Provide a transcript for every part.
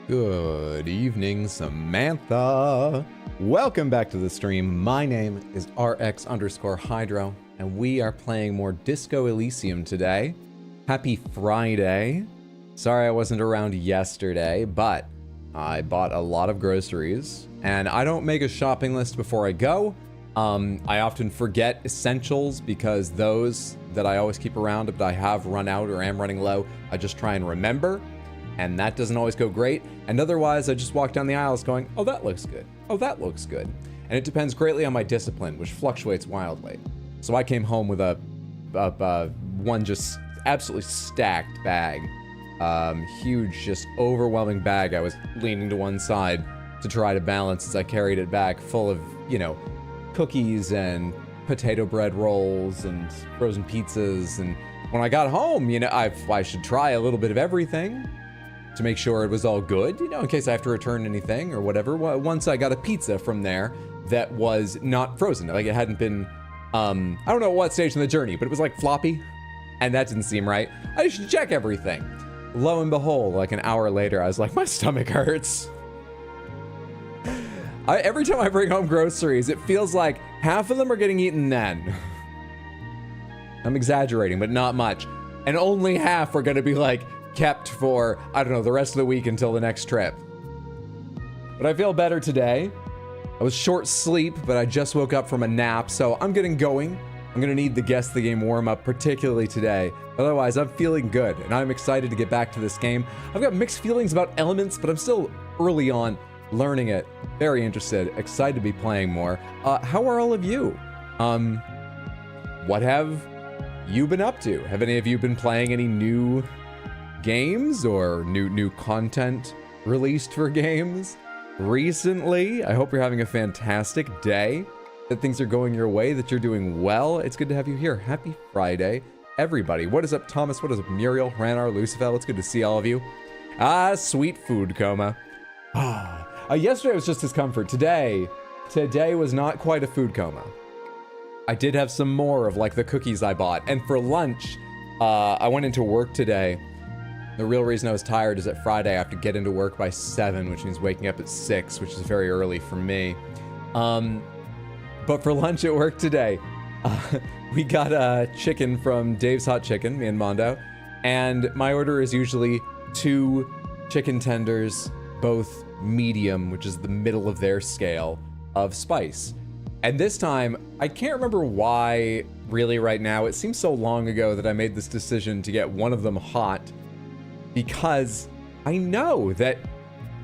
Good evening, Samantha. Welcome back to the stream. My name is RX_Hydro, and we are playing more Disco Elysium today. Happy Friday. Sorry I wasn't around yesterday, but I bought a lot of groceries, and I don't make a shopping list before I go. I often forget essentials because those that I always keep around, but I have run out or am running low, I just try and remember. And that doesn't always go great. And otherwise, I just walk down the aisles going, oh, that looks good. Oh, that looks good. And it depends greatly on my discipline, which fluctuates wildly. So I came home with a one just absolutely stacked bag. Huge, just overwhelming bag. I was leaning to one side to try to balance as I carried it back, full of, you know, cookies and potato bread rolls and frozen pizzas. And when I got home, you know, I should try a little bit of everything to make sure it was all good, you know, in case I have to return anything or whatever. Once I got a pizza from there that was not frozen, like it hadn't been, I don't know what stage in the journey, but it was like floppy, and that didn't seem right. I should check everything. Lo and behold, like an hour later, I was like, my stomach hurts. Every time I bring home groceries, it feels like half of them are getting eaten then. I'm exaggerating, but not much. And only half are gonna be like, kept for, I don't know, the rest of the week until the next trip. But I feel better today. I was short sleep, but I just woke up from a nap, so I'm getting going. I'm gonna need the Guess the Game warm-up, particularly today. Otherwise, I'm feeling good, and I'm excited to get back to this game. I've got mixed feelings about elements, but I'm still early on learning it. Very interested, excited to be playing more. How are all of you? What have you been up to? Have any of you been playing any new games or new content released for games recently? I hope you're having a fantastic day, that things are going your way, that you're doing well. It's good to have you here. Happy Friday, everybody. What is up, Thomas? What is up, Muriel, Ranar, Lucifel? It's good to see all of you. Sweet food coma. Yesterday was just discomfort. Today was not quite a food coma. I did have some more of like the cookies I bought, and for lunch, I went into work today. The real reason I was tired is that Friday I have to get into work by 7, which means waking up at 6, which is very early for me. But for lunch at work today, we got chicken from Dave's Hot Chicken, me and Mondo, and my order is usually 2 chicken tenders, both medium, which is the middle of their scale of spice. And this time, I can't remember why really right now. It seems so long ago that I made this decision to get one of them hot, because I know that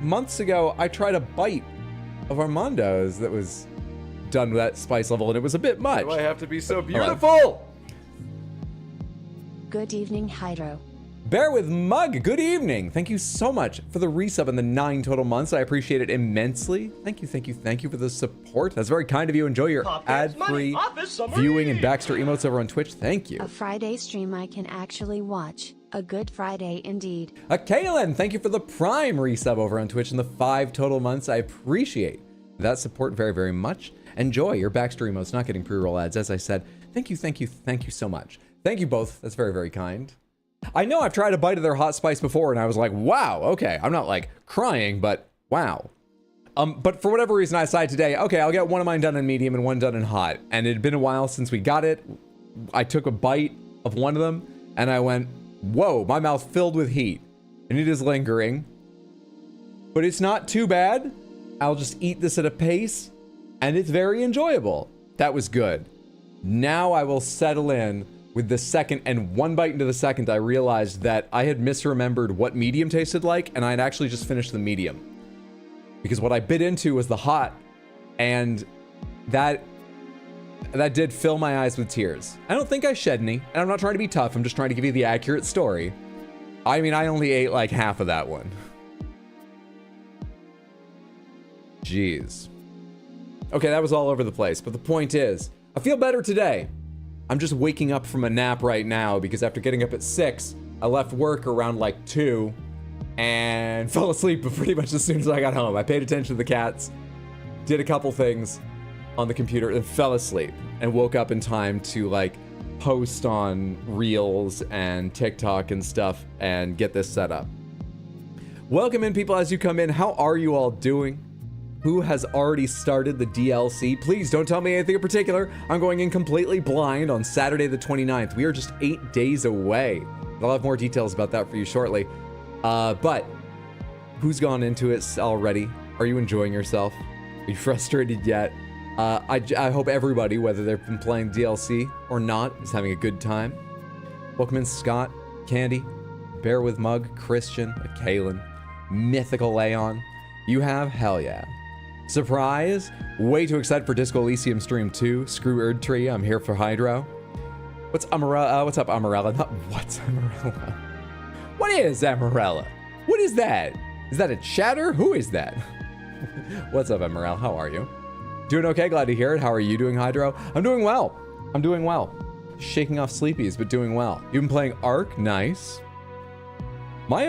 months ago I tried a bite of Armando's that was done with that spice level, and it was a bit much. Why do I have to be so beautiful? Good evening, Hydro. Bear with Mug, good evening. Thank you so much for the resub in the 9 total months. I appreciate it immensely. Thank you for the support. That's very kind of you. Enjoy your ad-free viewing and Baxter emotes over on Twitch. Thank you. A Friday stream I can actually watch. A good Friday indeed. Kaylin, thank you for the Prime resub over on Twitch in the 5 total months. I appreciate that support very, very much. Enjoy your Baxter emotes, not getting pre-roll ads, as I said. Thank you so much. Thank you both. That's very, very kind. I know I've tried a bite of their hot spice before, and I was like, wow, okay. I'm not like crying, but wow. But for whatever reason, I decided today, okay, I'll get one of mine done in medium and one done in hot. And it had been a while since we got it. I took a bite of one of them, and I went, whoa, my mouth filled with heat. And it is lingering. But it's not too bad. I'll just eat this at a pace, and it's very enjoyable. That was good. Now I will settle in with the second, and one bite into the second, I realized that I had misremembered what medium tasted like, and I had actually just finished the medium. Because what I bit into was the hot, and that did fill my eyes with tears. I don't think I shed any, and I'm not trying to be tough, I'm just trying to give you the accurate story. I mean, I only ate like half of that one. Jeez. Okay, that was all over the place, but the point is, I feel better today. I'm just waking up from a nap right now because after getting up at 6, I left work around like 2 and fell asleep pretty much as soon as I got home. I paid attention to the cats, did a couple things on the computer, and fell asleep and woke up in time to like post on Reels and TikTok and stuff and get this set up. Welcome in, people, as you come in. How are you all doing? Who has already started the DLC? Please don't tell me anything in particular. I'm going in completely blind on Saturday the 29th. We are just 8 days away. I'll have more details about that for you shortly. But who's gone into it already? Are you enjoying yourself? Are you frustrated yet? I hope everybody, whether they've been playing DLC or not, is having a good time. Welcome in, Scott, Candy, Bear with Mug, Christian, Kalen, Mythical Aeon. You have? Hell yeah. Surprise! Way too excited for Disco Elysium Stream 2. Screw Erdtree, I'm here for Hydro. What's Amarella? What's up, Amarella? Not what's Amarella? What is Amarella? What is that? Is that a chatter? Who is that? What's up, Amarella? How are you? Doing okay, glad to hear it. How are you doing, Hydro? I'm doing well. I'm doing well. Shaking off sleepies, but doing well. You've been playing Ark? Nice. My,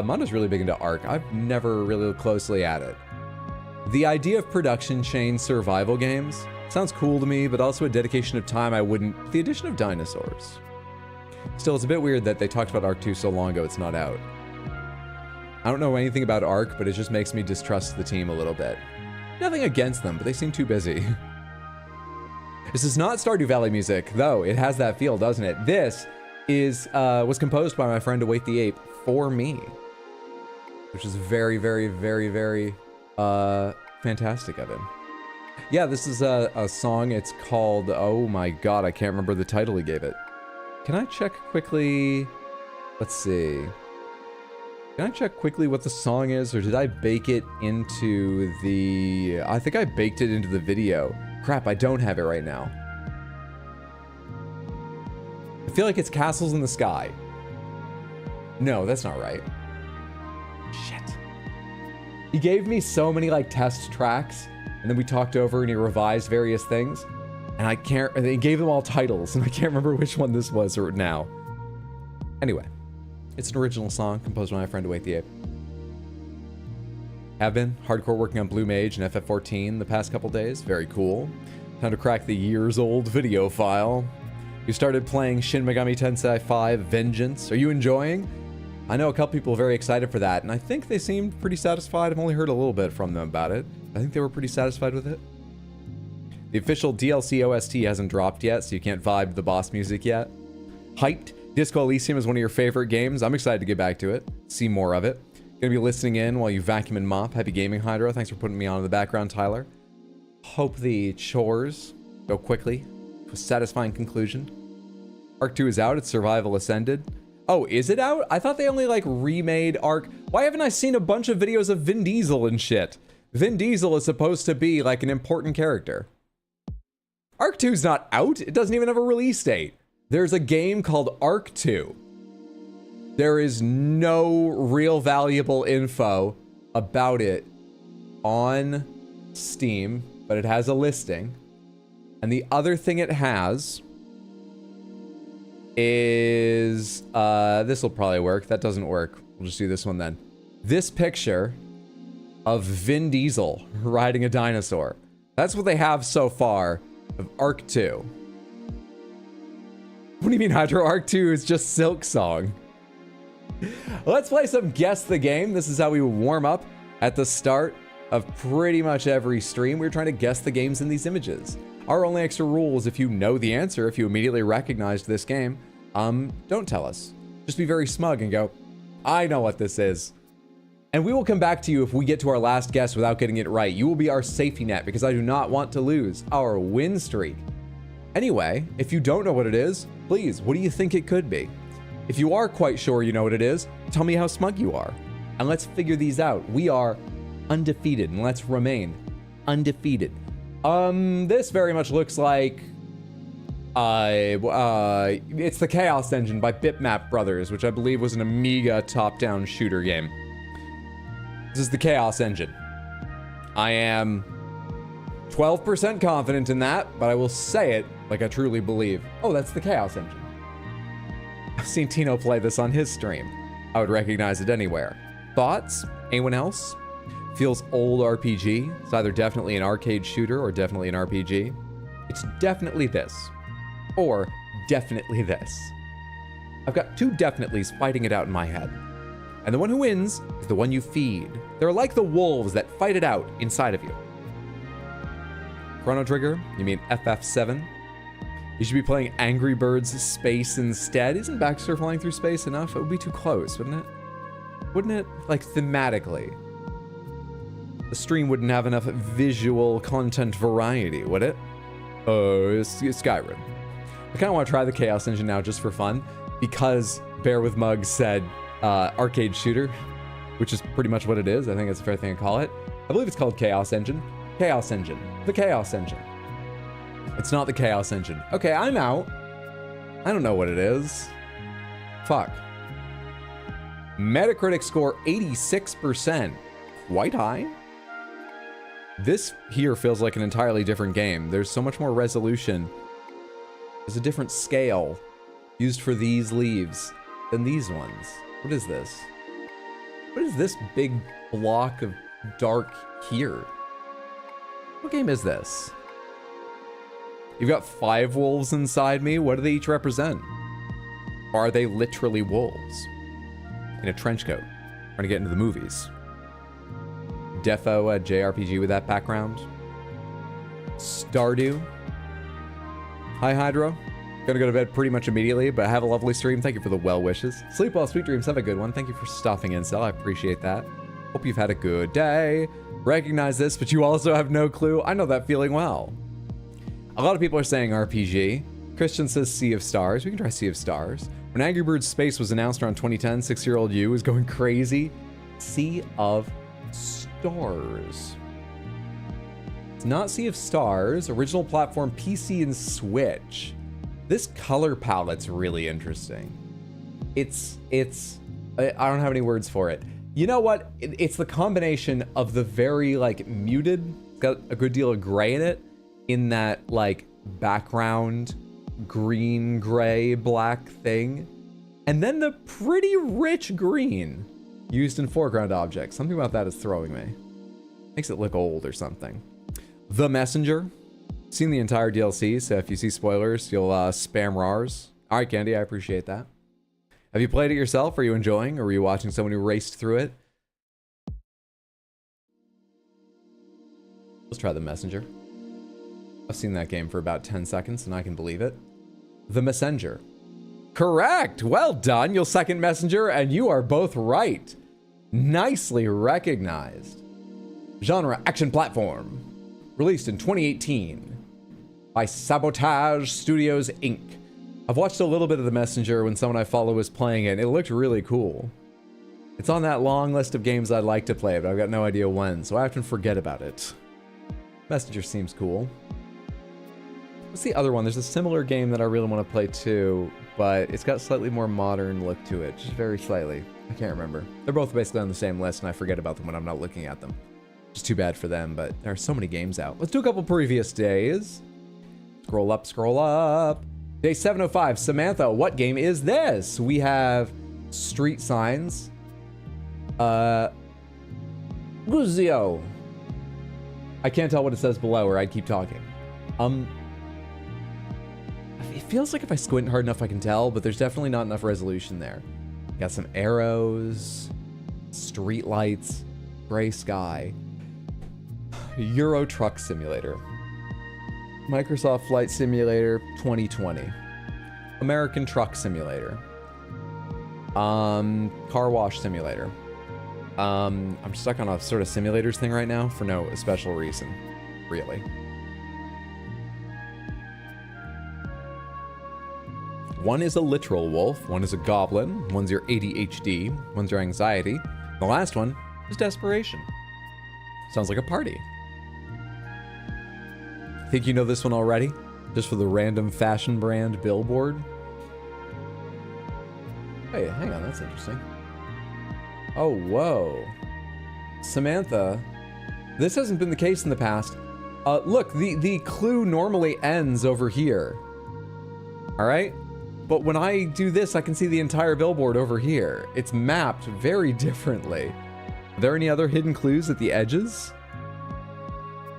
Manda's really big into Ark. I've never really looked closely at it. The idea of production chain survival games sounds cool to me, but also a dedication of time I wouldn't, with the addition of dinosaurs. Still, it's a bit weird that they talked about Ark 2 so long ago it's not out. I don't know anything about Ark, but it just makes me distrust the team a little bit. Nothing against them, but they seem too busy. This is not Stardew Valley music, though it has that feel, doesn't it? This is was composed by my friend Await the Ape for me, which is very, very, very, very fantastic of him. Yeah, this is a song. It's called, oh my god, I can't remember the title he gave it. Can I check quickly? Let's see. Can I check quickly what the song is, or did I bake it into the... I think I baked it into the video. Crap, I don't have it right now. I feel like it's Castles in the Sky. No, that's not right. Shit. He gave me so many like test tracks, and then we talked over and he revised various things, and I can't, and he gave them all titles, and I can't remember which one this was or now. Anyway, it's an original song composed by my friend Await the Ape. Have been hardcore working on Blue Mage and FF14 the past couple days. Very cool. Time to crack the years-old video file. You started playing Shin Megami Tensei 5 Vengeance. Are you enjoying? I know a couple people are very excited for that, and I think they seemed pretty satisfied. I've only heard a little bit from them about it. I think they were pretty satisfied with it. The official DLC OST hasn't dropped yet, so you can't vibe the boss music yet. Hyped. Disco Elysium is one of your favorite games. I'm excited to get back to it, see more of it. Gonna be listening in while you vacuum and mop. Happy gaming, Hydro. Thanks for putting me on in the background, Tyler. Hope the chores go quickly to a satisfying conclusion. Ark 2 is out. It's Survival Ascended. Oh, is it out? I thought they only like remade Ark. Why haven't I seen a bunch of videos of Vin Diesel and shit? Vin Diesel is supposed to be like an important character. Ark 2's not out. It doesn't even have a release date. There's a game called Ark 2. There is no real valuable info about it on Steam, but it has a listing. And the other thing it has is, this will probably work. That doesn't work. We'll just do this one then. This picture of Vin Diesel riding a dinosaur. That's what they have so far of Ark 2. What do you mean, Hydro? Ark 2 is just Silk Song. Let's play some Guess the Game. This is how we warm up at the start of pretty much every stream. We're trying to guess the games in these images. Our only extra rule is if you know the answer, if you immediately recognized this game, don't tell us. Just be very smug and go, I know what this is. And we will come back to you if we get to our last guess without getting it right. You will be our safety net because I do not want to lose our win streak. Anyway, if you don't know what it is, please, what do you think it could be? If you are quite sure you know what it is, tell me how smug you are. And let's figure these out. We are undefeated, and let's remain undefeated. This very much looks like it's the Chaos Engine by Bitmap Brothers, which I believe was an Amiga top-down shooter game. This is the Chaos Engine. I am 12% confident in that, but I will say it like I truly believe. Oh, that's the Chaos Engine. I've seen Tino play this on his stream. I would recognize it anywhere. Thoughts? Anyone else? Feels old RPG. It's either definitely an arcade shooter or definitely an RPG. It's definitely this. Or definitely this. I've got two definitelys fighting it out in my head. And the one who wins is the one you feed. They're like the wolves that fight it out inside of you. Chrono Trigger? You mean FF7? You should be playing Angry Birds Space instead. Isn't Baxter Flying Through Space enough? It would be too close, wouldn't it? Wouldn't it? Like, thematically. The stream wouldn't have enough visual content variety, would it? Oh, Skyrim. I kind of want to try the Chaos Engine now just for fun, because Bear with Mug said arcade shooter, which is pretty much what it is. I think that's a fair thing to call it. I believe it's called Chaos Engine. Chaos Engine. The Chaos Engine. It's not the Chaos Engine. Okay, I'm out. I don't know what it is. Fuck. Metacritic score 86%. Quite high. This here feels like an entirely different game. There's so much more resolution. There's a different scale used for these leaves than these ones. What is this? What is this big block of dark here? What game is this? You've got 5 wolves inside me. What do they each represent? Or are they literally wolves? In a trench coat. Trying to get into the movies. Defo, a JRPG with that background. Stardew. Hi, Hydro. Gonna go to bed pretty much immediately, but have a lovely stream. Thank you for the well wishes. Sleep well, sweet dreams. Have a good one. Thank you for stopping in, Cell. I appreciate that. Hope you've had a good day. Recognize this, but you also have no clue. I know that feeling well. A lot of people are saying RPG. Christian says Sea of Stars. We can try Sea of Stars. When Angry Birds Space was announced around 2010, 6-year-old you was going crazy. Sea of Stars. It's not Sea of Stars. Original platform PC and Switch. This color palette's really interesting. I don't have any words for it. You know what? It's the combination of the very like muted, it's got a good deal of gray in it, in that like background green, gray, black thing. And then the pretty rich green used in foreground objects. Something about that is throwing me. Makes it look old or something. The Messenger. Seen the entire DLC, so if you see spoilers, you'll spam RARs. All right, Candy, I appreciate that. Have you played it yourself? Are you enjoying? Or were you watching someone who raced through it? Let's try The Messenger. I've seen that game for about 10 seconds, and I can believe it. The Messenger. Correct! Well done, you'll second Messenger, and you are both right. Nicely recognized. Genre action platform. Released in 2018 by Sabotage Studios, Inc. I've watched a little bit of The Messenger when someone I follow was playing it. It looked really cool. It's on that long list of games I'd like to play, but I've got no idea when, so I often forget about it. Messenger seems cool. What's the other one? There's a similar game that I really want to play too, but it's got a slightly more modern look to it, just very slightly. I can't remember. They're both basically on the same list, and I forget about them when I'm not looking at them. Just too bad for them, but there are so many games out. Let's do a couple previous days. Scroll up, scroll up. Day 705, Samantha, what game is this? We have Street Signs. Guzio. I can't tell what it says below or I'd keep talking. It feels like if I squint hard enough I can tell, but there's definitely not enough resolution there. Got some arrows, street lights, gray sky. Euro Truck Simulator. Microsoft Flight Simulator 2020. American Truck Simulator. Car Wash Simulator. I'm stuck on a sort of simulators thing right now for no special reason, really. One is a literal wolf, one is a goblin, one's your ADHD, one's your anxiety. The last one is desperation. Sounds like a party. Think you know this one already? Just for the random fashion brand billboard? Hey, hang on, that's interesting. Oh, whoa. Samantha, this hasn't been the case in the past. Look, the clue normally ends over here. All right? But when I do this, I can see the entire billboard over here. It's mapped very differently. Are there any other hidden clues at the edges?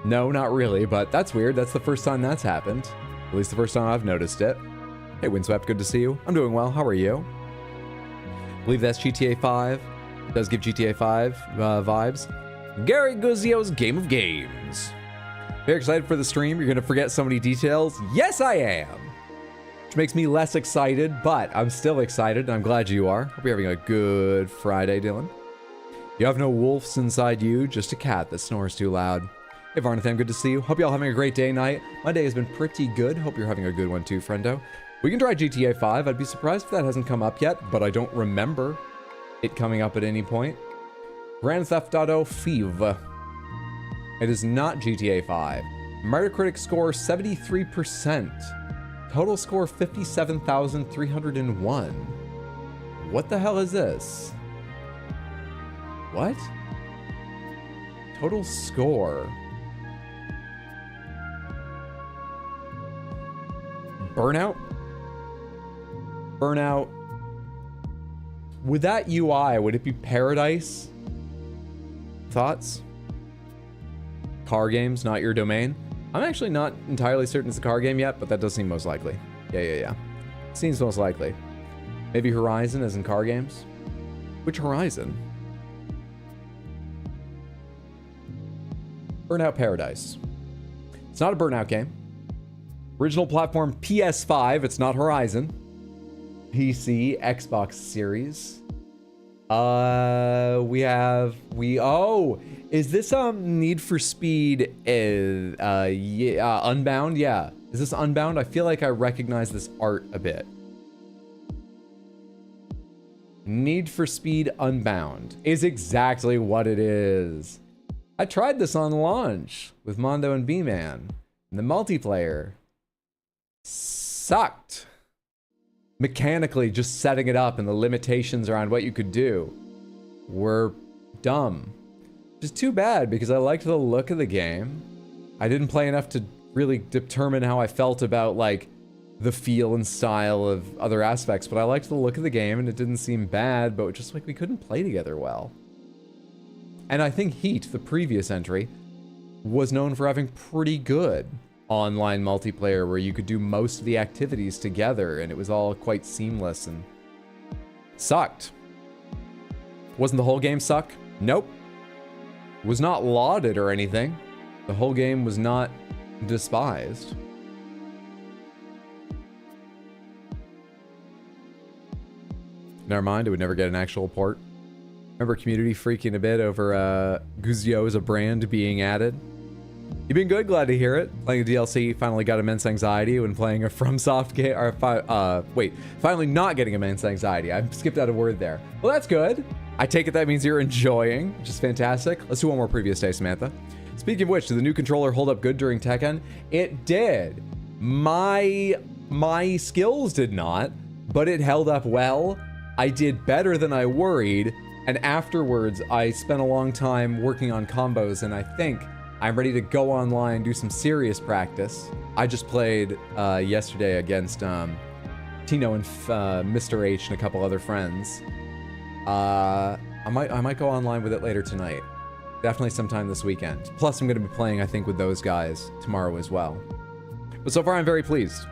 No, not really, but that's weird. That's the first time that's happened. At least the first time I've noticed it. Hey, Windswept, good to see you. I'm doing well. How are you? I believe that's GTA 5. Does give GTA 5 vibes. Gary Guzio's Game of Games. Very excited for the stream. You're going to forget so many details. Yes, I am. Which makes me less excited, but I'm still excited, and I'm glad you are. Hope you're having a good Friday, Dylan. You have no wolves inside you, just a cat that snores too loud. Hey, Varnathan, good to see you. Hope y'all having a great day, night. My day has been pretty good. Hope you're having a good one too, friendo. We can try GTA 5. I'd be surprised if that hasn't come up yet, but I don't remember it coming up at any point. Grand Theft Auto 5. It is not GTA 5. Metacritic score 73%. Total score 57,301. What the hell is this? What? Total score. Burnout? Burnout. With that UI, would it be Paradise? Thoughts? Car games, not your domain? I'm actually not entirely certain it's a car game yet, but that does seem most likely. Yeah. Seems most likely. Maybe Horizon as in car games? Which Horizon? Burnout Paradise. It's not a Burnout game. Original platform PS5, it's not Horizon. PC, Xbox Series. Is this Need for Speed Unbound? Yeah. Is this Unbound? I feel like I recognize this art a bit. Need for Speed Unbound is exactly what it is. I tried this on launch with Mondo and B-Man, and the multiplayer sucked. Mechanically, just setting it up and the limitations around what you could do were dumb. Which is too bad because I liked the look of the game. I didn't play enough to really determine how I felt about like the feel and style of other aspects, but I liked the look of the game and it didn't seem bad, but just like we couldn't play together well. And I think Heat, the previous entry, was known for having pretty good online multiplayer where you could do most of the activities together and it was all quite seamless and sucked. Wasn't the whole game suck? Nope. Was not lauded or anything. The whole game was not despised. Never mind, it would never get an actual port. Remember community freaking a bit over Guzio as a brand being added? You've been good, glad to hear it. Playing the DLC, finally got immense anxiety when playing a FromSoft game, or finally not getting immense anxiety. I skipped out a word there. Well, that's good. I take it that means you're enjoying, which is fantastic. Let's do one more previous day, Samantha. Speaking of which, did the new controller hold up good during Tekken? It did. My skills did not, but it held up well. I did better than I worried, and afterwards, I spent a long time working on combos, and I think I'm ready to go online, do some serious practice. I just played yesterday against Tino and Mr. H and a couple other friends. I might go online with it later tonight. Definitely sometime this weekend. Plus, I'm going to be playing, I think, with those guys tomorrow as well. But so far, I'm very pleased.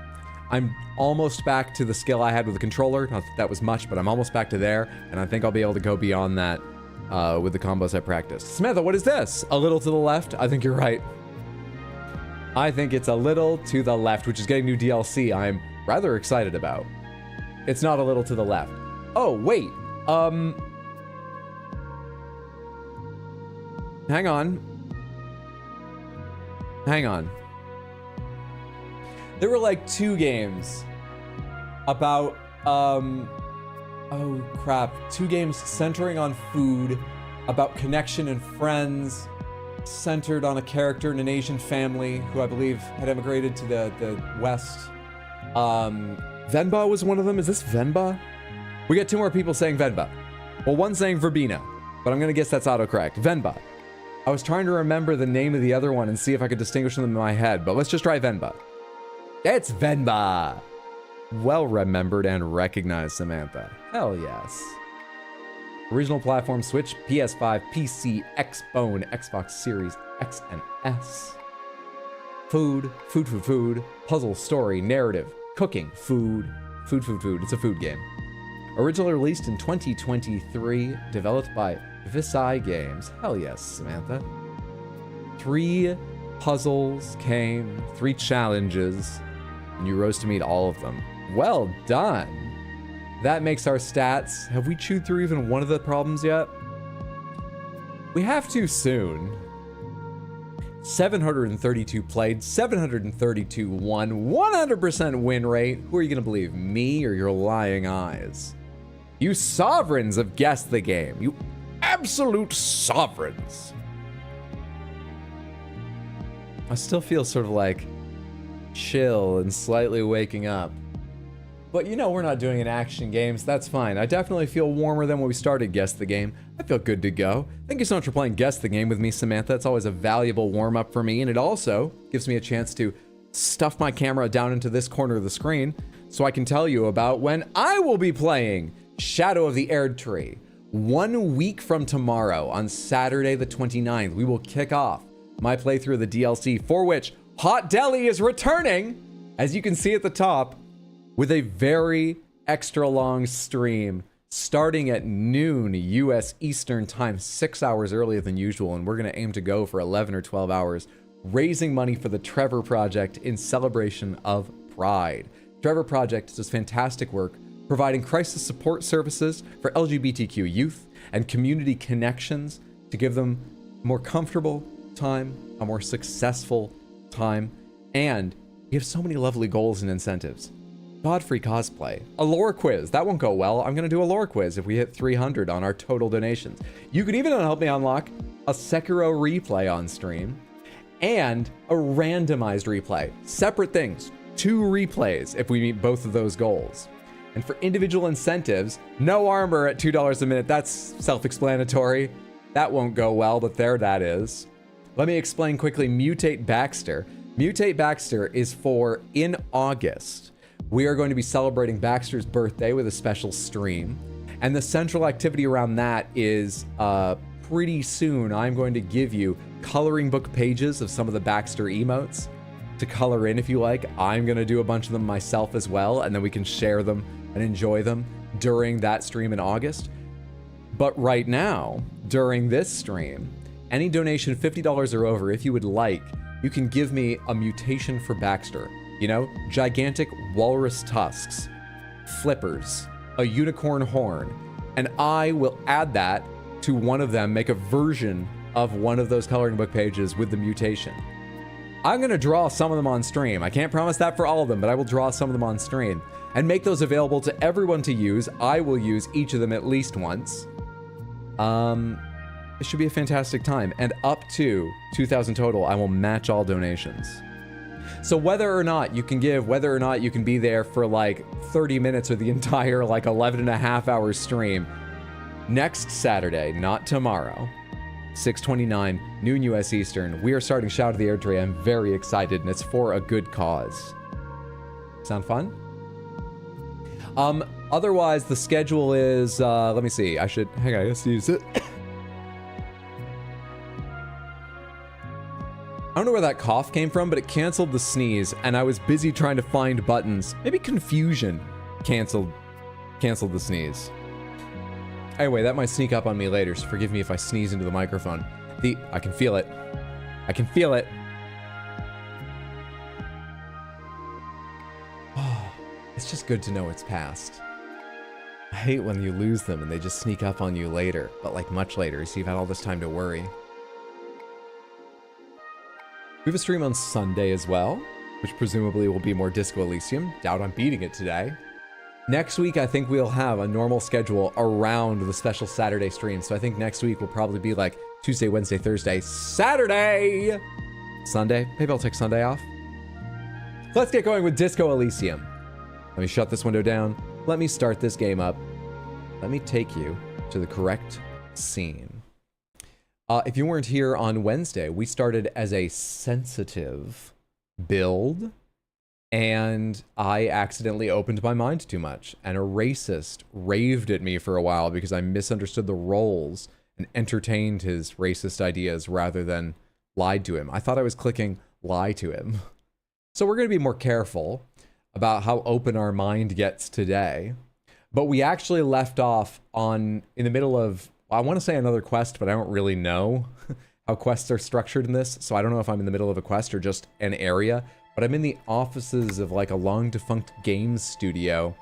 I'm almost back to the skill I had with the controller. Not that that was much, but I'm almost back to there, and I think I'll be able to go beyond that with the combos I practiced. Samantha, what is this? A little to the left? I think you're right. I think it's a little to the left, which is getting new DLC I'm rather excited about. It's not a little to the left. Oh, wait. Hang on. There were like 2 games about, oh crap, 2 games centering on food, about connection and friends, centered on a character in an Asian family who I believe had emigrated to the West. Venba was one of them. Is this Venba? We got 2 more people saying Venba. Well, one saying Verbena, but I'm gonna guess that's autocorrect. Venba. I was trying to remember the name of the other one and see if I could distinguish them in my head, but let's just try Venba. It's Venba! Well remembered and recognized, Samantha. Hell yes. Original platform Switch, PS5, PC, Xbone, Xbox Series X and S. Food, puzzle, story, narrative, cooking, food. It's a food game. Originally released in 2023, developed by Visai Games. Hell yes, Samantha. 3 puzzles came, 3 challenges, and you rose to meet all of them. Well done. That makes our stats. Have we chewed through even one of the problems yet? We have to soon. 732 played, 732 won, 100% win rate. Who are you gonna believe, me or your lying eyes? You sovereigns have guessed the game. You absolute sovereigns. I still feel sort of like chill and slightly waking up. But you know we're not doing an action game, so that's fine. I definitely feel warmer than when we started Guess the Game. I feel good to go. Thank you so much for playing Guess the Game with me, Samantha. It's always a valuable warm-up for me, and it also gives me a chance to stuff my camera down into this corner of the screen so I can tell you about when I will be playing Shadow of the Erdtree. 1 week from tomorrow, on Saturday the 29th, we will kick off my playthrough of the DLC, for which Hot Deli is returning, as you can see at the top, with a very extra long stream starting at noon US Eastern Time, 6 hours earlier than usual, and we're going to aim to go for 11 or 12 hours, raising money for the Trevor Project in celebration of Pride. Trevor Project does fantastic work providing crisis support services for LGBTQ youth and community connections to give them a more comfortable time, a more successful time, and we have so many lovely goals and incentives. Godfrey cosplay, a lore quiz. That won't go well. I'm going to do a lore quiz if we hit 300 on our total donations. You can even help me unlock a Sekiro replay on stream and a randomized replay. Separate things. 2 replays if we meet both of those goals. And for individual incentives, no armor at $2 a minute. That's self-explanatory. That won't go well, but there that is. Let me explain quickly Mutate Baxter. Mutate Baxter is for in August. We are going to be celebrating Baxter's birthday with a special stream. And the central activity around that is pretty soon I'm going to give you coloring book pages of some of the Baxter emotes to color in if you like. I'm going to do a bunch of them myself as well, and then we can share them and enjoy them during that stream in August. But right now, during this stream, any donation $50 or over, if you would like, you can give me a mutation for Baxter. You know, gigantic walrus tusks, flippers, a unicorn horn, and I will add that to one of them, make a version of one of those coloring book pages with the mutation. I'm going to draw some of them on stream. I can't promise that for all of them, but I will draw some of them on stream and make those available to everyone to use. I will use each of them at least once. It should be a fantastic time, and up to 2,000 total, I will match all donations. So whether or not you can give, whether or not you can be there for like 30 minutes or the entire like 11 and a half hour stream, next Saturday, not tomorrow, 6:29, noon US Eastern, we are starting Shadow of the Erdtree. I'm very excited, and it's for a good cause. Sound fun? Otherwise, the schedule is, let me see, hang on, I guess use it. I don't know where that cough came from, but it canceled the sneeze, and I was busy trying to find buttons. Maybe confusion canceled the sneeze. Anyway, that might sneak up on me later, so forgive me if I sneeze into the microphone. I can feel it. I can feel it. Oh, it's just good to know it's past. I hate when you lose them and they just sneak up on you later, but like much later, so you've had all this time to worry. We have a stream on Sunday as well, which presumably will be more Disco Elysium. Doubt I'm beating it today. Next week, I think we'll have a normal schedule around the special Saturday stream. So I think next week will probably be like Tuesday, Wednesday, Thursday, Saturday, Sunday. Maybe I'll take Sunday off. Let's get going with Disco Elysium. Let me shut this window down. Let me start this game up. Let me take you to the correct scene. If you weren't here on Wednesday, we started as a sensitive build, and I accidentally opened my mind too much, and a racist raved at me for a while because I misunderstood the roles and entertained his racist ideas rather than lied to him. I thought I was clicking lie to him. So we're going to be more careful about how open our mind gets today. But we actually left off in the middle of, I want to say another quest, but I don't really know how quests are structured in this. So I don't know if I'm in the middle of a quest or just an area, but I'm in the offices of like a long defunct games studio,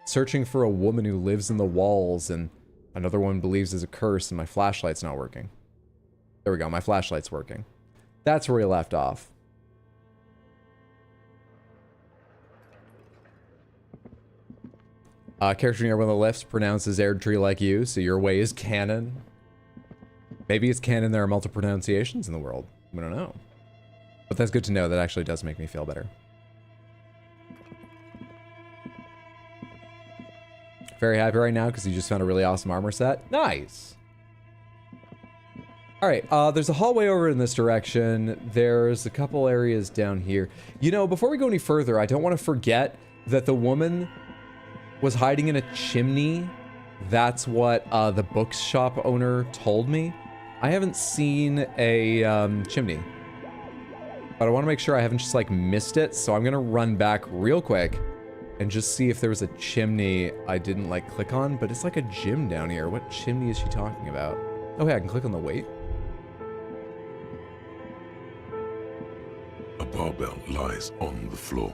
searching for a woman who lives in the walls and another one believes is a curse, and my flashlight's not working. There we go, my flashlight's working. That's where we left off. Character near one of the lifts pronounces Erdtree like you, so your way is canon. Maybe it's canon there are multiple pronunciations in the world. We don't know. But that's good to know. That actually does make me feel better. Very happy right now because you just found a really awesome armor set. Nice! Alright, there's a hallway over in this direction. There's a couple areas down here. You know, before we go any further, I don't want to forget that the woman was hiding in a chimney. That's what the bookshop owner told me. I haven't seen a chimney, but I want to make sure I haven't just like missed it. So I'm gonna run back real quick and just see if there was a chimney I didn't like click on. But it's like a gym down here. What chimney is she talking about? Oh yeah, I can click on the weight. A barbell lies on the floor.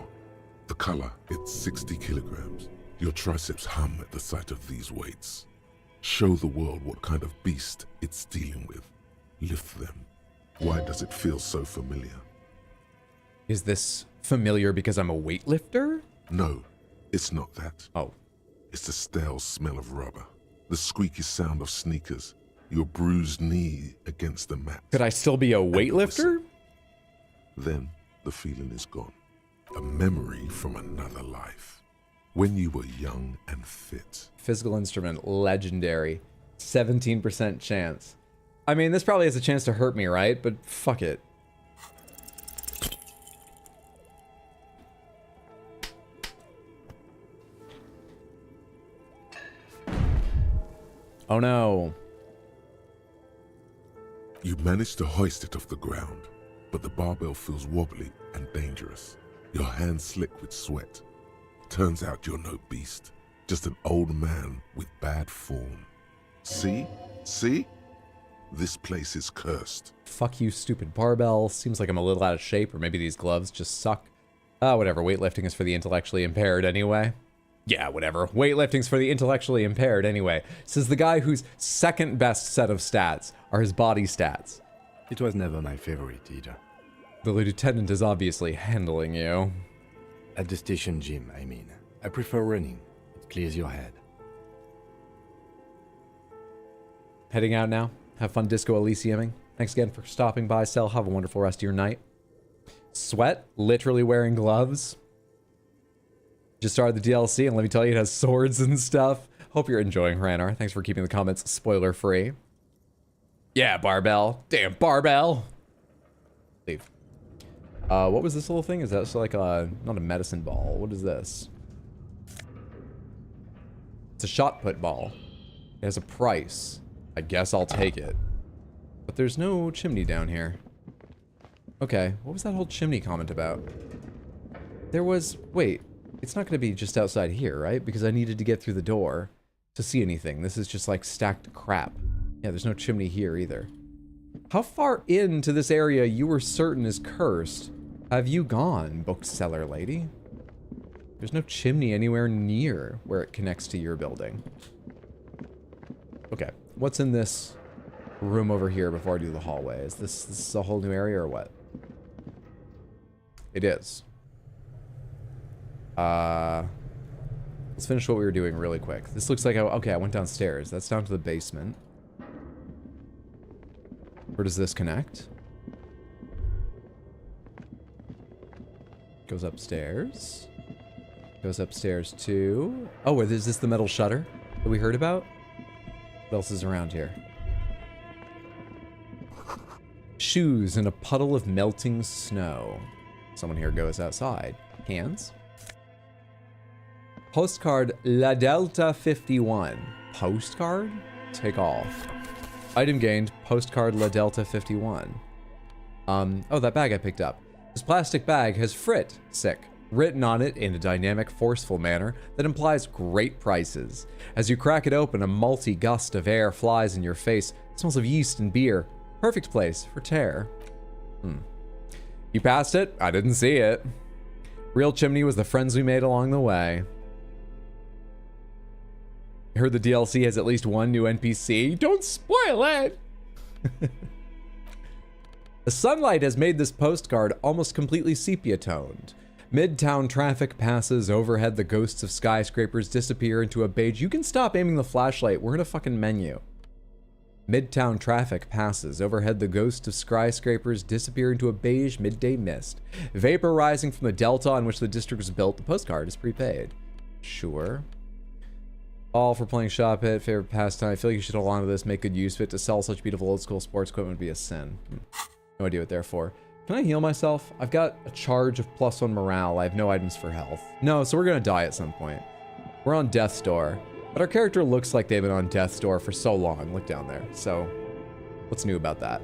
The color, it's 60 kilograms. Your triceps hum at the sight of these weights. Show the world what kind of beast it's dealing with. Lift them. Why does it feel so familiar? Is this familiar because I'm a weightlifter? No, it's not that. Oh. It's the stale smell of rubber. The squeaky sound of sneakers. Your bruised knee against the mat. Could I still be a weightlifter? Then the feeling is gone. A memory from another life. When you were young and fit. Physical instrument, legendary. 17% chance. I mean, this probably has a chance to hurt me, right? But fuck it. Oh no. You managed to hoist it off the ground, but the barbell feels wobbly and dangerous. Your hands slick with sweat. Turns out you're no beast, just an old man with bad form. See? See? This place is cursed. Fuck you, stupid barbell. Seems like I'm a little out of shape, or maybe these gloves just suck. Whatever. Weightlifting is for the intellectually impaired anyway. Yeah, whatever. Weightlifting's for the intellectually impaired anyway. Says the guy whose second best set of stats are his body stats. It was never my favorite either. The lieutenant is obviously handling you. At the station gym, I mean. I prefer running. It clears your head. Heading out now. Have fun disco Elysiuming. Thanks again for stopping by, Cell. Have a wonderful rest of your night. Sweat, literally wearing gloves. Just started the DLC, and let me tell you, it has swords and stuff. Hope you're enjoying, Hranar. Thanks for keeping the comments spoiler-free. Yeah, barbell. Damn, barbell. Leave. What was this little thing? Is that like a, not a medicine ball? What is this? It's a shot put ball. It has a price. I guess I'll take it. But there's no chimney down here. Okay, what was that whole chimney comment about? There was, wait, it's not gonna be just outside here, right? Because I needed to get through the door to see anything. This is just like stacked crap. Yeah, there's no chimney here either. How far into this area you were certain is cursed have you gone, bookseller lady? There's no chimney anywhere near where it connects to your building. Okay, what's in this room over here before I do the hallway? Is this a whole new area or what? It is. Let's finish what we were doing really quick. This looks like, okay, I went downstairs. That's down to the basement. Where does this connect? Goes upstairs. Goes upstairs too. Oh, is this the metal shutter that we heard about? What else is around here? Shoes in a puddle of melting snow. Someone here goes outside. Hands. Postcard La Delta 51. Postcard? Take all. Item gained. Postcard La Delta 51. Oh, that bag I picked up. This plastic bag has frit. Sick. written on it in a dynamic, forceful manner that implies great prices. As you crack it open, a malty gust of air flies in your face. It smells of yeast and beer. Perfect place for tear. You passed it? I didn't see it. Real chimney was the friends we made along the way. I heard the DLC has at least one new NPC. Don't spoil it! The sunlight has made this postcard almost completely sepia-toned. Midtown traffic passes overhead, the ghosts of skyscrapers disappear into a beige. You can stop aiming the flashlight, we're in a fucking menu. Midtown traffic passes overhead, the ghosts of skyscrapers disappear into a beige midday mist. Vapor rising from the delta on which the district was built. The postcard is prepaid. Sure. All for playing shop it, favorite pastime. I feel like you should hold on to this, make good use of it. To sell such beautiful old school sports equipment would be a sin. No idea what they're for. Can I heal myself? I've got a charge of +1 morale. I have no items for health. No, so we're gonna die at some point. We're on death's door. But our character looks like they've been on death's door for so long. Look down there. So, what's new about that?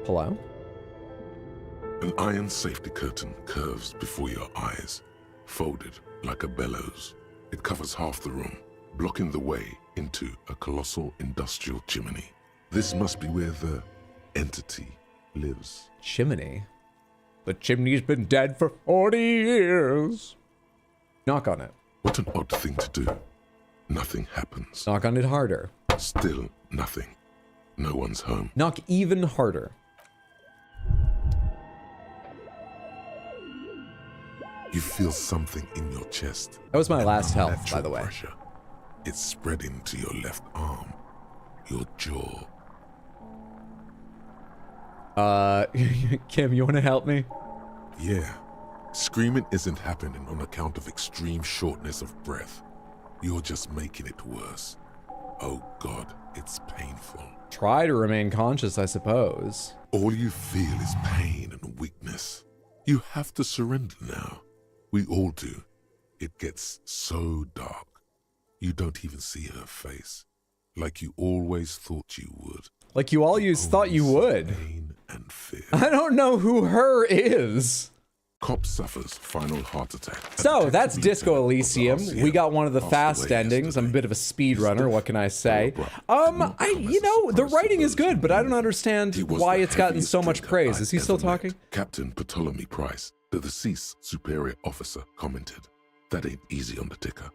Hello? An iron safety curtain curves before your eyes, folded like a bellows. It covers half the room, blocking the way into a colossal industrial chimney. This must be where the entity lives. Chimney? The chimney's been dead for 40 years. Knock on it. What an odd thing to do. Nothing happens. Knock on it harder. Still nothing. No one's home. Knock even harder. You feel something in your chest. That was my last health, by Unnatural the way. pressure. It's spreading to your left arm, your jaw. Kim, you want to help me? Yeah. Screaming isn't happening on account of extreme shortness of breath. You're just making it worse. Oh God, it's painful. Try to remain conscious, I suppose. All you feel is pain and weakness. You have to surrender now. We all do. It gets so dark. You don't even see her face. Like you always thought you would. Like you always thought you would. Pain and fear. I don't know who her is. Cop suffers final heart attack. So that's Disco Elysium. We got one of the fast endings. I'm a bit of a speedrunner. What can I say? You know, the writing is good, but I don't understand why it's gotten so much praise. Is he still talking? Captain Ptolemy Price, the deceased superior officer, commented, "That ain't easy on the ticker."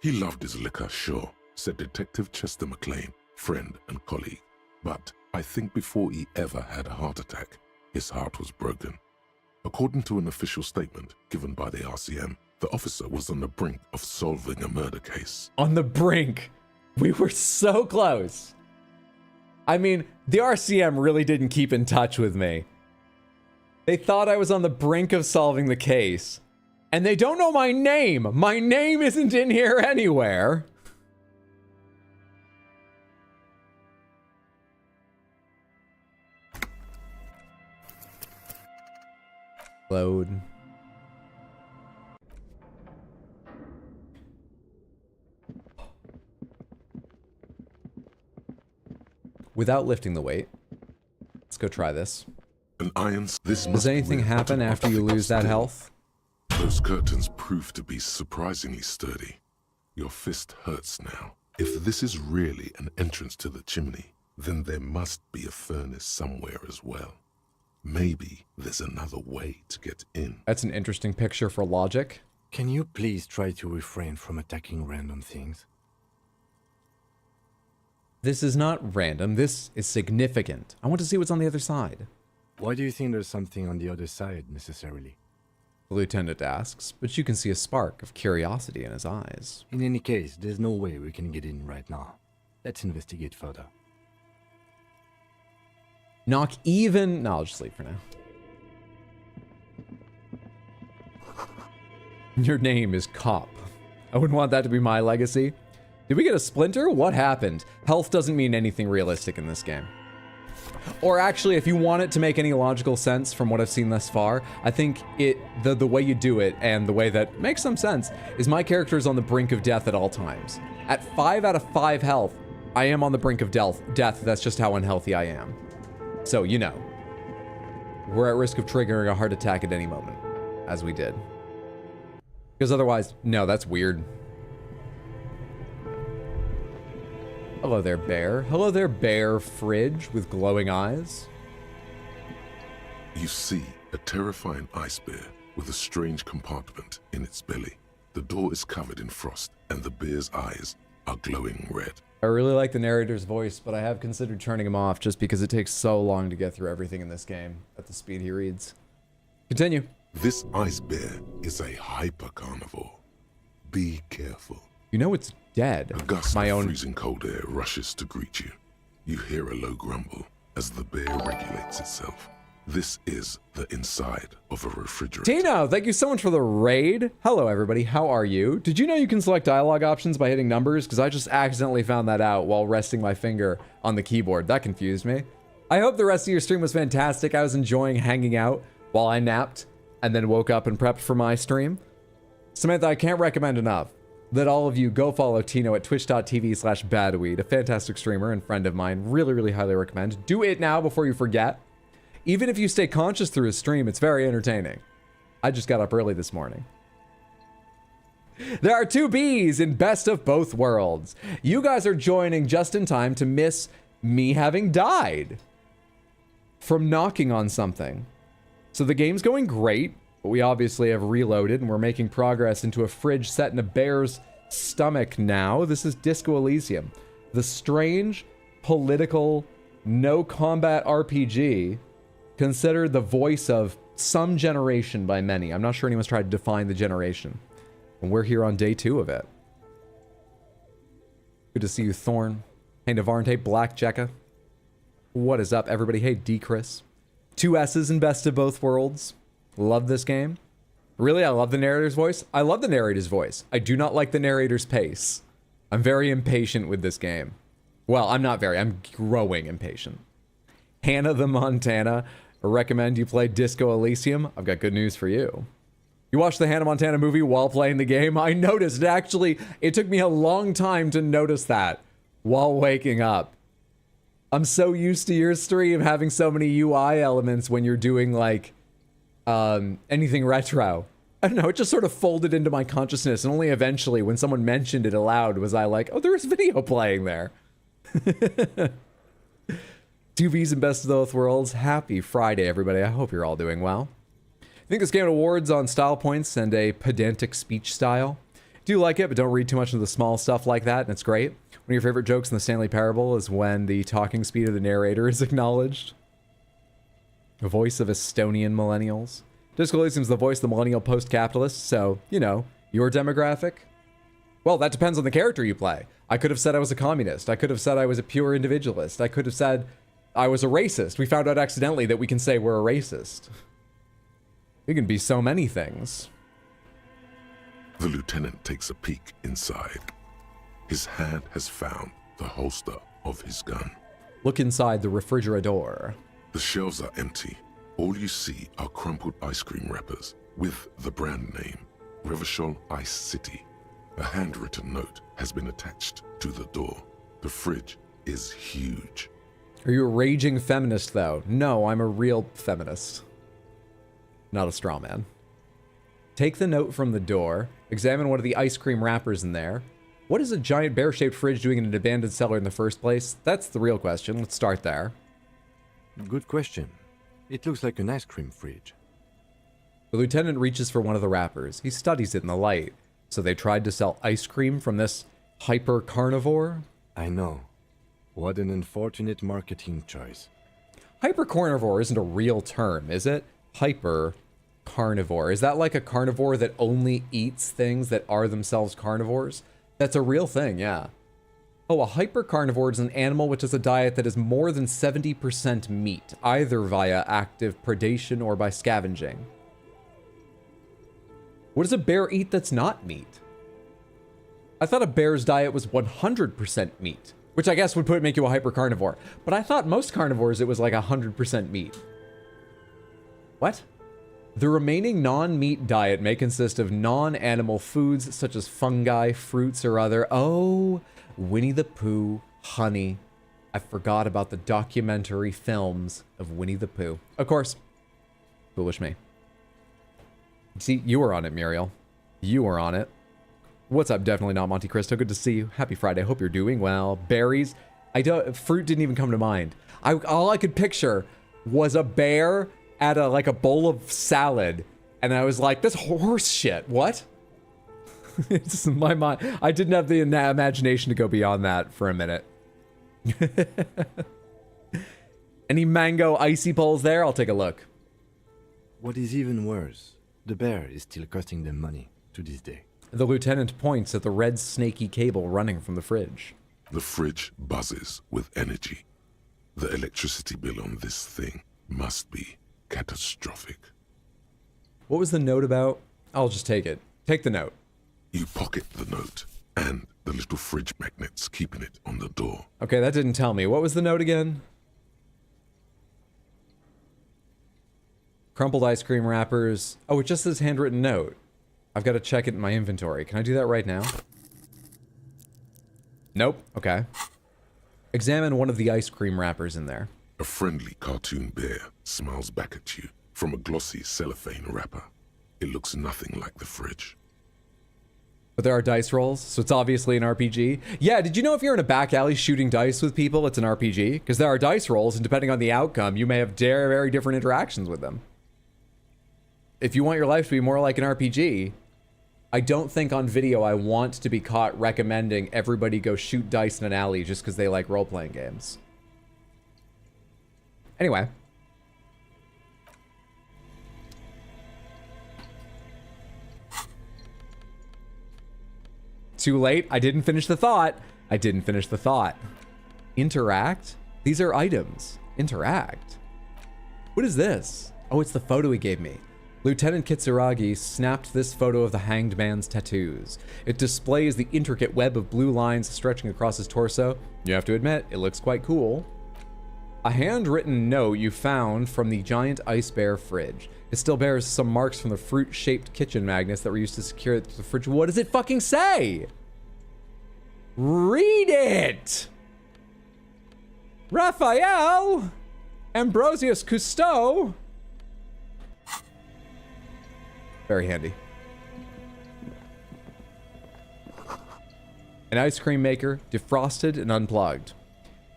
He loved his liquor, sure, said Detective Chester McLean, friend and colleague. But I think before he ever had a heart attack, his heart was broken. According to an official statement given by the RCM, the officer was on the brink of solving a murder case. On the brink. We were so close. I mean, the RCM really didn't keep in touch with me. They thought I was on the brink of solving the case. And they don't know my name. My name isn't in here anywhere. Load. Without lifting the weight. Let's go try this. An iron. This Does anything happen after you lose that health? Those curtains prove to be surprisingly sturdy. Your fist hurts now. If this is really an entrance to the chimney, then there must be a furnace somewhere as well. Maybe there's another way to get in. That's an interesting picture for logic. Can you please try to refrain from attacking random things? This is not random. This is significant. I want to see what's on the other side. Why do you think there's something on the other side, necessarily? The lieutenant asks, but you can see a spark of curiosity in his eyes. In any case, there's no way we can get in right now. Let's investigate further. Knock even... No, I'll just leave for now. Your name is Cop. I wouldn't want that to be my legacy. Did we get a splinter? What happened? Health doesn't mean anything realistic in this game. Or actually, if you want it to make any logical sense from what I've seen thus far, I think the way you do it, and the way that makes some sense, is my character is on the brink of death at all times. At 5 out of 5 health, I am on the brink of death. That's just how unhealthy I am. So, you know, we're at risk of triggering a heart attack at any moment, as we did. Because otherwise, no, that's weird. Hello there, bear. Hello there, bear fridge with glowing eyes. You see a terrifying ice bear with a strange compartment in its belly. The door is covered in frost, and the bear's eyes are glowing red. I really like the narrator's voice, but I have considered turning him off just because it takes so long to get through everything in this game at the speed he reads. Continue. This ice bear is a hyper carnivore. Be careful. You know it's dead. A gust My of own. freezing cold air rushes to greet you. You hear a low grumble as the bear regulates itself. This is the inside of a refrigerator. Tino, thank you so much for the raid. Hello, everybody. How are you? Did you know you can select dialogue options by hitting numbers? Because I just accidentally found that out while resting my finger on the keyboard. That confused me. I hope the rest of your stream was fantastic. I was enjoying hanging out while I napped and then woke up and prepped for my stream. Samantha, I can't recommend enough that all of you go follow Tino at twitch.tv/badweed, a fantastic streamer and friend of mine. Really, really highly recommend. Do it now before you forget. Even if you stay conscious through his stream, it's very entertaining. I just got up early this morning. There are 2 Bs in Best of Both Worlds. You guys are joining just in time to miss me having died from knocking on something. So the game's going great, but we obviously have reloaded and we're making progress into a fridge set in a bear's stomach now. This is Disco Elysium, the strange, political, no combat RPG considered the voice of some generation by many. I'm not sure anyone's tried to define the generation. And we're here on day 2 of it. Good to see you, Thorn. Hey, Navarnte, Black Jekka. What is up, everybody? Hey, D-Chris. 2 S's in Best of Both Worlds. Love this game. Really, I love the narrator's voice. I love the narrator's voice. I do not like the narrator's pace. I'm very impatient with this game. Well, I'm not very. I'm growing impatient. Hannah the Montana. I recommend you play Disco Elysium. I've got good news for you. You watched the Hannah Montana movie while playing the game? I noticed. Actually, it took me a long time to notice that while waking up. I'm so used to your stream having so many UI elements when you're doing like anything retro. I don't know, it just sort of folded into my consciousness, and only eventually when someone mentioned it aloud was I like, oh, there's video playing there. 2 V's in Best of Both Worlds. Happy Friday, everybody. I hope you're all doing well. I think this game awards on style points and a pedantic speech style. Do like it, but don't read too much into the small stuff like that, and it's great. One of your favorite jokes in the Stanley Parable is when the talking speed of the narrator is acknowledged. The voice of Estonian millennials. Disco Elysium's the voice of the millennial post-capitalist, so, you know, your demographic. Well, that depends on the character you play. I could have said I was a communist. I could have said I was a pure individualist. I could have said I was a racist. We found out accidentally that we can say we're a racist. We can be so many things. The lieutenant takes a peek inside. His hand has found the holster of his gun. Look inside the refrigerator. The shelves are empty. All you see are crumpled ice cream wrappers with the brand name, Revachol Ice City. A handwritten note has been attached to the door. The fridge is huge. Are you a raging feminist, though? No, I'm a real feminist. Not a straw man. Take the note from the door. Examine one of the ice cream wrappers in there. What is a giant bear-shaped fridge doing in an abandoned cellar in the first place? That's the real question. Let's start there. Good question. It looks like an ice cream fridge. The lieutenant reaches for one of the wrappers. He studies it in the light. So they tried to sell ice cream from this hyper-carnivore? I know. What an unfortunate marketing choice. Hyper-carnivore isn't a real term, is it? Hyper-carnivore. Is that like a carnivore that only eats things that are themselves carnivores? That's a real thing, yeah. Oh, a hyper-carnivore is an animal which has a diet that is more than 70% meat, either via active predation or by scavenging. What does a bear eat that's not meat? I thought a bear's diet was 100% meat, which I guess would make you a hyper-carnivore. But I thought most carnivores it was like 100% meat. What? The remaining non-meat diet may consist of non-animal foods such as fungi, fruits, or other... Oh, Winnie the Pooh, honey. I forgot about the documentary films of Winnie the Pooh. Of course. Foolish me. See, you were on it, Muriel. You are on it. What's up? Definitely not Monte Cristo. Good to see you. Happy Friday. Hope you're doing well. Berries. Fruit didn't even come to mind. All I could picture was a bear at a bowl of salad. And I was like, this horse shit. What? It's in my mind. I didn't have the imagination to go beyond that for a minute. Any mango icy poles there? I'll take a look. What is even worse, the bear is still costing them money to this day. The lieutenant points at the red snaky cable running from the fridge. The fridge buzzes with energy. The electricity bill on this thing must be catastrophic. What was the note about? I'll just take it. Take the note. You pocket the note and the little fridge magnets keeping it on the door. Okay, that didn't tell me. What was the note again? Crumpled ice cream wrappers. Oh, it just says handwritten note. I've got to check it in my inventory. Can I do that right now? Nope. Okay. Examine one of the ice cream wrappers in there. A friendly cartoon bear smiles back at you from a glossy cellophane wrapper. It looks nothing like the fridge. But there are dice rolls, so it's obviously an RPG. Yeah, did you know if you're in a back alley shooting dice with people, it's an RPG? Because there are dice rolls, and depending on the outcome, you may have very different interactions with them. If you want your life to be more like an RPG, I don't think on video I want to be caught recommending everybody go shoot dice in an alley just because they like role-playing games. Anyway. Too late. I didn't finish the thought. Interact? These are items. Interact. What is this? Oh, it's the photo he gave me. Lieutenant Kitsuragi snapped this photo of the hanged man's tattoos. It displays the intricate web of blue lines stretching across his torso. You have to admit, it looks quite cool. A handwritten note you found from the giant ice bear fridge. It still bears some marks from the fruit-shaped kitchen magnets that were used to secure it to the fridge. What does it fucking say? Read it! Raphael! Ambrosius Cousteau! Very handy. An ice cream maker, defrosted and unplugged.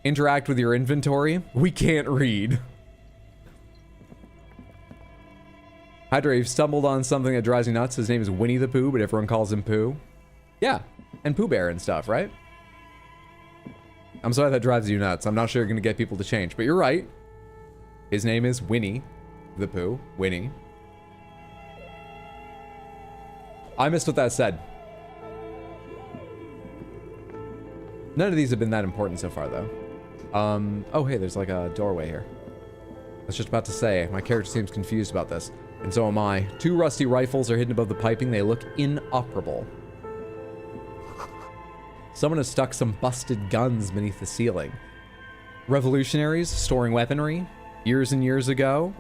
Interact with your inventory. We can't read. Hydra, you've stumbled on something that drives you nuts. His name is Winnie the Pooh, but everyone calls him Pooh. Yeah, and Pooh Bear and stuff, right? I'm sorry that drives you nuts. I'm not sure you're going to get people to change, but you're right. His name is Winnie the Pooh. Winnie. I missed what that said. None of these have been that important so far, though. Oh, hey, there's like a doorway here. I was just about to say, my character seems confused about this, and so am I. 2 rusty rifles are hidden above the piping. They look inoperable. Someone has stuck some busted guns beneath the ceiling. Revolutionaries storing weaponry years and years ago.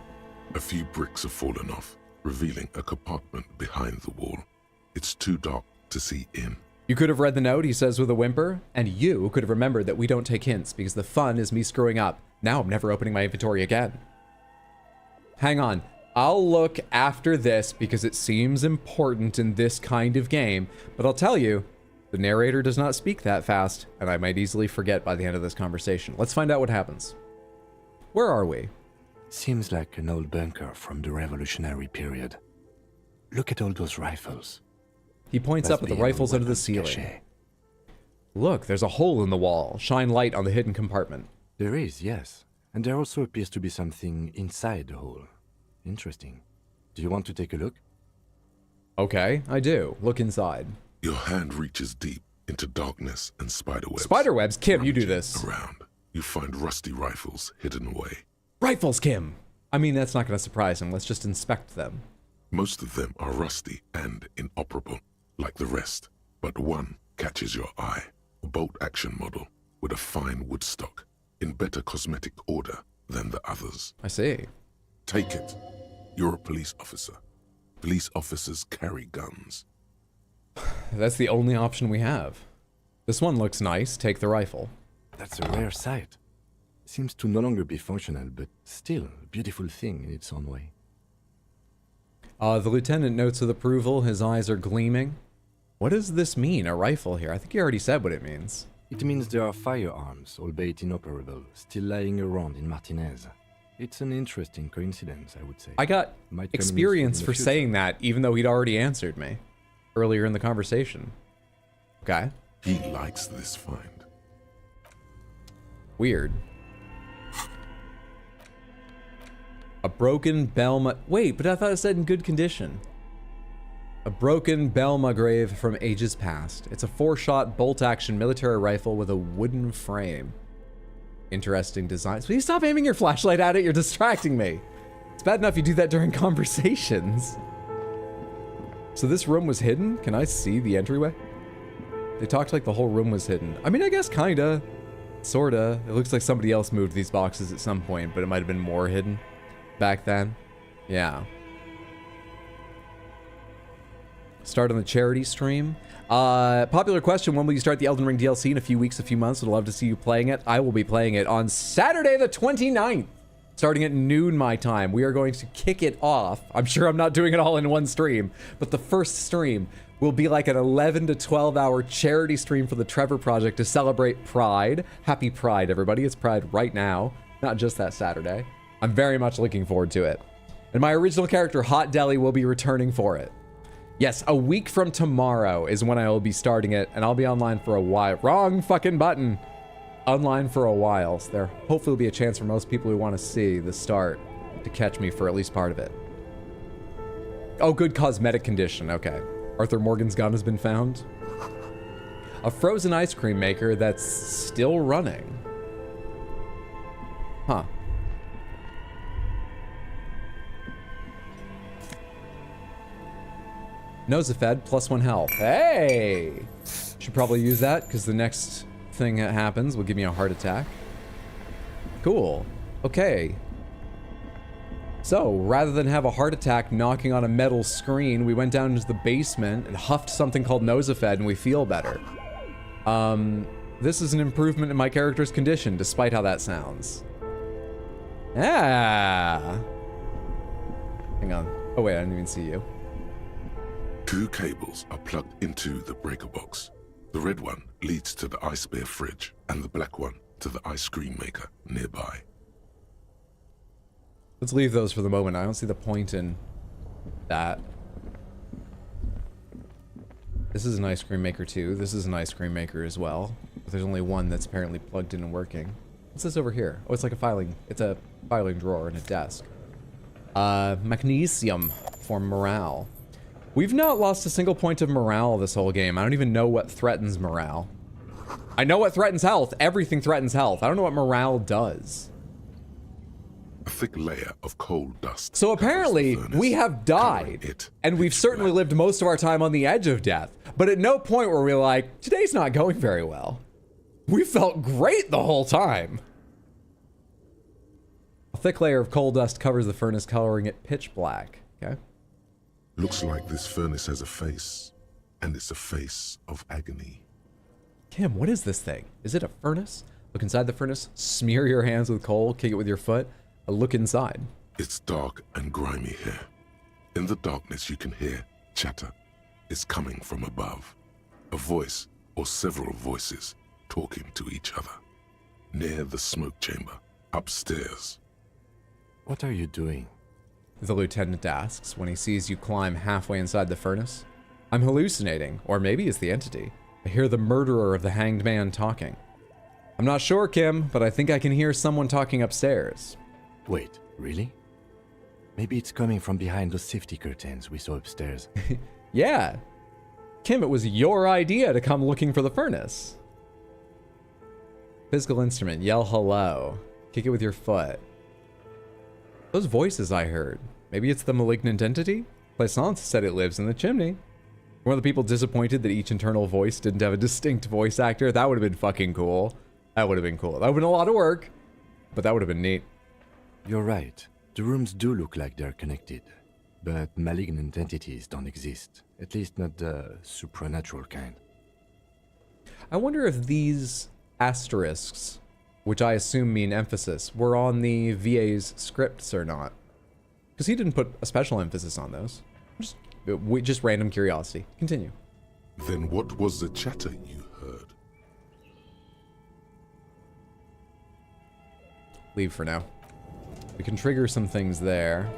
A few bricks have fallen off, revealing a compartment behind the wall. It's too dark to see in. You could have read the note, he says with a whimper, and you could have remembered that we don't take hints because the fun is me screwing up. Now I'm never opening my inventory again. Hang on. I'll look after this because it seems important in this kind of game, but I'll tell you, the narrator does not speak that fast, and I might easily forget by the end of this conversation. Let's find out what happens. Where are we? Seems like an old bunker from the revolutionary period. Look at all those rifles. He points up at the rifles under the ceiling. Cache. Look, there's a hole in the wall. Shine light on the hidden compartment. There is, yes. And there also appears to be something inside the hole. Interesting. Do you want to take a look? Okay, I do. Look inside. Your hand reaches deep into darkness and spiderwebs. Spiderwebs? Kim, you do this. Around, you find rusty rifles hidden away. Rifles, Kim! I mean, that's not going to surprise him. Let's just inspect them. Most of them are rusty and inoperable, like the rest. But one catches your eye. A bolt-action model with a fine wood stock, in better cosmetic order than the others. I see. Take it. You're a police officer. Police officers carry guns. That's the only option we have. This one looks nice. Take the rifle. That's a rare sight. Seems to no longer be functional, but still a beautiful thing in its own way. The lieutenant notes with approval. His eyes are gleaming. What does this mean, a rifle here? I think you already said what it means. It means there are firearms, albeit inoperable, still lying around in Martinez. It's an interesting coincidence, I would say. I got Might come in experience useful for in the future. saying that, even though he'd already answered me earlier in the conversation. Okay. He likes this find. Weird. A broken Belma... Wait, but I thought it said in good condition. A broken Belma grave from ages past. It's a 4-shot bolt-action military rifle with a wooden frame. Interesting design. Please stop aiming your flashlight at it. You're distracting me. It's bad enough you do that during conversations. So this room was hidden? Can I see the entryway? They talked like the whole room was hidden. I mean, I guess kinda. Sorta. It looks like somebody else moved these boxes at some point, but it might have been more hidden back then. Yeah. Start on the charity stream. Popular question, when will you start the Elden Ring DLC? In a few weeks, a few months. I'd love to see you playing it. I will be playing it on Saturday the 29th, starting at noon my time. We are going to kick it off. I'm sure I'm not doing it all in one stream, but the first stream will be like an 11 to 12 hour charity stream for the Trevor Project to celebrate Pride. Happy Pride, everybody. It's Pride right now, not just that Saturday. I'm very much looking forward to it. And my original character, Hot Deli, will be returning for it. Yes, a week from tomorrow is when I will be starting it, and I'll be online for a while. Wrong fucking button. Online for a while, so there hopefully will be a chance for most people who want to see the start to catch me for at least part of it. Oh, good cosmetic condition. Okay. Arthur Morgan's gun has been found. A frozen ice cream maker that's still running. Huh. Nosafed, +1 health. Hey! Should probably use that, because the next thing that happens will give me a heart attack. Cool. Okay. So, rather than have a heart attack knocking on a metal screen, we went down into the basement and huffed something called Nosafed, and we feel better. This is an improvement in my character's condition, despite how that sounds. Ah! Hang on. Oh wait, I didn't even see you. 2 cables are plugged into the breaker box. The red one leads to the ice bear fridge, and the black one to the ice cream maker nearby. Let's leave those for the moment. I don't see the point in that. This is an ice cream maker too. This is an ice cream maker as well. But there's only one that's apparently plugged in and working. What's this over here? Oh, it's like a filing. It's a filing drawer and a desk. Magnesium for morale. We've not lost a single point of morale this whole game. I don't even know what threatens morale. I know what threatens health. Everything threatens health. I don't know what morale does. A thick layer of coal dust. So apparently, covers the furnace, we have covering died, it and we've pitch certainly black. lived most of our time on the edge of death. But at no point were we like, today's not going very well. We felt great the whole time. A thick layer of coal dust covers the furnace, coloring it pitch black. Okay. Looks like this furnace has a face, and it's a face of agony. Kim, what is this thing? Is it a furnace? Look inside the furnace, smear your hands with coal, kick it with your foot. Look inside. It's dark and grimy here. In the darkness you can hear chatter. It's coming from above. A voice, or several voices, talking to each other. Near the smoke chamber, upstairs. What are you doing? The lieutenant asks when he sees you climb halfway inside the furnace. I'm hallucinating, or maybe it's the entity. I hear the murderer of the hanged man talking. I'm not sure, Kim, but I think I can hear someone talking upstairs. Wait, really? Maybe it's coming from behind those safety curtains we saw upstairs. Yeah. Kim, it was your idea to come looking for the furnace. Physical instrument, yell hello. Kick it with your foot. Those voices I heard. Maybe it's the malignant entity? Plaisance said it lives in the chimney. Were the people disappointed that each internal voice didn't have a distinct voice actor? That would have been fucking cool. That would have been cool. That would have been a lot of work, but that would have been neat. You're right. The rooms do look like they're connected. But malignant entities don't exist. At least not the supernatural kind. I wonder if these asterisks, which I assume mean emphasis, were on the VA's scripts or not. Because he didn't put a special emphasis on those. Just random curiosity. Continue. Then what was the chatter you heard? Leave for now. We can trigger some things there,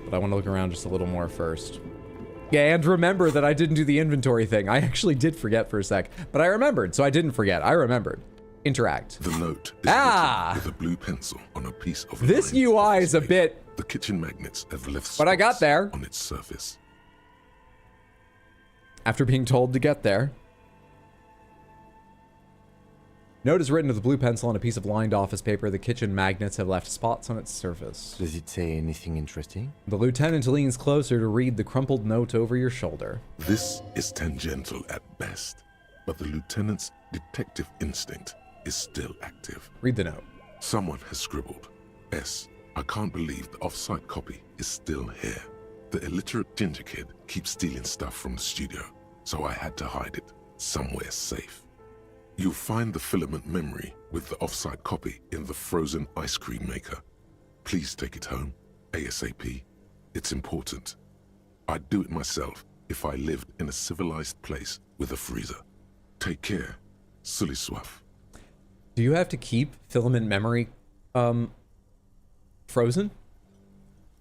but I want to look around just a little more first. Yeah, and remember that I didn't do the inventory thing. I actually did forget for a sec, but I remembered, so I didn't forget. I remembered. Interact. The note is written with a blue pencil on a piece of this lined UI office is a paper. bit... The kitchen magnets have left But I got spots there. on its surface. After being told to get there. Note is written with a blue pencil on a piece of lined office paper. The kitchen magnets have left spots on its surface. Does it say anything interesting? The lieutenant leans closer to read the crumpled note over your shoulder. This is tangential at best, but the lieutenant's detective instinct is still active. Read the note. Someone has scribbled, S. I can't believe the off-site copy is still here. The illiterate ginger kid keeps stealing stuff from the studio, so I had to hide it somewhere safe. You'll find the filament memory with the off-site copy in the frozen ice cream maker. Please take it home, ASAP. It's important. I'd do it myself if I lived in a civilized place with a freezer. Take care, Sully Swaff. Do you have to keep filament memory, frozen?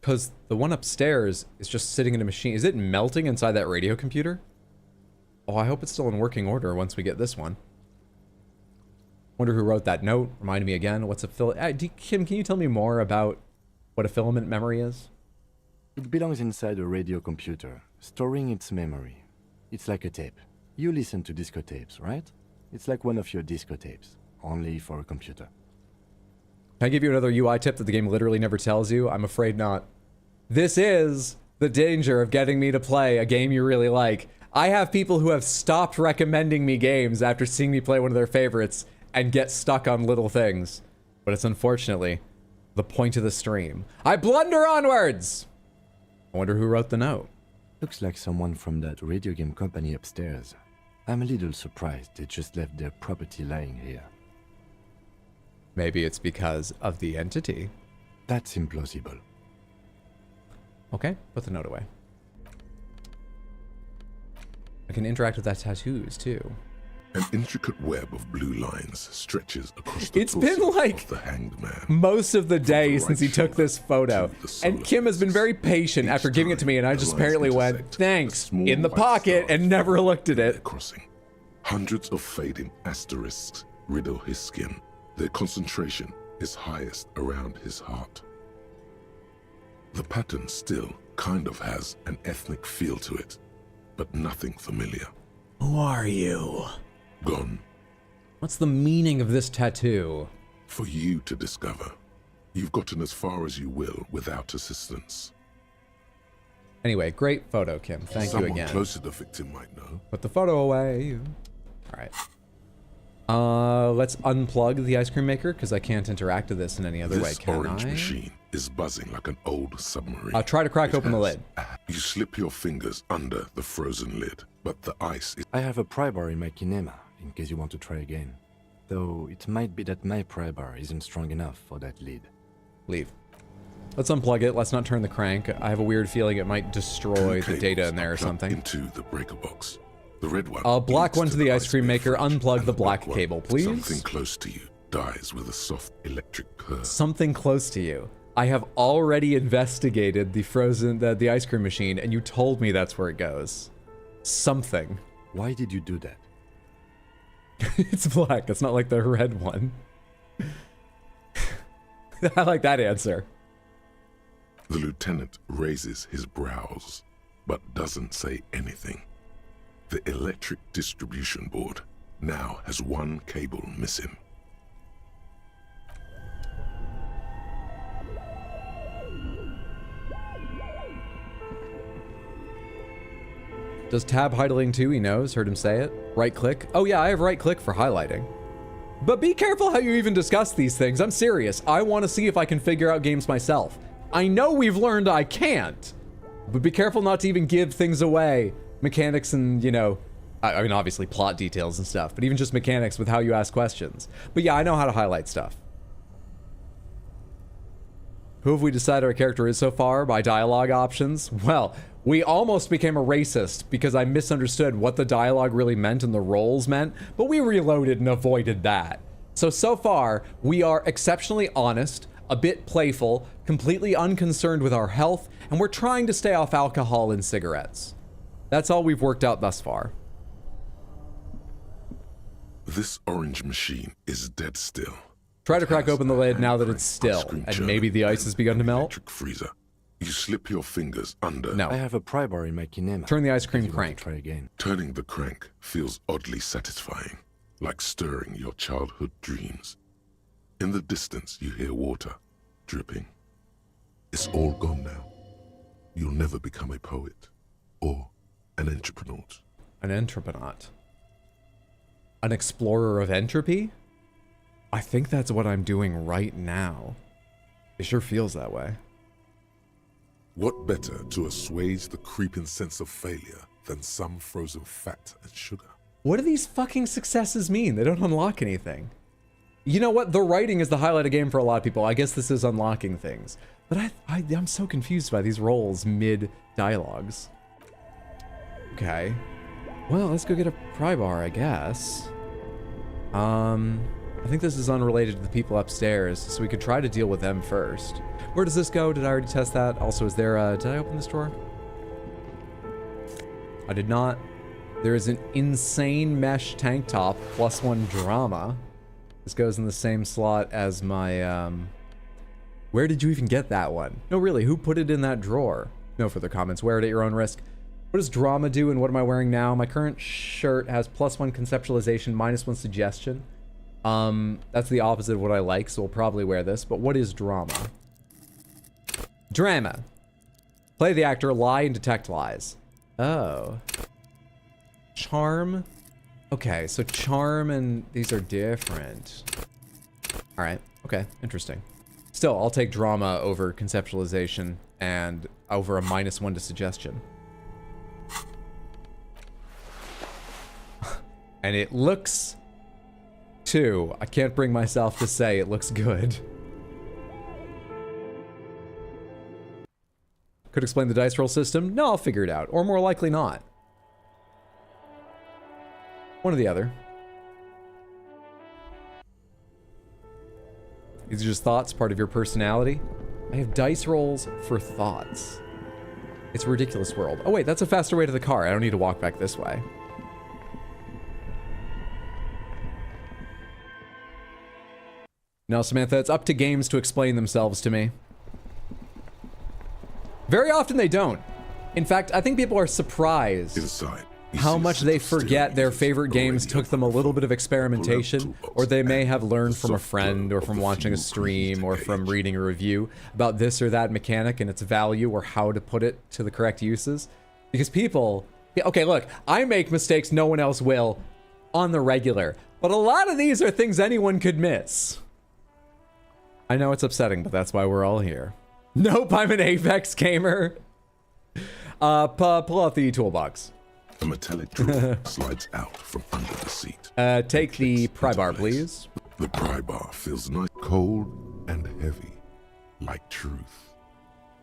Because the one upstairs is just sitting in a machine. Is it melting inside that radio computer? Oh, I hope it's still in working order once we get this one. Wonder who wrote that note. Remind me again, what's a Kim, can you tell me more about what a filament memory is? It belongs inside a radio computer, storing its memory. It's like a tape. You listen to disco tapes, right? It's like one of your disco tapes, only for a computer. Can I give you another UI tip that the game literally never tells you? I'm afraid not. This is the danger of getting me to play a game you really like. I have people who have stopped recommending me games after seeing me play one of their favorites and get stuck on little things. But it's unfortunately the point of the stream. I blunder onwards! I wonder who wrote the note. Looks like someone from that radio game company upstairs. I'm a little surprised they just left their property lying here. Maybe it's because of the entity. That's implausible. Okay, put the note away. I can interact with that tattoos too. An intricate web of blue lines stretches across the It's been torso like of the hanged man. most of the day since he right took this photo. to the solar And Kim has been very patient Each after giving it to me, and I time just the apparently lines went, intersect, thanks, a small in the white pocket, star and never looked at in it. their crossing. Hundreds of fading asterisks riddle his skin. Their concentration is highest around his heart. The pattern still kind of has an ethnic feel to it, but nothing familiar. Who are you? Gone What's the meaning of this tattoo? for you to discover. You've gotten as far as you will without assistance. Anyway, great photo, Kim. Thank Someone you again. close to the victim might know. Put the photo away. All right. Let's unplug the ice cream maker because I can't interact with this in any other way, This can orange I? machine is buzzing like an old submarine. I'll try to crack It open the has- lid. You slip your fingers under the frozen lid, but the ice is I have a pry bar in my kinema, in case you want to try again. Though it might be that my pry bar isn't strong enough for that lid. Leave. Let's unplug it. Let's not turn the crank. I have a weird feeling it might destroy the data in there or plugged something. into the breaker box. The red one. Black leads one to the ice cream bay maker. fridge, Unplug and the black one, cable, please. Something close to you dies with a soft electric purr. Something close to you. I have already investigated the ice cream machine, and you told me that's where it goes. Something. Why did you do that? It's black. It's not like the red one. I like that answer. The lieutenant raises his brows, but doesn't say anything. The electric distribution board now has one cable missing. Does tab idling too? He knows. Heard him say it. Right click. Oh yeah, I have right click for highlighting. But be careful how you even discuss these things. I'm serious. I want to see if I can figure out games myself. I know we've learned I can't. But be careful not to even give things away. Mechanics and, you know, I mean, obviously plot details and stuff, but even just mechanics with how you ask questions. But yeah, I know how to highlight stuff. Who have we decided our character is so far by dialogue options? Well, We almost became a racist because I misunderstood what the dialogue really meant and the roles meant, but we reloaded and avoided that. So far, we are exceptionally honest, a bit playful, completely unconcerned with our health, and we're trying to stay off alcohol and cigarettes. That's all we've worked out thus far. This orange machine is dead still. Try to crack open the lid now that it's still, and maybe the ice has begun to melt. Electric freezer. You slip your fingers under. No. I have a pry bar in my kinema. Turn the ice cream If you want to crank. Try again. Turning the crank feels oddly satisfying, like stirring your childhood dreams. In the distance, you hear water dripping. It's all gone now. You'll never become a poet or an entrepreneur. An entrepreneur. An explorer of entropy? I think that's what I'm doing right now. It sure feels that way. What better to assuage the creeping sense of failure than some frozen fat and sugar? What do these fucking successes mean? They don't unlock anything. You know what? The writing is the highlight of game for a lot of people. I guess this is unlocking things. But I'm so confused by these roles mid-dialogues. Okay. Well, let's go get a pry bar, I guess. I think this is unrelated to the people upstairs, so we could try to deal with them first. Where does this go? Did I already test that? Also, is there did I open this drawer? I did not. There is an insane mesh tank top +1 drama. This goes in the same slot as my, where did you even get that one? No, really, who put it in that drawer? No further comments. Wear it at your own risk. What does drama do and what am I wearing now? My current shirt has +1 conceptualization, -1 suggestion. That's the opposite of what I like, so we'll probably wear this. But what is drama? Drama. Play the actor, lie, and detect lies. Oh. Charm? Okay, so charm and these are different. Alright, okay, interesting. Still, I'll take drama over conceptualization and over a -1 to suggestion. And it looks, too, I can't bring myself to say it looks good. Could explain the dice roll system? No, I'll figure it out. Or more likely not. One or the other. These are just thoughts, part of your personality. I have dice rolls for thoughts. It's a ridiculous world. Oh wait, that's a faster way to the car. I don't need to walk back this way. No, Samantha, it's up to games to explain themselves to me. Very often they don't. In fact, I think people are surprised Inside, how much they forget their favorite games took them a little bit of experimentation, or they may have learned from a friend or from watching a stream or from reading a review about this or that mechanic and its value or how to put it to the correct uses. Because people, okay, look, I make mistakes no one else will on the regular, but a lot of these are things anyone could miss. I know it's upsetting, but that's why we're all here. Nope, I'm an Apex gamer. Pull out the toolbox. A metallic drawer slides out from under the seat. Take the Clicks pry into bar, place. please. The pry bar feels nice, cold, and heavy, like truth.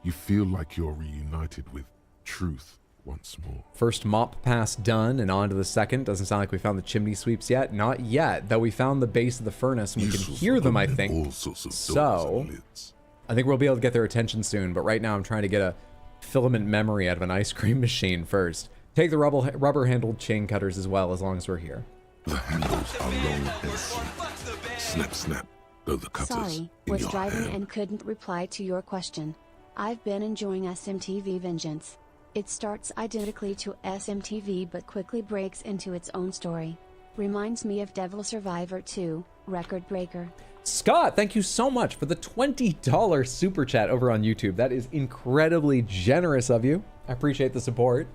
You feel like you're reunited with truth once more. First mop pass done, and on to the second. Doesn't sound like we found the chimney sweeps yet. Not yet, though we found the base of the furnace, and we can Useful hear for them, I opening think. all sorts of doors So, and lids. I think we'll be able to get their attention soon, but right now I'm trying to get a filament memory out of an ice cream machine first. Take the rubber-handled chain cutters as well, as long as we're here. The handles are long and sleek. Snap, snap, go the cutters Sorry, in was your driving hand. and couldn't reply to your question. I've been enjoying SMTV Vengeance. It starts identically to SMTV but quickly breaks into its own story. Reminds me of Devil Survivor 2, Record Breaker. Scott, thank you so much for the $20 super chat over on YouTube. That is incredibly generous of you. I appreciate the support.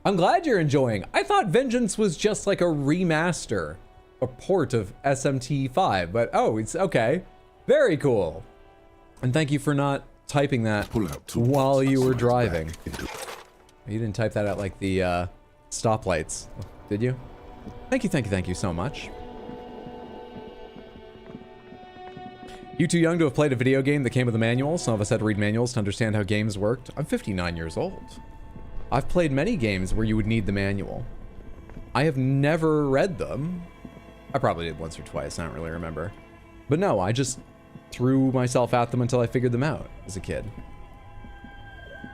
I'm glad you're enjoying. I thought Vengeance was just like a remaster, a port of SMT5, but oh, it's okay. Very cool. And thank you for not typing that Pull out two while bolts you that were slides driving. back into- You didn't type that at like the stoplights, did you? Thank you so much. You too young to have played a video game that came with a manual. Some of us had to read manuals to understand how games worked. I'm 59 years old. I've played many games where you would need the manual. I have never read them. I probably did once or twice, I don't really remember. But no, I just threw myself at them until I figured them out as a kid.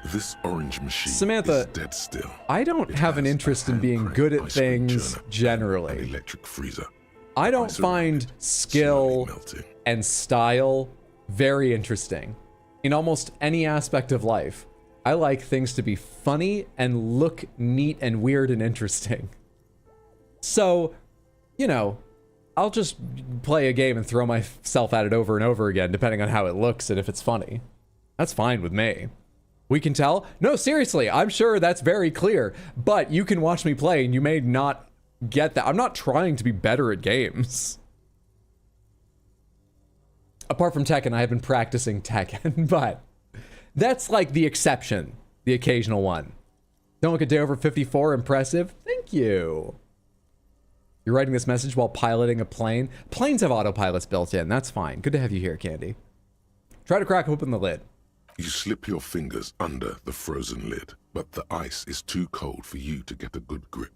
This orange machine Samantha, is dead still. I don't have an interest in being good at things generally. An electric freezer. I don't find skill and style very interesting in almost any aspect of life. I like things to be funny and look neat and weird and interesting. So, you know, I'll just play a game and throw myself at it over and over again, depending on how it looks and if it's funny. That's fine with me. We can tell? No, seriously, I'm sure that's very clear, but you can watch me play and you may not get that. I'm not trying to be better at games. Apart from Tekken, I have been practicing Tekken, but that's like the exception, the occasional one. Don't look a day over 54, impressive. Thank you. You're writing this message while piloting a plane. Planes have autopilots built in, that's fine. Good to have you here, Candy. Try to crack open the lid. You slip your fingers under the frozen lid, but the ice is too cold for you to get a good grip.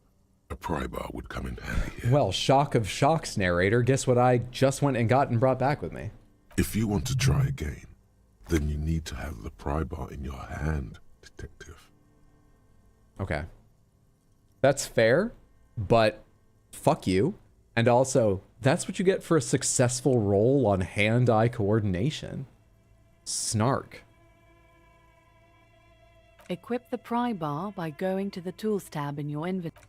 A pry bar would come in handy here. Well, shock of shocks, narrator. Guess what I just went and got and brought back with me? If you want to try again, then you need to have the pry bar in your hand, detective. Okay. That's fair, but fuck you. And also, that's what you get for a successful roll on hand-eye coordination. Snark. Equip the pry bar by going to the Tools tab in your inventory.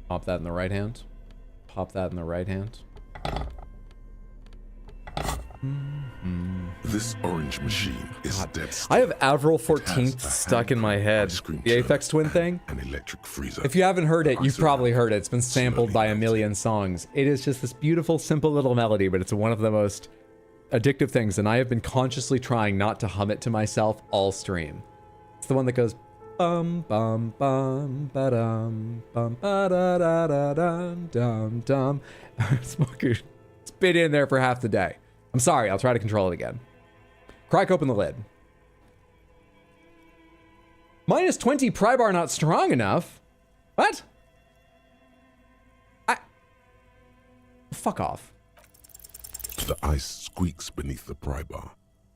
Pop that in the right hand. Pop that in the right hand. This orange machine is God. dead still. I have Avril 14th stuck in my head. The Aphex Twin thing. An electric freezer. If you haven't heard it, you've probably heard it. It's been sampled by a million songs. It is just this beautiful, simple little melody, but it's one of the most addictive things, and I have been consciously trying not to hum it to myself all stream. It's the one that goes bum bum bum ba dum bum ba da da da dum dum dum. Smoker, it's been in there for half the day. I'm sorry, I'll try to control it again. Crack open the lid. Minus 20 pry bar not strong enough? What? Fuck off. The ice squeaks beneath the pry bar.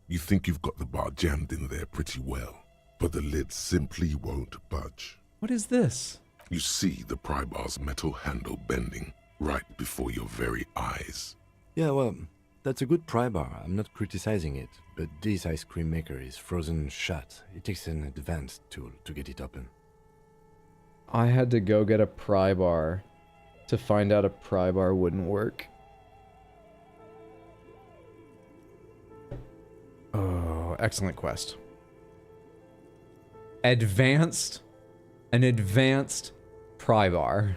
You think you've got the bar jammed in there pretty well, but the lid simply won't budge. What is this? You see the pry bar's metal handle bending right before your very eyes. Yeah, well, that's a good pry bar. I'm not criticizing it, but this ice cream maker is frozen shut. It takes an advanced tool to get it open. I had to go get a pry bar to find out a pry bar wouldn't work. Oh, excellent quest. An advanced pry bar.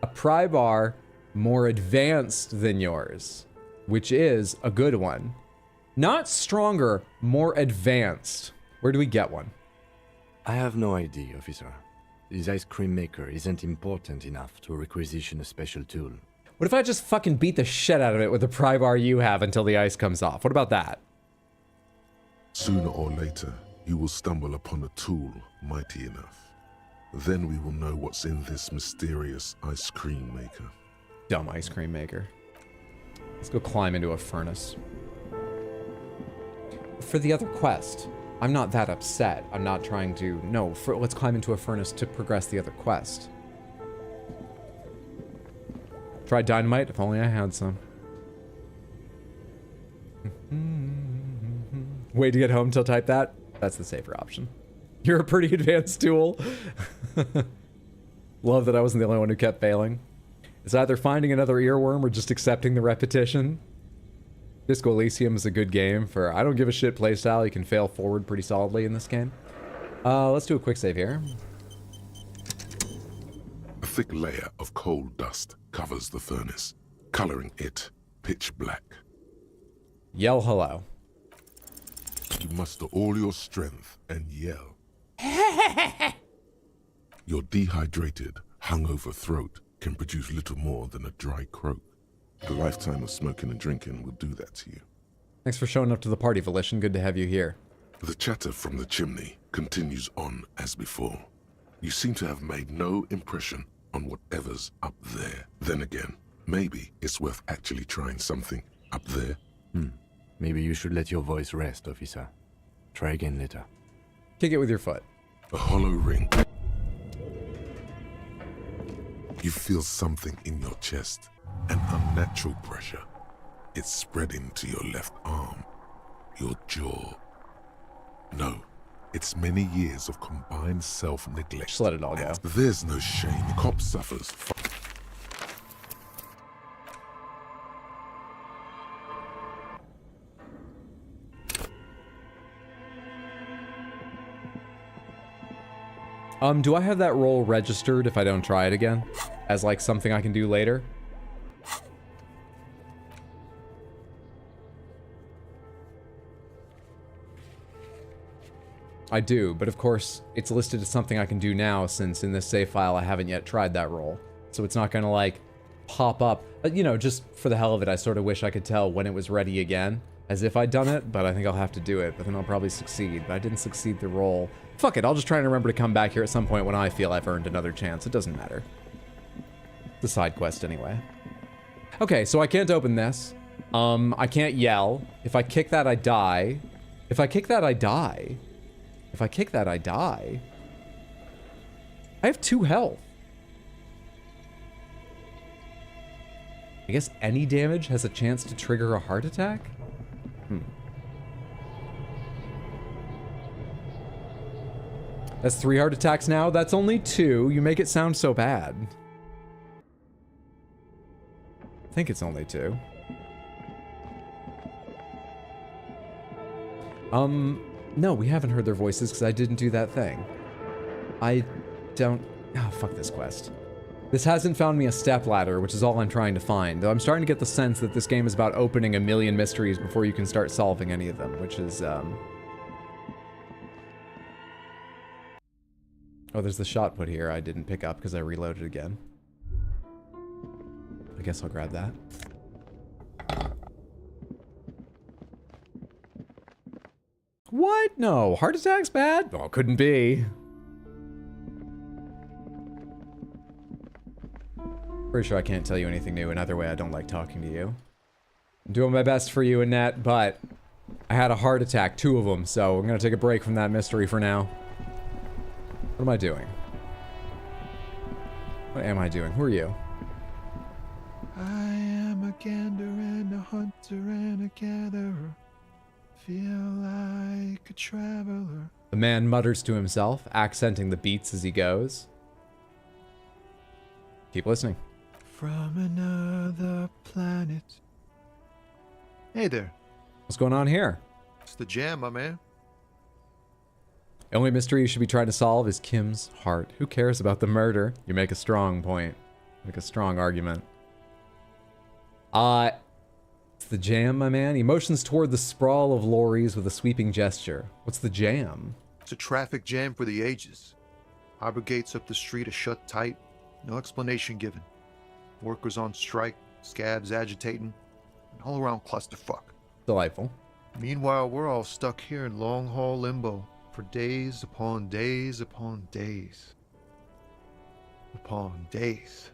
A pry bar more advanced than yours, which is a good one. Not stronger, more advanced. Where do we get one? I have no idea, officer. This ice cream maker isn't important enough to requisition a special tool. What if I just fucking beat the shit out of it with the pry bar you have until the ice comes off? What about that? Sooner or later, you will stumble upon a tool mighty enough. Then we will know what's in this mysterious ice cream maker. Dumb ice cream maker. Let's go climb into a furnace. For the other quest, I'm not that upset. I'm not trying to... No, let's climb into a furnace to progress the other quest. Try dynamite, if only I had some. Wait to get home till type that? That's the safer option. You're a pretty advanced tool. Love that I wasn't the only one who kept failing. It's either finding another earworm or just accepting the repetition. Disco Elysium is a good game for I don't give a shit playstyle. You can fail forward pretty solidly in this game. Let's do a quick save here. A thick layer of coal dust covers the furnace, coloring it pitch black. Yell hello. You muster all your strength and yell. Your dehydrated, hungover throat can produce little more than a dry croak. A lifetime of smoking and drinking will do that to you. Thanks for showing up to the party, Volition. Good to have you here. The chatter from the chimney continues on as before. You seem to have made no impression on whatever's up there. Then again, maybe it's worth actually trying something up there. Maybe you should let your voice rest, officer. Try again later. Kick it with your foot. A hollow ring. You feel something in your chest, an unnatural pressure. It's spreading to your left arm, your jaw. No, it's many years of combined self-neglect. Just let it all go. There's no shame. Cop suffers. Do I have that roll registered if I don't try it again? As like something I can do later? I do, but of course, it's listed as something I can do now since in this save file I haven't yet tried that roll. So it's not gonna like pop up. You know, just for the hell of it, I sort of wish I could tell when it was ready again, as if I'd done it, but I think I'll have to do it, but then I'll probably succeed. But I didn't succeed the roll. Fuck it, I'll just try and remember to come back here at some point when I feel I've earned another chance. It doesn't matter. The side quest anyway. Okay, so I can't open this. I can't yell. If I kick that, I die. If I kick that, I die. If I kick that, I die. I have 2 health. I guess any damage has a chance to trigger a heart attack? That's 3 heart attacks now. That's only 2. You make it sound so bad. I think it's only 2. No, we haven't heard their voices because I didn't do that thing. I don't... Oh, fuck this quest. This hasn't found me a stepladder, which is all I'm trying to find. Though I'm starting to get the sense that this game is about opening a million mysteries before you can start solving any of them, which is, Oh, there's the shot put here I didn't pick up because I reloaded again. I guess I'll grab that. What? No. Heart attack's bad? Oh, couldn't be. Pretty sure I can't tell you anything new, and either way, I don't like talking to you. I'm doing my best for you, Annette, but I had a heart attack, 2 of them, so I'm gonna take a break from that mystery for now. What am I doing? What am I doing? Who are you? I am a gander and a hunter and a gatherer. Feel like a traveler. The man mutters to himself, accenting the beats as he goes. Keep listening. From another planet. Hey there. What's going on here? It's the jam, my man. The only mystery you should be trying to solve is Kim's heart. Who cares about the murder? You make a strong point. Make a strong argument. It's the jam, my man. He motions toward the sprawl of lorries with a sweeping gesture. What's the jam? It's a traffic jam for the ages. Harbor gates up the street are shut tight. No explanation given. Workers on strike, scabs agitating, an all-around clusterfuck. Delightful. Meanwhile, we're all stuck here in long-haul limbo for days upon days upon days. Upon days.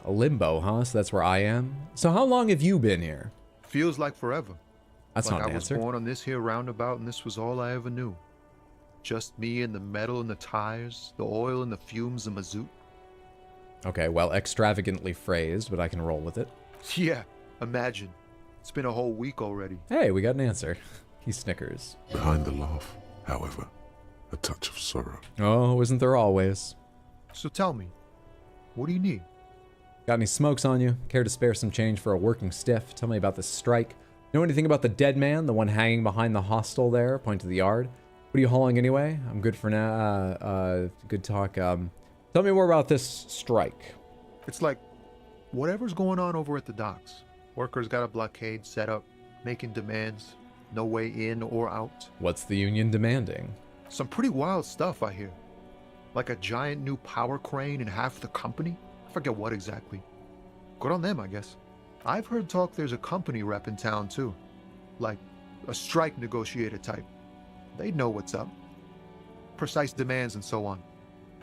A limbo, huh? So that's where I am? So how long have you been here? Feels like forever. That's like not an I was answer. born on this here roundabout and this was all I ever knew. Just me and the metal and the tires, the oil and the fumes of mazout. Okay, well, extravagantly phrased, but I can roll with it. Yeah, imagine. It's been a whole week already. Hey, we got an answer. He snickers. Behind the laugh, however, a touch of sorrow. Oh, isn't there always? So tell me, what do you need? Got any smokes on you? Care to spare some change for a working stiff? Tell me about this strike. Know anything about the dead man, the one hanging behind the hostel there? Point to the yard. What are you hauling anyway? I'm good for now. Good talk. Tell me more about this strike. It's like whatever's going on over at the docks. Workers got a blockade set up, making demands. No way in or out. What's the union demanding? Some pretty wild stuff, I hear. Like a giant new power crane in half the company? I forget what exactly. Good on them, I guess. I've heard talk there's a company rep in town, too. Like, A strike negotiator type. They'd know what's up. Precise demands and so on.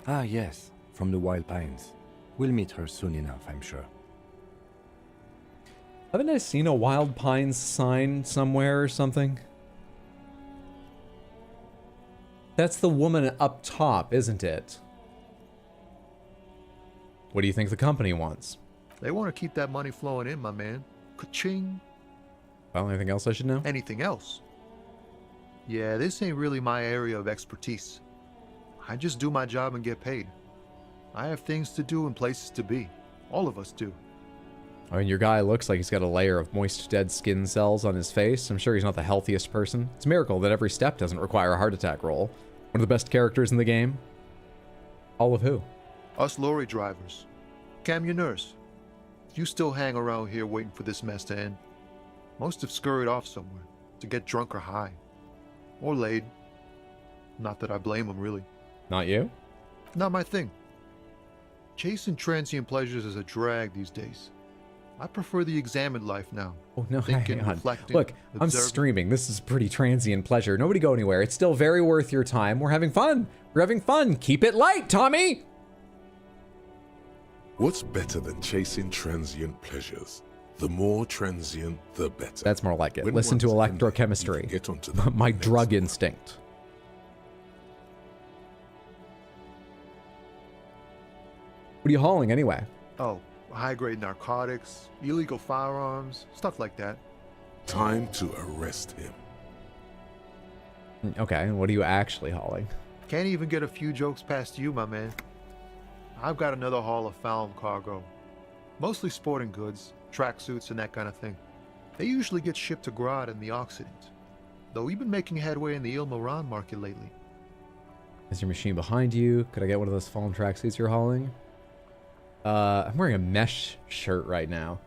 Ah, yes, from the Wild Pines. We'll meet her soon enough, I'm sure. Haven't I seen a Wild Pines sign somewhere or something? That's the woman up top, isn't it? What do you think the company wants? They want to keep that money flowing in, my man. Ka-ching. Well, anything else I should know? Anything else? Yeah, this ain't really my area of expertise. I just do my job and get paid. I have things to do and places to be. All of us do. I mean, your guy looks like he's got a layer of moist, dead skin cells on his face. I'm sure he's not the healthiest person. It's a miracle that every step doesn't require a heart attack roll. One of the best characters in the game. All of who? Us lorry drivers. Cam, your nurse. You still hang around here waiting for this mess to end. Most have scurried off somewhere to get drunk or high. Or laid. Not that I blame them, really. Not you? Not my thing. Chasing transient pleasures is a drag these days. I prefer the examined life now. Oh, no, Thinking, hang on. reflecting, Look, I'm observing. streaming. This is pretty transient pleasure. Nobody go anywhere. It's still very worth your time. We're having fun. We're having fun. Keep it light, Tommy! What's better than chasing transient pleasures? The more transient, the better. That's more like it. When Listen to one's ended, you electrochemistry. can get onto the My next drug one. instinct. What are you hauling anyway? Oh, high-grade narcotics, illegal firearms, stuff like that. Time to arrest him. Okay, and what are you actually hauling? Can't even get a few jokes past you, my man. I've got another haul of found cargo. Mostly sporting goods, tracksuits, and that kind of thing. They usually get shipped to Grodd in the Occident. Though we've been making headway in the Ilmaran market lately. Is your machine behind you? Could I get one of those fallen tracksuits you're hauling? I'm wearing a mesh shirt right now.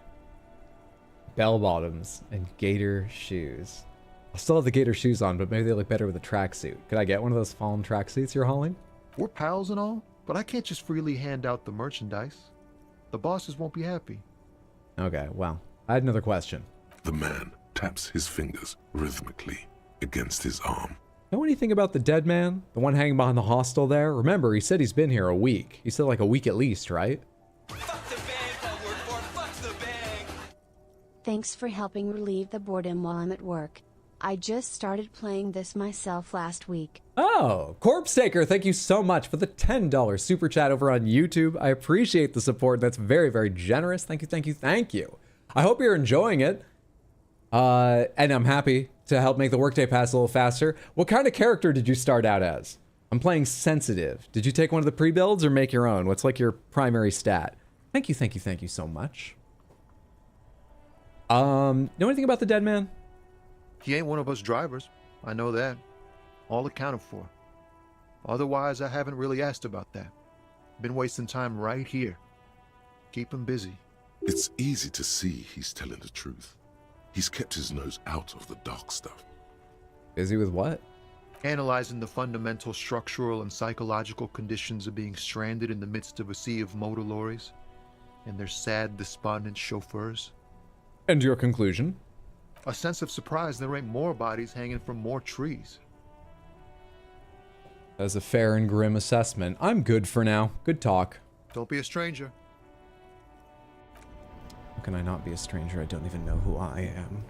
Bell bottoms and gator shoes. I still have the gator shoes on, but maybe they look better with a tracksuit. Could I get one of those fallen tracksuits you're hauling? We're pals and all, but I can't just freely hand out the merchandise. The bosses won't be happy. Okay, well, I had another question. The man taps his fingers rhythmically against his arm. Know anything about the dead man? The one hanging behind the hostel there? Remember, he said he's been here a week. He said like a week at least, right? Thanks for helping relieve the boredom while I'm at work. I just started playing this myself last week. Oh, Corpse Taker, thank you so much for the $10 super chat over on YouTube. I appreciate the support. That's very, very generous. Thank you, thank you, thank you. I hope you're enjoying it. And I'm happy to help make the workday pass a little faster. What kind of character did you start out as? I'm playing sensitive. Did you take one of the pre-builds or make your own? What's like your primary stat? Thank you, thank you, thank you so much. Know anything about the dead man? He ain't one of us drivers. I know that. All accounted for. Otherwise, I haven't really asked about that. Been wasting time right here. Keep him busy. It's easy to see he's telling the truth. He's kept his nose out of the dark stuff. Busy with what? Analyzing the fundamental structural and psychological conditions of being stranded in the midst of a sea of motor lorries and their sad, despondent chauffeurs. And your conclusion? A sense of surprise there ain't more bodies hanging from more trees. As a fair and grim assessment, I'm good for now. Good talk. Don't be a stranger. How can I not be a stranger? I don't even know who I am.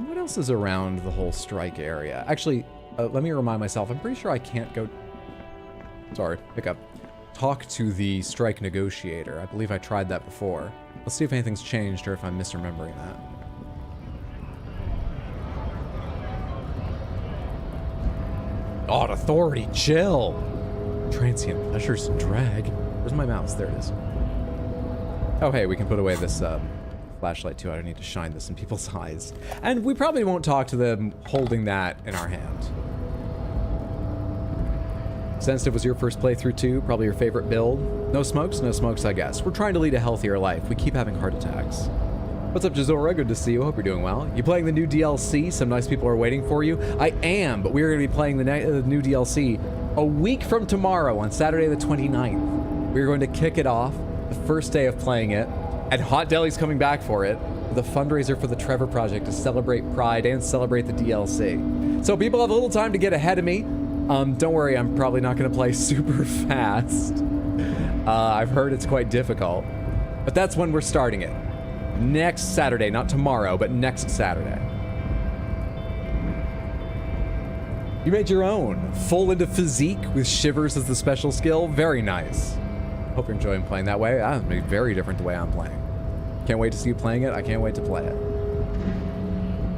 What else is around the whole strike area? Actually, let me remind myself, I'm pretty sure I can't go... Sorry, hiccup. Talk to the strike negotiator. I believe I tried that before. Let's see if anything's changed or if I'm misremembering that. God, authority, chill! Transient pleasures and drag. Where's my mouse? There it is. Oh, hey, we can put away this flashlight too. I don't need to shine this in people's eyes. And we probably won't talk to them holding that in our hand. Sensitive was your first playthrough too, probably your favorite build. No smokes, I guess. We're trying to lead a healthier life. We keep having heart attacks. What's up, Jazora? Good to see you. Hope you're doing well. You playing the new DLC? Some nice people are waiting for you. I am, but we're going to be playing the new DLC a week from tomorrow on Saturday the 29th. We're going to kick it off the first day of playing it, and Hot Deli's coming back for it. the fundraiser for the Trevor Project to celebrate Pride and celebrate the DLC. So people have a little time to get ahead of me. Don't worry, I'm probably not going to play super fast. I've heard it's quite difficult. But that's when we're starting it. Next Saturday, not tomorrow, but next Saturday. You made your own. Full into physique with shivers as the special skill. Very nice. Hope you're enjoying playing that way. That'll be very different the way I'm playing. Can't wait to see you playing it. I can't wait to play it.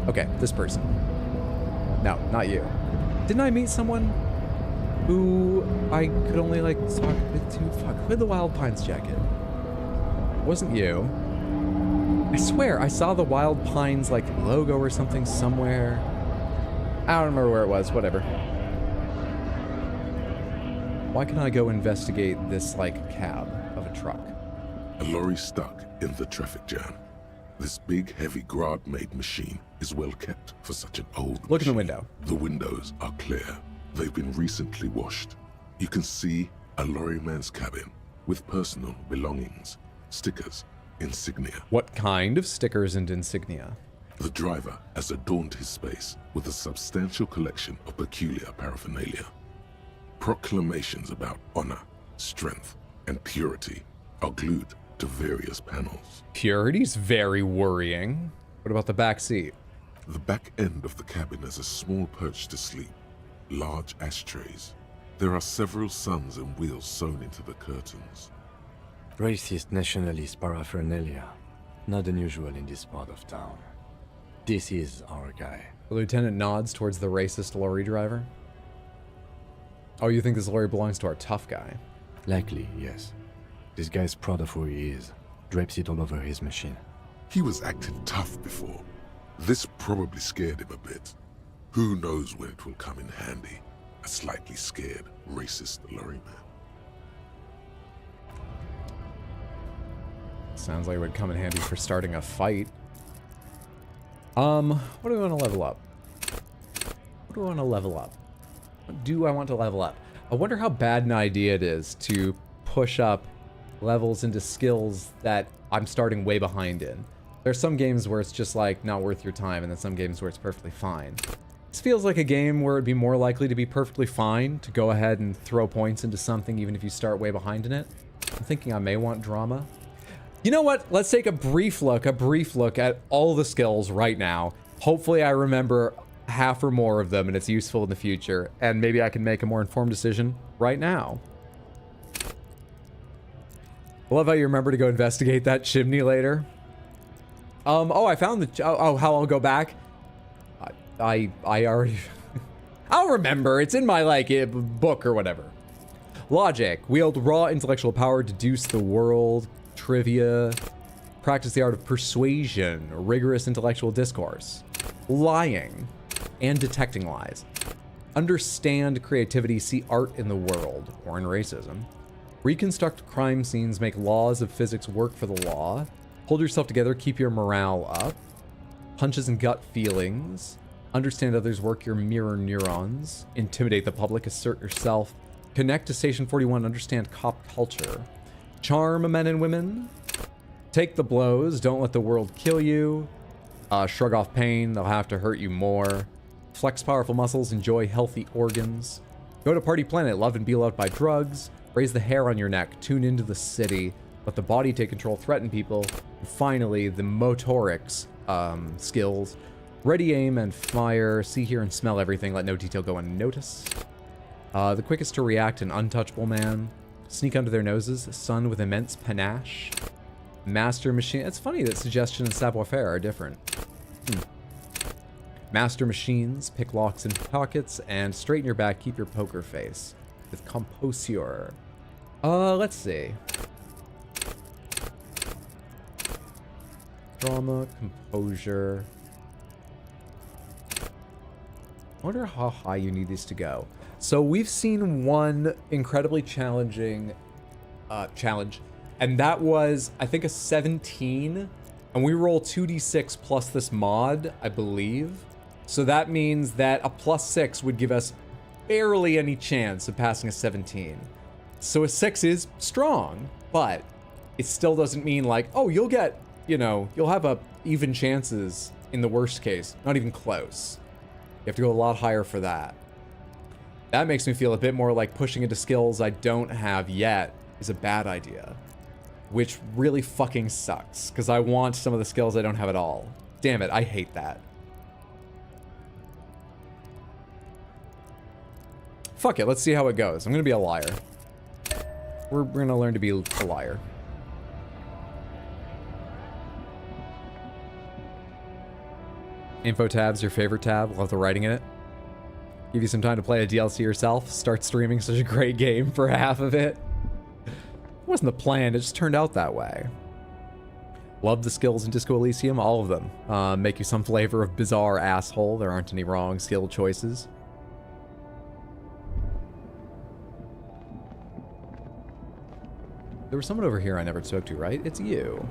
Okay, this person. No, not you. Didn't I meet someone who I could only like talk with to? Fuck, who had the Wild Pines jacket? Wasn't you. I swear I saw the Wild Pines like logo or something somewhere. I don't remember where it was, whatever. Why can't I go investigate this like cab of a truck? A lorry stuck in the traffic jam. This big, heavy Grad-made machine is well kept for such an old Look in the machine. window. The windows are clear. They've been recently washed. You can see a lorryman's cabin with personal belongings, stickers, insignia. What kind of stickers and insignia? The driver has adorned his space with a substantial collection of peculiar paraphernalia. Proclamations about honor, strength, and purity are glued to various panels. Purity's very worrying. What about the back seat? The back end of the cabin has a small perch to sleep, large ashtrays. There are several suns and wheels sewn into the curtains. Racist nationalist paraphernalia. Not unusual in this part of town. This is our guy. The lieutenant nods towards the racist lorry driver. Oh, you think this lorry belongs to our tough guy? Likely, yes. This guy's proud of who he is. Drapes it all over his machine. He was acting tough before. This probably scared him a bit. Who knows when it will come in handy? A slightly scared, racist lorryman. Sounds like it would come in handy for starting a fight. What do we want to level up? What do I want to level up? What do I want to level up? I wonder how bad an idea it is to push up levels into skills that I'm starting way behind in. There's some games where it's just like not worth your time, and then some games where it's perfectly fine. This feels like a game where it'd be more likely to be perfectly fine to go ahead and throw points into something even if you start way behind in it. I'm thinking I may want drama. You know what? Let's take a brief look at all the skills right now. Hopefully I remember half or more of them and it's useful in the future, and maybe I can make a more informed decision right now. I love how you remember to go investigate that chimney later. Oh, I found the, oh, how I'll go back? I already, I'll remember. It's in my, like, book or whatever. Logic. Wield raw intellectual power, deduce the world, trivia, practice the art of persuasion, rigorous intellectual discourse, lying, and detecting lies. Understand creativity, see art in the world, or in racism. Reconstruct crime scenes, make laws of physics work for the law. Hold yourself together, keep your morale up. Hunches and gut feelings. Understand others, work your mirror neurons. Intimidate the public, assert yourself. Connect to Station 41, understand cop culture. Charm men and women. Take the blows, don't let the world kill you. Shrug off pain, they'll have to hurt you more. Flex powerful muscles, enjoy healthy organs. Go to Party Planet, love and be loved by drugs. Raise the hair on your neck, tune into the city. Let the body take control, threaten people. And finally, the motorics skills. Ready aim and fire, see, hear, and smell everything, let no detail go unnoticed. The quickest to react, an untouchable man. Sneak under their noses, son with immense panache. Master machine, it's funny that suggestion and savoir-faire are different. Master machines, pick locks in pockets, and straighten your back, keep your poker face. With composure. Let's see. Drama, composure. I wonder how high you need these to go. So we've seen one incredibly challenging challenge, and that was, I think, a 17, and we roll 2d6 plus this mod, I believe. So that means that a +6 would give us barely any chance of passing a 17. So a 6 is strong, but it still doesn't mean like, oh, you'll get you know, you'll have even chances in the worst case. Not even close. You have to go a lot higher for that. That makes me feel a bit more like pushing into skills I don't have yet is a bad idea. Which really fucking sucks, because I want some of the skills I don't have at all. Damn it, I hate that. Fuck it, let's see how it goes. I'm gonna be a liar. We're gonna learn to be a liar. Info tab's your favorite tab. Love the writing in it. Give you some time to play a DLC yourself. Start streaming such a great game for half of it. It wasn't the plan, it just turned out that way. Love the skills in Disco Elysium, all of them. Make you some flavor of bizarre asshole. There aren't any wrong skill choices. There was someone over here I never spoke to, right? It's you.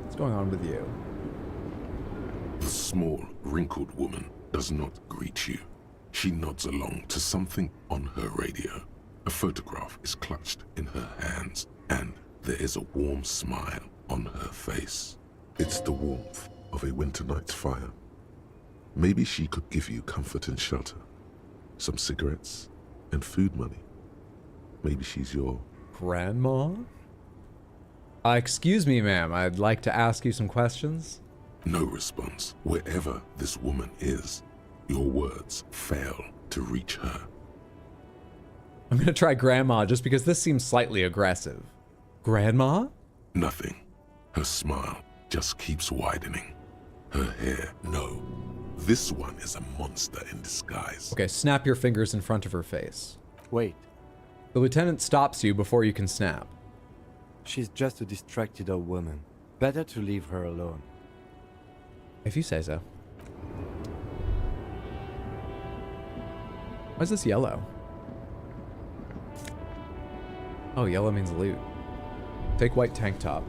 What's going on with you? The small, wrinkled woman does not greet you. She nods along to something on her radio. A photograph is clutched in her hands, and there is a warm smile on her face. It's the warmth of a winter night's fire. Maybe she could give you comfort and shelter, some cigarettes, and food money. Maybe she's your... grandma? Excuse me, ma'am. I'd like to ask you some questions. No response. Wherever this woman is, your words fail to reach her. I'm gonna try grandma just because this seems slightly aggressive. Grandma? Nothing. Her smile just keeps widening. Her hair, no. This one is a monster in disguise. Okay, snap your fingers in front of her face. Wait, The lieutenant stops you before you can snap. she's just a distracted old woman. Better to leave her alone. If you say so. Why is this yellow? Oh, yellow means loot. Take white tank top.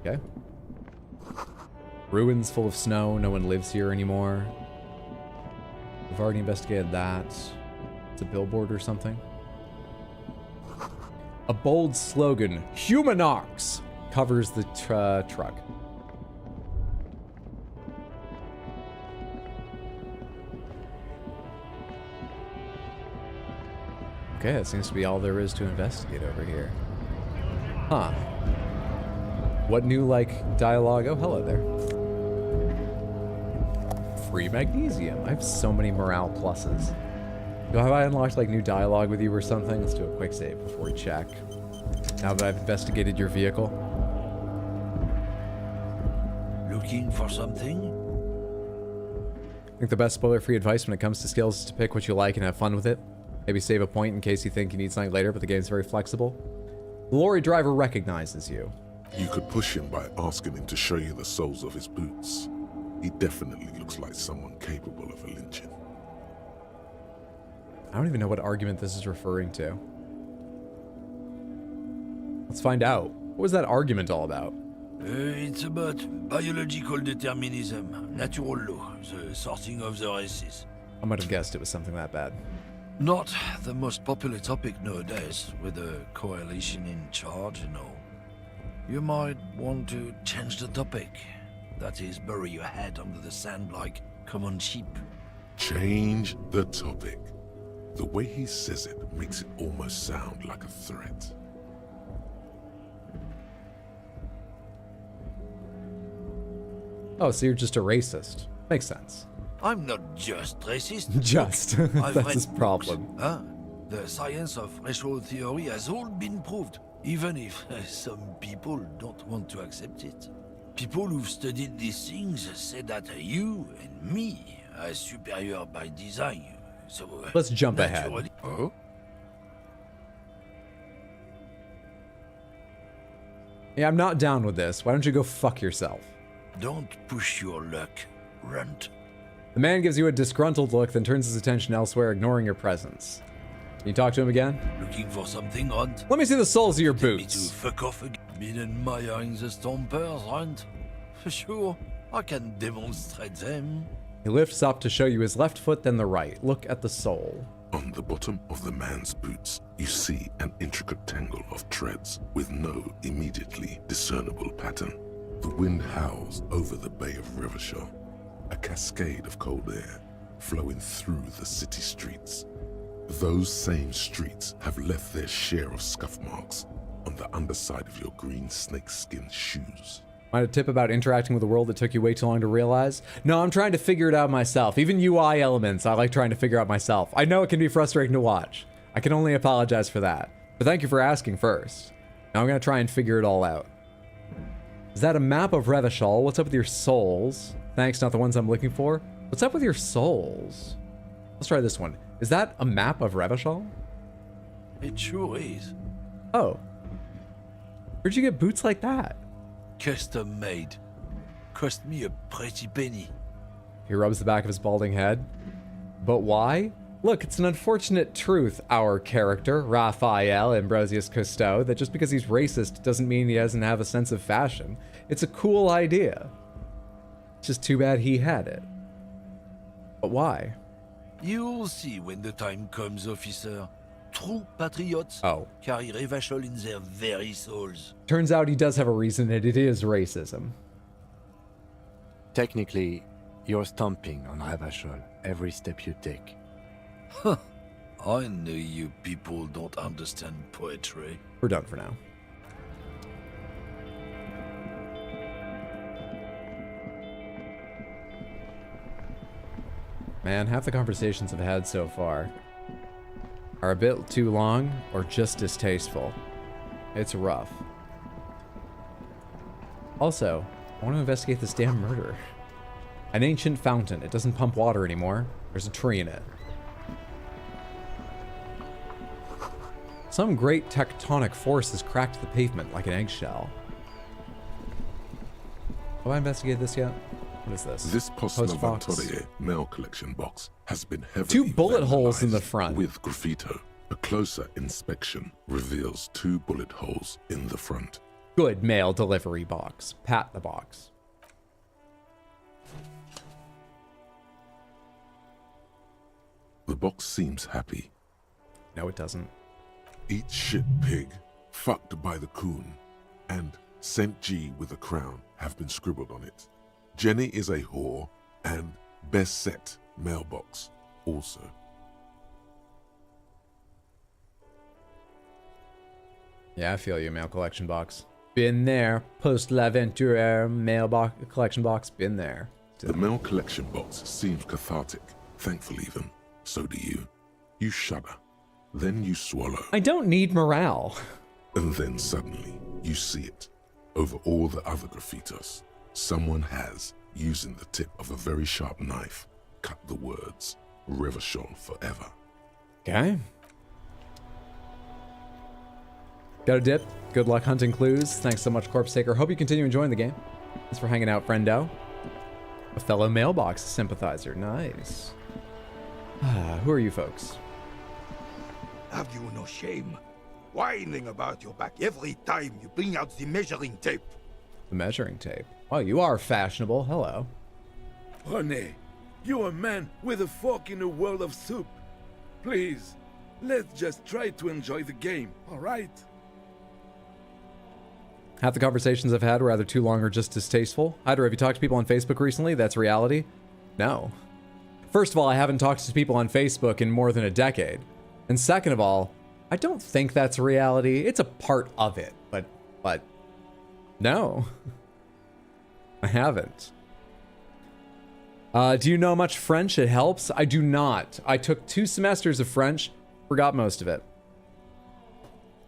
Okay. Ruins full of snow. No one lives here anymore. We've already investigated that. It's a billboard or something. A bold slogan, Humanox, covers the truck. Okay, that seems to be all there is to investigate over here. Huh. What new, like, dialogue? Oh, hello there. Free magnesium. I have so many morale pluses. Have I unlocked, like, new dialogue with you or something? Let's do a quick save before we check. Now that I've investigated your vehicle. Looking for something? I think the best spoiler-free advice when it comes to skills is to pick what you like and have fun with it. Maybe save a point in case you think you need something later, but the game's very flexible. The lorry driver recognizes you. You could push him by asking him to show you the soles of his boots. He definitely looks like someone capable of a lynching. I don't even know what argument this is referring to. Let's find out. What was that argument all about? It's about biological determinism, natural law, the sorting of the races. I might have guessed it was something that bad. Not the most popular topic nowadays, with the coalition in charge, you know. You might want to change the topic. That is, bury your head under the sand like common sheep. Change the topic. The way he says it makes it almost sound like a threat. Oh, so you're just a racist. Makes sense. I'm not just racist. Just. I've That's read his problem. books, huh? The science of racial theory has all been proved, even if some people don't want to accept it. People who've studied these things say that you and me are superior by design. So Let's jump ahead. naturally- Oh? Yeah, I'm not down with this. Why don't you go fuck yourself? Don't push your luck, runt. The man gives you a disgruntled look, then turns his attention elsewhere, ignoring your presence. Can you talk to him again? Looking for something, runt? Let me see the soles of your Tell me to boots. fuck off again. Been admiring the stompers, runt? Sure, I can demonstrate them. He lifts up to show you his left foot, then the right. Look at the sole. On the bottom of the man's boots, you see an intricate tangle of treads with no immediately discernible pattern. The wind howls over the Bay of Revachol, a cascade of cold air flowing through the city streets. Those same streets have left their share of scuff marks on the underside of your green snakeskin shoes. Want a tip about interacting with a world that took you way too long to realize? No, I'm trying to figure it out myself. Even UI elements, I like trying to figure out myself. I know it can be frustrating to watch. I can only apologize for that. But thank you for asking first. Now I'm going to try and figure it all out. Is that a map of Revachol? What's up with your souls? Thanks, not the ones I'm looking for. What's up with your souls? Let's try this one. Is that a map of Revachol? It sure is. Oh. Where'd you get boots like that? Custom made. Cost me a pretty penny. He rubs the back of his balding head. But why? Look, it's an unfortunate truth, our character, Raphael Ambrosius Cousteau, that just because he's racist doesn't mean he doesn't have a sense of fashion. It's a cool idea. It's just too bad he had it. But why? You'll see when the time comes, officer. True patriots carry Revachol in their very souls. Turns out he does have a reason, and it is racism. Technically, you're stomping on Revachol every step you take. Huh. I know you people don't understand poetry. We're done for now. Man, half the conversations I've had so far are a bit too long or just distasteful. It's rough. Also, I want to investigate this damn murder. An ancient fountain. It doesn't pump water anymore. There's a tree in it. Some great tectonic force has cracked the pavement like an eggshell. Have I investigated this yet? What is this? This Post Postnova box. mail collection box has been heavily 2 bullet holes in the vandalized front. with graffito. A closer inspection reveals 2 bullet holes in the front. Good mail delivery box. Pat the box. The box seems happy. No, it doesn't. Eat shit pig, fucked by the coon, and St. G with a crown have been scribbled on it. Jenny is a whore, and best set mailbox also. Yeah, I feel you, mail collection box. Been there. Post l'Aventure mail collection box. Been there. The mail collection box seems cathartic, thankful even. So do you. You shudder. Then you swallow. I don't need morale. And then suddenly, you see it. Over all the other graffitos, someone has, using the tip of a very sharp knife, cut the words, Revachol forever. Okay. Got a dip. Good luck hunting clues. Thanks so much, Corpse Taker. Hope you continue enjoying the game. Thanks for hanging out, friendo. A fellow mailbox sympathizer. Nice. Who are you folks? Have you no shame? Whining about your back every time you bring out the measuring tape. The measuring tape. Oh, you are fashionable. Hello. René, you're a man with a fork in a world of soup. Please, let's just try to enjoy the game, all right? Half the conversations I've had were either too long or just distasteful. Hydra, have you talked to people on Facebook recently? That's reality? No. First of all, I haven't talked to people on Facebook in more than a decade. And second of all, I don't think that's reality. It's a part of it, but no. I haven't. Do you know much French? It helps. I do not. I took 2 semesters of French, forgot most of it.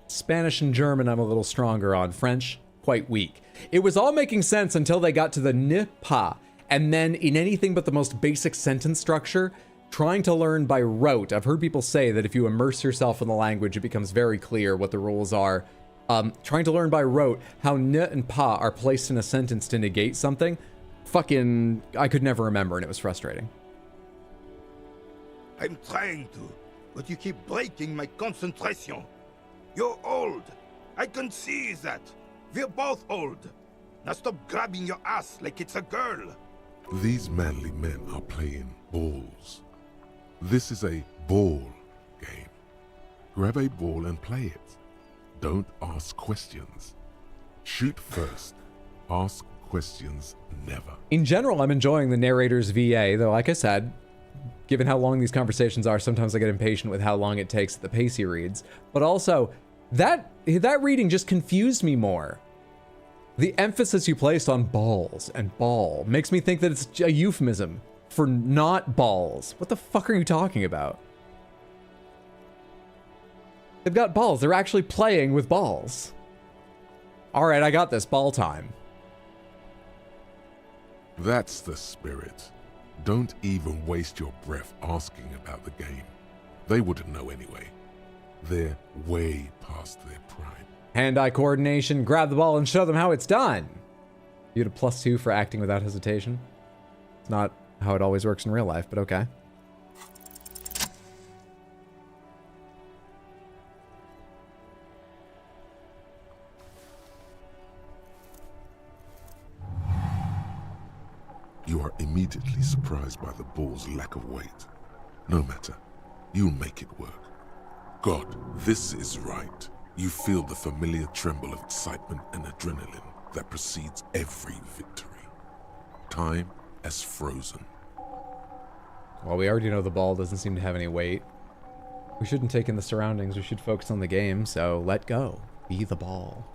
Spanish and German I'm a little stronger on. French, quite weak. It was all making sense until they got to the ne pas, and then in anything but the most basic sentence structure, trying to learn by rote. I've heard people say that if you immerse yourself in the language, it becomes very clear what the rules are. Trying to learn by rote how ne and pas are placed in a sentence to negate something, fucking, I could never remember, and it was frustrating. I'm trying to, but you keep breaking my concentration. You're old. I can see that. We're both old. Now stop grabbing your ass like it's a girl. These manly men are playing balls. This is a ball game. Grab a ball and play it. Don't ask questions. Shoot first. Ask questions never. In general, I'm enjoying the narrator's VA, though, like I said, given how long these conversations are, sometimes I get impatient with how long it takes at the pace he reads. But also, that reading just confused me more. The emphasis you placed on balls and ball makes me think that it's a euphemism for not balls. What the fuck are you talking about? They've got balls. They're actually playing with balls. All right, I got this. Ball time. That's the spirit. Don't even waste your breath asking about the game. They wouldn't know anyway. They're way past their prime. Hand-eye coordination, grab the ball and show them how it's done. You get a +2 for acting without hesitation. It's not how it always works in real life, but okay. You are immediately surprised by the ball's lack of weight. No matter, you'll make it work. God, this is right. You feel the familiar tremble of excitement and adrenaline that precedes every victory. Time as frozen. Well, we already know the ball doesn't seem to have any weight. We shouldn't take in the surroundings. We should focus on the game, so let go. Be the ball.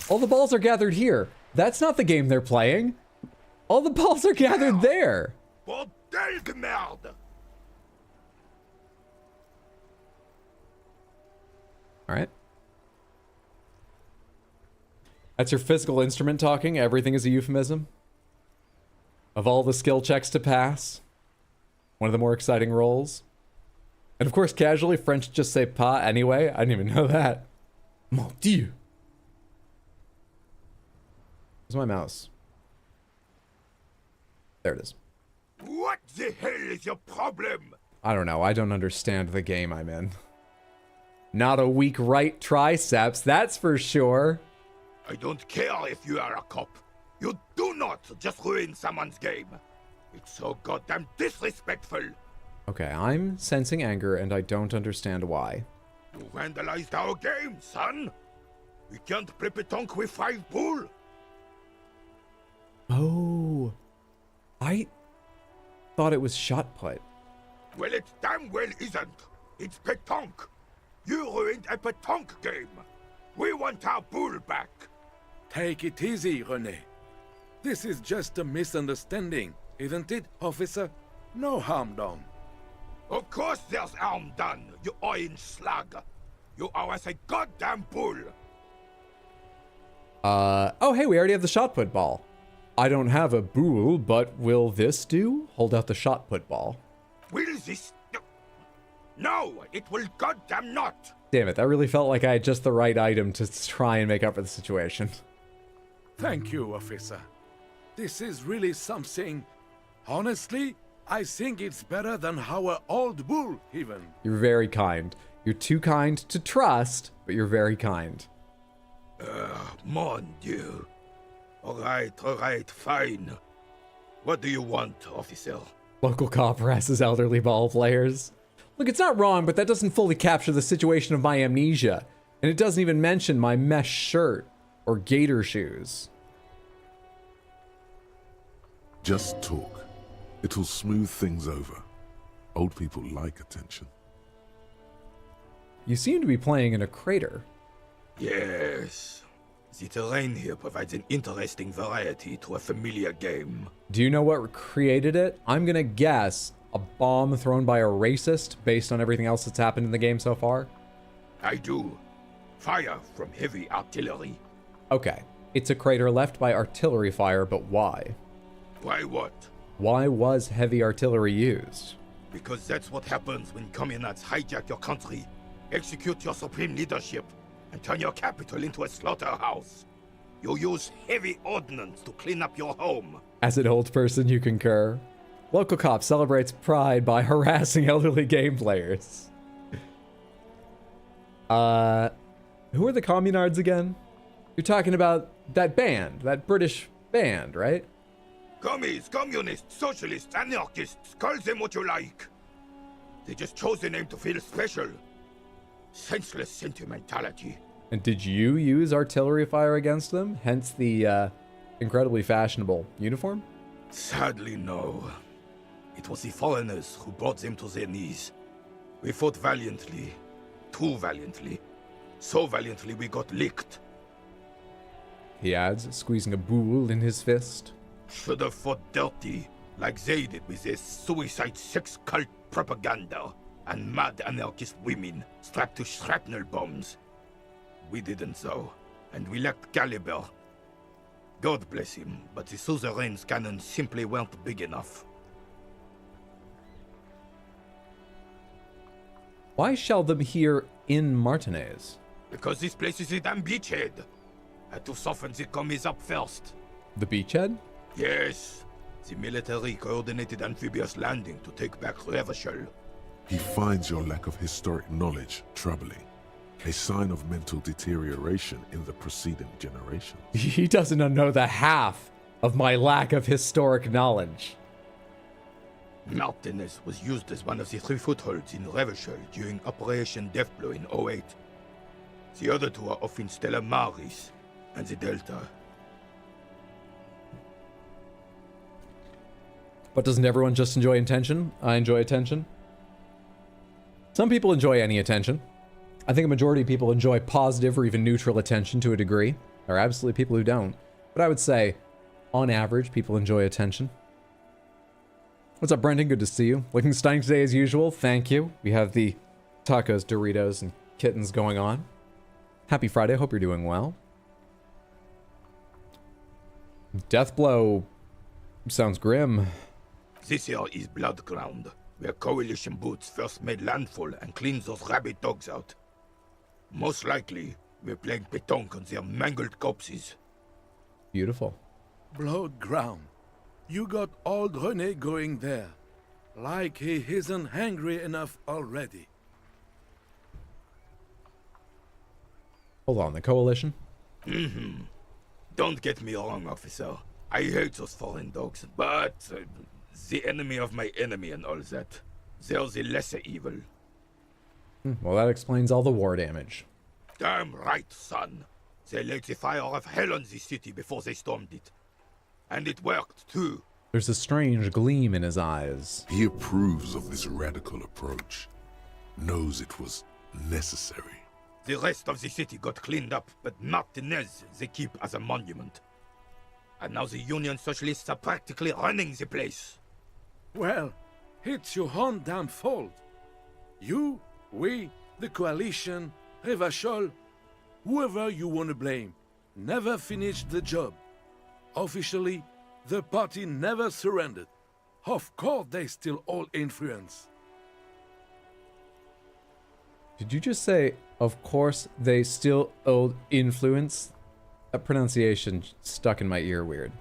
All the balls are gathered here. That's not the game they're playing. All the balls are gathered there. Bordel de merde! All right. That's your physical instrument talking. Everything is a euphemism. Of all the skill checks to pass, one of the more exciting roles. And of course, casually, French just say pas anyway. I didn't even know that. Mon Dieu. Where's my mouse? There it is. What the hell is your problem? I don't know. I don't understand the game I'm in. Not a weak right triceps, that's for sure. I don't care if you are a cop. You do not just ruin someone's game. It's so goddamn disrespectful. Okay, I'm sensing anger and I don't understand why. You vandalized our game, son. We can't play pétanque with 5 bull. Oh, I thought it was shot put. Well, it damn well isn't. It's pétanque. You ruined a pétanque game. We want our bull back. Take it easy, René. This is just a misunderstanding, isn't it, officer? No harm done. Of course there's harm done, you orange slug. You owe us a goddamn bull. Oh hey, we already have the shot put ball. I don't have a boule, but will this do? Hold out the shot put ball. Will this... No, it will goddamn not. Damn it, that really felt like I had just the right item to try and make up for the situation. Thank you, officer. This is really something. Honestly, I think it's better than our old bull, even. You're very kind. You're too kind to trust, but you're very kind. Mon Dieu. All right, fine. What do you want, officer? Local cop harasses elderly ball players. Look, it's not wrong, but that doesn't fully capture the situation of my amnesia. And it doesn't even mention my mesh shirt or gator shoes. Just talk. It'll smooth things over. Old people like attention. You seem to be playing in a crater. Yes. The terrain here provides an interesting variety to a familiar game. Do you know what created it? I'm gonna guess a bomb thrown by a racist based on everything else that's happened in the game so far. I do. Fire from heavy artillery. Okay, it's a crater left by artillery fire, but why? Why what? Why was heavy artillery used? Because that's what happens when communists hijack your country, execute your supreme leadership, and turn your capital into a slaughterhouse. You use heavy ordnance to clean up your home. As an old person, you concur. Local cop celebrates pride by harassing elderly game players. Who are the communards again? You're talking about that band, that British band, right? Commies, communists, socialists, anarchists, call them what you like. They just chose a name to feel special, Senseless sentimentality. And did you use artillery fire against them? Hence the incredibly fashionable uniform? Sadly, no. It was the foreigners who brought them to their knees. We fought valiantly. Too valiantly. So valiantly we got licked. He adds, squeezing a boule in his fist. Should have fought dirty, like they did with their suicide sex cult propaganda and mad anarchist women strapped to shrapnel bombs. We didn't though, and we lacked caliber. God bless him, but the suzerain's cannons simply weren't big enough. Why shell them here in Martinez? Because this place is a damn beachhead. Had to soften the commies up first. The beachhead? Yes. The military coordinated amphibious landing to take back Revachol. He finds your lack of historic knowledge troubling, a sign of mental deterioration in the preceding generation. He doesn't know the half of my lack of historic knowledge. Martinez was used as one of the 3 footholds in Revachol during Operation Deathblow in 08. The other 2 are off in Stella Maris and the Delta. But doesn't everyone just enjoy attention? I enjoy attention. Some people enjoy any attention. I think a majority of people enjoy positive or even neutral attention to a degree. There are absolutely people who don't. But I would say, on average, people enjoy attention. What's up, Brendan? Good to see you. Looking stunning today as usual. Thank you. We have the tacos, Doritos, and kittens going on. Happy Friday. Hope you're doing well. Deathblow sounds grim. This here is Blood Ground, where Coalition boots first made landfall and cleaned those rabid dogs out. Most likely, we're playing pétanque on their mangled corpses. Beautiful. Blood ground. You got old René going there. Like he isn't hungry enough already. Hold on, the Coalition? Mm-hmm. Don't get me wrong, officer. I hate those foreign dogs, but the enemy of my enemy and all that. They're the lesser evil. Well, that explains all the war damage. Damn right, son. They laid the fire of hell on the city before they stormed it. And it worked, too. There's a strange gleam in his eyes. He approves of this radical approach, knows it was necessary. The rest of the city got cleaned up, but Martinez they keep as a monument. And now the Union Socialists are practically running the place. Well, it's your own damn fault. You, we, the Coalition, Revachol, whoever you want to blame, never finished the job. Officially, the party never surrendered. Of course they still hold influence. Did you just say, of course, they still hold influence? That pronunciation stuck in my ear weird.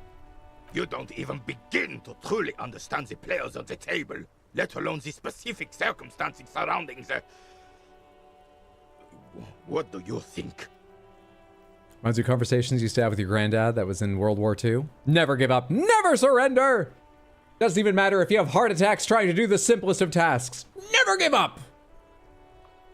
You don't even begin to truly understand the players on the table, let alone the specific circumstances surrounding the... What do you think? Reminds you of conversations you used to have with your granddad that was in World War II. Never give up. Never surrender! Doesn't even matter if you have heart attacks trying to do the simplest of tasks. Never give up!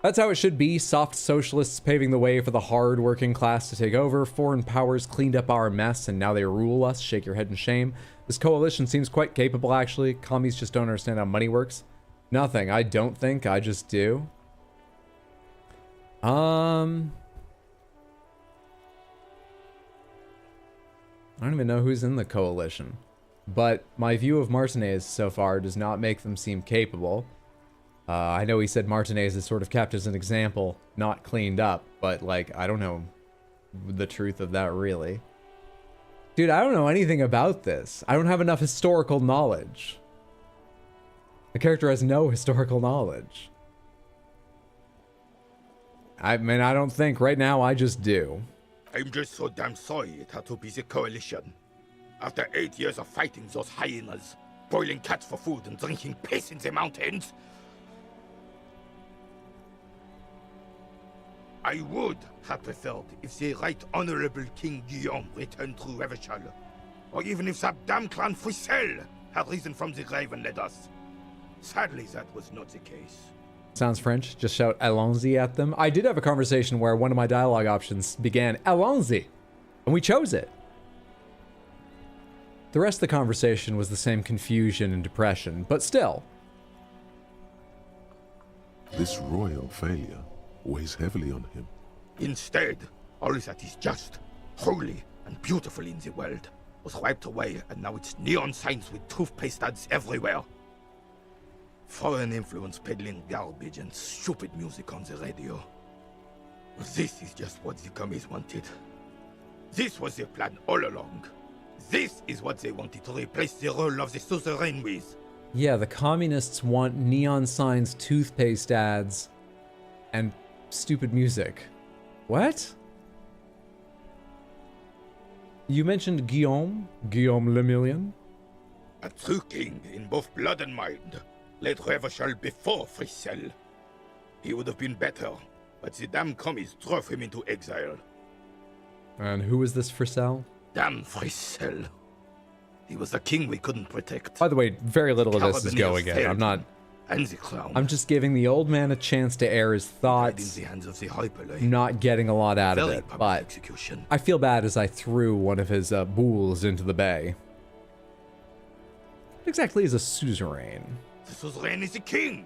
That's how it should be. Soft socialists paving the way for the hard working class to take over. Foreign powers cleaned up our mess and now they rule us. Shake your head in shame. This coalition seems quite capable, actually. Commies just don't understand how money works. Nothing. I don't think. I just do. I don't even know who's in the coalition. But my view of Martinez so far does not make them seem capable. I know he said Martinez is sort of kept as an example, not cleaned up, but like, I don't know the truth of that really. Dude, I don't know anything about this. I don't have enough historical knowledge. The character has no historical knowledge. I mean, I don't think right now, I just do. I'm just so damn sorry it had to be the coalition. After 8 years of fighting those hyenas, boiling cats for food and drinking piss in the mountains, I would have preferred if the Right Honorable King Guillaume returned through Revachol, or even if that damn clan Frisel had risen from the grave and led us. Sadly, that was not the case. sounds French. Just shout allons-y at them. I did have a conversation where one of my dialogue options began allons-y, and we chose it. The rest of the conversation was the same confusion and depression, but still. This royal failure weighs heavily on him. Instead, all that is just, holy, and beautiful in the world was wiped away, and now it's neon signs with toothpaste ads everywhere. Foreign influence peddling garbage and stupid music on the radio. This is just what the commies wanted. This was their plan all along. This is what they wanted to replace the role of the suzerain with. Yeah, the communists want neon signs, toothpaste ads, and stupid music. What? You mentioned Guillaume le Million? A true king in both blood and mind, led Revachol before Frissel. He would have been better, but the damn commies drove him into exile. And who is this Frissel? Damn Frissel. He was a king we couldn't protect. By the way, very little of this is going in. I'm not... And the crown. I'm just giving the old man a chance to air his thoughts. In the hands of the Hyperlay. Not getting a lot out of Very it, public but execution. I feel bad as I threw one of his bulls into the bay. What exactly is a suzerain? The suzerain is the king.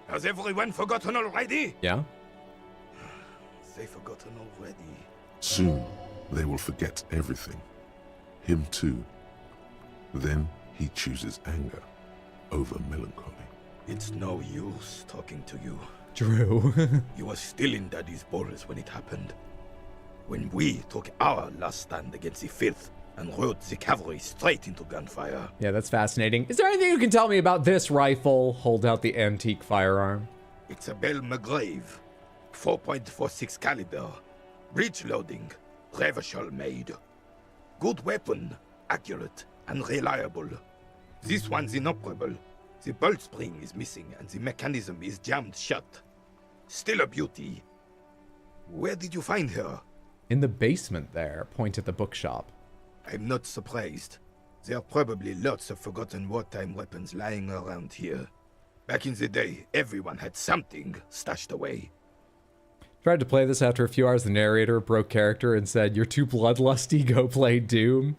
Has everyone forgotten already? Yeah? They've forgotten already. Soon, they will forget everything. Him too. Then he chooses anger over melancholy. It's no use talking to you. Drew. You were still in Daddy's balls when it happened. When we took our last stand against the filth and rode the cavalry straight into gunfire. Yeah, that's fascinating. Is there anything you can tell me about this rifle? Hold out the antique firearm. It's a Bell McGrave. 4.46 caliber. Breech loading. Revachol made. Good weapon. Accurate and reliable. This one's inoperable. The bolt spring is missing and the mechanism is jammed shut. Still a beauty. Where did you find her? In the basement there. Point at the bookshop. I'm not surprised. There are probably lots of forgotten wartime weapons lying around here. Back in the day, everyone had something stashed away. Tried to play this after a few hours. The narrator broke character and said, "You're too bloodlusty, go play Doom."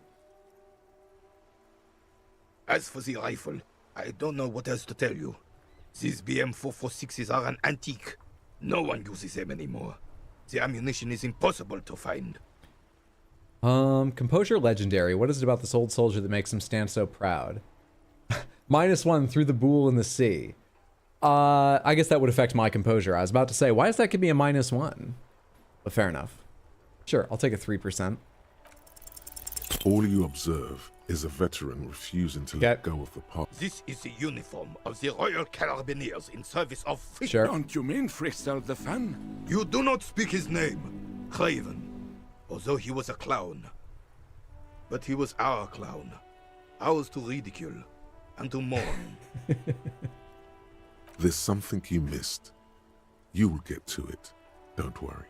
As for the rifle, I don't know what else to tell you. These BM-446s are an antique. No one uses them anymore. The ammunition is impossible to find. Composure legendary. What is it about this old soldier that makes him stand so proud? -1 through the bull in the sea. I guess that would affect my composure. I was about to say, why does that give me a -1? But fair enough. Sure, I'll take a 3%. All you observe is a veteran refusing to let go of the past. This is the uniform of the Royal Carabineers in service of Frissel. Sure. Don't you mean Frissel the fan? You do not speak his name, Craven. Although he was a clown. But he was our clown. Ours to ridicule and to mourn. There's something you missed. You will get to it. Don't worry.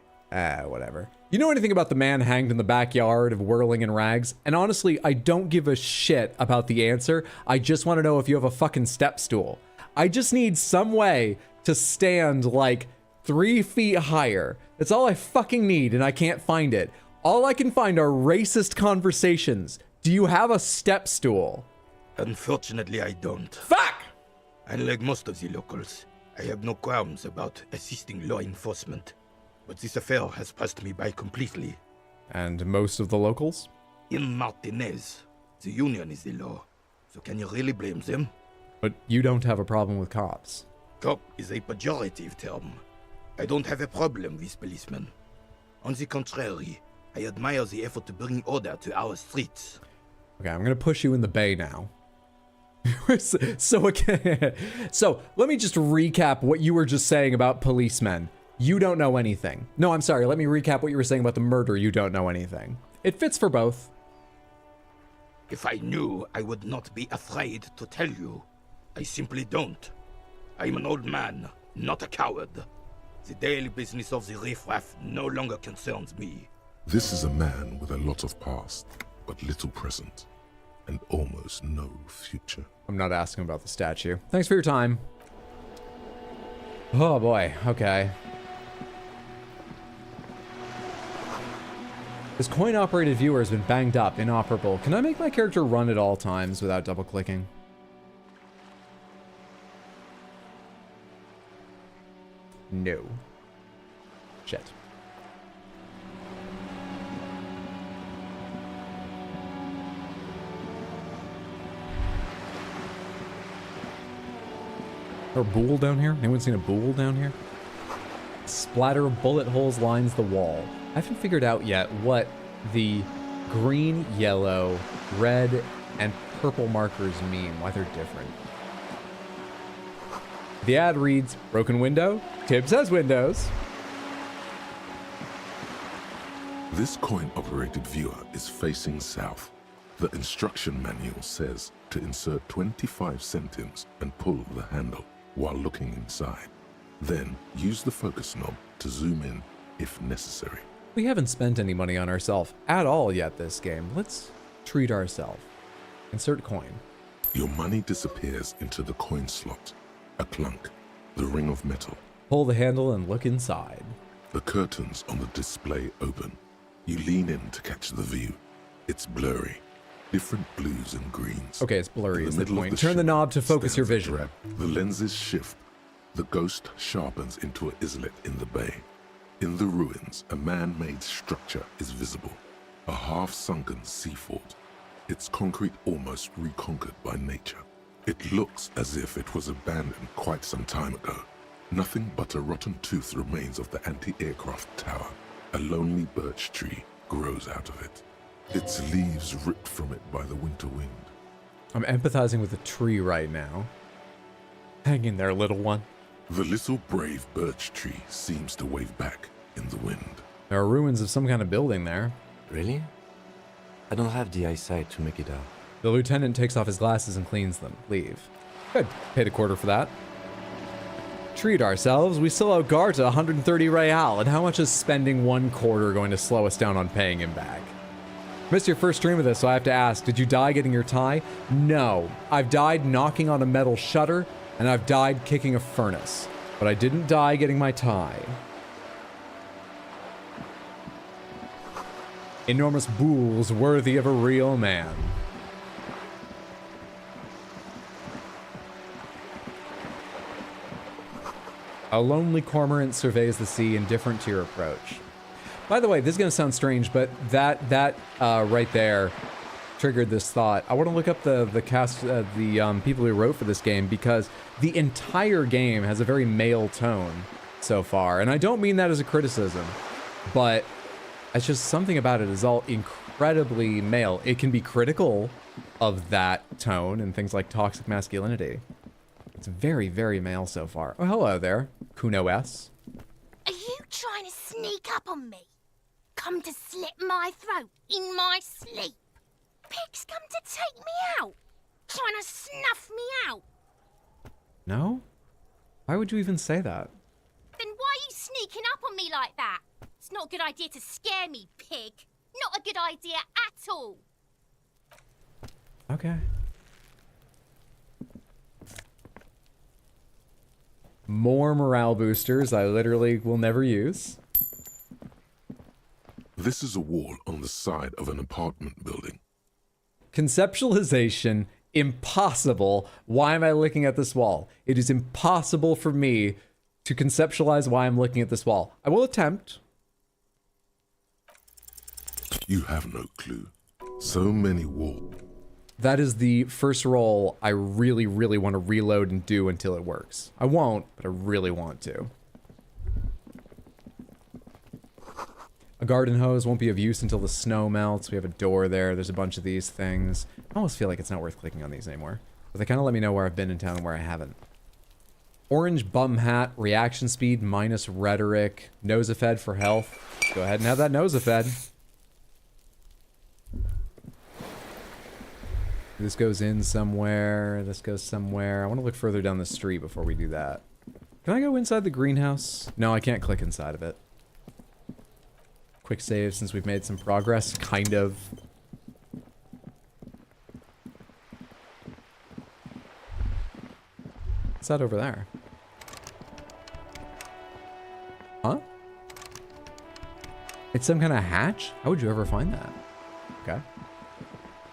Whatever. You know anything about the man hanged in the backyard of Whirling in Rags? And honestly, I don't give a shit about the answer. I just want to know if you have a fucking step stool. I just need some way to stand like 3 feet higher. That's all I fucking need, and I can't find it. All I can find are racist conversations. Do you have a step stool? Unfortunately, I don't. Fuck! Unlike most of the locals, I have no qualms about assisting law enforcement. But this affair has passed me by completely. And most of the locals? In Martinez, the union is the law. So can you really blame them? But you don't have a problem with cops. Cop is a pejorative term. I don't have a problem with policemen. On the contrary, I admire the effort to bring order to our streets. Okay, I'm gonna push you in the bay now. So let me just recap what you were just saying about policemen. You don't know anything. No, I'm sorry. Let me recap what you were saying about the murder. You don't know anything. It fits for both. If I knew, I would not be afraid to tell you. I simply don't. I'm an old man, not a coward. The daily business of the riffraff no longer concerns me. This is a man with a lot of past, but little present, and almost no future. I'm not asking about the statue. Thanks for your time. Oh boy, okay. This coin-operated viewer has been banged up, inoperable. Can I make my character run at all times without double-clicking? No. Shit. Or a bool down here? Anyone seen a bool down here? Splatter of bullet holes lines the wall. I haven't figured out yet what the green, yellow, red, and purple markers mean, why they're different. The ad reads, broken window, Tibbs has windows. This coin-operated viewer is facing south. The instruction manual says to insert 25 centimes and pull the handle while looking inside. Then use the focus knob to zoom in if necessary. We haven't spent any money on ourselves at all yet this game. Let's treat ourselves. Insert coin. Your money disappears into the coin slot. A clunk. The ring of metal. Pull the handle and look inside. The curtains on the display open. You lean in to catch the view. It's blurry. Different blues and greens. Okay, it's blurry is the point. Turn the knob to focus your vision. The lenses shift. The ghost sharpens into an islet in the bay. In the ruins, a man-made structure is visible. A half-sunken sea fort. Its concrete almost reconquered by nature. It looks as if it was abandoned quite some time ago. Nothing but a rotten tooth remains of the anti-aircraft tower. A lonely birch tree grows out of it. Its leaves ripped from it by the winter wind. I'm empathizing with the tree right now. Hang in there, little one. The little brave birch tree seems to wave back in the wind. There are ruins of some kind of building there. Really? I don't have the eyesight to make it out. The lieutenant takes off his glasses and cleans them. Leave. Good. Paid a quarter for that. Treat ourselves. We still owe Garta 130 real, and how much is spending 1 quarter going to slow us down on paying him back? Missed your first stream of this, so I have to ask, did you die getting your tie? No. I've died knocking on a metal shutter, and I've died kicking a furnace. But I didn't die getting my tie. Enormous bools worthy of a real man. A lonely cormorant surveys the sea, indifferent to your approach. By the way, this is going to sound strange, but that right there triggered this thought. I want to look up the cast, the people who wrote for this game, because the entire game has a very male tone so far. And I don't mean that as a criticism, but it's just something about it is all incredibly male. It can be critical of that tone and things like toxic masculinity. It's very, very male so far. Oh, hello there, Kuno S. Are you trying to sneak up on me? Come to slit my throat in my sleep? Pigs come to take me out, trying to snuff me out. No? Why would you even say that? Then why are you sneaking up on me like that? It's not a good idea to scare me, pig. Not a good idea at all. Okay. More morale boosters I literally will never use. This is a wall on the side of an apartment building. Conceptualization, impossible. Why am I looking at this wall? It is impossible for me to conceptualize why I'm looking at this wall. I will attempt. You have no clue. So many walls. That is the first roll I really, really want to reload and do until it works. I won't, but I really want to. A garden hose won't be of use until the snow melts. We have a door there. There's a bunch of these things. I almost feel like it's not worth clicking on these anymore. But they kind of let me know where I've been in town and where I haven't. Orange bum hat, reaction speed minus rhetoric, Nosafed for health. Go ahead and have that Nosafed. This goes in somewhere. This goes somewhere. I want to look further down the street before we do that. Can I go inside the greenhouse? No, I can't click inside of it. Quick save since we've made some progress, kind of. What's that over there? It's some kind of hatch? How would you ever find that? Okay.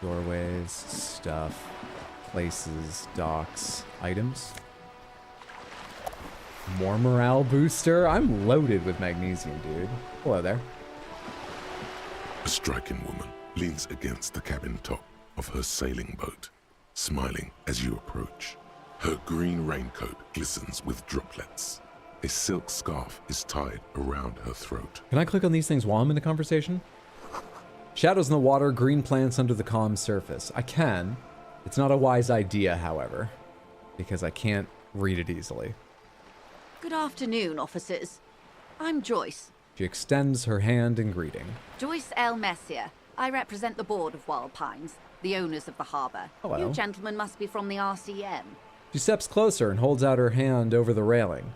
Doorways, stuff, places, docks, items. More morale booster? I'm loaded with magnesium, dude. Hello there. A striking woman leans against the cabin top of her sailing boat, smiling as you approach. Her green raincoat glistens with droplets. A silk scarf is tied around her throat. Can I click on these things while I'm in the conversation? Shadows in the water, green plants under the calm surface. I can. It's not a wise idea, however, because I can't read it easily. Good afternoon, officers. I'm Joyce. She extends her hand in greeting. Joyce L. Messier. I represent the board of Wild Pines, the owners of the harbour. Hello. You gentlemen must be from the RCM. She steps closer and holds out her hand over the railing.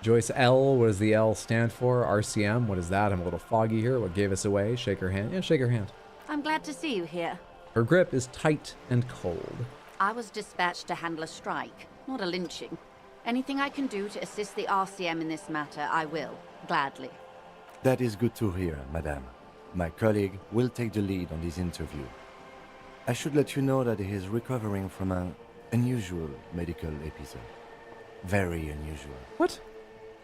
Joyce L, what does the L stand for? RCM, what is that? I'm a little foggy here. What gave us away? Shake her hand. Yeah, shake her hand. I'm glad to see you here. Her grip is tight and cold. I was dispatched to handle a strike, not a lynching. Anything I can do to assist the RCM in this matter, I will, gladly. That is good to hear, madame. My colleague will take the lead on this interview. I should let you know that he is recovering from an unusual medical episode. Very unusual. What?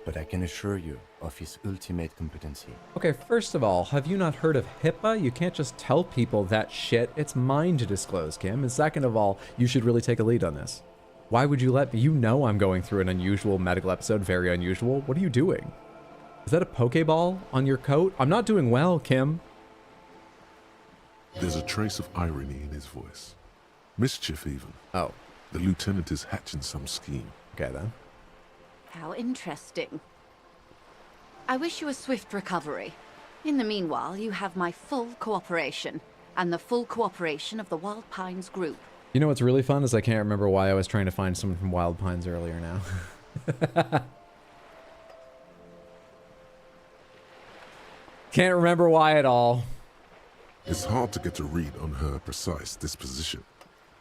But I can assure you of his ultimate competency. Okay, first of all, have you not heard of HIPAA? You can't just tell people that shit. It's mine to disclose, Kim. And second of all, you should really take a lead on this. Why would you let me? You know I'm going through an unusual medical episode, very unusual. What are you doing? Is that a Pokeball on your coat? I'm not doing well, Kim. There's a trace of irony in his voice. Mischief, even. Oh. The lieutenant is hatching some scheme. Okay, then. How interesting. I wish you a swift recovery. In the meanwhile, you have my full cooperation, and the full cooperation of the Wild Pines group. You know what's really fun is I can't remember why I was trying to find someone from Wild Pines earlier now. Can't remember why at all. It's hard to get a read on her precise disposition,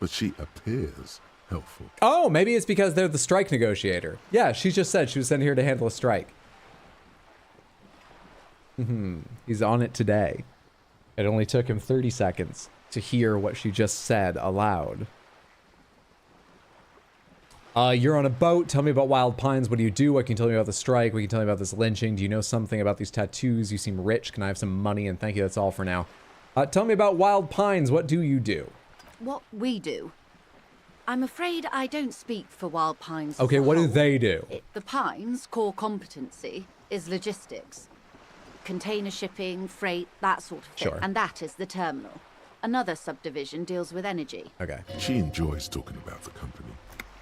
but she appears helpful. Oh, maybe it's because they're the strike negotiator. Yeah, she just said she was sent here to handle a strike. He's on it today. It only took him 30 seconds to hear what she just said aloud. You're on a boat. Tell me about Wild Pines. What do you do? What can you tell me about the strike? What can you tell me about this lynching? Do you know something about these tattoos? You seem rich. Can I have some money? And thank you. That's all for now. Tell me about Wild Pines. What do you do? What we do? I'm afraid I don't speak for Wild Pines. Okay, what do they do? The Pines' core competency is logistics. Container shipping, freight, that sort of thing. Sure. And that is the terminal. Another subdivision deals with energy. Okay. She enjoys talking about the company.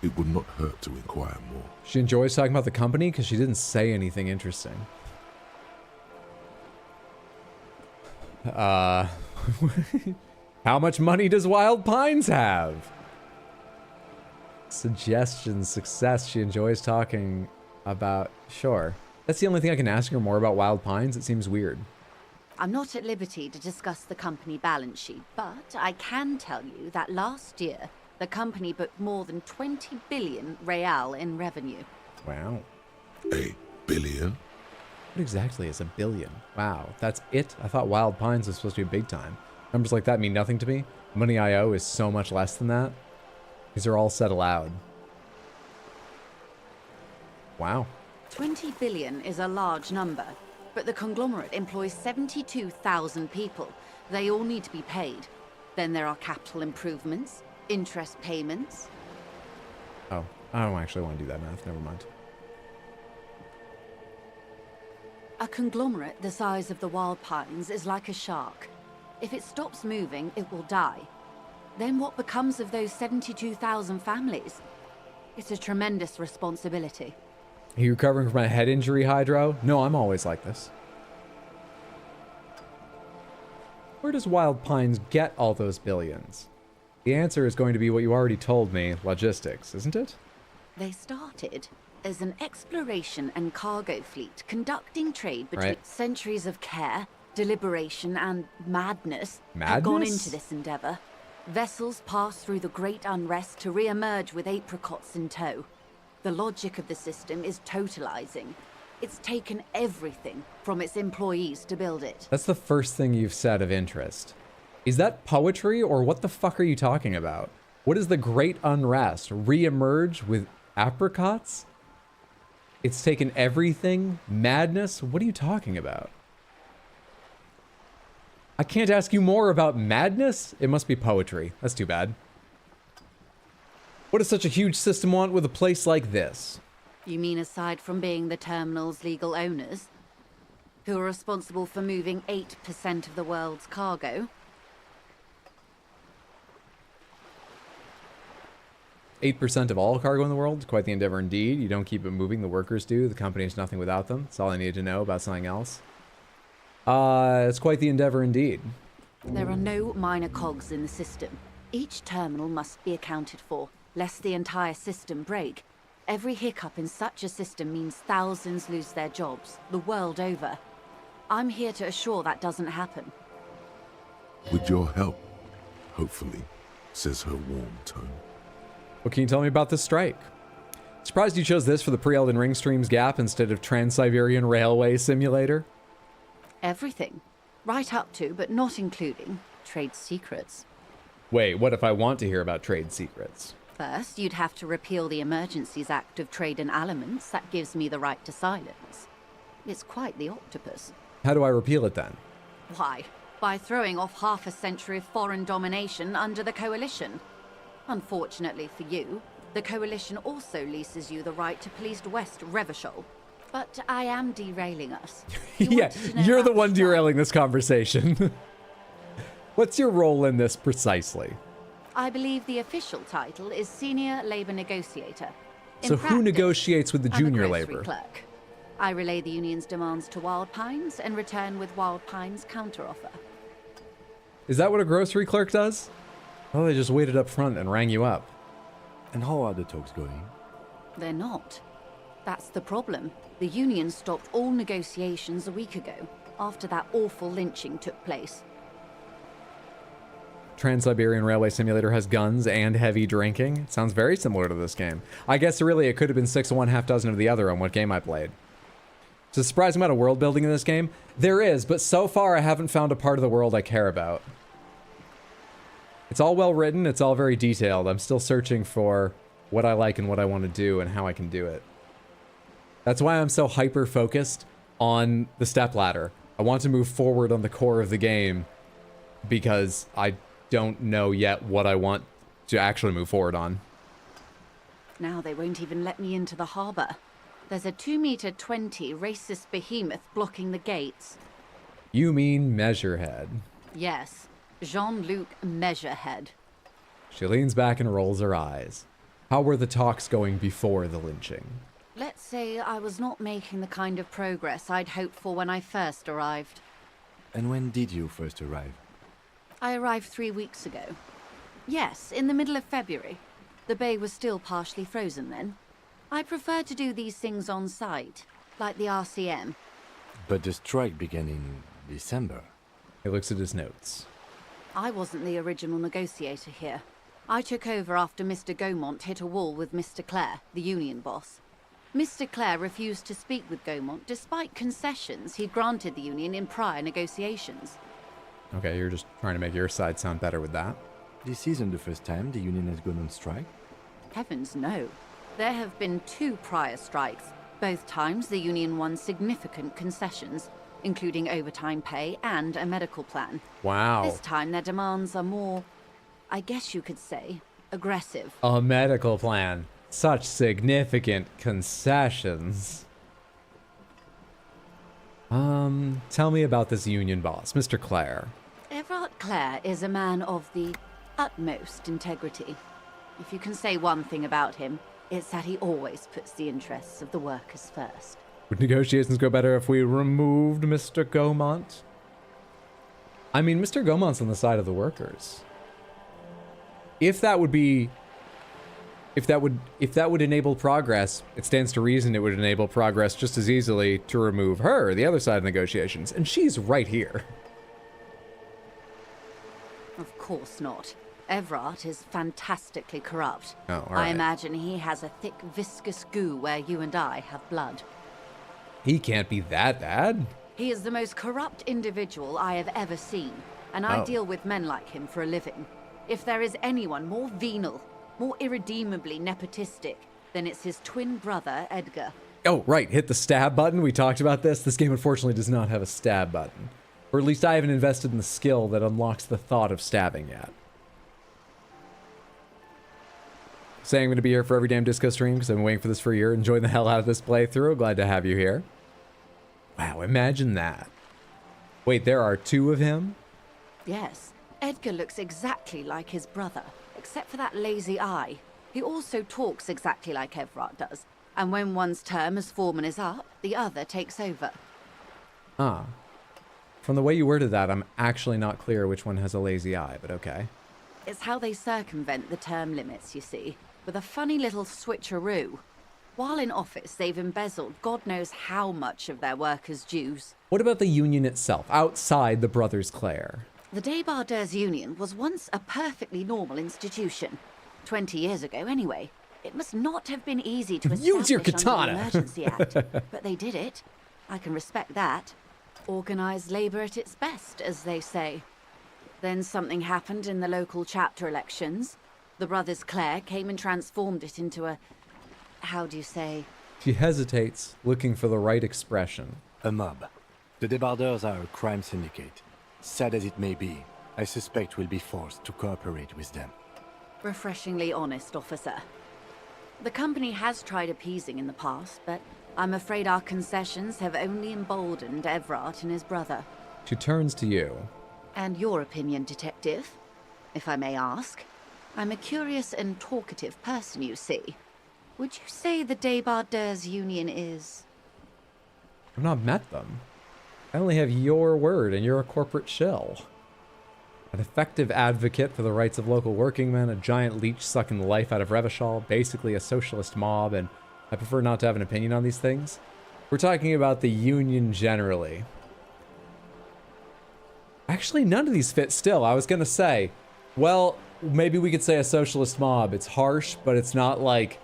It would not hurt to inquire more. She enjoys talking about the company because she didn't say anything interesting. How much money does Wild Pines have? Suggestions, success. She enjoys talking about... Sure. That's the only thing I can ask her more about Wild Pines. It seems weird. I'm not at liberty to discuss the company balance sheet, but I can tell you that last year, the company booked more than 20 billion real in revenue. Wow. A billion? What exactly is a billion? Wow, that's it? I thought Wild Pines was supposed to be big time. Numbers like that mean nothing to me. Money I owe is so much less than that. These are all said aloud. Wow. 20 billion is a large number, but the conglomerate employs 72,000 people. They all need to be paid. Then there are capital improvements, interest payments. Oh, I don't actually want to do that math. Never mind. A conglomerate the size of the Wild Pines is like a shark. If it stops moving, it will die. Then what becomes of those 72,000 families? It's a tremendous responsibility. Are you recovering from a head injury, Hydro? No, I'm always like this. Where does Wild Pines get all those billions? The answer is going to be what you already told me, logistics, isn't it? They started as an exploration and cargo fleet conducting trade between centuries of care, deliberation, and madness have gone into this endeavor. Vessels pass through the great unrest to re-emerge with apricots in tow. The logic of the system is totalizing. It's taken everything from its employees to build it. That's the first thing you've said of interest. Is that poetry, or what the fuck are you talking about? What is the great unrest? Re-emerge with apricots? It's taken everything? Madness? What are you talking about? I can't ask you more about madness? It must be poetry. That's too bad. What does such a huge system want with a place like this? You mean aside from being the terminal's legal owners, who are responsible for moving 8% of the world's cargo? 8% of all cargo in the world? Quite the endeavor indeed. You don't keep it moving, the workers do. The company is nothing without them. That's all I needed to know about something else. It's quite the endeavor indeed. There are no minor cogs in the system. Each terminal must be accounted for, lest the entire system break. Every hiccup in such a system means thousands lose their jobs, the world over. I'm here to assure that doesn't happen. With your help, hopefully, says her warm tone. What can you tell me about this strike? Surprised you chose this for the pre-Elden Ring streams gap instead of Trans-Siberian Railway Simulator? Everything. Right up to, but not including, trade secrets. Wait, what if I want to hear about trade secrets? First, you'd have to repeal the Emergencies Act of Trade in Elements. That gives me the right to silence. It's quite the octopus. How do I repeal it then? Why? By throwing off half a century of foreign domination under the Coalition. Unfortunately for you, the Coalition also leases you the right to police West Revachol. But I am derailing us. Yeah, you're the one derailing this conversation. What's your role in this precisely? I believe the official title is Senior Labor Negotiator. So who negotiates with the junior labor? Clerk. I relay the union's demands to Wild Pines and return with Wild Pines' counteroffer. Is that what a grocery clerk does? Oh, they just waited up front and rang you up. And how are the talks going? They're not. That's the problem. The union stopped all negotiations a week ago, after that awful lynching took place. Trans-Siberian Railway Simulator has guns and heavy drinking. It sounds very similar to this game. I guess really it could have been 6 of one, half dozen of the other on what game I played. It's a surprising amount of world building in this game. There is, but so far I haven't found a part of the world I care about. It's all well written, it's all very detailed. I'm still searching for what I like and what I want to do and how I can do it. That's why I'm so hyper-focused on the stepladder. I want to move forward on the core of the game because I don't know yet what I want to actually move forward on. Now they won't even let me into the harbor. There's a 2-meter-20 racist behemoth blocking the gates. You mean Measurehead? Yes, Jean-Luc Measurehead. She leans back and rolls her eyes. How were the talks going before the lynching? Let's say I was not making the kind of progress I'd hoped for when I first arrived. And when did you first arrive? I arrived 3 weeks ago. Yes, in the middle of February. The bay was still partially frozen then. I prefer to do these things on site, like the RCM. But the strike began in December. He looks at his notes. I wasn't the original negotiator here. I took over after Mr. Gaumont hit a wall with Mr. Clare, the union boss. Mr. Clare refused to speak with Gaumont despite concessions he'd granted the union in prior negotiations. Okay, you're just trying to make your side sound better with that. This isn't the first time the union has gone on strike. Heavens no. There have been 2 prior strikes. Both times the union won significant concessions, including overtime pay and a medical plan. Wow. This time their demands are more, I guess you could say, aggressive. A medical plan. Such significant concessions. Tell me about this union boss, Mr. Clare. Everard Clare is a man of the utmost integrity. If you can say one thing about him, it's that he always puts the interests of the workers first. Would negotiations go better if we removed Mr. Gaumont? I mean, Mr. Gaumont's on the side of the workers. If that would enable progress, it stands to reason it would enable progress just as easily to remove her, the other side of negotiations, and she's right here. Of course not. Everard is fantastically corrupt. Oh, all right. I imagine he has a thick, viscous goo where you and I have blood. He can't be that bad. He is the most corrupt individual I have ever seen, and I deal with men like him for a living. If there is anyone more venal, more irredeemably nepotistic, then it's his twin brother, Edgar. Oh, right, hit the stab button. We talked about this. This game unfortunately does not have a stab button. Or at least I haven't invested in the skill that unlocks the thought of stabbing yet. Saying I'm going to be here for every damn disco stream because I've been waiting for this for a year. Enjoying the hell out of this playthrough. Glad to have you here. Wow, imagine that. Wait, there are two of him? Yes. Edgar looks exactly like his brother, except for that lazy eye. He also talks exactly like Evrart does. And when one's term as foreman is up, the other takes over. Ah. From the way you worded that, I'm actually not clear which one has a lazy eye, but okay. It's how they circumvent the term limits, you see, with a funny little switcheroo. While in office, they've embezzled God knows how much of their workers' dues. What about the union itself, outside the Brothers Clare? The Débardeurs Union was once a perfectly normal institution. 20 years ago, anyway. It must not have been easy to establish Use your under the katana. Emergency Act, but they did it. I can respect that. Organised labour at its best, as they say. Then something happened in the local chapter elections. The Brothers Clare came and transformed it into a... how do you say? She hesitates, looking for the right expression. A mob. The Débardeurs are a crime syndicate. Sad as it may be, I suspect we'll be forced to cooperate with them. Refreshingly honest, officer. The company has tried appeasing in the past, but I'm afraid our concessions have only emboldened Evrart and his brother. She turns to you. And your opinion, detective, if I may ask? I'm a curious and talkative person, you see. Would you say the Débardeurs Union is... I've not met them. I only have your word, and you're a corporate shill. An effective advocate for the rights of local working men, a giant leech sucking the life out of Revachol, basically a socialist mob, and I prefer not to have an opinion on these things. We're talking about the Union generally. Actually, none of these fit still. I was going to say, well, maybe we could say a socialist mob. It's harsh, but it's not, like,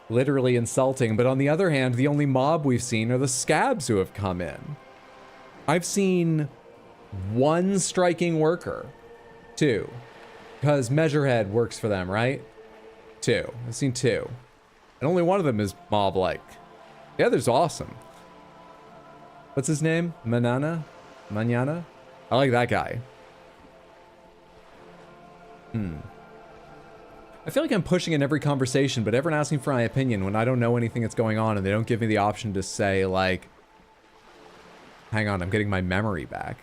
literally insulting. But on the other hand, the only mob we've seen are the scabs who have come in. I've seen one striking worker. 2. Because Measurehead works for them, right? 2. I've seen 2. And only one of them is mob-like. The other's awesome. What's his name? Manana? I like that guy. I feel like I'm pushing in every conversation, but everyone asking for my opinion when I don't know anything that's going on and they don't give me the option to say, like, hang on, I'm getting my memory back.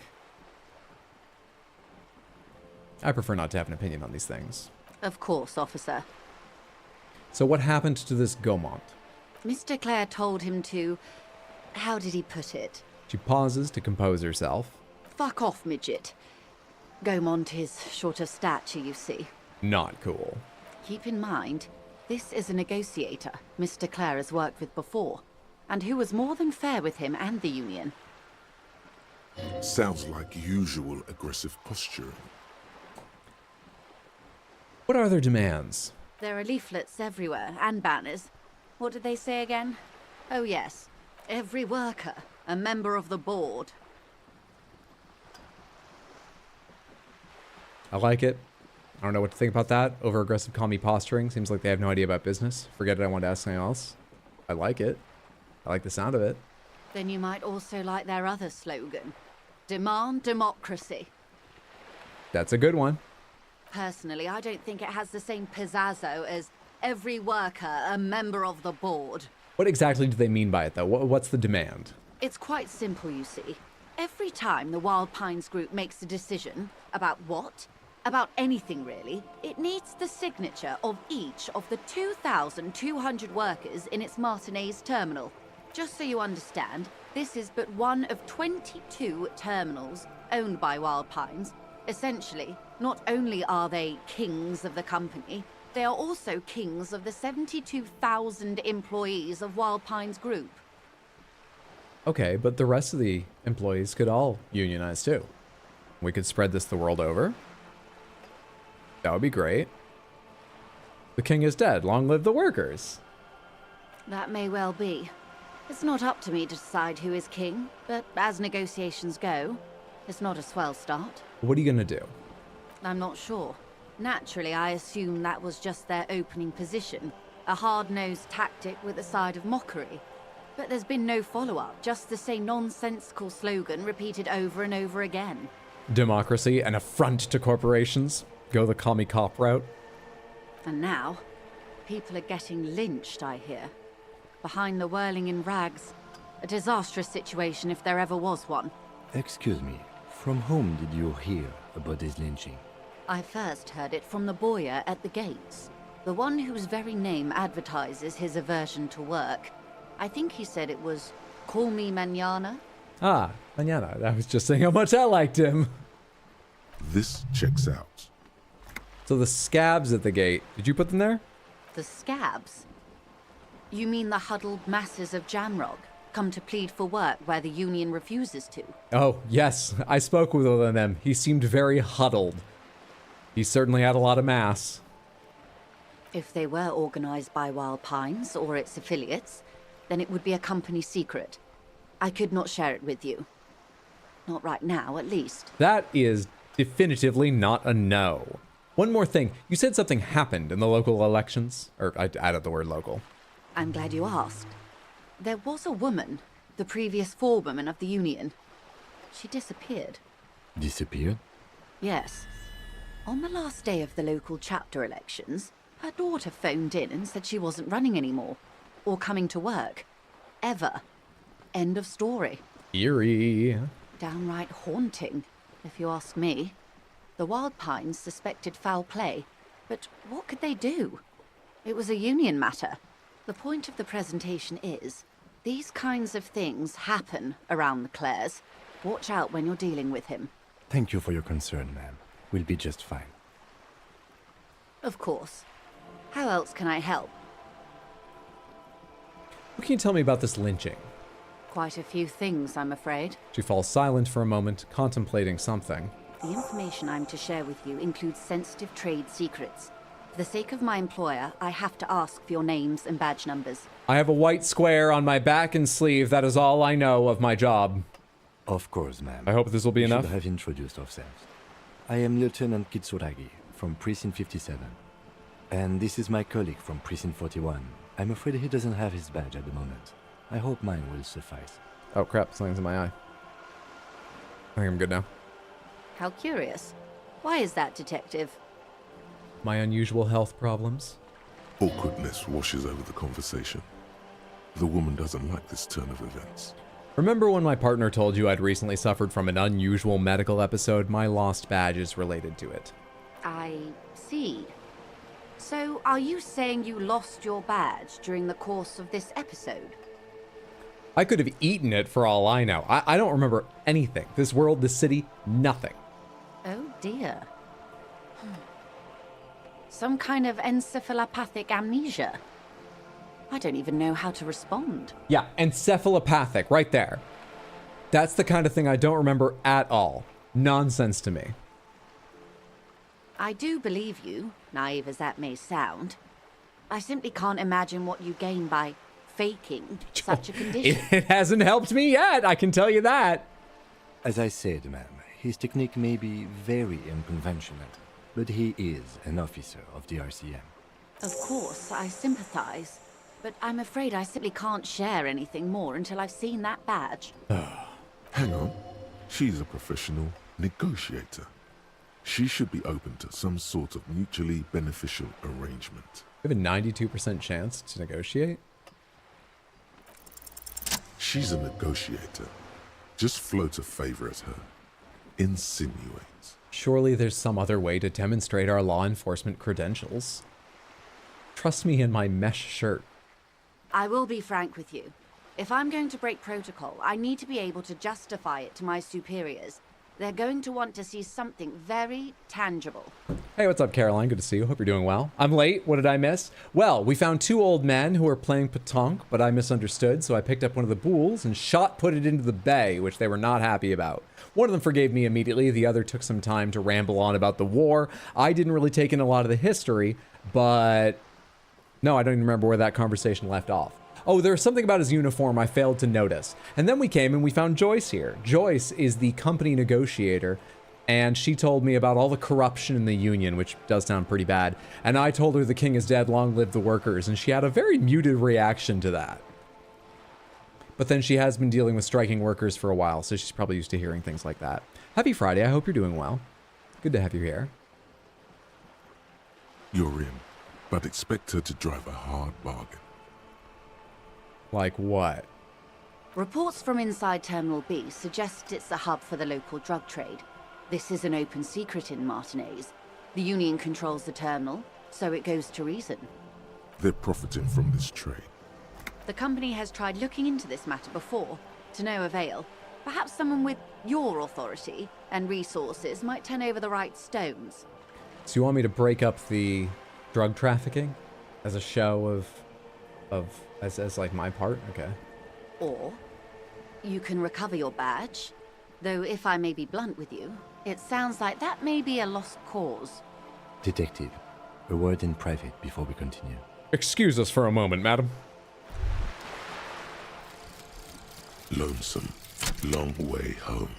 I prefer not to have an opinion on these things. Of course, officer. So what happened to this Gaumont? Mr. Clare told him to... how did he put it? She pauses to compose herself. Fuck off, midget. Gaumont is short of stature, you see. Not cool. Keep in mind, this is a negotiator Mr. Clare has worked with before, and who was more than fair with him and the Union. Sounds like usual aggressive posturing. What are their demands? There are leaflets everywhere, and banners. What did they say again? Oh yes, every worker, a member of the board. I like it. I don't know what to think about that. Over-aggressive commie posturing. Seems like they have no idea about business. Forget it, I want to ask something else. I like it. I like the sound of it. Then you might also like their other slogan. Demand democracy. That's a good one. Personally, I don't think it has the same pizzazzo as every worker, a member of the board. What exactly do they mean by it, though? What's the demand? It's quite simple, you see. Every time the Wild Pines group makes a decision about what, about anything really, it needs the signature of each of the 2,200 workers in its Martinez terminal. Just so you understand, this is but one of 22 terminals owned by Wild Pines. Essentially, not only are they kings of the company, they are also kings of the 72,000 employees of Wild Pines Group. Okay, but the rest of the employees could all unionize too. We could spread this the world over. That would be great. The king is dead. Long live the workers. That may well be. It's not up to me to decide who is king, but as negotiations go, it's not a swell start. What are you gonna do? I'm not sure. Naturally, I assume that was just their opening position, a hard-nosed tactic with a side of mockery. But there's been no follow-up, just the same nonsensical slogan repeated over and over again. Democracy, an affront to corporations. Go the commie cop route. And now, people are getting lynched, I hear. Behind the whirling in rags. A disastrous situation if there ever was one. Excuse me, from whom did you hear about this lynching? I first heard it from the boyar at the gates. The one whose very name advertises his aversion to work. I think he said it was, "Call me mañana." Ah, mañana. I was just saying how much I liked him. This checks out. So the scabs at the gate, did you put them there? The scabs? You mean the huddled masses of Jamrog, come to plead for work where the union refuses to? Oh, yes. I spoke with one of them. He seemed very huddled. He certainly had a lot of mass. If they were organized by Wild Pines or its affiliates, then it would be a company secret. I could not share it with you. Not right now, at least. That is definitively not a no. One more thing. You said something happened in the local elections. Or I added the word local. I'm glad you asked. There was a woman, the previous forewoman of the union. She disappeared. Disappeared? Yes. On the last day of the local chapter elections, her daughter phoned in and said she wasn't running anymore. Or coming to work. Ever. End of story. Eerie. Downright haunting, if you ask me. The Wild Pines suspected foul play, but what could they do? It was a union matter. The point of the presentation is, these kinds of things happen around the Clares. Watch out when you're dealing with him. Thank you for your concern, ma'am. We'll be just fine. Of course. How else can I help? What can you tell me about this lynching? Quite a few things, I'm afraid. She falls silent for a moment, contemplating something. The information I'm to share with you includes sensitive trade secrets. For the sake of my employer, I have to ask for your names and badge numbers. I have a white square on my back and sleeve. That is all I know of my job. Of course, ma'am. I hope this will be enough. We should have introduced ourselves. I am Lieutenant Kitsuragi from Precinct 57. And this is my colleague from Precinct 41. I'm afraid he doesn't have his badge at the moment. I hope mine will suffice. Oh crap, something's in my eye. I think I'm good now. How curious. Why is that, Detective? My unusual health problems. Awkwardness washes over the conversation. The woman doesn't like this turn of events. Remember when my partner told you I'd recently suffered from an unusual medical episode? My lost badge is related to it. I see. So, are you saying you lost your badge during the course of this episode? I could have eaten it for all I know. I don't remember anything. This world, this city, nothing. Oh dear. Some kind of encephalopathic amnesia. I don't even know how to respond. Yeah, encephalopathic, right there. That's the kind of thing I don't remember at all. Nonsense to me. I do believe you, naive as that may sound. I simply can't imagine what you gain by faking such a condition. It hasn't helped me yet, I can tell you that. As I said, ma'am, his technique may be very unconventional, but he is an officer of the RCM. Of course, I sympathize, but I'm afraid I simply can't share anything more until I've seen that badge. Hang on. She's a professional negotiator. She should be open to some sort of mutually beneficial arrangement. You have a 92% chance to negotiate? She's a negotiator. Just float a favor at her. Insinuate. Surely there's some other way to demonstrate our law enforcement credentials. Trust me in my mesh shirt. I will be frank with you. If I'm going to break protocol, I need to be able to justify it to my superiors. They're going to want to see something very tangible. Hey, what's up, Caroline? Good to see you. Hope you're doing well. I'm late. What did I miss? Well, we found two old men who were playing pétanque, but I misunderstood, so I picked up one of the boules and put it into the bay, which they were not happy about. One of them forgave me immediately. The other took some time to ramble on about the war. I didn't really take in a lot of the history, but no, I don't even remember where that conversation left off. Oh, there's something about his uniform I failed to notice. And then we came and we found Joyce here. Joyce is the company negotiator, and she told me about all the corruption in the union, which does sound pretty bad. And I told her the king is dead, long live the workers, and she had a very muted reaction to that. But then she has been dealing with striking workers for a while, so she's probably used to hearing things like that. Happy Friday, I hope you're doing well. Good to have you here. You're in, but expect her to drive a hard bargain. Like what? Reports from inside Terminal B suggest it's a hub for the local drug trade. This is an open secret in Martinez. The Union controls the terminal, so it goes to reason. They're profiting from this trade. The company has tried looking into this matter before, to no avail. Perhaps someone with your authority and resources might turn over the right stones. So you want me to break up the drug trafficking as a show as like my part? Okay. Or you can recover your badge, though if I may be blunt with you, it sounds like that may be a lost cause. Detective, a word in private before we continue. Excuse us for a moment, madam. Lonesome, long way home.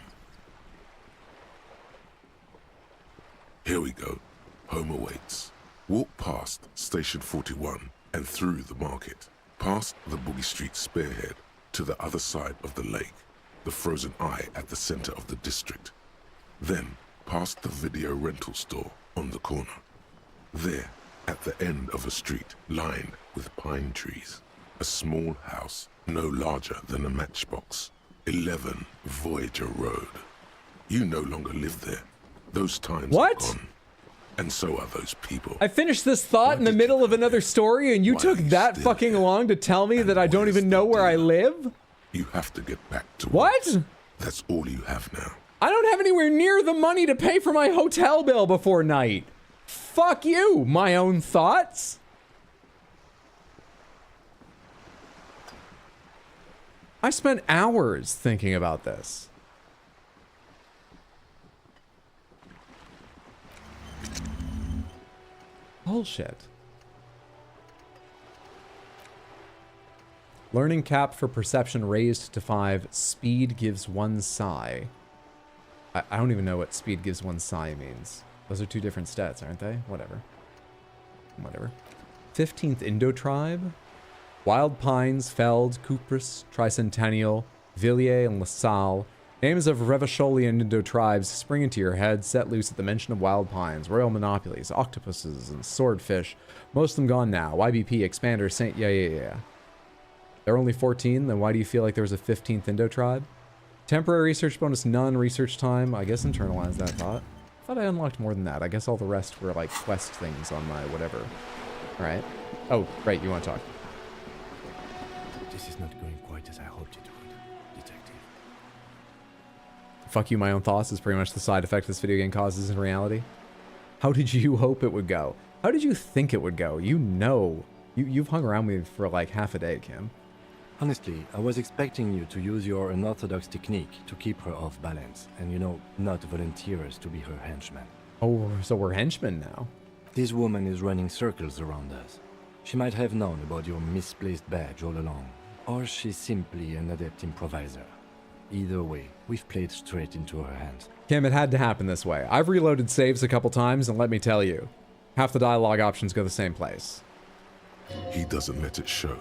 Here we go. Home awaits. Walk past Station 41 and through the market, past the Boogie Street spearhead to the other side of the lake, the frozen eye at the center of the district. Then past the video rental store on the corner. There, at the end of a street lined with pine trees, a small house no larger than a matchbox. 11 Voyager Road. You no longer live there. Those times are gone. And so are those people. I finished this thought in the middle of another story, and you took that fucking long to tell me that I don't even know where I live? You have to get back to what? That's all you have now. I don't have anywhere near the money to pay for my hotel bill before night. Fuck you, my own thoughts. I spent hours thinking about this. Bullshit. Learning cap for perception raised to 5. Speed gives 1 psi. I don't even know what speed gives 1 psi means. Those are 2 different stats, aren't they? Whatever. Whatever. 15th Indo tribe. Wild Pines, Feld, Kupris, Tricentennial, Villiers, and LaSalle. Names of Revacholi and Indo tribes spring into your head, set loose at the mention of wild pines, royal monopolies, octopuses, and swordfish. Most of them gone now. YBP, Expander, Saint... Yeah. There are only 14, then why do you feel like there was a 15th Indo tribe? Temporary research bonus, none. Research time, I guess internalize that thought. I thought I unlocked more than that. I guess all the rest were like quest things on my whatever. Alright. Oh, right, you want to talk. This is not going quite as I hoped it would, Detective. Fuck you, my own thoughts is pretty much the side effect this video game causes in reality. How did you hope it would go? How did you think it would go? You know. You've hung around with me for like half a day, Kim. Honestly, I was expecting you to use your unorthodox technique to keep her off balance, and you know, not volunteer us to be her henchman. Oh, so we're henchmen now. This woman is running circles around us. She might have known about your misplaced badge all along, or she's simply an adept improviser. Either way, we've played straight into her hands. Kim, it had to happen this way. I've reloaded saves a couple times, and let me tell you, half the dialogue options go the same place. He doesn't let it show,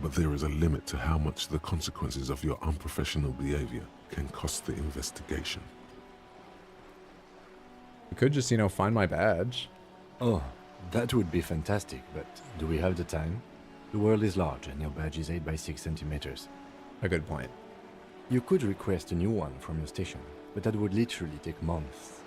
but there is a limit to how much the consequences of your unprofessional behavior can cost the investigation. You could just, find my badge. Oh, that would be fantastic, but do we have the time? The world is large, and your badge is 8 by 6 centimeters. A good point. You could request a new one from your station, but that would literally take months.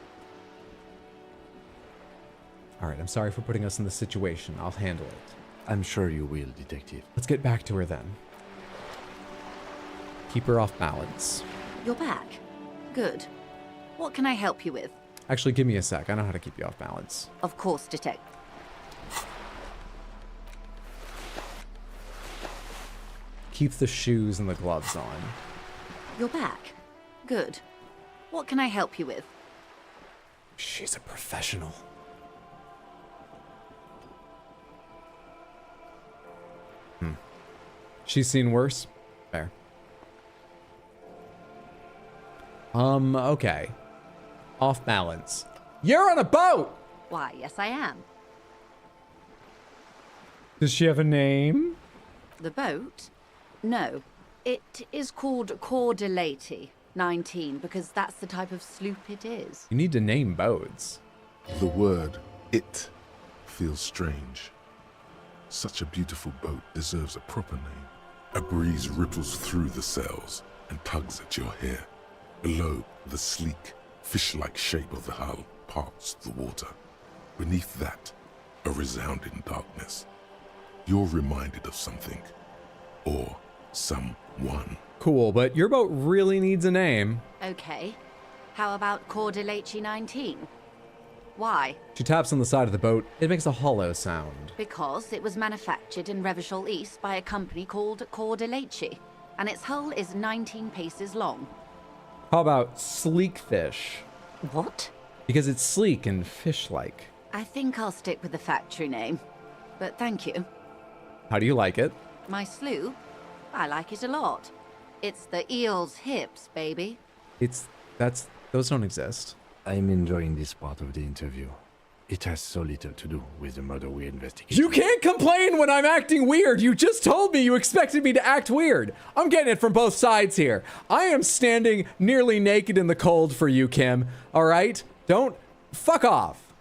Alright, I'm sorry for putting us in this situation. I'll handle it. I'm sure you will, Detective. Let's get back to her then. Keep her off balance. You're back. Good. What can I help you with? Actually, give me a sec. I know how to keep you off balance. Of course, Detective. Keep the shoes and the gloves on. You're back. Good. What can I help you with? She's a professional. She's seen worse. Fair. Okay. Off balance. You're on a boat! Why, yes I am. Does she have a name? The boat? No. It is called Cordelati 19 because that's the type of sloop it is. You need to name boats. The word "it" feels strange. Such a beautiful boat deserves a proper name. A breeze ripples through the sails and tugs at your hair. Below, the sleek, fish-like shape of the hull parts the water. Beneath that, a resounding darkness. You're reminded of something. Or someone. Cool, but your boat really needs a name. Okay. How about Cordelati 19? Why? She taps on the side of the boat. It makes a hollow sound. Because it was manufactured in Revachol East by a company called Cordelati, and its hull is 19 paces long. How about sleek fish? What? Because it's sleek and fish-like. I think I'll stick with the factory name. But thank you. How do you like it? My sloop? I like it a lot. It's the eel's hips, baby. Those don't exist. I'm enjoying this part of the interview. It has so little to do with the murder we investigate. You can't complain when I'm acting weird. You just told me you expected me to act weird. I'm getting it from both sides here. I am standing nearly naked in the cold for you, Kim. All right? Don't fuck off.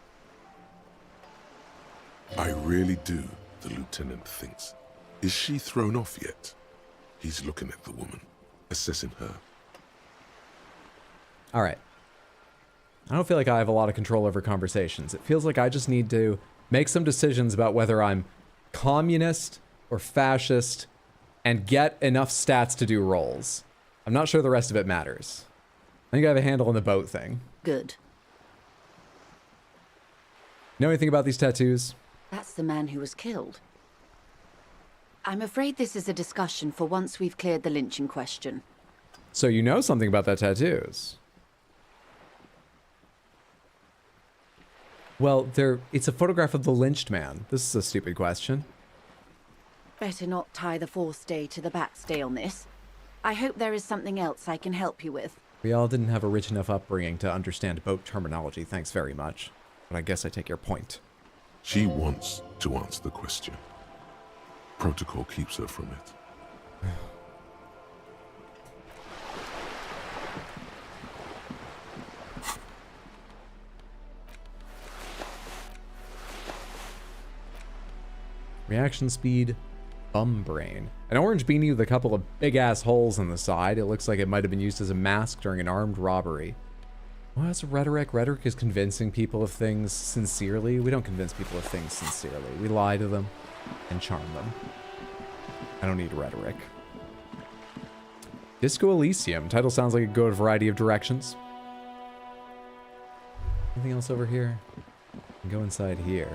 I really do, the lieutenant thinks. Is she thrown off yet? He's looking at the woman, assessing her. All right. I don't feel like I have a lot of control over conversations. It feels like I just need to make some decisions about whether I'm communist or fascist and get enough stats to do rolls. I'm not sure the rest of it matters. I think I have a handle on the boat thing. Good. Know anything about these tattoos? That's the man who was killed. I'm afraid this is a discussion for once we've cleared the lynching question. So you know something about that tattoos? Well, it's a photograph of the lynched man. This is a stupid question. Better not tie the fourth day to the bat's day on this. I hope there is something else I can help you with. We all didn't have a rich enough upbringing to understand boat terminology, thanks very much. But I guess I take your point. She wants to answer the question. Protocol keeps her from it. Reaction speed, bum brain. An orange beanie with a couple of big-ass holes in the side. It looks like it might have been used as a mask during an armed robbery. Well, that's rhetoric. Rhetoric is convincing people of things sincerely. We don't convince people of things sincerely. We lie to them and charm them. I don't need rhetoric. Disco Elysium. Title sounds like it could go a variety of directions. Anything else over here? I can go inside here.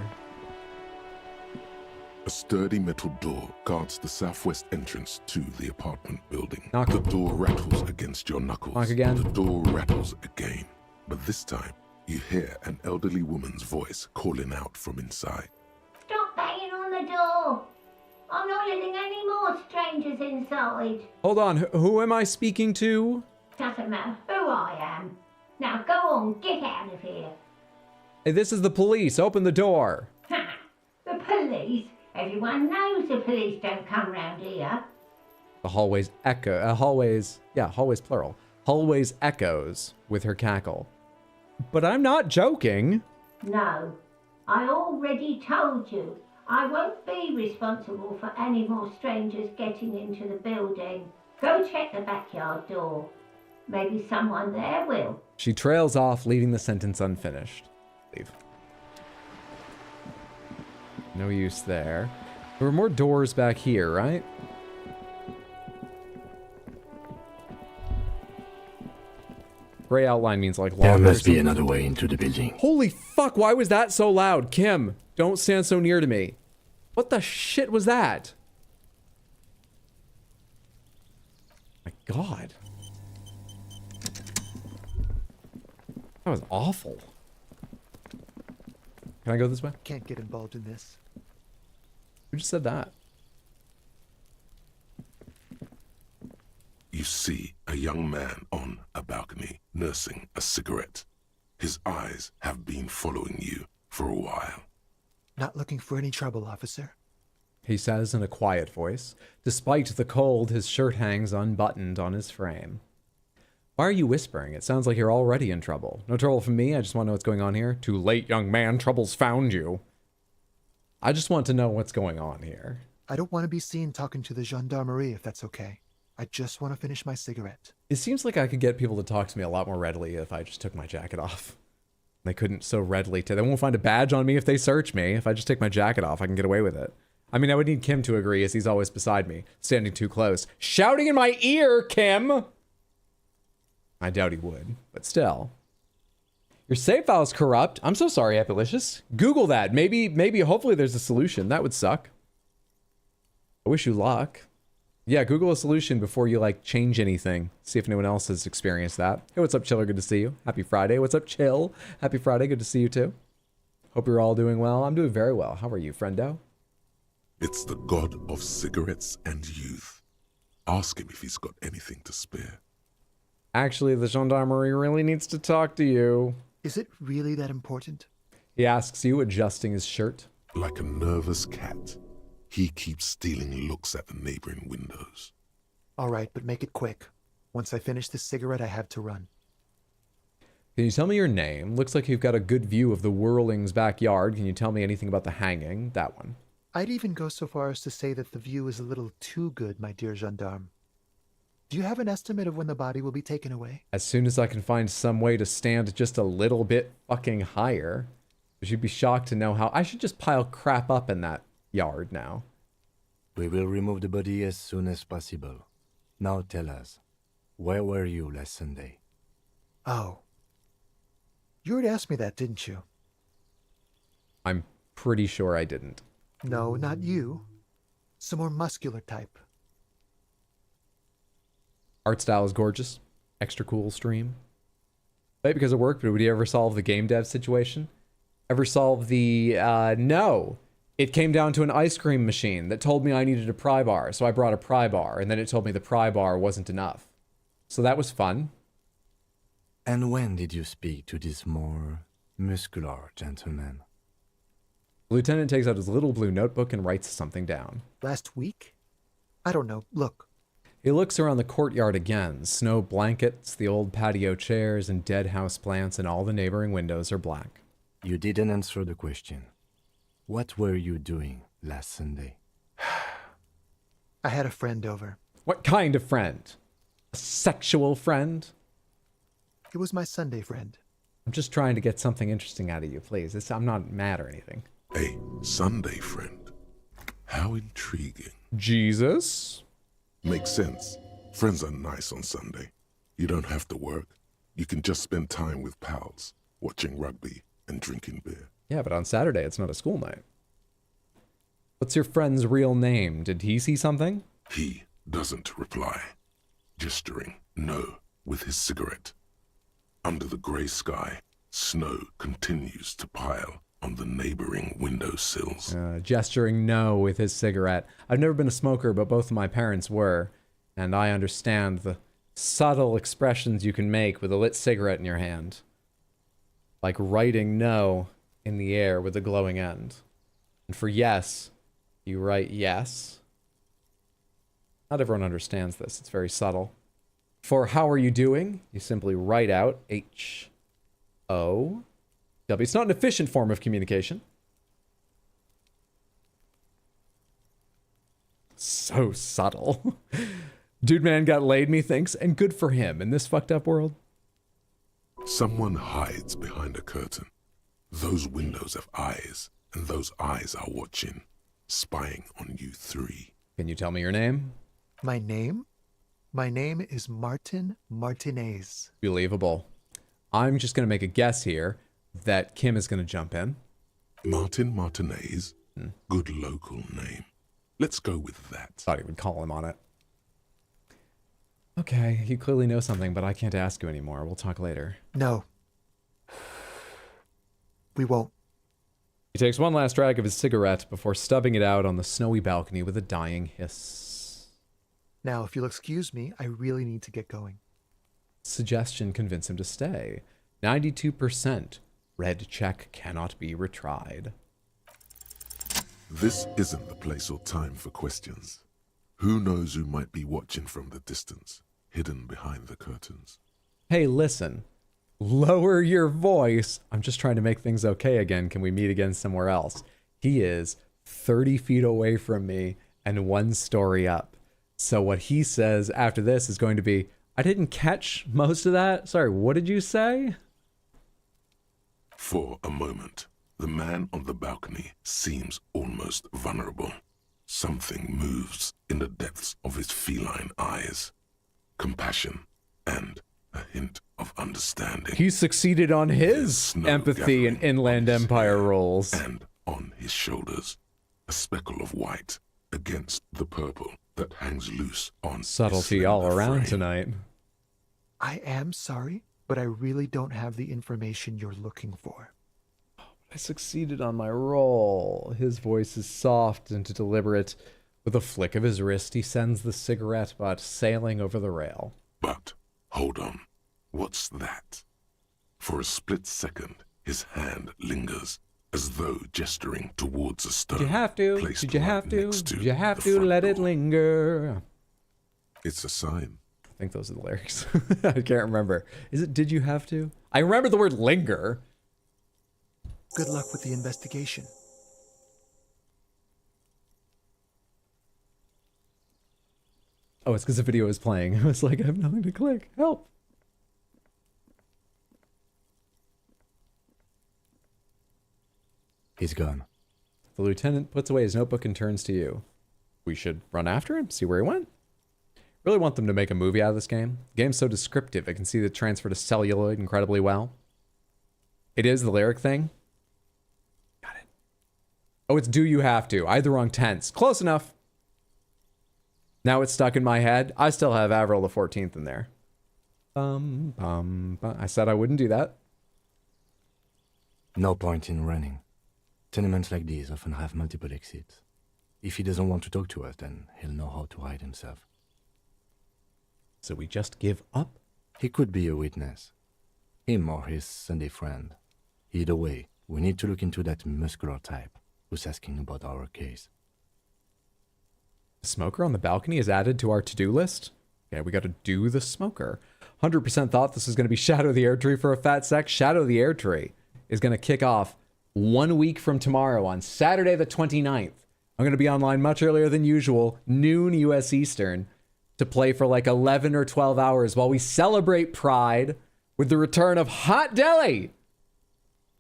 A sturdy metal door guards the southwest entrance to the apartment building. Knock. The door rattles against your knuckles. Knock again. The door rattles again. But this time, you hear an elderly woman's voice calling out from inside. Stop banging on the door! I'm not letting any more strangers inside. Hold on, who am I speaking to? Doesn't matter who I am. Now go on, get out of here. Hey, this is the police. Open the door. Ha! The police? Everyone knows the police don't come round here. The hallways echo. Hallways plural. Hallways echoes with her cackle. But I'm not joking. No, I already told you. I won't be responsible for any more strangers getting into the building. Go check the backyard door. Maybe someone there will. She trails off, leaving the sentence unfinished. Leave. No use there. There were more doors back here, right? Gray outline means like There longer. must be another way into the building. Holy fuck, why was that so loud? Kim, don't stand so near to me. What the shit was that? My God. That was awful. Can I go this way? Can't get involved in this. Who just said that? see a young man on a balcony nursing a cigarette. His eyes have been following you for a while. Not looking for any trouble, officer. He says in a quiet voice. Despite the cold, his shirt hangs unbuttoned on his frame. Why are you whispering? It sounds like you're already in trouble. No trouble from me, I just want to know what's going on here. Too late, young man, trouble's found you. I just want to know what's going on here. I don't want to be seen talking to the gendarmerie, if that's okay. I just want to finish my cigarette. It seems like I could get people to talk to me a lot more readily if I just took my jacket off. They couldn't so readily. They won't find a badge on me if they search me. If I just take my jacket off, I can get away with it. I mean, I would need Kim to agree, as he's always beside me, standing too close. Shouting in my ear, Kim! I doubt he would, but still. Your save file's corrupt. I'm so sorry, Epilicious. Google that. Maybe, hopefully there's a solution. That would suck. I wish you luck. Yeah, Google a solution before you, like, change anything. See if anyone else has experienced that. Hey, what's up, Chiller? Good to see you. Happy Friday. What's up, Chill? Happy Friday. Good to see you, too. Hope you're all doing well. I'm doing very well. How are you, friendo? It's the god of cigarettes and youth. Ask him if he's got anything to spare. Actually, the gendarmerie really needs to talk to you. Is it really that important? He asks you, adjusting his shirt. Like a nervous cat, he keeps stealing looks at the neighboring windows. All right, but make it quick. Once I finish this cigarette, I have to run. Can you tell me your name? Looks like you've got a good view of the Whirling's backyard. Can you tell me anything about the hanging? That one. I'd even go so far as to say that the view is a little too good, my dear gendarme. Do you have an estimate of when the body will be taken away? As soon as I can find some way to stand just a little bit fucking higher. You'd be shocked to know how I should just pile crap up in that yard now. We will remove the body as soon as possible. Now tell us, where were you last Sunday? Oh. You already asked me that, didn't you? I'm pretty sure I didn't. No, not you. Some more muscular type. Art style is gorgeous. Extra cool stream. Right, because it worked, but would you ever solve the game dev situation? Ever solve the, no. It came down to an ice cream machine that told me I needed a pry bar, so I brought a pry bar, and then it told me the pry bar wasn't enough. So that was fun. And when did you speak to this more muscular gentleman? The lieutenant takes out his little blue notebook and writes something down. Last week? I don't know. Look. He looks around the courtyard again. Snow blankets, the old patio chairs, and dead house plants, and all the neighboring windows are black. You didn't answer the question. What were you doing last Sunday? I had a friend over. What kind of friend? A sexual friend? It was my Sunday friend. I'm just trying to get something interesting out of you, please. I'm not mad or anything. A Sunday friend? How intriguing. Jesus? Makes sense. Friends are nice on Sunday. You don't have to work. You can just spend time with pals, watching rugby and drinking beer. Yeah, but on Saturday it's not a school night. What's your friend's real name? Did he see something? He doesn't reply, gesturing no with his cigarette. Under the grey sky, snow continues to pile on the neighboring windowsills. Gesturing no with his cigarette. I've never been a smoker, but both of my parents were, and I understand the subtle expressions you can make with a lit cigarette in your hand. Like writing no in the air with a glowing end. And for yes, you write yes. Not everyone understands this. It's very subtle. For how are you doing, you simply write out H-O-W. It's not an efficient form of communication. So subtle. Dude man got laid, methinks, and good for him in this fucked up world. Someone hides behind a curtain. Those windows have eyes, and those eyes are watching, spying on you three. Can you tell me your name? My name? My name is Martin Martinez. Believable. I'm just going to make a guess here that Kim is going to jump in. Martin Martinez? Good local name. Let's go with that. Thought he would call him on it. Okay, you clearly know something, but I can't ask you anymore. We'll talk later. No. We won't. He takes one last drag of his cigarette before stubbing it out on the snowy balcony with a dying hiss. Now, if you'll excuse me, I really need to get going. Suggestion convince him to stay. 92%. Red check cannot be retried. This isn't the place or time for questions. Who knows who might be watching from the distance, hidden behind the curtains? Hey, listen. Lower your voice. I'm just trying to make things okay again. Can we meet again somewhere else? He is 30 feet away from me and one story up. So what he says after this is going to be, I didn't catch most of that. Sorry, what did you say? For a moment, the man on the balcony seems almost vulnerable. Something moves in the depths of his feline eyes. Compassion and a hint of understanding. He succeeded on his empathy and Inland Empire roles. And on his shoulders, a speckle of white against the purple that hangs loose on subtlety all around tonight. I am sorry, but I really don't have the information you're looking for. I succeeded on my role. His voice is soft and deliberate. With a flick of his wrist, he sends the cigarette butt sailing over the rail. But, hold on. What's that? For a split second, his hand lingers, as though gesturing towards a stone. Did you have to? Did you have to? Did you have to let it linger? It's a sign. I think those are the lyrics. I can't remember. Is it did you have to? I remember the word linger. Good luck with the investigation. Oh, it's because the video is playing. I was like, I have nothing to click. Help. He's gone. The lieutenant puts away his notebook and turns to you. We should run after him, see where he went. Really want them to make a movie out of this game. The game's so descriptive. I can see the transfer to celluloid incredibly well. It is the lyric thing. Got it. Oh, it's do you have to. I had the wrong tense. Close enough. Now it's stuck in my head. I still have Avril the 14th in there. I said I wouldn't do that. No point in running. Tenements like these often have multiple exits. If he doesn't want to talk to us, then he'll know how to hide himself. So we just give up? He could be a witness. Him or his Sunday friend. Either way, we need to look into that muscular type who's asking about our case. The smoker on the balcony is added to our to-do list? Okay, we gotta do the smoker. 100% thought this was gonna be Shadow of the Erdtree for a fat sec. Shadow of the Erdtree is gonna kick off 1 week from tomorrow on Saturday the 29th. I'm gonna be online much earlier than usual, noon US Eastern, to play for like 11 or 12 hours while we celebrate Pride with the return of Hot Deli,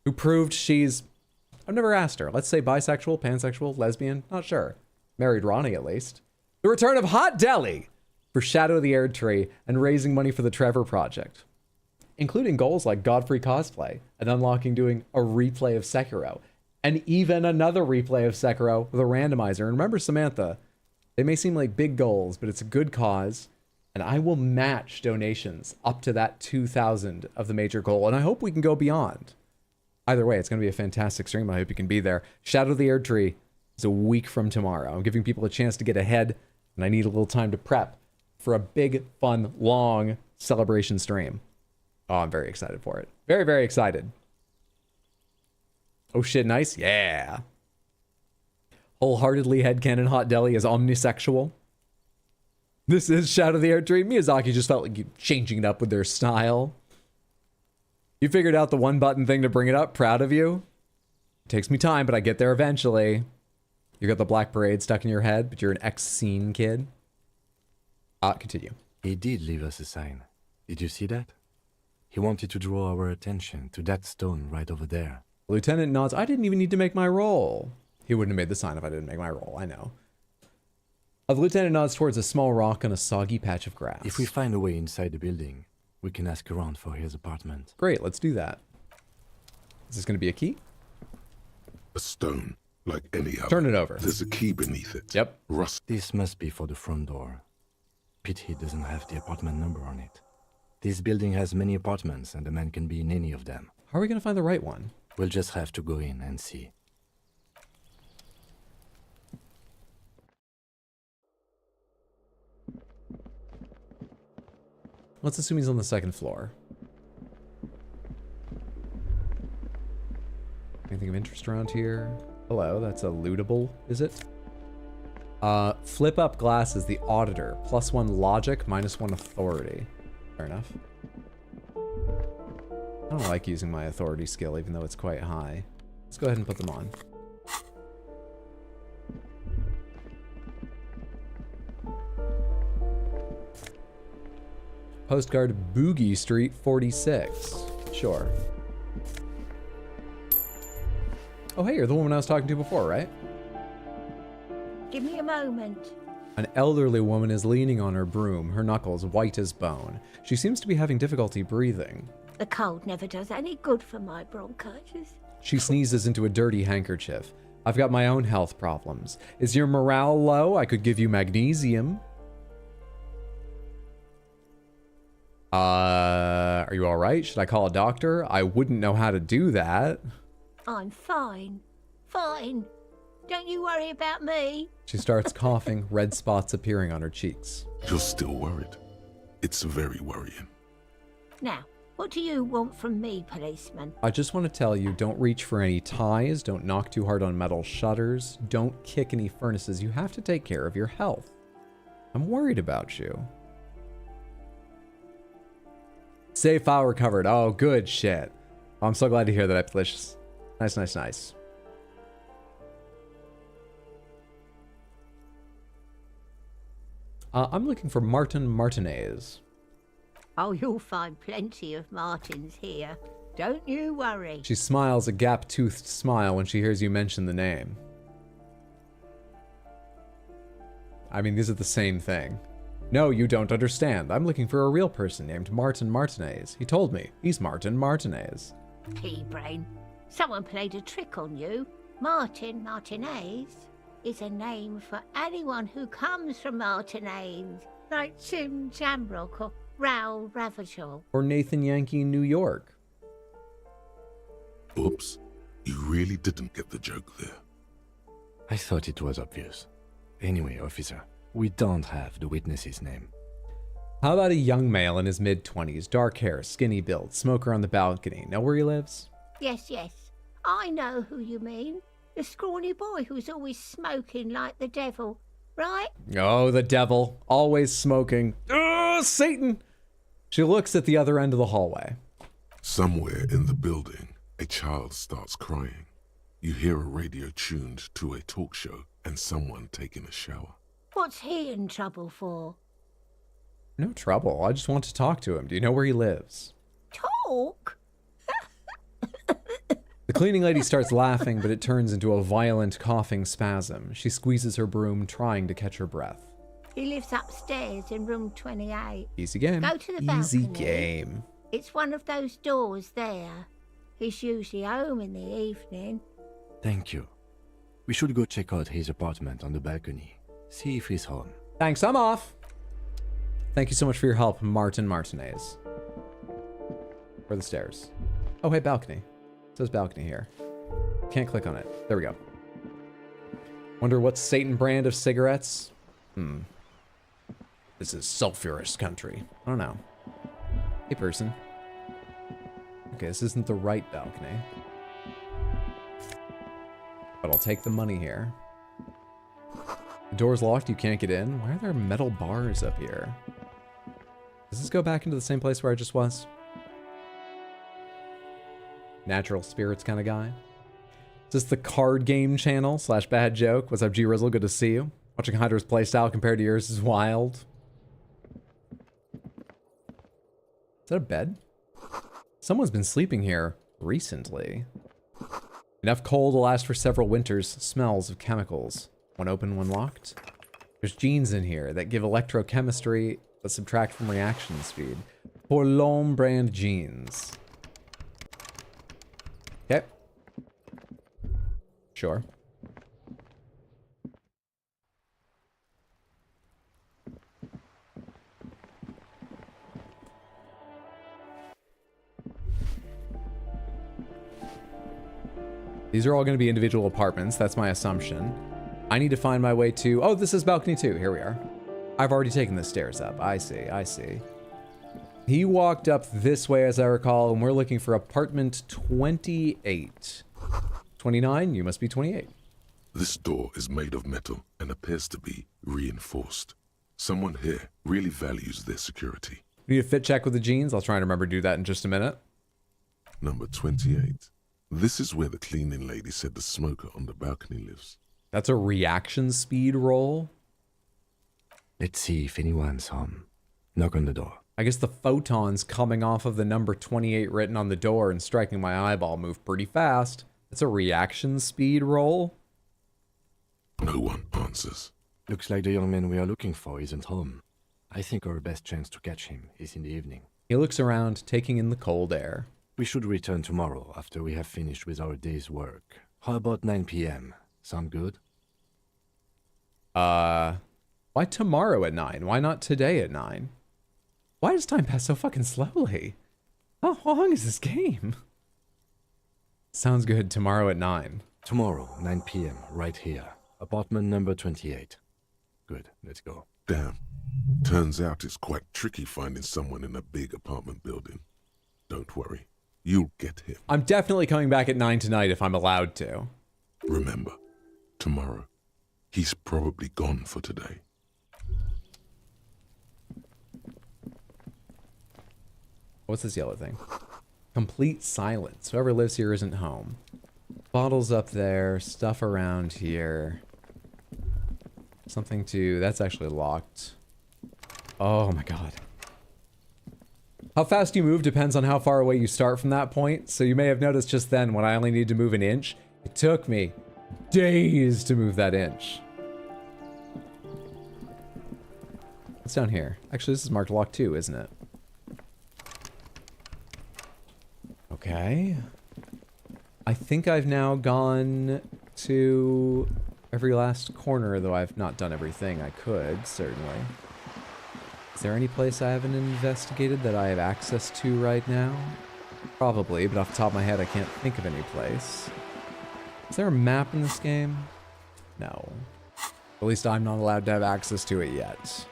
who proved she's, I've never asked her, let's say bisexual, pansexual, lesbian, not sure. Married Ronnie at least. The return of Hot Deli for Shadow of the Erdtree and raising money for the Trevor Project, including goals like Godfrey cosplay and unlocking doing a replay of Sekiro and even another replay of Sekiro with a randomizer. And remember, Samantha, they may seem like big goals, but it's a good cause, and I will match donations up to that 2,000 of the major goal, and I hope we can go beyond. Either way, it's going to be a fantastic stream. I hope you can be there. Shadow of the Erdtree is a week from tomorrow. I'm giving people a chance to get ahead, and I need a little time to prep for a big, fun, long celebration stream. Oh, I'm very excited for it. Very, very excited. Oh shit, nice? Yeah. Wholeheartedly headcanon Hot Deli is omnisexual. This is Shadow of the Erdtree. Miyazaki just felt like changing it up with their style. You figured out the one button thing to bring it up. Proud of you. It takes me time, but I get there eventually. You got the Black Parade stuck in your head, but you're an ex-scene kid. Continue. He did leave us a sign. Did you see that? He wanted to draw our attention to that stone right over there. Lieutenant nods. I didn't even need to make my roll. He wouldn't have made the sign if I didn't make my roll. I know. The lieutenant nods towards a small rock on a soggy patch of grass. If we find a way inside the building, we can ask around for his apartment. Great, let's do that. Is this going to be a key? A stone, like any other. Turn it over. There's a key beneath it. Yep. Rust. This must be for the front door. Pity doesn't have the apartment number on it. This building has many apartments, and the man can be in any of them. How are we going to find the right one? We'll just have to go in and see. Let's assume he's on the second floor. Anything of interest around here? Hello, that's a lootable, is it? Flip up glasses, the auditor. +1 logic, -1 authority. Fair enough. I don't like using my authority skill, even though it's quite high. Let's go ahead and put them on. Postcard Boogie Street 46. Sure. Oh, hey, you're the woman I was talking to before, right? Give me a moment. An elderly woman is leaning on her broom, her knuckles white as bone. She seems to be having difficulty breathing. The cold never does any good for my bronchitis. She sneezes into a dirty handkerchief. I've got my own health problems. Is your morale low? I could give you magnesium. Are you alright? Should I call a doctor? I wouldn't know how to do that. I'm fine. Fine. Don't you worry about me. She starts coughing, red spots appearing on her cheeks. You're still worried. It's very worrying. Now, what do you want from me, policeman? I just want to tell you, don't reach for any ties, don't knock too hard on metal shutters, don't kick any furnaces. You have to take care of your health. I'm worried about you. Safe file recovered. Oh, good shit. Oh, I'm so glad to hear that, Epilicious. Nice, nice, nice. I'm looking for Martin Martinez. Oh, you'll find plenty of Martins here. Don't you worry. She smiles a gap-toothed smile when she hears you mention the name. I mean, these are the same thing. No, you don't understand. I'm looking for a real person named Martin Martinez. He told me. He's Martin Martinez. Pea-brain. Someone played a trick on you. Martin Martinez is a name for anyone who comes from Martinez, like Tim Jamrock or Raoul Ravachol. Or Nathan Yankee in New York. Oops. You really didn't get the joke there. I thought it was obvious. Anyway, officer, we don't have the witness's name. How about a young male in his mid-20s, dark hair, skinny build, smoker on the balcony? Know where he lives? Yes, yes. I know who you mean. The scrawny boy who's always smoking like the devil, right? Oh, the devil. Always smoking. Ugh, Satan! She looks at the other end of the hallway. Somewhere in the building, a child starts crying. You hear a radio tuned to a talk show and someone taking a shower. What's he in trouble for? No trouble. I just want to talk to him. Do you know where he lives? Talk? The cleaning lady starts laughing, but it turns into a violent coughing spasm. She squeezes her broom, trying to catch her breath. He lives upstairs in room 28. Easy game. Go to the balcony. Easy game. It's one of those doors there. He's usually home in the evening. Thank you. We should go check out his apartment on the balcony. See if he's home. Thanks, I'm off. Thank you so much for your help, Martin Martinez. Where are the stairs? Oh, hey, balcony. It says balcony here. Can't click on it. There we go. Wonder what Satan brand of cigarettes? This is sulfurous country. I don't know. Hey, person. Okay, this isn't the right balcony. But I'll take the money here. The door's locked, you can't get in. Why are there metal bars up here? Does this go back into the same place where I just was? Natural spirits kind of guy. Is this the card game channel / bad joke? What's up, G Rizzle? Good to see you. Watching Hydra's playstyle compared to yours is wild. Is that a bed? Someone's been sleeping here recently. Enough coal to last for several winters. Smells of chemicals. One open, one locked. There's genes in here that give electrochemistry but subtract from reaction speed. Forlorn brand genes. Okay. Sure. These are all going to be individual apartments. That's my assumption. I need to find my way to... Oh, this is balcony 2. Here we are. I've already taken the stairs up. I see. I see. He walked up this way, as I recall, and we're looking for apartment 28. 29, you must be 28. This door is made of metal and appears to be reinforced. Someone here really values their security. We need a fit check with the jeans. I'll try and remember to do that in just a minute. Number 28. This is where the cleaning lady said the smoker on the balcony lives. That's a reaction speed roll. Let's see if anyone's home. Knock on the door. I guess the photons coming off of the number 28 written on the door and striking my eyeball move pretty fast. That's a reaction speed roll. No one answers. Looks like the young man we are looking for isn't home. I think our best chance to catch him is in the evening. He looks around, taking in the cold air. We should return tomorrow after we have finished with our day's work. How about 9 p.m.? Sound good? Why tomorrow at 9? Why not today at 9? Why does time pass so fucking slowly? How long is this game? Sounds good. Tomorrow at 9. Tomorrow, 9 p.m., right here. Apartment number 28. Good, let's go. Damn. Turns out it's quite tricky finding someone in a big apartment building. Don't worry. You'll get him. I'm definitely coming back at 9 tonight if I'm allowed to. Remember, tomorrow. He's probably gone for today. What's this yellow thing? Complete silence. Whoever lives here isn't home. Bottles up there. Stuff around here. Something to... That's actually locked. Oh my god. How fast you move depends on how far away you start from that point. So you may have noticed just then when I only need to move an inch, it took me days to move that inch. What's down here? Actually, this is marked lock 2, isn't it? Okay. I think I've now gone to every last corner, though I've not done everything I could, certainly. Is there any place I haven't investigated that I have access to right now? Probably, but off the top of my head, I can't think of any place. Is there a map in this game? No. At least I'm not allowed to have access to it yet.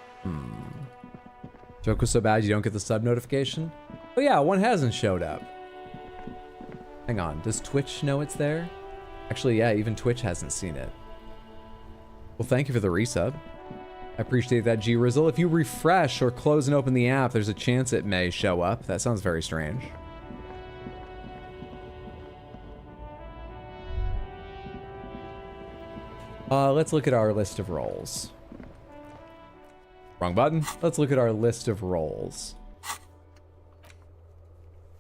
Joke was so bad you don't get the sub notification? Oh yeah, one hasn't showed up. Hang on, does Twitch know it's there? Actually, yeah, even Twitch hasn't seen it. Well, thank you for the resub. I appreciate that, G-Rizzle. If you refresh or close and open the app, there's a chance it may show up. That sounds very strange. Let's look at our list of roles. Wrong button. Let's look at our list of roles.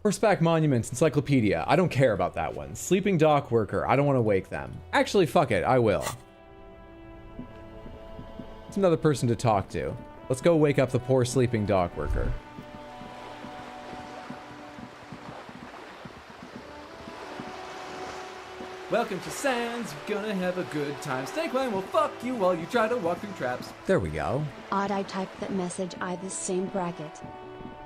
Horseback Monuments, Encyclopedia. I don't care about that one. Sleeping Dock Worker. I don't want to wake them. Actually, fuck it. I will. It's another person to talk to. Let's go wake up the poor sleeping dock worker. Welcome to Sands. You're gonna have a good time. Snake Line will fuck you while you try to walk through traps. There we go. Odd, I typed that message this same bracket.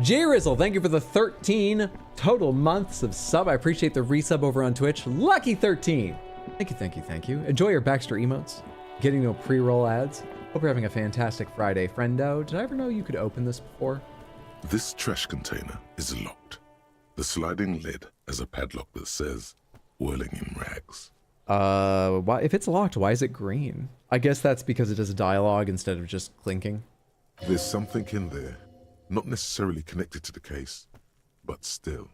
J-Rizzle, thank you for the 13 total months of sub. I appreciate the resub over on Twitch. Lucky 13. Thank you, thank you, thank you. Enjoy your Baxter emotes. Getting no pre-roll ads. Hope you're having a fantastic Friday, friendo. Did I ever know you could open this before? This trash container is locked. The sliding lid has a padlock that says, whirling in rags. Why, if it's locked, why is it green? I guess that's because it has a dialogue instead of just clinking. There's something in there. Not necessarily connected to the case, but still.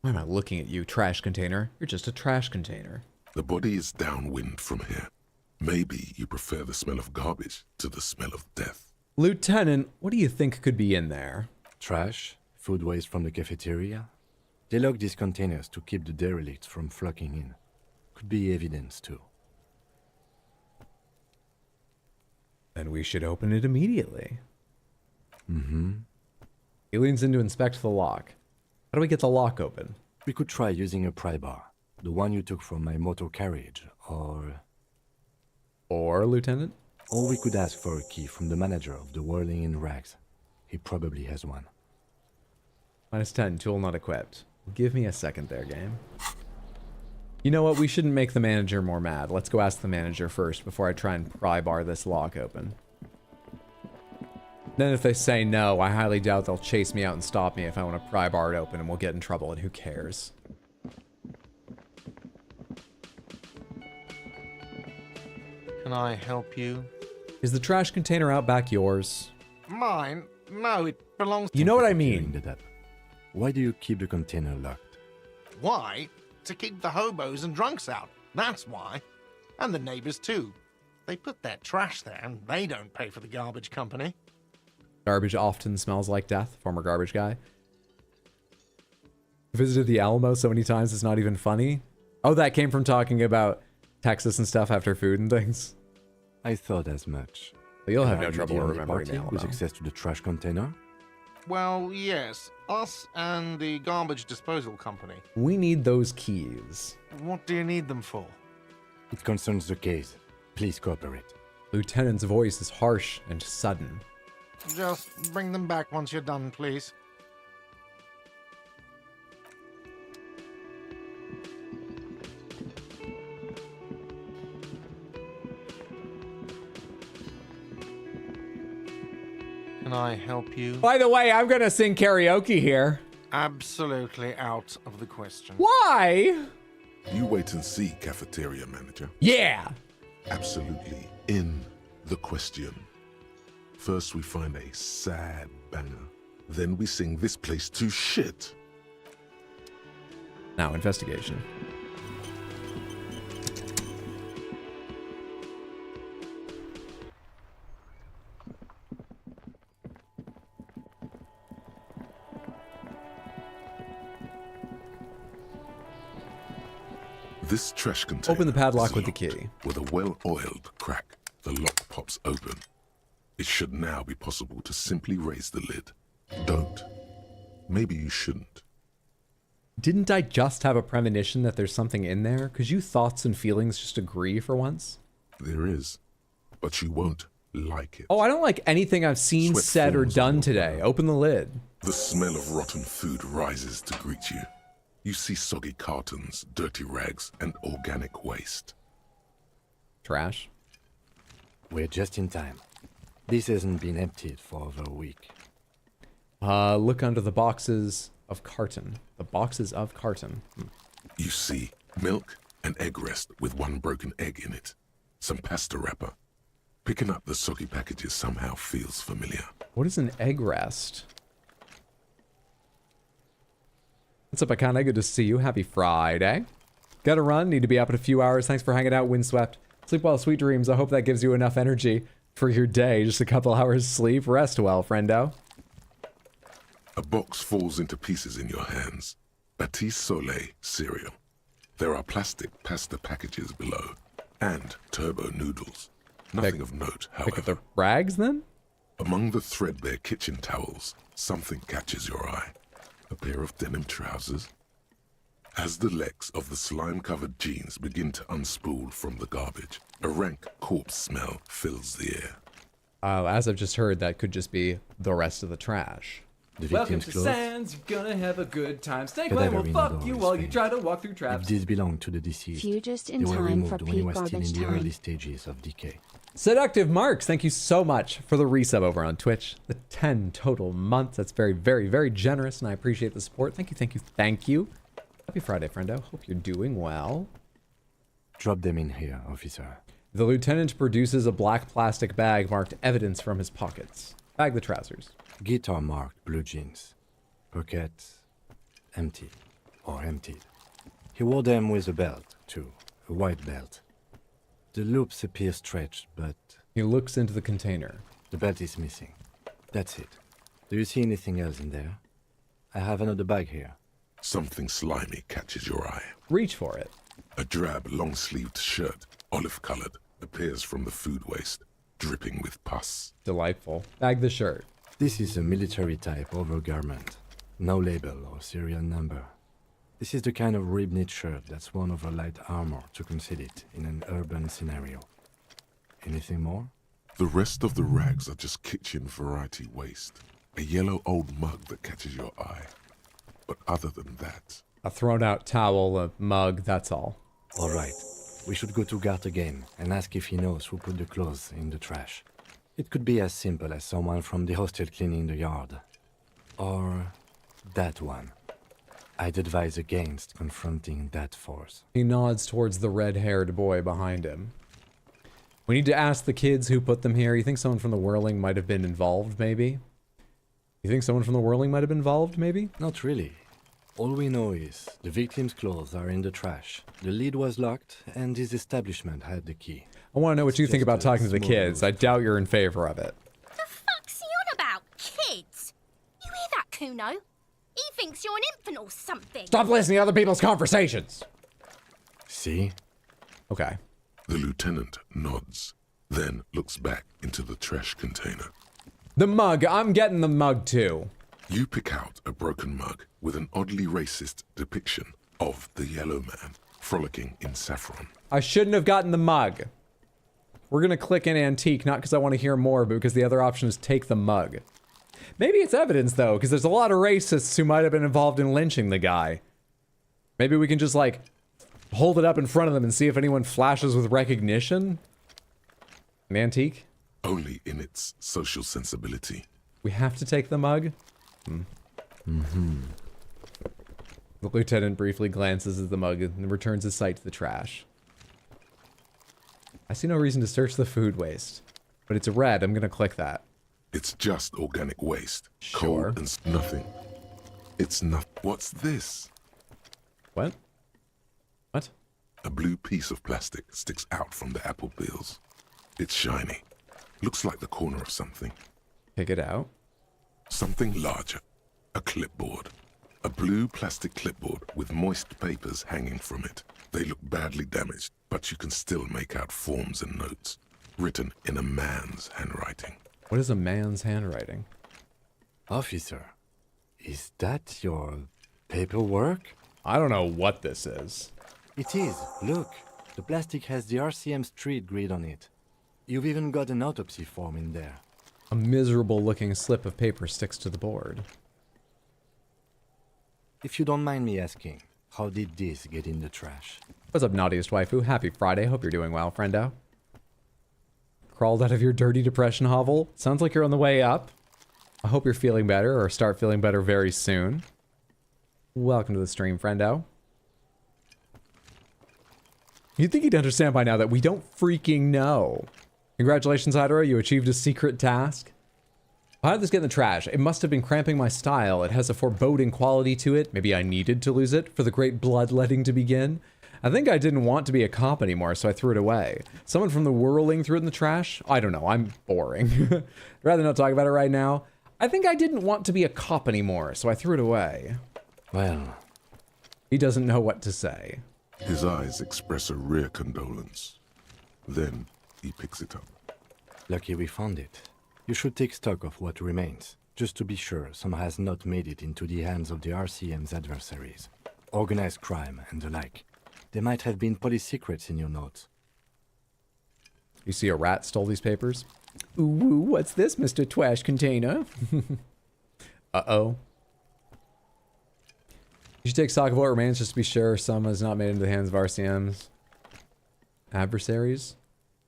Why am I looking at you, trash container? You're just a trash container. The body is downwind from here. Maybe you prefer the smell of garbage to the smell of death. Lieutenant, what do you think could be in there? Trash? Food waste from the cafeteria? They lock these containers to keep the derelicts from flocking in. Could be evidence, too. Then we should open it immediately. Mm-hmm. He leans in to inspect the lock. How do we get the lock open? We could try using a pry bar. The one you took from my motor carriage, or... Or, Lieutenant? Or we could ask for a key from the manager of the Whirling in Rags. He probably has one. -10, tool not equipped. Give me a second there, game. You know what? We shouldn't make the manager more mad. Let's go ask the manager first before I try and pry bar this lock open. Then if they say no, I highly doubt they'll chase me out and stop me if I want to pry bar it open, and we'll get in trouble, and who cares? Can I help you? Is the trash container out back yours? Mine? No, it belongs to... You know what I mean. Why do you keep the container locked? Why? To keep the hobos and drunks out. That's why. And the neighbors too. They put their trash there and they don't pay for the garbage company. Garbage often smells like death. Former garbage guy. Visited the Alamo so many times it's not even funny. Oh, that came from talking about Texas and stuff after food and things. I thought as much. But you'll have Are no you trouble the only remembering party the Alamo. with access to the trash container? Well, yes. Us and the garbage disposal company. We need those keys. What do you need them for? It concerns the case. Please cooperate. Lieutenant's voice is harsh and sudden. Just bring them back once you're done, please. Can I help you? By the way, I'm gonna sing karaoke here. Absolutely out of the question. Why? You wait and see, cafeteria manager. Yeah. Absolutely in the question. First we find a sad banger. Then we sing this place to shit. Now, investigation. This trash container. Open the padlock is with the locked. key. With a well-oiled crack, the lock pops open. It should now be possible to simply raise the lid. Don't. Maybe you shouldn't. Didn't I just have a premonition that there's something in there? Could you thoughts and feelings just agree for once? There is. But you won't like it. Oh, I don't like anything I've seen, Sweat said, or forms done on your today. brow. Open the lid. The smell of rotten food rises to greet you. You see soggy cartons, dirty rags, and organic waste. Trash. We're just in time. This hasn't been emptied for over a week. Look under the boxes of carton. The boxes of carton. You see milk, an egg rest with one broken egg in it, some pasta wrapper. Picking up the soggy packages somehow feels familiar. What is an egg rest? What's up, Akane? Good to see you. Happy Friday. Gotta run. Need to be up in a few hours. Thanks for hanging out, Windswept. Sleep well, sweet dreams. I hope that gives you enough energy for your day. Just a couple hours sleep. Rest well, friendo. A box falls into pieces in your hands. Batiste Soleil cereal. There are plastic pasta packages below. And turbo noodles. Nothing of note, however. Pick up the rags, then? Among the threadbare kitchen towels, something catches your eye. A pair of denim trousers. As the legs of the slime-covered jeans begin to unspool from the garbage, a rank corpse smell fills the air. As I've just heard, that could just be the rest of the trash. Welcome to Sands, you're gonna have a good time. Snake Line will fuck you while you try to walk through traps. If these belong to the deceased, Few just in they were time for removed when he peak was still garbage in the time. early stages of decay. Seductive Marks, thank you so much for the resub over on Twitch. The 10 total months. That's very, very, very generous, and I appreciate the support. Thank you, thank you, thank you. Happy Friday, friendo. Hope you're doing well. Drop them in here, officer. The lieutenant produces a black plastic bag marked evidence from his pockets. Bag the trousers. Guitar marked blue jeans. Pockets empty or emptied. He wore them with a belt, too. A white belt. The loops appear stretched, but... He looks into the container. The belt is missing. That's it. Do you see anything else in there? I have another bag here. Something slimy catches your eye. Reach for it. A drab, long-sleeved shirt, olive-colored, appears from the food waste, dripping with pus. Delightful. Bag the shirt. This is a military-type overgarment. No label or serial number. This is the kind of rib-knit shirt that's worn over light armor to conceal it in an urban scenario. Anything more? The rest of the rags are just kitchen variety waste. A yellow old mug that catches your eye. But other than that... A thrown-out towel, a mug, that's all. All right. We should go to Gart again and ask if he knows who put the clothes in the trash. It could be as simple as someone from the hostel cleaning the yard. Or that one. I'd advise against confronting that force. He nods towards the red-haired boy behind him. We need to ask the kids who put them here. You think someone from the Whirling might have been involved, maybe? You think someone from the Whirling might have been involved, maybe? Not really. All we know is the victim's clothes are in the trash. The lid was locked, and his establishment had the key. I want to know what you think about talking to the kids. I doubt you're in favor of it. The fuck's he on about? Kids? You hear that, Kuno? He thinks you're an infant or something. Stop listening to other people's conversations! See? Okay. The lieutenant nods, then looks back into the trash container. The mug. I'm getting the mug too. You pick out a broken mug with an oddly racist depiction of the yellow man frolicking in saffron. I shouldn't have gotten the mug. We're gonna click in antique, not because I want to hear more, but because the other option is take the mug. Maybe it's evidence, though, because there's a lot of racists who might have been involved in lynching the guy. Maybe we can just, like, hold it up in front of them and see if anyone flashes with recognition? An antique? Only in its social sensibility. We have to take the mug? Mm-hmm. The lieutenant briefly glances at the mug and returns his sight to the trash. I see no reason to search the food waste. But it's red, I'm gonna click that. It's just organic waste. Sure. Cold and nothing. It's not. What's this? What? What? A blue piece of plastic sticks out from the apple peels. It's shiny. Looks like the corner of something. Pick it out. Something larger. A clipboard. A blue plastic clipboard with moist papers hanging from it. They look badly damaged, but you can still make out forms and notes. Written in a man's handwriting. What is a man's handwriting? Officer, is that your paperwork? I don't know what this is. It is. Look, the plastic has the RCM street grid on it. You've even got an autopsy form in there. A miserable-looking slip of paper sticks to the board. If you don't mind me asking, how did this get in the trash? What's up, naughtiest waifu? Happy Friday. Hope you're doing well, friendo. Crawled out of your dirty depression hovel? Sounds like you're on the way up. I hope you're feeling better, or start feeling better very soon. Welcome to the stream, friendo. You'd think he'd understand by now that we don't freaking know. Congratulations, Hydra, you achieved a secret task. How did this get in the trash? It must have been cramping my style. It has a foreboding quality to it. Maybe I needed to lose it for the great bloodletting to begin. I think I didn't want to be a cop anymore, so I threw it away. Someone from the Whirling threw it in the trash? I don't know, I'm boring. Rather not talk about it right now. I think I didn't want to be a cop anymore, so I threw it away. Well, he doesn't know what to say. His eyes express a rare condolence. Then he picks it up. Lucky we found it. You should take stock of what remains, just to be sure some has not made it into the hands of the RCM's adversaries. Organized crime and the like. There might have been police secrets in your notes. You see a rat stole these papers? Ooh, what's this, Mr. Trash Container? Uh-oh. You should take stock of what remains just to be sure some has not made it into the hands of RCM's adversaries.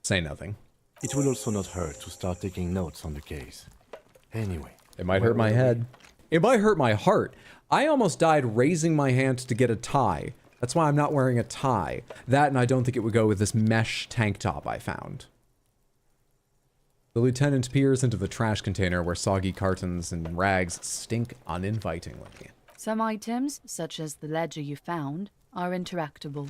Say nothing. It will also not hurt to start taking notes on the case. Anyway. It might hurt my head. It might hurt my heart. I almost died raising my hand to get a tie. That's why I'm not wearing a tie. That, and I don't think it would go with this mesh tank top I found. The lieutenant peers into the trash container where soggy cartons and rags stink uninvitingly. Some items, such as the ledger you found, are interactable.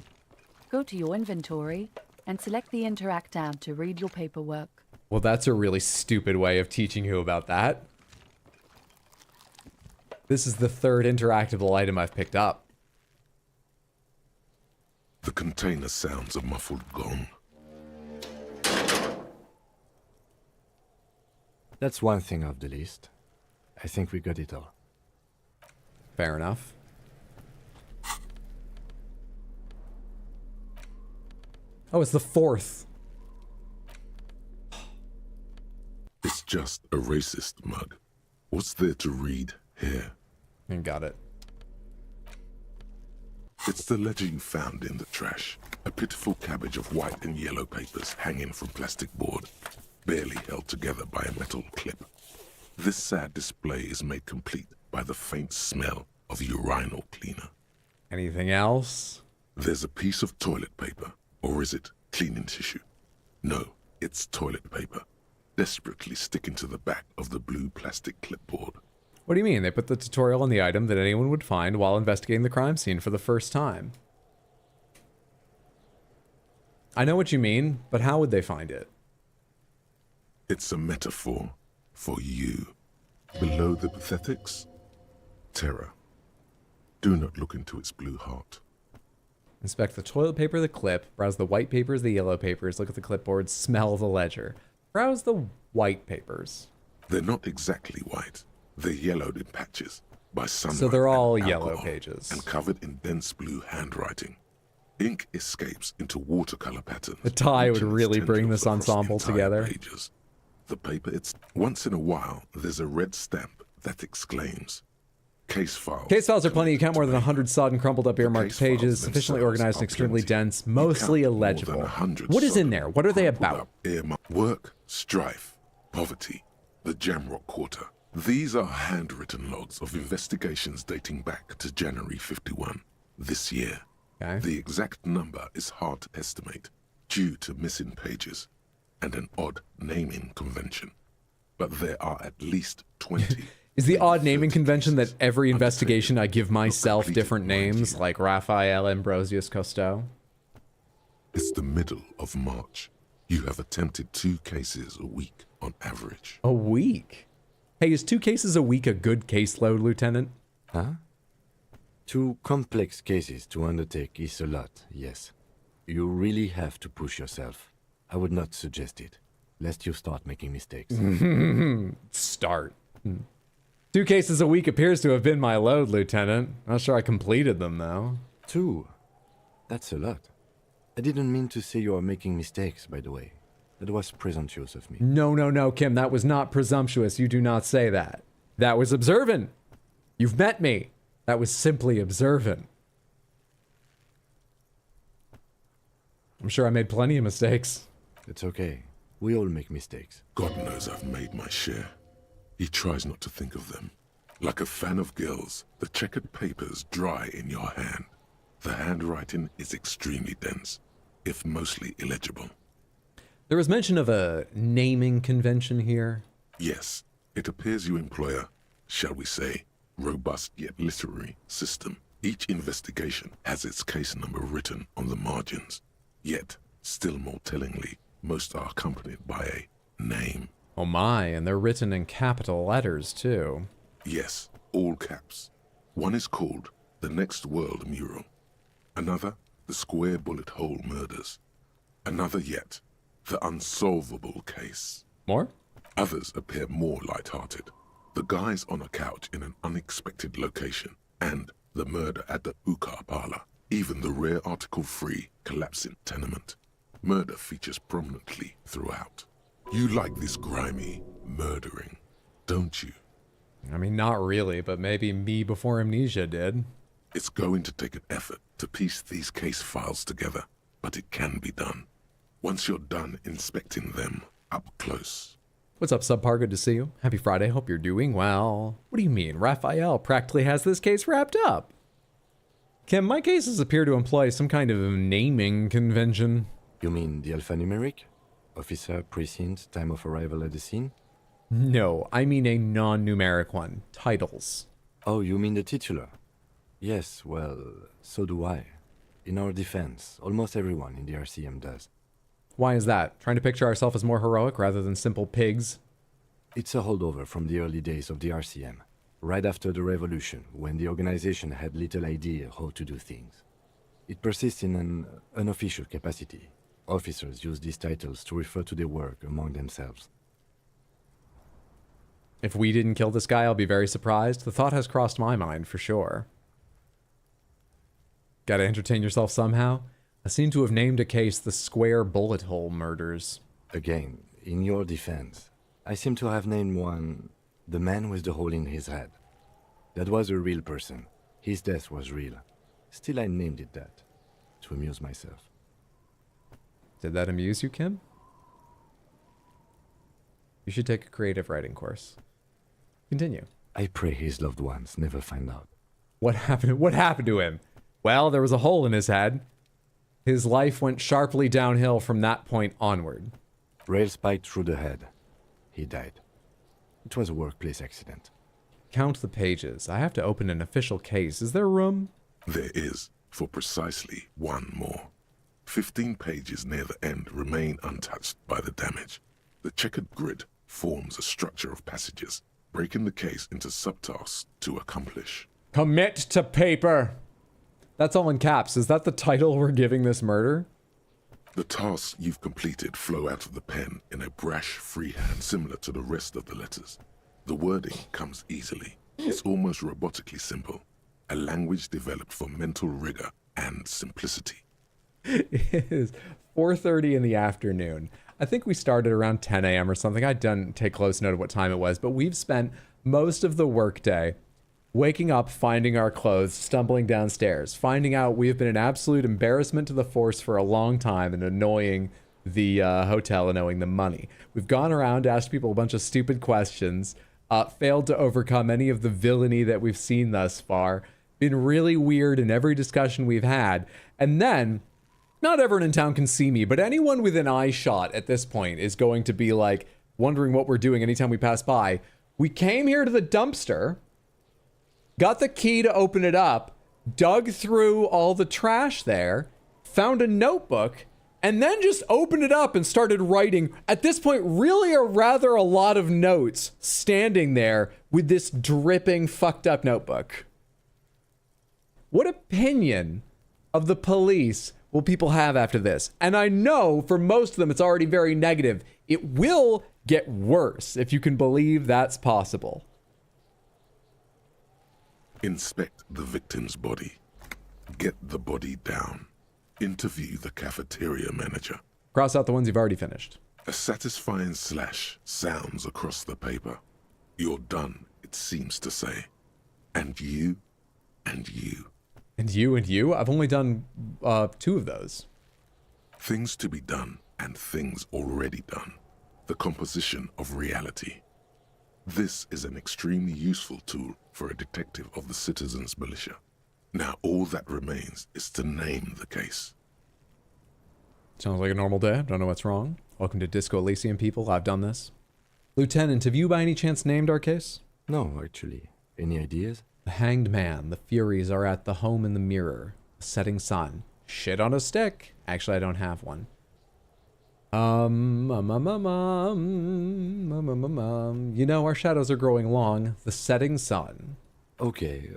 Go to your inventory and select the Interact tab to read your paperwork. Well, that's a really stupid way of teaching you about that. This is the third interactable item I've picked up. The container sounds a muffled gong. That's one thing off the list. I think we got it all. Fair enough. Oh, it's the fourth. It's just a racist mug. What's there to read here? You got it. It's the ledger you found in the trash. A pitiful cabbage of white and yellow papers hanging from plastic board. barely held together by a metal clip. This sad display is made complete by the faint smell of urinal cleaner. Anything else? There's a piece of toilet paper, or is it cleaning tissue? No, it's toilet paper, desperately sticking to the back of the blue plastic clipboard. What do you mean? They put the tutorial on the item that anyone would find while investigating the crime scene for the first time. I know what you mean, but how would they find it? It's a metaphor for you. Below the pathetics, terror. Do not look into its blue heart. Inspect the toilet paper, the clip, browse the white papers, the yellow papers, look at the clipboard, smell the ledger. Browse the white papers. They're not exactly white. They're yellowed in patches by sunlight. So they're all and yellow alcohol, pages. and covered in dense blue handwriting. Ink escapes into watercolor patterns. The tie would really bring this ensemble together. Pages. The paper, once in a while, there's a red stamp that exclaims, case files. Case files are plenty. You count more than 100 sodden, crumpled up earmarked pages, sufficiently organized and extremely dense, mostly illegible. What is in there? What are they about? Work, strife, poverty, the Jamrock Quarter. These are handwritten logs of investigations dating back to January 51, this year. Okay. The exact number is hard to estimate due to missing pages and an odd naming convention. But there are at least 20. Is the odd naming convention that every investigation I give myself different names, like Raphael Ambrosius Cousteau? It's the middle of March. You have attempted 2 cases a week on average. A week? Hey, is 2 cases a week a good caseload, Lieutenant? Huh? 2 complex cases to undertake is a lot, yes. You really have to push yourself. I would not suggest it, lest you start making mistakes. Start. 2 cases a week appears to have been my load, Lieutenant. Not sure I completed them, though. 2? That's a lot. I didn't mean to say you are making mistakes, by the way. That was presumptuous of me. No, Kim, that was not presumptuous. You do not say that. That was observant. You've met me. That was simply observant. I'm sure I made plenty of mistakes. It's okay. We all make mistakes. God knows I've made my share. He tries not to think of them. Like a fan of girls, the checkered papers dry in your hand. The handwriting is extremely dense, if mostly illegible. There was mention of a naming convention here. Yes, it appears you employ a, shall we say, robust yet literary system. Each investigation has its case number written on the margins. Yet, still more tellingly, most are accompanied by a name. Oh my, and they're written in capital letters, too. Yes, all caps. One is called The Next World Mural. Another, The Square Bullet Hole Murders. Another yet, The Unsolvable Case. More? Others appear more light-hearted. The guys on a couch in an unexpected location, and the murder at the hookah parlor. Even the rare article-free collapsing tenement. Murder features prominently throughout. You like this grimy murdering, don't you? I mean, not really, but maybe me before amnesia did. It's going to take an effort to piece these case files together, but it can be done. Once you're done inspecting them up close. What's up, subpar? Good to see you. Happy Friday. Hope you're doing well. What do you mean? Raphael practically has this case wrapped up. Kim, my cases appear to employ some kind of naming convention. You mean the alphanumeric? Officer, precinct, time of arrival at the scene? No, I mean a non-numeric one. Titles. Oh, you mean the titular? Yes, well, so do I. In our defense, almost everyone in the RCM does. Why is that? Trying to picture ourselves as more heroic rather than simple pigs? It's a holdover from the early days of the RCM, right after the revolution, when the organization had little idea how to do things. It persists in an unofficial capacity. Officers use these titles to refer to their work among themselves. If we didn't kill this guy, I'll be very surprised. The thought has crossed my mind, for sure. Gotta entertain yourself somehow? I seem to have named a case the Square Bullet Hole Murders. Again, in your defense, I seem to have named one the man with the hole in his head. That was a real person. His death was real. Still, I named it that, to amuse myself. Did that amuse you, Kim? You should take a creative writing course. Continue. I pray his loved ones never find out. What happened to him? Well, there was a hole in his head. His life went sharply downhill from that point onward. Rail spiked through the head. He died. It was a workplace accident. Count the pages. I have to open an official case. Is there room? There is, for precisely one more. 15 pages near the end remain untouched by the damage. The checkered grid forms a structure of passages, breaking the case into subtasks to accomplish. Commit to paper! That's all in caps. Is that the title we're giving this murder? The tasks you've completed flow out of the pen in a brash freehand similar to the rest of the letters. The wording comes easily. It's almost robotically simple. A language developed for mental rigor and simplicity. It is 4:30 in the afternoon. I think we started around 10 a.m. or something. I didn't take close note of what time it was, but we've spent most of the workday waking up, finding our clothes, stumbling downstairs, finding out we have been an absolute embarrassment to the force for a long time and annoying the hotel and owing them money. We've gone around, asked people a bunch of stupid questions, failed to overcome any of the villainy that we've seen thus far, been really weird in every discussion we've had, and then, not everyone in town can see me, but anyone within eye shot at this point is going to be like, wondering what we're doing anytime we pass by. We came here to the dumpster, got the key to open it up, dug through all the trash there, found a notebook, and then just opened it up and started writing, at this point, really a lot of notes standing there with this dripping, fucked up notebook. What opinion of the police will people have after this? And I know for most of them, it's already very negative. It will get worse, if you can believe that's possible. Inspect the victim's body. Get the body down. Interview the cafeteria manager. Cross out the ones you've already finished. A satisfying slash sounds across the paper. You're done, it seems to say. And you, and you. And you, and you? I've only done 2 of those. Things to be done and things already done. The composition of reality. This is an extremely useful tool for a detective of the citizens' militia. Now all that remains is to name the case. Sounds like a normal day. Don't know what's wrong. Welcome to Disco Elysium, people. I've done this. Lieutenant, have you by any chance named our case? No, actually. Any ideas? The Hanged Man. The Furies are at the home in the mirror. The setting sun. Shit on a stick. Actually, I don't have one. You know, our shadows are growing long. The setting sun. Okay.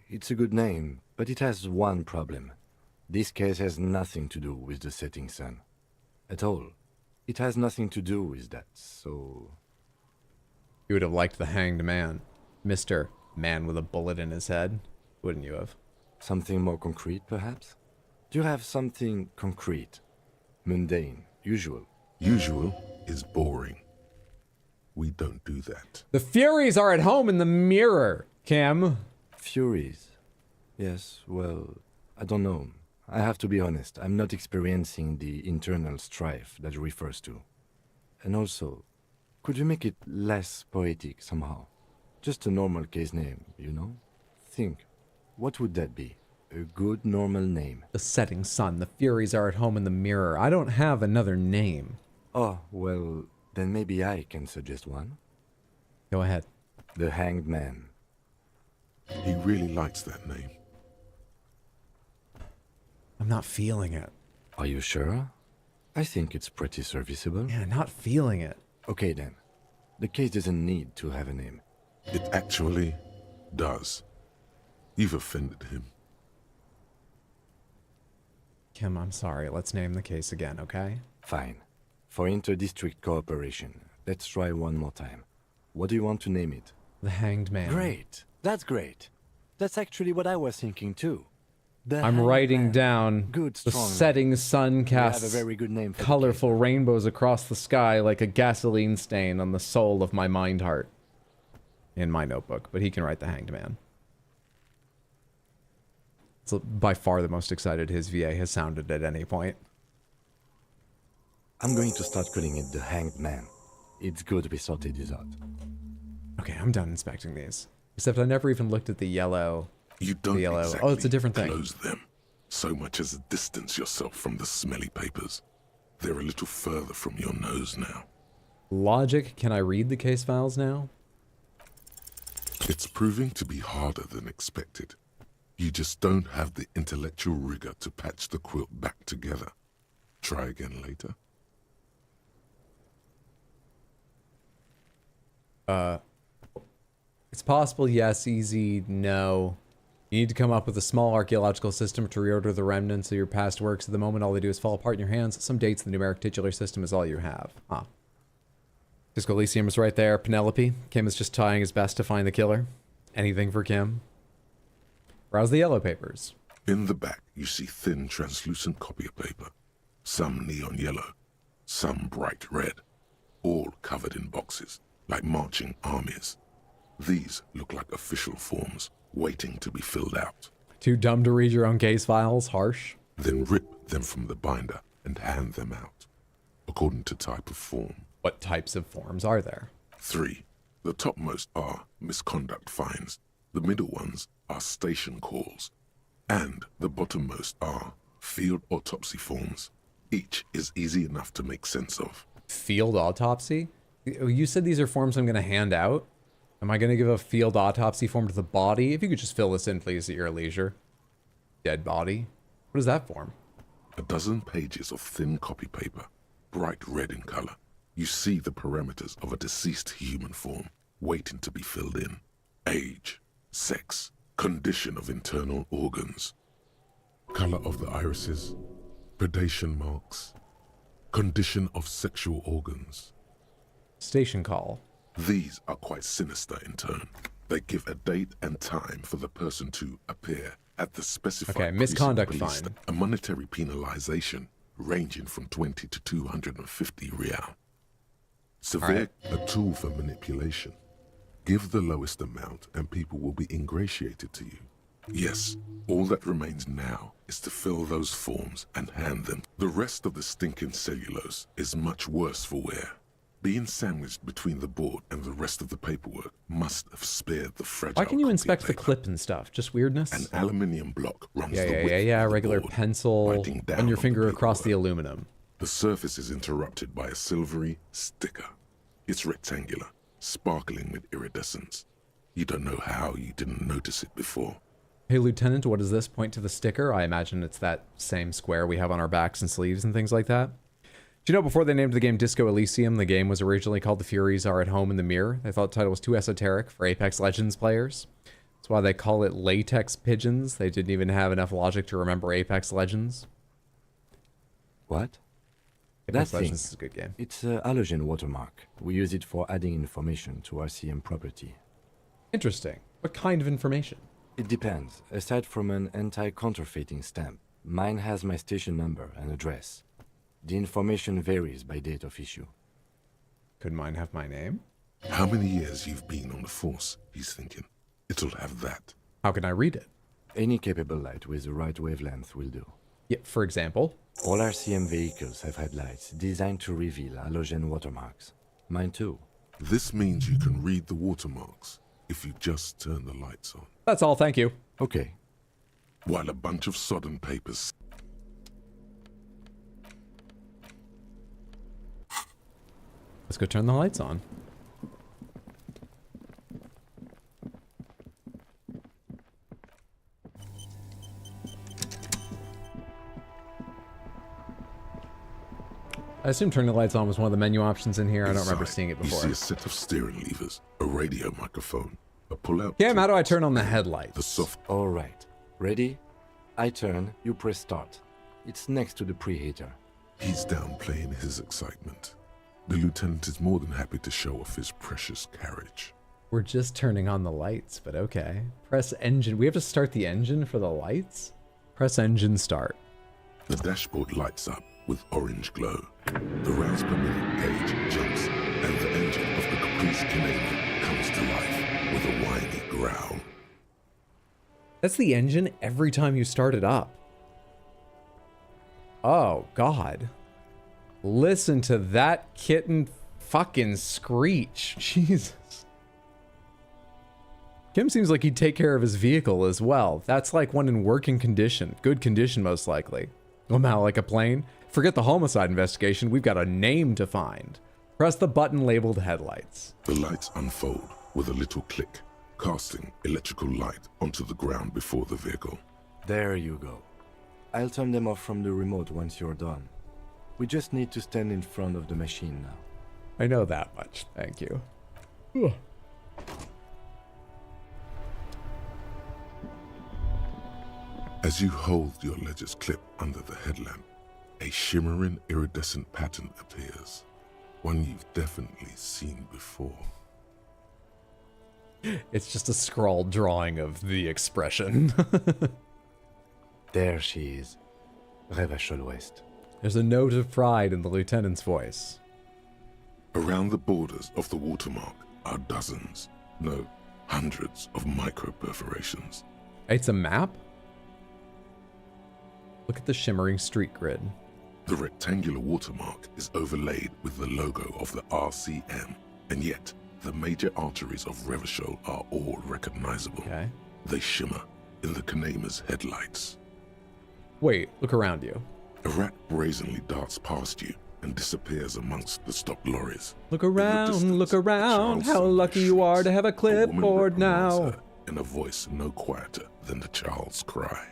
It's a good name, but it has one problem. This case has nothing to do with the setting sun. At all. It has nothing to do with that, so... You would have liked the Hanged Man. Mr. Man with a bullet in his head, wouldn't you have? Something more concrete, perhaps? Do you have something concrete? Mundane? Usual? Usual is boring. We don't do that. The Furies are at home in the mirror, Cam. Furies? Yes, well, I don't know. I have to be honest, I'm not experiencing the internal strife that it refers to. And also, could you make it less poetic somehow? Just a normal case name, you know? Think, what would that be? A good normal name. The setting sun. The Furies are at home in the mirror. I don't have another name. Oh, well, then maybe I can suggest one. Go ahead. The Hanged Man. He really likes that name. I'm not feeling it. Are you sure? I think it's pretty serviceable. Yeah, not feeling it. Okay then. The case doesn't need to have a name. It actually does. You've offended him. Kim, I'm sorry. Let's name the case again, okay? Fine. For inter-district cooperation, let's try one more time. What do you want to name it? The Hanged Man. Great. That's great. That's actually what I was thinking too. I'm writing down good, the setting sun casts have a very good name for colorful rainbows across the sky like a gasoline stain on the soul of my mind heart. In my notebook, but he can write the Hanged Man. It's by far the most excited his VA has sounded at any point. I'm going to start calling it the Hanged Man. It's good we sorted this out. Okay, I'm done inspecting these. Except I never even looked at the yellow. You don't exactly oh, it's a different thing. Close them, so much as distance yourself from the smelly papers. They're a little further from your nose now. Logic, can I read the case files now? It's proving to be harder than expected. You just don't have the intellectual rigor to patch the quilt back together. Try again later. It's possible, yes. Easy, no. You need to come up with a small archaeological system to reorder the remnants of your past works. At the moment, all they do is fall apart in your hands. Some dates, the numeric titular system is all you have. Huh. Disco Elysium is right there. Penelope. Kim is just trying his best to find the killer. Anything for Kim. Browse the yellow papers. In the back, you see thin, translucent copy paper. Some neon yellow, some bright red. All covered in boxes, like marching armies. These look like official forms, waiting to be filled out. Too dumb to read your own case files? Harsh. Then rip them from the binder and hand them out, according to type of form. What types of forms are there? 3. The topmost are misconduct fines. The middle ones are station calls. And the bottommost are field autopsy forms. Each is easy enough to make sense of. Field autopsy? You said these are forms I'm going to hand out? Am I going to give a field autopsy form to the body? If you could just fill this in, please, at your leisure. Dead body? What is that form? A dozen pages of thin copy paper, bright red in color. You see the parameters of a deceased human form, waiting to be filled in. Age, sex, condition of internal organs, color of the irises, predation marks, condition of sexual organs. Station call. These are quite sinister in turn. They give a date and time for the person to appear at the specified misconduct fine. A monetary penalization ranging from 20 to 250 real. Severe, a tool for manipulation. Give the lowest amount and people will be ingratiated to you. Yes, all that remains now is to fill those forms and hand them. The rest of the stinking cellulose is much worse for wear. Being sandwiched between the board and the rest of the paperwork must have spared the fragile. Why can you inspect the clip and stuff? Just weirdness? An aluminium block runs the width of regular the board, pencil on your finger across the aluminum. The surface is interrupted by a silvery sticker. It's rectangular, sparkling with iridescence. You don't know how you didn't notice it before. Hey, Lieutenant, what does this point to the sticker? I imagine it's that same square we have on our backs and sleeves and things like that. Do you know, before they named the game Disco Elysium, the game was originally called The Furies Are at Home in the Mirror. They thought the title was too esoteric for Apex Legends players. That's why they call it Latex Pigeons. They didn't even have enough logic to remember Apex Legends. What? Apex Legends is a good game. It's a halogen watermark. We use it for adding information to RCM property. Interesting. What kind of information? It depends. Aside from an anti-counterfeiting stamp, mine has my station number and address. The information varies by date of issue. Could mine have my name? How many years you've been on the force, he's thinking. It'll have that. How can I read it? Any capable light with the right wavelength will do. Yeah, for example? All RCM vehicles have headlights designed to reveal halogen watermarks. Mine too. This means you can read the watermarks if you just turn the lights on. That's all, thank you. Okay. While a bunch of sodden papers... Let's go turn the lights on. I assume turning the lights on was one of the menu options in here. I don't remember seeing it before. You see a set of steering levers, a radio microphone, a pull-out... Cam, how do I turn on the headlights? The soft... All right. Ready? I turn, you press start. It's next to the preheater. He's downplaying his excitement. The lieutenant is more than happy to show off his precious carriage. We're just turning on the lights, but okay. Press engine. We have to start the engine for the lights? Press engine start. The dashboard lights up with orange glow. The rounds per minute gauge jumps, and the engine of the Caprice Canadian comes to life with a whiny growl. That's the engine every time you start it up. Oh, God. Listen to that kitten fucking screech. Jesus. Kim seems like he'd take care of his vehicle as well. That's like one in working condition. Good condition, most likely. Well, now, like a plane? Forget the homicide investigation. We've got a name to find. Press the button labeled headlights. The lights unfold with a little click, casting electrical light onto the ground before the vehicle. There you go. I'll turn them off from the remote once you're done. We just need to stand in front of the machine now. I know that much. Thank you. Ugh. As you hold your ledger's clip under the headlamp, a shimmering iridescent pattern appears. One you've definitely seen before. It's just a scrawled drawing of the expression. There she is. Revachol West. There's a note of pride in the lieutenant's voice. Around the borders of the watermark are dozens, no, hundreds of micro-perforations. It's a map? Look at the shimmering street grid. The rectangular watermark is overlaid with the logo of the RCM, and yet the major arteries of Revachol are all recognizable. Okay. They shimmer in the Kanema's headlights. Wait, look around you. A rat brazenly darts past you and disappears amongst the stopped lorries. Look around, how lucky you are to have a clipboard now. In a voice no quieter than the child's cry.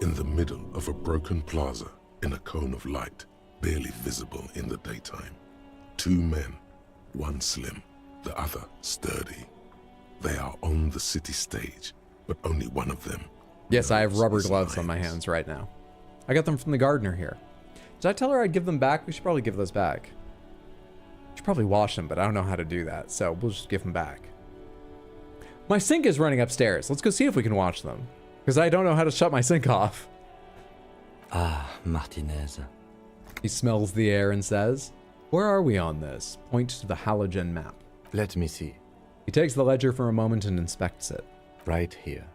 In the middle of a broken plaza, in a cone of light, barely visible in the daytime, two men, one slim, the other sturdy. They are on the city stage, but only one of them. Yes, I have rubber gloves on my hands right now. I got them from the gardener here. Did I tell her I'd give them back? We should probably give those back. Should probably wash them, but I don't know how to do that, so we'll just give them back. My sink is running upstairs. Let's go see if we can wash them, because I don't know how to shut my sink off. Ah, Martinez. He smells the air and says, "Where are we on this?" Point to the halogen map. Let me see. He takes the ledger for a moment and inspects it. Right here.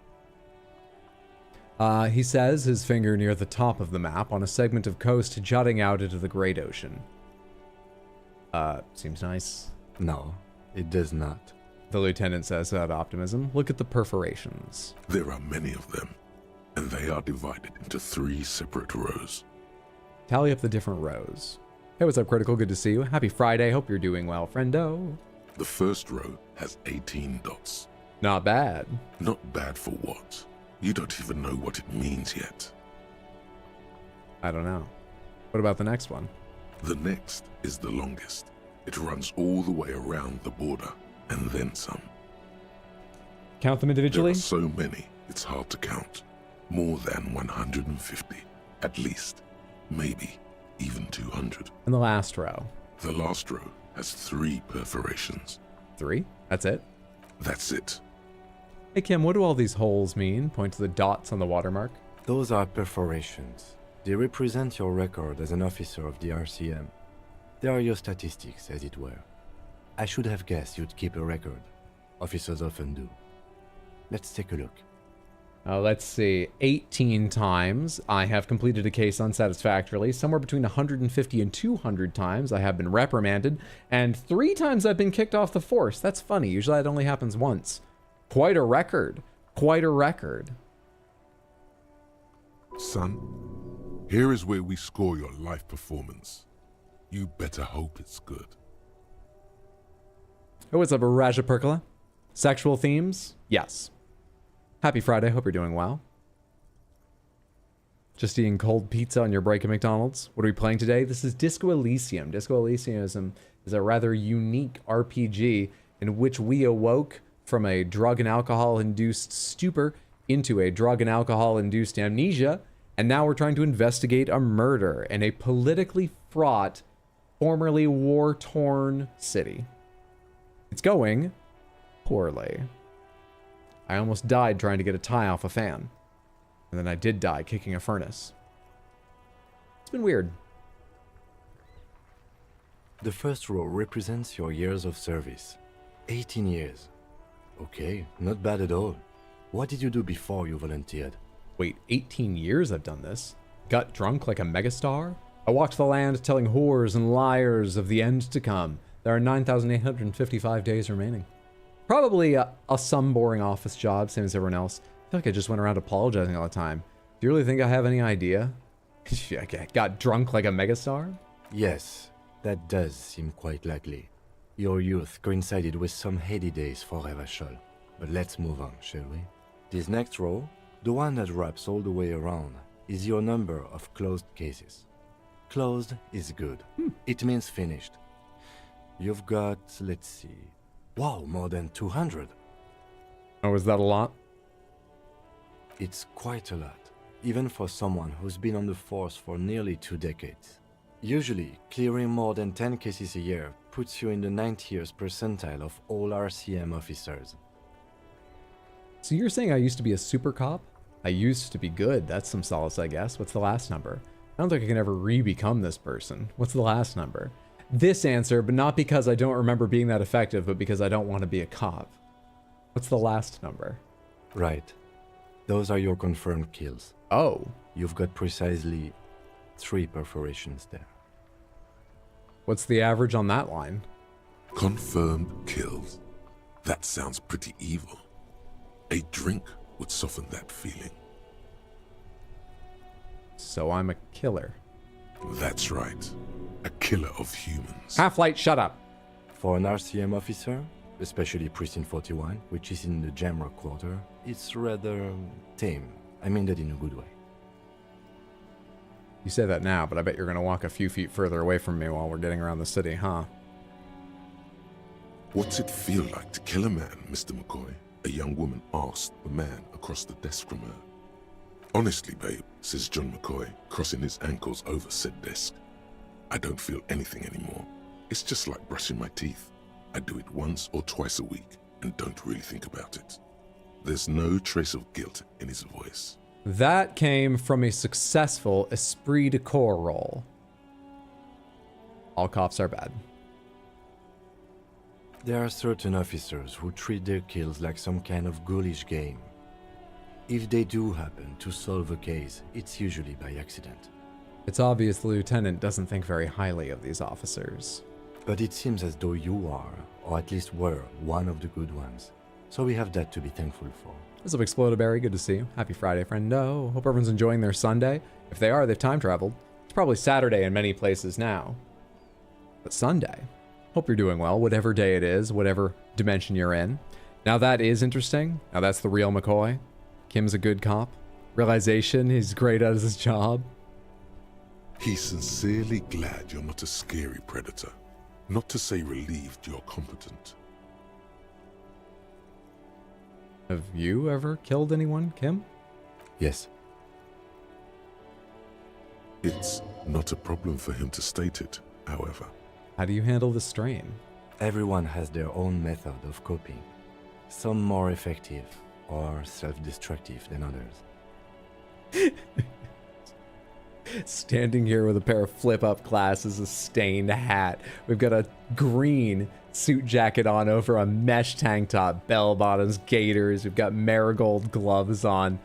He says, his finger near the top of the map, on a segment of coast jutting out into the great ocean. Seems nice. No, it does not. The lieutenant says without optimism. Look at the perforations. There are many of them, and they are divided into 3 separate rows. Tally up the different rows. Hey, what's up, Critical? Good to see you. Happy Friday. Hope you're doing well, friendo. The first row has 18 dots. Not bad. Not bad for what? You don't even know what it means yet. I don't know. What about the next one? The next is the longest. It runs all the way around the border, and then some. Count them individually? There are so many, it's hard to count. More than 150, at least. Maybe even 200. And the last row? The last row has 3 perforations. 3? That's it? That's it. Hey Kim, what do all these holes mean? Point to the dots on the watermark. Those are perforations. They represent your record as an officer of the RCM. They are your statistics, as it were. I should have guessed you'd keep a record. Officers often do. Let's take a look. Let's see. 18 times I have completed a case unsatisfactorily. Somewhere between 150 and 200 times I have been reprimanded. And 3 times I've been kicked off the force. That's funny. Usually that only happens once. Quite a record. Quite a record. Son, here is where we score your life performance. You better hope it's good. Oh, what's up, Raja Percola? Sexual themes? Yes. Happy Friday. Hope you're doing well. Just eating cold pizza on your break at McDonald's. What are we playing today? This is Disco Elysium. Disco Elysium is a rather unique RPG in which we awoke from a drug and alcohol-induced stupor into a drug and alcohol-induced amnesia, and now we're trying to investigate a murder in a politically fraught, formerly war-torn city. It's going poorly. I almost died trying to get a tie off a fan, and then I did die kicking a furnace. It's been weird. The first row represents your years of service. 18 years. Okay, not bad at all. What did you do before you volunteered? Wait, 18 years I've done this? Got drunk like a megastar? I walked the land telling whores and liars of the end to come. There are 9,855 days remaining. Probably some boring office job, same as everyone else. I feel like I just went around apologizing all the time. Do you really think I have any idea? I got drunk like a megastar? Yes, that does seem quite likely. Your youth coincided with some heady days for Revachol. But let's move on, shall we? This next row, the one that wraps all the way around, is your number of closed cases. Closed is good. It means finished. You've got, let's see, wow, more than 200. Oh, is that a lot? It's quite a lot, even for someone who's been on the force for nearly 2 decades. Usually, clearing more than 10 cases a year puts you in the 90th percentile of all RCM officers. So you're saying I used to be a super cop? I used to be good. That's some solace, I guess. What's the last number? I don't think I can ever re-become this person. What's the last number? This answer, but not because I don't remember being that effective, but because I don't want to be a cop. What's the last number? Right. Those are your confirmed kills. Oh. You've got precisely 3 perforations there. What's the average on that line? Confirmed kills. That sounds pretty evil. A drink would soften that feeling. So I'm a killer. That's right. A killer of humans. Half-Light, shut up. For an RCM officer, especially Precinct 41, which is in the Jamrock Quarter, it's rather tame. I mean that in a good way. You say that now, but I bet you're going to walk a few feet further away from me while we're getting around the city, huh? What's it feel like to kill a man, Mr. McCoy? A young woman asked the man across the desk from her. Honestly, babe, says John McCoy, crossing his ankles over said desk. I don't feel anything anymore. It's just like brushing my teeth. I do it once or twice a week and don't really think about it. There's no trace of guilt in his voice. That came from a successful esprit de corps roll. All cops are bad. There are certain officers who treat their kills like some kind of ghoulish game. If they do happen to solve a case, it's usually by accident. It's obvious the lieutenant doesn't think very highly of these officers. But it seems as though you are, or at least were, one of the good ones. So we have that to be thankful for. What's up, Explodaberry? Good to see you. Happy Friday, friendo. Hope everyone's enjoying their Sunday. If they are, they've time traveled. It's probably Saturday in many places now. But Sunday. Hope you're doing well, whatever day it is, whatever dimension you're in. Now that is interesting. Now that's the real McCoy. Kim's a good cop. Realization he's great at his job. He's sincerely glad you're not a scary predator. Not to say relieved you're competent. Have you ever killed anyone, Kim? Yes. It's not a problem for him to state it, however. How do you handle the strain? Everyone has their own method of coping. Some more effective or self-destructive than others. Standing here with a pair of flip-up glasses, a stained hat. We've got a green suit jacket on over a mesh tank top, bell-bottoms, gaiters. We've got marigold gloves on.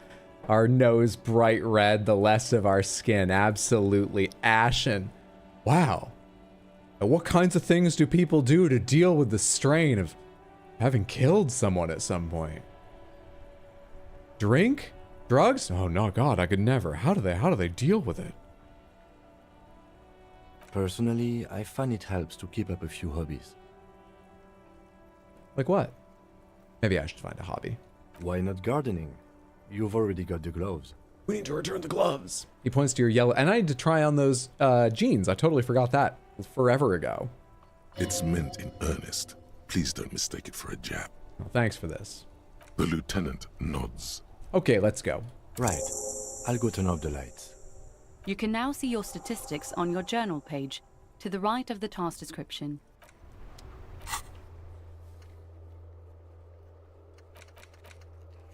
Our nose bright red, the less of our skin absolutely ashen. Wow. And what kinds of things do people do to deal with the strain of having killed someone at some point? Drink? Drugs? Oh no, God, I could never. How do they deal with it? Personally, I find it helps to keep up a few hobbies. Like what? Maybe I should find a hobby. Why not gardening? You've already got the gloves. We need to return the gloves. He points to your yellow, and I need to try on those jeans. I totally forgot that forever ago. It's meant in earnest. Please don't mistake it for a jab. Well, thanks for this. The lieutenant nods. Okay, let's go. Right. I'll go turn off the lights. You can now see your statistics on your journal page, to the right of the task description.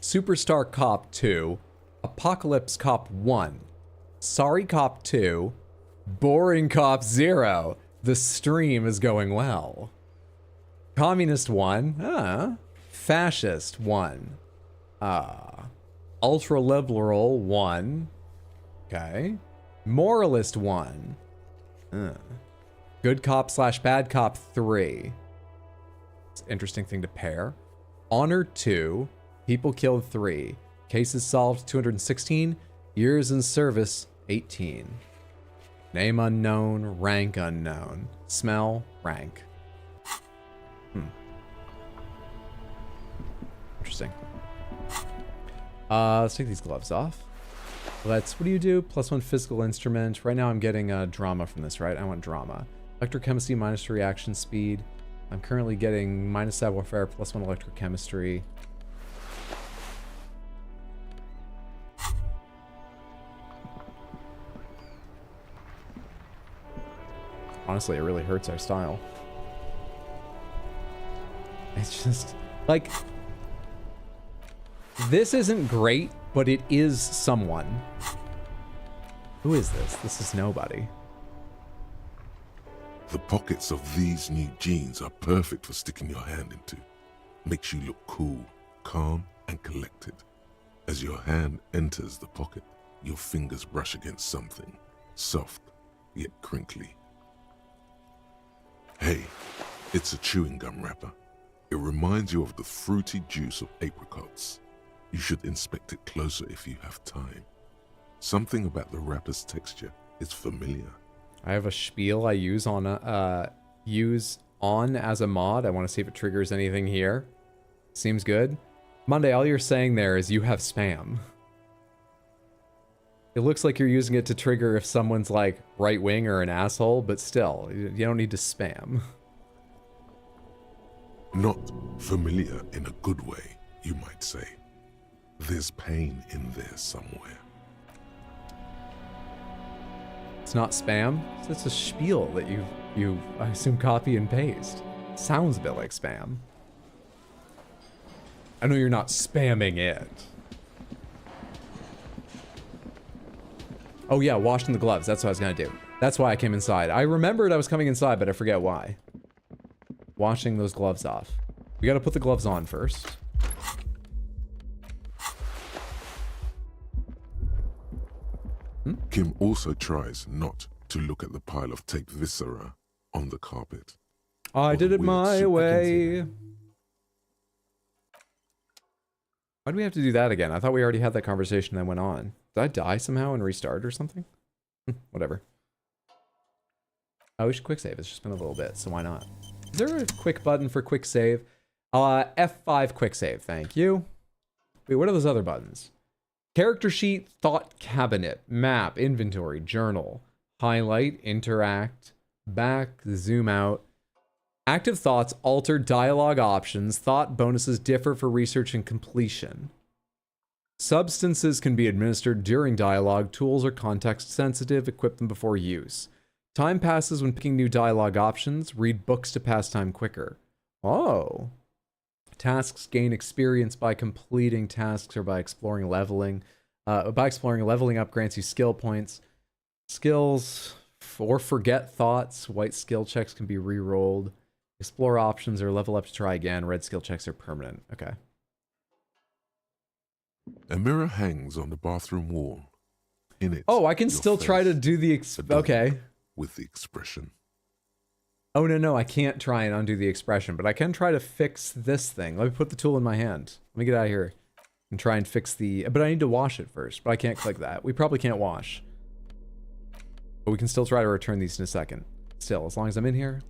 Superstar Cop 2, Apocalypse Cop 1, Sorry Cop 2, Boring Cop 0. The stream is going well. Communist 1, Fascist 1, Ultra Liberal 1, okay, Moralist 1, Good cop / bad cop 3. It's an interesting thing to pair. Honor 2. People killed 3. Cases solved 216. Years in service 18. Name unknown. Rank unknown. Smell rank. Interesting. Let's take these gloves off. What do you do? +1 physical instrument. Right now I'm getting drama from this, right? I want drama. Electrochemistry minus reaction speed. I'm currently getting minus savoir-faire +1 electrochemistry. Honestly, it really hurts our style. It's just, like, this isn't great, but it is someone. Who is this? This is nobody. The pockets of these new jeans are perfect for sticking your hand into. Makes you look cool, calm, and collected. As your hand enters the pocket, your fingers brush against something, soft, yet crinkly. Hey, it's a chewing gum wrapper. It reminds you of the fruity juice of apricots. You should inspect it closer if you have time. Something about the wrapper's texture is familiar. I have a spiel I use on as a mod. I want to see if it triggers anything here. Seems good. Monday, all you're saying there is you have spam. It looks like you're using it to trigger if someone's like right wing or an asshole, but still, you don't need to spam. Not familiar in a good way, you might say. There's pain in there somewhere. It's not spam. It's a spiel that you I assume copy and paste. Sounds a bit like spam. I know you're not spamming it. Oh yeah, washing the gloves. That's what I was gonna do. That's why I came inside. I remembered I was coming inside, but I forget why. Washing those gloves off. We gotta put the gloves on first. Kim also tries not to look at the pile of taped viscera on the carpet. I did it my way. Why do we have to do that again? I thought we already had that conversation that went on. Did I die somehow and restart or something? Whatever. Oh, we should quick save. It's just been a little bit, so why not? Is there a quick button for quick save? F5 quick save, thank you. Wait, what are those other buttons? Character sheet, thought cabinet, map, inventory, journal, highlight, interact, back, zoom out. Active thoughts alter dialogue options. Thought bonuses differ for research and completion. Substances can be administered during dialogue. Tools are context sensitive. Equip them before use. Time passes when picking new dialogue options. Read books to pass time quicker. Oh. Tasks gain experience by completing tasks or by exploring leveling. Leveling up grants you skill points. Skills or forget thoughts. White skill checks can be re-rolled. Explore options or level up to try again. Red skill checks are permanent. Okay. A mirror hangs on the bathroom wall. In it, oh, I can still try to do the okay. With the expression. Oh, no, I can't try and undo the expression, but I can try to fix this thing. Let me put the tool in my hand. Let me get out of here and try and fix the... But I need to wash it first, but I can't click that. We probably can't wash. But we can still try to return these in a second. Still, as long as I'm in here,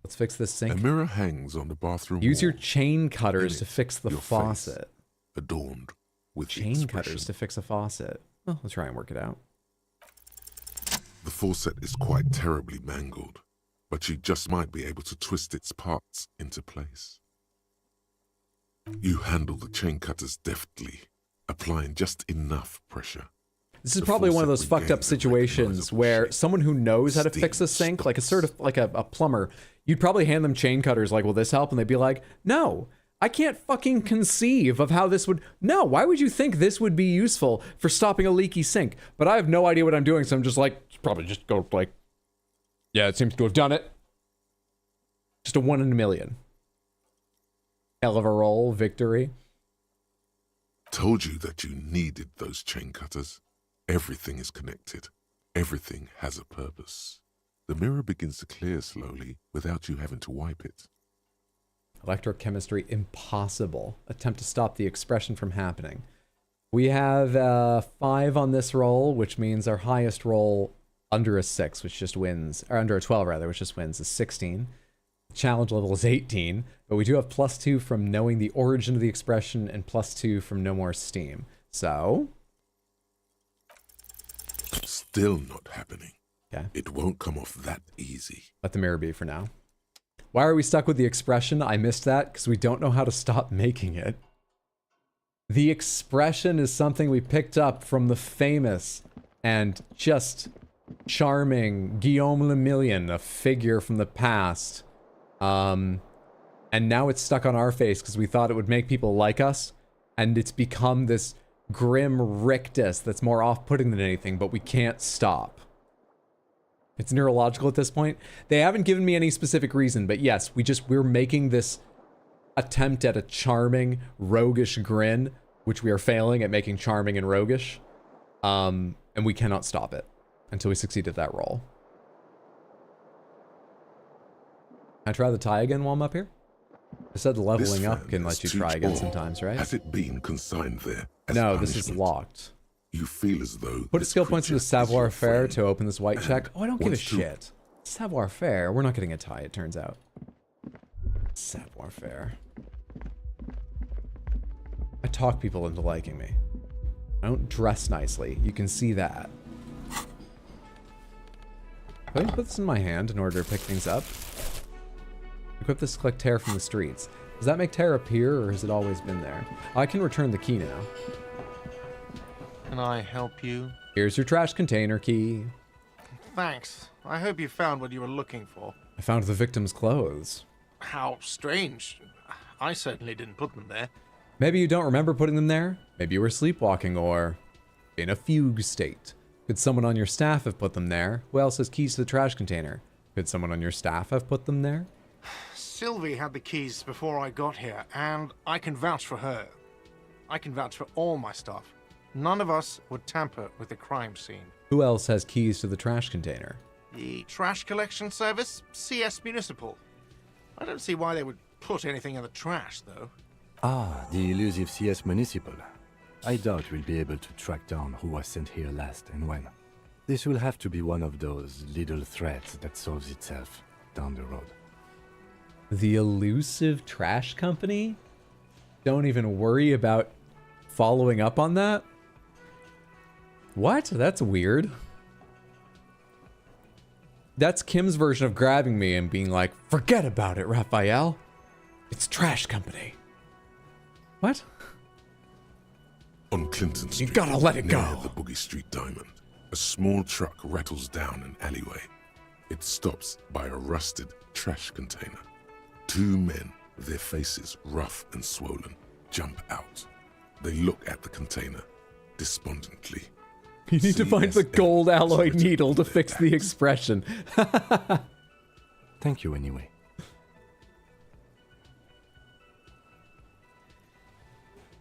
let's fix this sink. A mirror hangs on the bathroom Use wall. your chain cutters to fix the faucet. Adorned with chain cutters to fix a faucet. Well, let's try and work it out. The faucet is quite terribly mangled, but you just might be able to twist its parts into place. You handle the chain cutters deftly, applying just enough pressure. This is probably one of those fucked up situations where someone who knows how to fix a sink, like a sort of like a plumber, you'd probably hand them chain cutters like, will this help? And they'd be like, no, I can't fucking conceive of how this would... No, why would you think this would be useful for stopping a leaky sink? But I have no idea what I'm doing, so I'm just like, probably just go like, yeah, it seems to have done it. Just a 1 in a million. Hell of a roll, victory. Told you that you needed those chain cutters. Everything is connected. Everything has a purpose. The mirror begins to clear slowly without you having to wipe it. Electrochemistry, impossible. Attempt to stop the expression from happening. We have 5 on this roll, which means our highest roll under a 6, which just wins, or under a 12 rather, which just wins, is 16. Challenge level is 18, but we do have +2 from knowing the origin of the expression and +2 from no more steam. So... Still not happening. Okay. It won't come off that easy. Let the mirror be for now. Why are we stuck with the expression? I missed that because we don't know how to stop making it. The expression is something we picked up from the famous and just charming Guillaume le Million, a figure from the past. And now it's stuck on our face because we thought it would make people like us. And it's become this grim rictus that's more off-putting than anything, but we can't stop. It's neurological at this point. They haven't given me any specific reason, but yes, we're making this attempt at a charming, roguish grin, which we are failing at making charming and roguish. And we cannot stop it until we succeed at that roll. Can I try the tie again while I'm up here? I said leveling up can let you try again sometimes, right? Has it been consigned there? No, this is locked. You feel as though put skill points into savoir-faire to open this white check. Oh, I don't give a shit. Savoir-faire. We're not getting a tie, it turns out. Savoir-faire. I talk people into liking me. I don't dress nicely. You can see that. Let me put this in my hand in order to pick things up. Equip this to collect tear from the streets. Does that make tear appear, or has it always been there? I can return the key now. Can I help you? Here's your trash container key. Thanks. I hope you found what you were looking for. I found the victim's clothes. How strange. I certainly didn't put them there. Maybe you don't remember putting them there. Maybe you were sleepwalking or in a fugue state. Could someone on your staff have put them there? Who else has keys to the trash container? Could someone on your staff have put them there? Sylvie had the keys before I got here, and I can vouch for her. I can vouch for all my staff. None of us would tamper with the crime scene. Who else has keys to the trash container? The trash collection service, CS Municipal. I don't see why they would put anything in the trash, though. Ah, the elusive CS Municipal. I doubt we'll be able to track down who was sent here last and when. This will have to be one of those little threats that solves itself down the road. The elusive trash company? Don't even worry about following up on that? What? That's weird. That's Kim's version of grabbing me and being like, forget about it, Raphael. It's trash company. What? On Clinton Street, you gotta let it go. Near the Boogie Street Diamond, a small truck rattles down an alleyway. It stops by a rusted trash container. 2 men, their faces rough and swollen, jump out. They look at the container despondently. You need to find the gold alloy needle to fix the expression. Thank you anyway.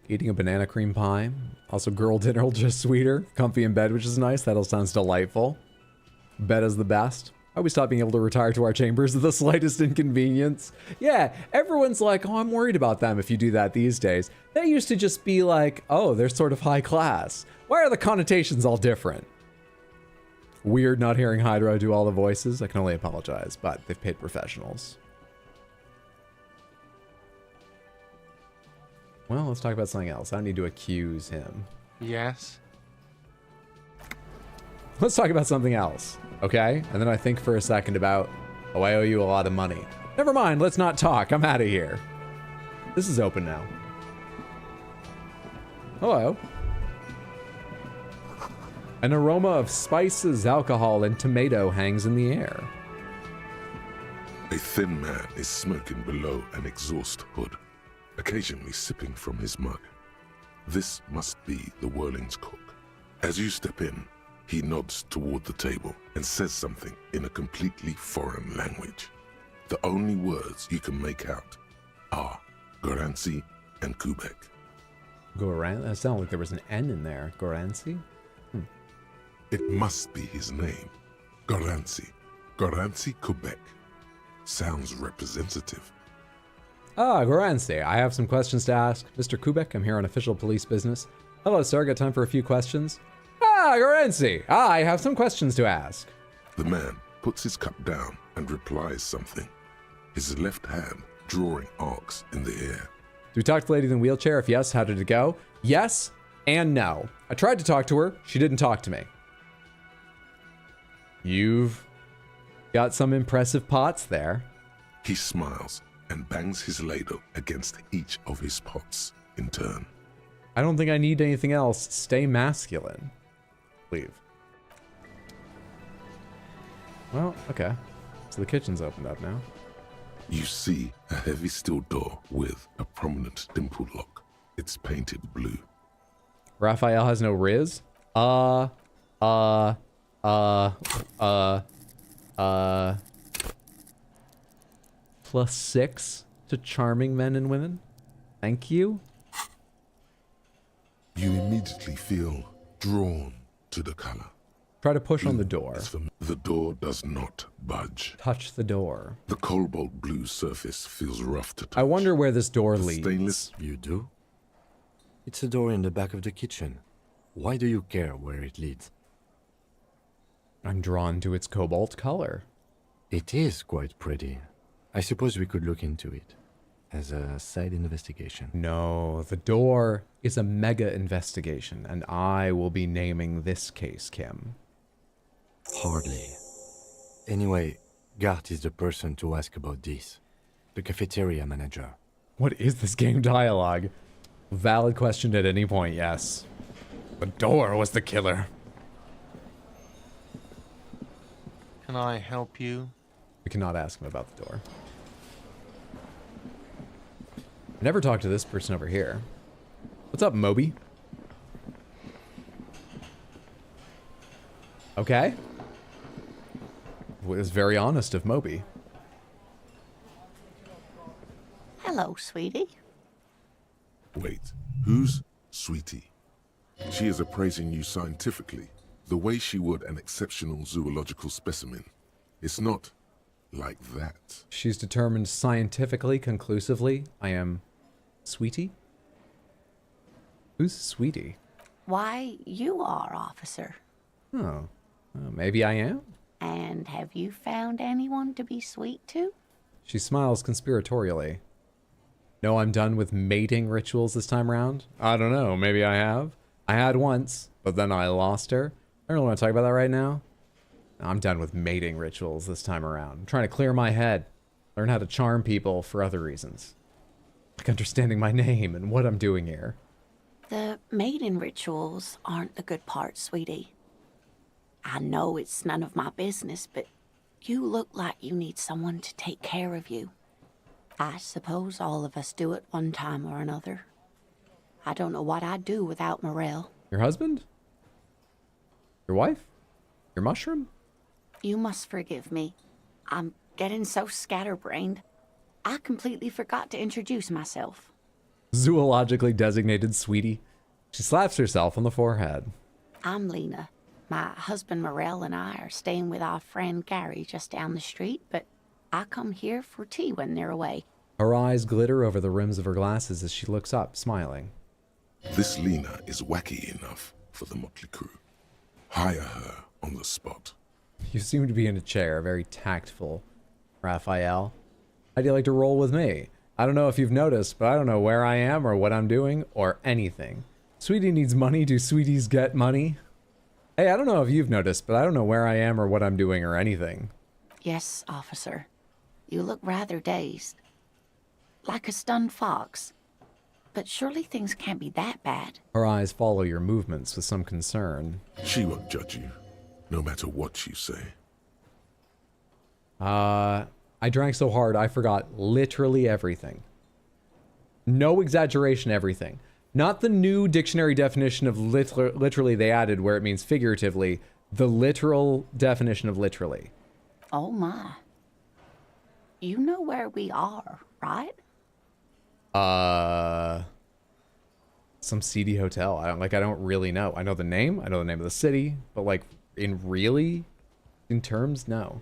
Eating a banana cream pie. Also, girl dinner, just sweeter. Comfy in bed, which is nice. That all sounds delightful. Bed is the best. Are we stop being able to retire to our chambers at the slightest inconvenience? Yeah, everyone's like, oh, I'm worried about them if you do that these days. They used to just be like, oh, they're sort of high class. Why are the connotations all different? Weird not hearing Hydro do all the voices. I can only apologize, but they've paid professionals. Well, let's talk about something else. I need to accuse him. Yes? Let's talk about something else, okay? And then I think for a second about, oh, I owe you a lot of money. Never mind, let's not talk. I'm out of here. This is open now. Hello. An aroma of spices, alcohol, and tomato hangs in the air. A thin man is smoking below an exhaust hood, occasionally sipping from his mug. This must be the Whirling's cook. As you step in, he nods toward the table and says something in a completely foreign language. The only words you can make out are Goranci and Kubek. Goran? That sounded like there was an N in there. Goranci? It must be his name. Goranci. Garancy, Quebec. Sounds representative. Ah, Goransi, I have some questions to ask. Mr. Kubek, I'm here on official police business. Hello, sir. Got time for a few questions? Ah, Goransi, I have some questions to ask. The man puts his cup down and replies something. His left hand drawing arcs in the air. Do we talk to the lady in the wheelchair? If yes, how did it go? Yes and no. I tried to talk to her. She didn't talk to me. You've got some impressive pots there. He smiles and bangs his ladle against each of his pots in turn. I don't think I need anything else. Stay masculine. Leave. Well, okay. So the kitchen's opened up now. You see a heavy steel door with a prominent dimple lock. It's painted blue. Raphael has no riz? +6 to charming men and women. Thank you. You immediately feel drawn to the color. Try to push on the door. The door does not budge. Touch the door. The cobalt blue surface feels rough to touch. I wonder where this door leads. Stainless. You do? It's a door in the back of the kitchen. Why do you care where it leads? I'm drawn to its cobalt color. It is quite pretty. I suppose we could look into it as a side investigation. No, the door is a mega investigation, and I will be naming this case, Kim. Hardly. Anyway, Gart is the person to ask about this. The cafeteria manager. What is this game dialogue? Valid question at any point, yes. The door was the killer. Can I help you? We cannot ask him about the door. I never talked to this person over here. What's up, Moby? Okay. It was very honest of Moby. Hello, sweetie. Wait, who's Sweetie? She is appraising you scientifically, the way she would an exceptional zoological specimen. It's not like that. She's determined scientifically, conclusively, I am Sweetie? Who's Sweetie? Why, you are, officer. Oh, maybe I am? And have you found anyone to be sweet to? She smiles conspiratorially. No, I'm done with mating rituals this time around? I don't know, maybe I have. I had once, but then I lost her. I don't really want to talk about that right now. I'm done with mating rituals this time around. I'm trying to clear my head. Learn how to charm people for other reasons. Like understanding my name and what I'm doing here. The mating rituals aren't the good part, sweetie. I know it's none of my business, but you look like you need someone to take care of you. I suppose all of us do at one time or another. I don't know what I'd do without Morel. Your husband? Your wife? Your mushroom? You must forgive me. I'm getting so scatterbrained. I completely forgot to introduce myself. Zoologically designated Sweetie. She slaps herself on the forehead. I'm Lena. My husband Morel and I are staying with our friend Gary just down the street, but I come here for tea when they're away. Her eyes glitter over the rims of her glasses as she looks up, smiling. This Lena is wacky enough for the motley crew. Hire her on the spot. You seem to be in a chair, very tactful, Raphael. How do you like to roll with me? I don't know if you've noticed, but I don't know where I am or what I'm doing or anything. Sweetie needs money. Do sweeties get money? Hey, I don't know if you've noticed, but I don't know where I am or what I'm doing or anything. Yes, officer. You look rather dazed. Like a stunned fox. But surely things can't be that bad. Her eyes follow your movements with some concern. She won't judge you, no matter what you say. I drank so hard I forgot literally everything. No exaggeration, everything. Not the new dictionary definition of literally they added where it means figuratively. The literal definition of literally. Oh my. You know where we are, right? Some seedy hotel. I don't really know. I know the name of the city, but like in terms, no.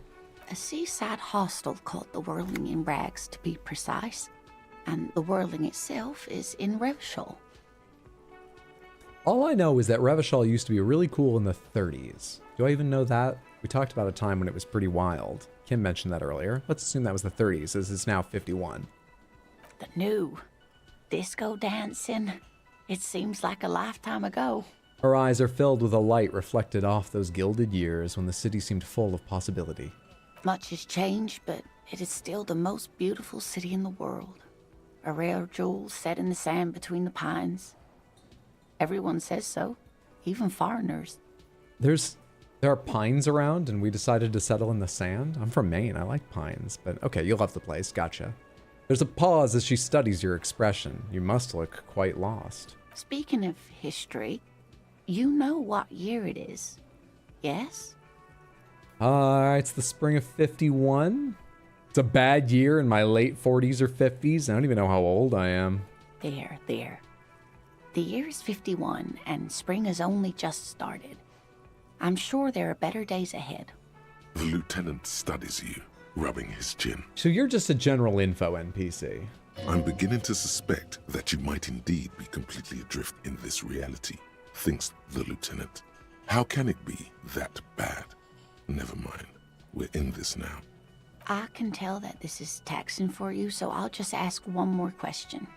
A seaside hostel called the Whirling in Rags, to be precise. And the Whirling itself is in Revachol. All I know is that Revachol used to be really cool in the 30s. Do I even know that? We talked about a time when it was pretty wild. Kim mentioned that earlier. Let's assume that was the 30s, as it's now 51. The new disco dancing. It seems like a lifetime ago. Her eyes are filled with a light reflected off those gilded years when the city seemed full of possibility. Much has changed, but it is still the most beautiful city in the world. A rare jewel set in the sand between the pines. Everyone says so, even foreigners. There are pines around, and we decided to settle in the sand? I'm from Maine, I like pines, but okay, you love the place, gotcha. There's a pause as she studies your expression. You must look quite lost. Speaking of history, you know what year it is, yes? It's the spring of 51. It's a bad year in my late 40s or 50s. I don't even know how old I am. There. The year is 51, and spring has only just started. I'm sure there are better days ahead. The lieutenant studies you, rubbing his chin. So you're just a general info NPC. I'm beginning to suspect that you might indeed be completely adrift in this reality, thinks the lieutenant. How can it be that bad? Never mind. We're in this now. I can tell that this is taxing for you, so I'll just ask one more question.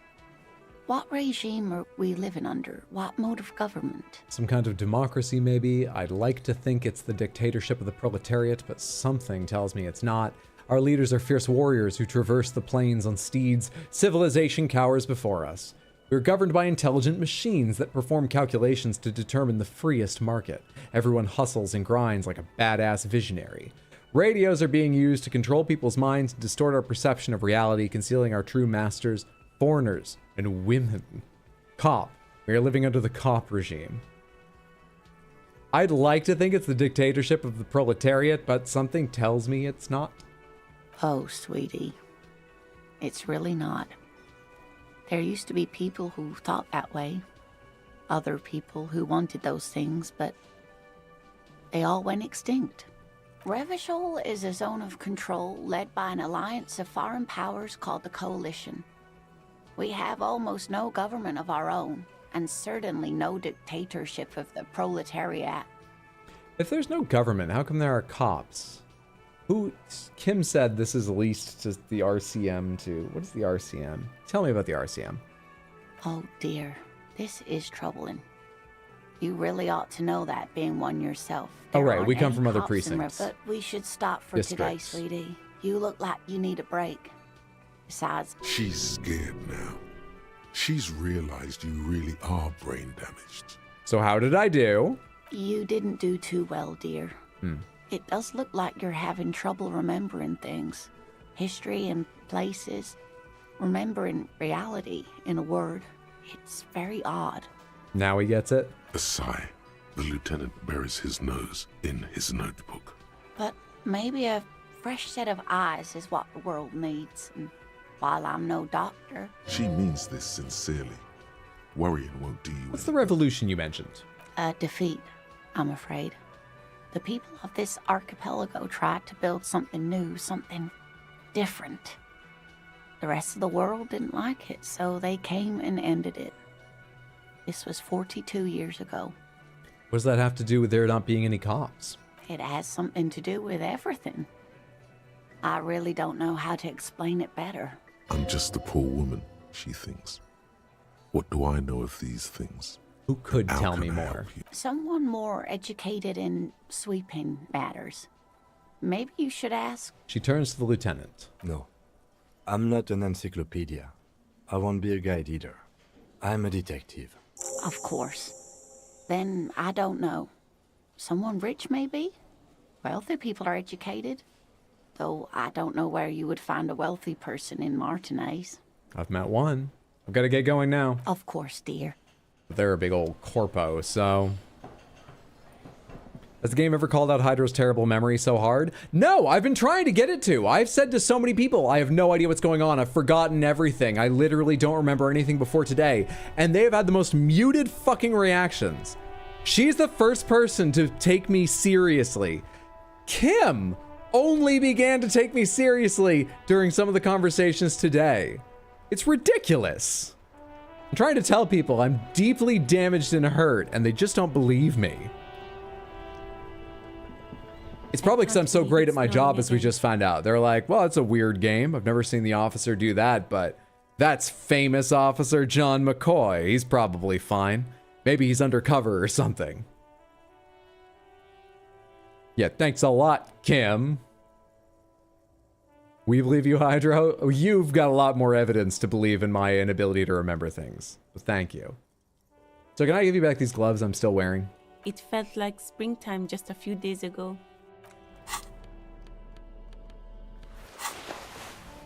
What regime are we living under? What mode of government? Some kind of democracy, maybe. I'd like to think it's the dictatorship of the proletariat, but something tells me it's not. Our leaders are fierce warriors who traverse the plains on steeds. Civilization cowers before us. We're governed by intelligent machines that perform calculations to determine the freest market. Everyone hustles and grinds like a badass visionary. Radios are being used to control people's minds and distort our perception of reality, concealing our true masters, foreigners, and women. Cop. We are living under the cop regime. I'd like to think it's the dictatorship of the proletariat, but something tells me it's not. Oh, sweetie. It's really not. There used to be people who thought that way. Other people who wanted those things, but they all went extinct. Revachol is a zone of control led by an alliance of foreign powers called the Coalition. We have almost no government of our own, and certainly no dictatorship of the proletariat. If there's no government, how come there are cops? Kim said this is leased to the RCM too. What is the RCM? Tell me about the RCM. Oh dear, this is troubling. You really ought to know that, being one yourself. Oh right, we come from other precincts. But we should stop for today, sweetie. You look like you need a break. Besides... She's scared now. She's realized you really are brain damaged. So how did I do? You didn't do too well, dear. It does look like you're having trouble remembering things. History and places. Remembering reality, in a word. It's very odd. Now he gets it. A sigh. The lieutenant buries his nose in his notebook. But maybe a fresh set of eyes is what the world needs. And while I'm no doctor... She means this sincerely. Worrying won't do you. What's the revolution you mentioned? A defeat, I'm afraid. The people of this archipelago tried to build something new, something different. The rest of the world didn't like it, so they came and ended it. This was 42 years ago. What does that have to do with there not being any cops? It has something to do with everything. I really don't know how to explain it better. I'm just a poor woman, she thinks. What do I know of these things? Who could tell me more? Someone more educated in sweeping matters. Maybe you should ask. She turns to the lieutenant. No, I'm not an encyclopedia. I won't be a guide either. I'm a detective. Of course. Then I don't know. Someone rich, maybe? Wealthy people are educated. Though I don't know where you would find a wealthy person in Martinez. I've met one. I've got to get going now. Of course, dear. They're a big old corpo, so... Has the game ever called out Hydra's terrible memory so hard? No, I've been trying to get it to. I've said to so many people, I have no idea what's going on. I've forgotten everything. I literally don't remember anything before today. And they have had the most muted fucking reactions. She's the first person to take me seriously. Kim, only began to take me seriously during some of the conversations today. It's ridiculous. I'm trying to tell people I'm deeply damaged and hurt, and they just don't believe me. It's probably because I'm so great at my job, as we just found out. They're like, well, it's a weird game. I've never seen the officer do that, but that's famous Officer John McCoy. He's probably fine. Maybe he's undercover or something. Yeah, thanks a lot, Kim. We believe you, Hydro. You've got a lot more evidence to believe in my inability to remember things. So thank you. So can I give you back these gloves I'm still wearing? It felt like springtime just a few days ago.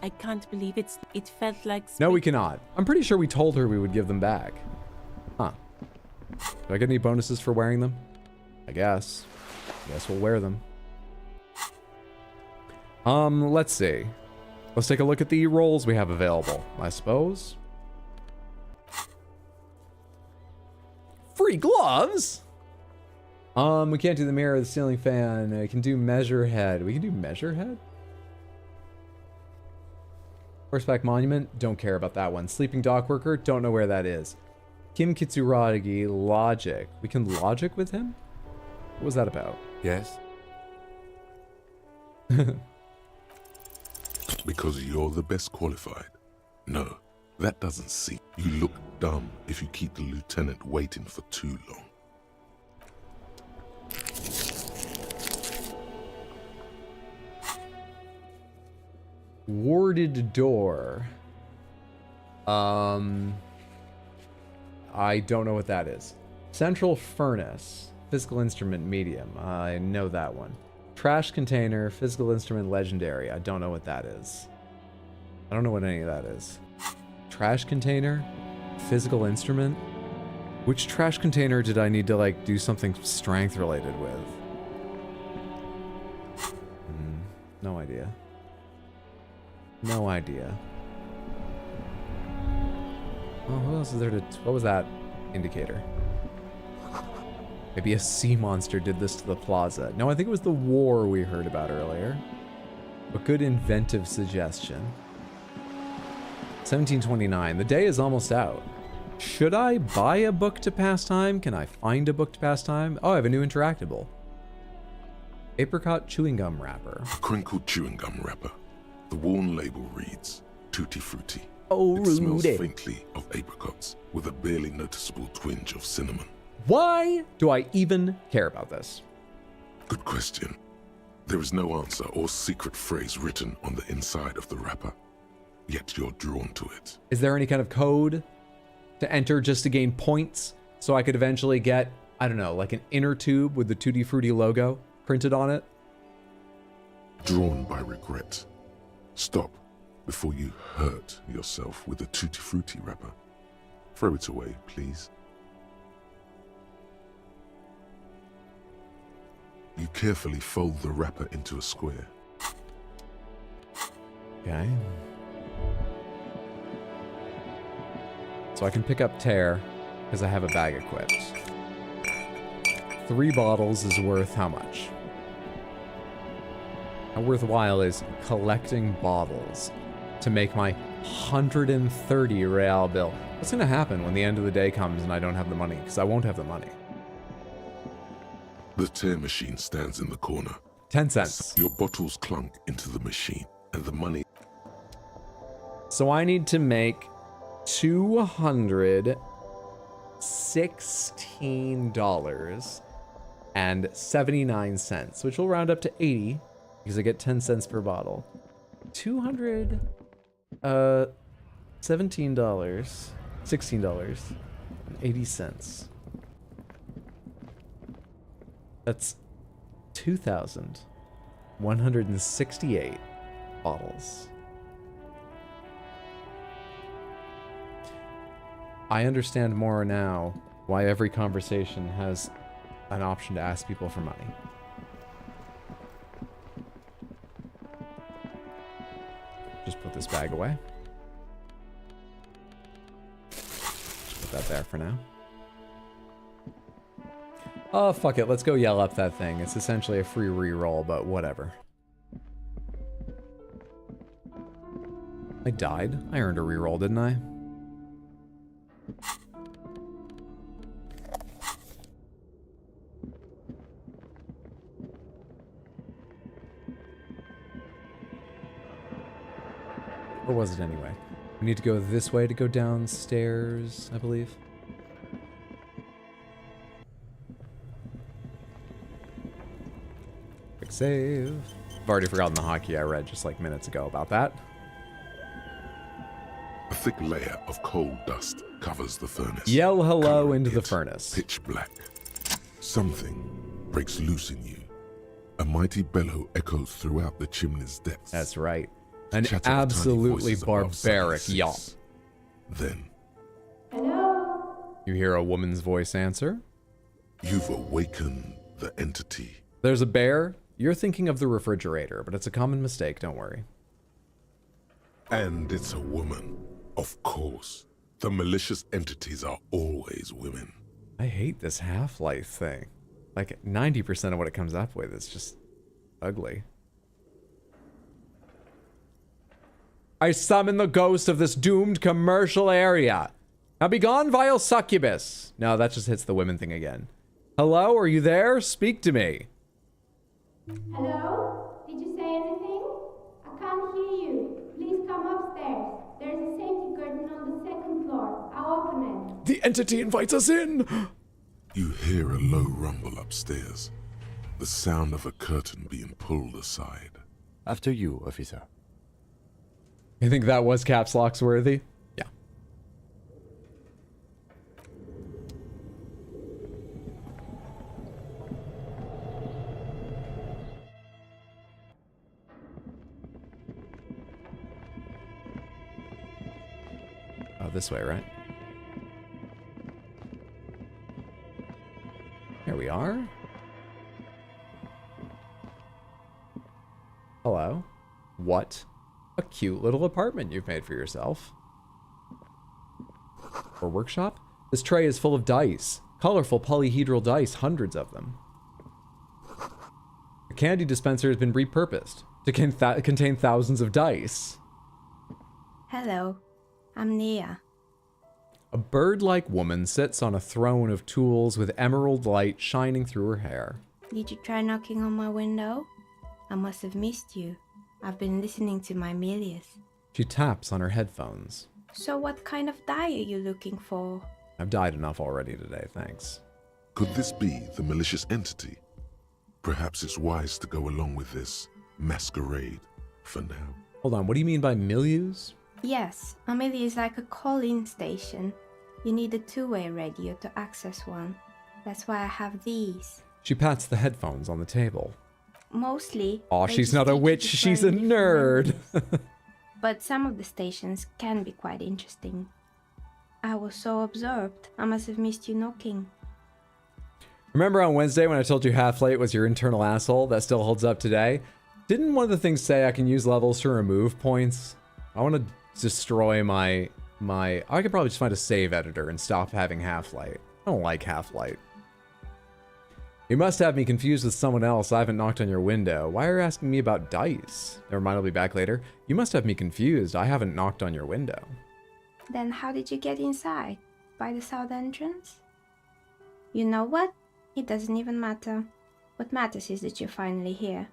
I can't believe it felt like No, we cannot. I'm pretty sure we told her we would give them back. Huh. Do I get any bonuses for wearing them? I guess. We'll wear them. Let's see. Let's take a look at the roles we have available, I suppose. Free gloves? We can't do the mirror, the ceiling fan. We can do measure head. We can do measure head? Horseback monument, don't care about that one. Sleeping dock worker, don't know where that is. Kim Kitsuragi, logic. We can logic with him? What was that about? Yes. Because you're the best qualified. No, that doesn't seem. You look dumb if you keep the lieutenant waiting for too long. Warded door. I don't know what that is. Central furnace. Physical instrument medium. I know that one. Trash container. Physical instrument legendary. I don't know what that is. I don't know what any of that is. Trash container. Physical instrument. Which trash container did I need to like do something strength related with? No idea. No idea. Oh, what else is there to... What was that indicator? Maybe a sea monster did this to the plaza. No, I think it was the war we heard about earlier. A good inventive suggestion. 1729. The day is almost out. Should I buy a book to pass time? Can I find a book to pass time? Oh, I have a new interactable. Apricot chewing gum wrapper. A crinkled chewing gum wrapper. The worn label reads, Tutti Frutti. Oh, it smells faintly of apricots with a barely noticeable twinge of cinnamon. Why do I even care about this? Good question. There is no answer or secret phrase written on the inside of the wrapper, yet you're drawn to it. Is there any kind of code to enter just to gain points so I could eventually get, I don't know, like an inner tube with the Tutti Frutti logo printed on it? Drawn by regret. Stop before you hurt yourself with the Tutti Frutti wrapper. Throw it away, please. You carefully fold the wrapper into a square. Okay. So I can pick up tear because I have a bag equipped. 3 bottles is worth how much? How worthwhile is collecting bottles to make my 130 real bill? What's going to happen when the end of the day comes and I don't have the money? Because I won't have the money. The tear machine stands in the corner. 10 cents. Your bottles clunk into the machine and the money. So I need to make $216.79, which will round up to 80 because I get 10 cents per bottle. $16, $16.80. That's 2,168 bottles. I understand more now why every conversation has an option to ask people for money. Just put this bag away. Just put that there for now. Oh, fuck it. Let's go yell up that thing. It's essentially a free reroll, but whatever. I died. I earned a reroll, didn't I? Or was it anyway? We need to go this way to go downstairs, I believe. Quick save. I've already forgotten the hotkey I read just like minutes ago about that. A thick layer of coal dust covers the furnace. Yell hello into the furnace. Pitch black. Something breaks loose in you. A mighty bellow echoes throughout the chimney's depths. That's right. An absolutely barbaric yelp. Then, Hello? you hear a woman's voice answer. You've awakened the entity. There's a bear. You're thinking of the refrigerator, but it's a common mistake, don't worry. And it's a woman. Of course. The malicious entities are always women. I hate this Half-Life thing. Like, 90% of what it comes up with is just ugly. I summon the ghost of this doomed commercial area. Now be gone, vile succubus. No, that just hits the women thing again. Hello, are you there? Speak to me. Hello? Did you say anything? I can't hear you. Please come upstairs. There's a safety curtain on the second floor. I'll open it. The entity invites us in. You hear a low rumble upstairs. The sound of a curtain being pulled aside. After you, officer. You think that was caps locks worthy? Yeah. Oh, this way, right? Here we are. Hello. What a cute little apartment you've made for yourself. Or workshop? This tray is full of dice. Colorful polyhedral dice, hundreds of them. The candy dispenser has been repurposed to contain thousands of dice. Hello, I'm Nia. A bird-like woman sits on a throne of tools with emerald light shining through her hair. Did you try knocking on my window? I must have missed you. I've been listening to my Milius. She taps on her headphones. So what kind of die are you looking for? I've died enough already today, thanks. Could this be the malicious entity? Perhaps it's wise to go along with this masquerade for now. Hold on, what do you mean by milieus? Yes, a Milius is like a call-in station. You need a two-way radio to access one. That's why I have these. She pats the headphones on the table. Mostly. Aw, she's not a witch, she's a nerd. But some of the stations can be quite interesting. I was so absorbed, I must have missed you knocking. Remember on Wednesday when I told you Half-Light was your internal asshole? That still holds up today. Didn't one of the things say I can use levels to remove points? I want to destroy my... I could probably just find a save editor and stop having Half-Light. I don't like Half-Light. You must have me confused with someone else. I haven't knocked on your window. Why are you asking me about dice? Never mind, I'll be back later. You must have me confused. I haven't knocked on your window. Then how did you get inside? By the south entrance? You know what? It doesn't even matter. What matters is that you're finally here.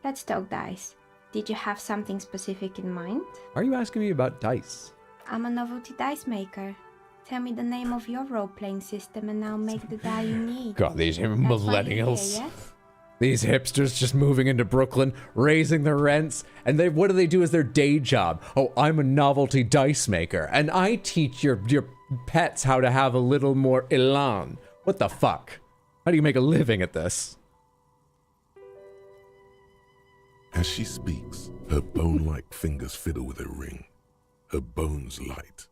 Let's talk dice. Did you have something specific in mind? Are you asking me about dice? I'm a novelty dice maker. Tell me the name of your role-playing system and I'll make the die you need. God, these millennials. Here, yes? These hipsters just moving into Brooklyn, raising the rents, and what do they do as their day job? Oh, I'm a novelty dice maker, and I teach your pets how to have a little more elan. What the fuck? How do you make a living at this? As she speaks, her bone-like fingers fiddle with a ring. Her bones light,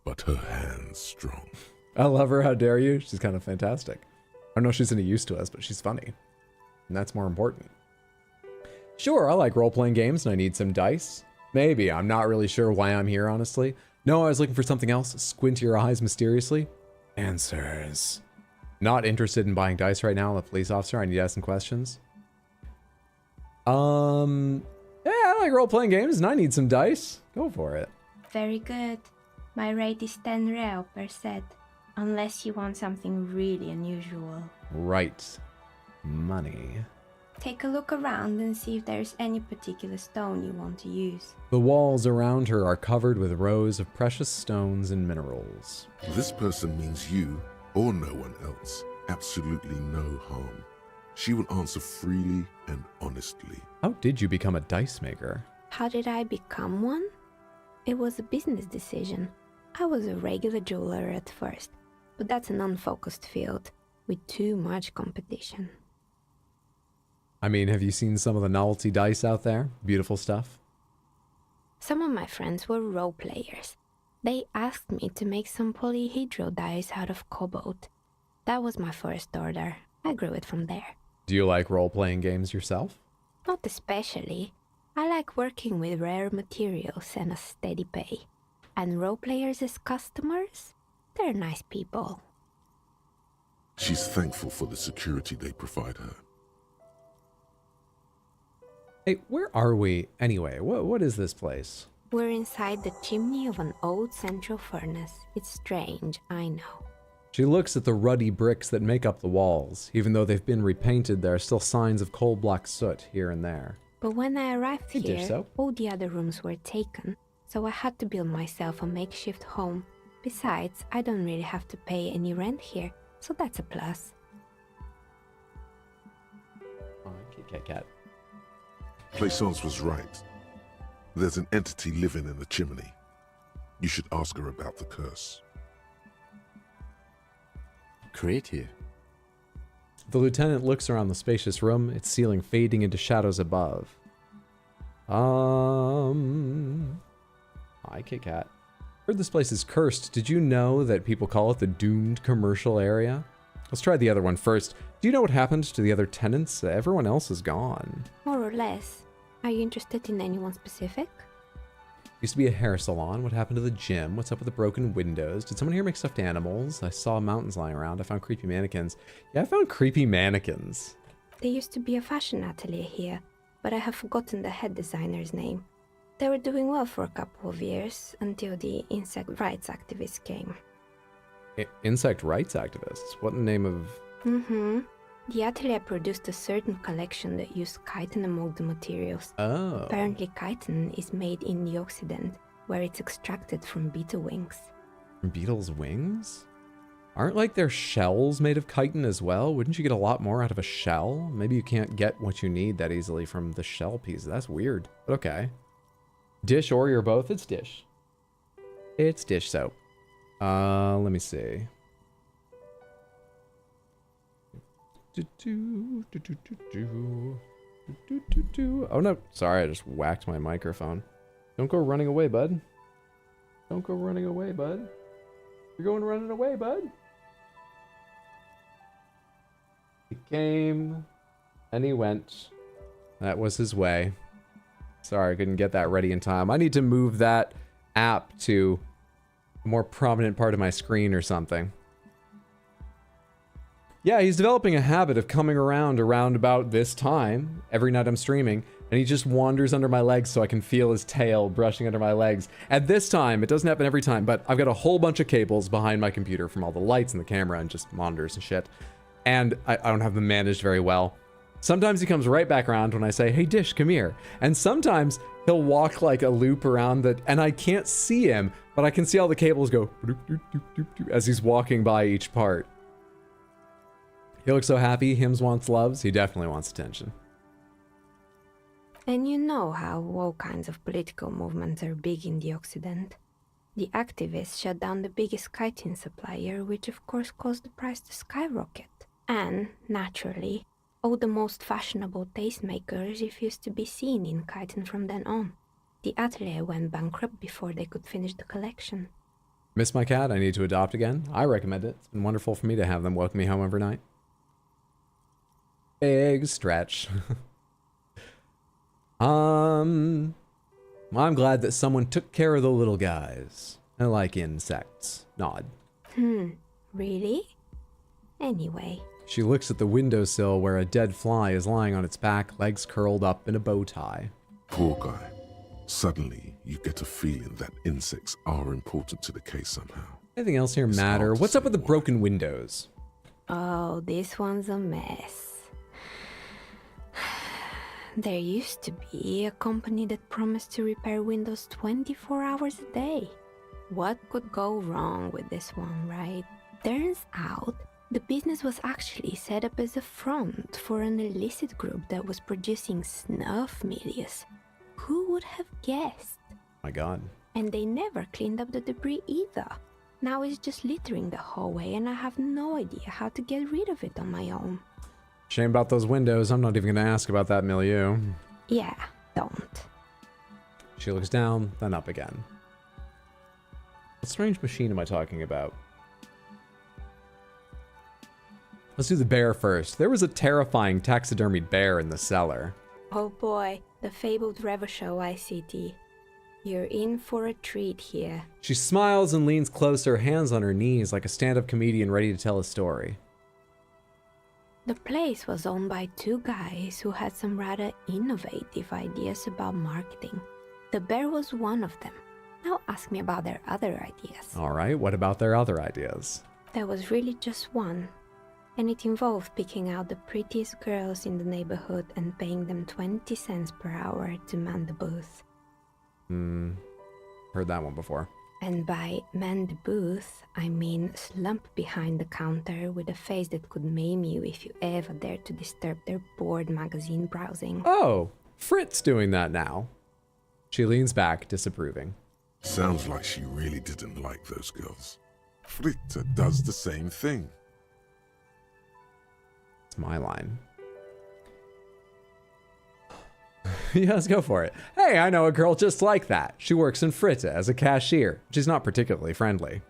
but her hands strong. I love her, how dare you? She's kind of fantastic. I know she's any use to us, but she's funny. And that's more important. Sure, I like role-playing games and I need some dice. Maybe, I'm not really sure why I'm here, honestly. No, I was looking for something else. Squint your eyes mysteriously. Answers. Not interested in buying dice right now. I'm a police officer. I need to ask some questions. Yeah, I like role-playing games and I need some dice. Go for it. very good. My rate is 10 real per set, unless you want something really unusual. Right. Money. Take a look around and see if there's any particular stone you want to use. The walls around her are covered with rows of precious stones and minerals. This person means you, or no one else, absolutely no harm. She will answer freely and honestly. How did you become a dice maker? How did I become one? It was a business decision. I was a regular jeweler at first, but that's an unfocused field with too much competition. I mean, have you seen some of the novelty dice out there? Beautiful stuff. Some of my friends were role players. They asked me to make some polyhedral dice out of cobalt. That was my first order. I grew it from there. Do you like role-playing games yourself? Not especially. I like working with rare materials and a steady pay. And role players as customers? They're nice people. She's thankful for the security they provide her. Hey, where are we anyway? What is this place? We're inside the chimney of an old central furnace. It's strange, I know. She looks at the ruddy bricks that make up the walls. Even though they've been repainted, there are still signs of coal-black soot here and there. But when I arrived here, all the other rooms were taken, so I had to build myself a makeshift home. Besides, I don't really have to pay any rent here, so that's a plus. Oh, cat. Plaisance was right. There's an entity living in the chimney. You should ask her about the curse. Creative. The lieutenant looks around the spacious room, its ceiling fading into shadows above. Hi, Kit Kat. Heard this place is cursed. Did you know that people call it the doomed commercial area? Let's try the other one first. Do you know what happened to the other tenants? Everyone else is gone. More or less. Are you interested in anyone specific? Used to be a hair salon. What happened to the gym? What's up with the broken windows? Did someone here make stuffed animals? I saw mountains lying around. I found creepy mannequins. Yeah, I found creepy mannequins. There used to be a fashion atelier here, but I have forgotten the head designer's name. They were doing well for a couple of years, until the insect rights activists came. Insect rights activists? What in the name of... Mm-hmm. The atelier produced a certain collection that used chitin among the materials. Oh. Apparently chitin is made in the Occident, where it's extracted from beetle wings. From beetles' wings? Aren't like their shells made of chitin as well? Wouldn't you get a lot more out of a shell? Maybe you can't get what you need that easily from the shell piece. That's weird. But okay. Dish or you're both? It's dish. It's dish soap. Let me see. Oh no, sorry, I just whacked my microphone. Don't go running away, bud. Don't go running away, bud. You're going running away, bud. He came and he went. That was his way. Sorry, I couldn't get that ready in time. I need to move that app to a more prominent part of my screen or something. Yeah, he's developing a habit of coming around about this time, every night I'm streaming, and he just wanders under my legs so I can feel his tail brushing under my legs. At this time, it doesn't happen every time, but I've got a whole bunch of cables behind my computer from all the lights and the camera and just monitors and shit. And I don't have them managed very well. Sometimes he comes right back around when I say, hey, Dish, come here. And sometimes he'll walk like a loop around and I can't see him, but I can see all the cables go as he's walking by each part. He looks so happy. Hims wants loves. He definitely wants attention. And you know how all kinds of political movements are big in the Occident. The activists shut down the biggest chitin supplier, which of course caused the price to skyrocket. And, naturally, all the most fashionable tastemakers refused to be seen in chitin from then on. The atelier went bankrupt before they could finish the collection. Miss my cat? I need to adopt again? I recommend it. It's been wonderful for me to have them welcome me home every night. Big stretch. I'm glad that someone took care of the little guys. I like insects. Nod. Really? Anyway. She looks at the windowsill where a dead fly is lying on its back, legs curled up in a bow tie. Poor guy. Suddenly, you get a feeling that insects are important to the case somehow. Anything else here matter? What's up with the broken windows? Oh, this one's a mess. There used to be a company that promised to repair windows 24 hours a day. What could go wrong with this one, right? Turns out, the business was actually set up as a front for an illicit group that was producing snuff medias. Who would have guessed? My God. And they never cleaned up the debris either. Now it's just littering the hallway and I have no idea how to get rid of it on my own. Shame about those windows. I'm not even going to ask about that milieu. Yeah, don't. She looks down, then up again. What strange machine am I talking about? Let's do the bear first. There was a terrifying taxidermied bear in the cellar. Oh boy, the fabled Revachol ICT. You're in for a treat here. She smiles and leans closer, hands on her knees like a stand-up comedian ready to tell a story. The place was owned by two guys who had some rather innovative ideas about marketing. The bear was one of them. Now ask me about their other ideas. All right, what about their other ideas? There was really just one. And it involved picking out the prettiest girls in the neighborhood and paying them 20 cents per hour to man the booth. Heard that one before. And by man the booth, I mean slump behind the counter with a face that could maim you if you ever dared to disturb their bored magazine browsing. Oh, Frit's doing that now. She leans back, disapproving. Sounds like she really didn't like those girls. Fritta does the same thing. It's my line. Yeah, let's go for it. Hey, I know a girl just like that. She works in Fritta as a cashier. She's not particularly friendly.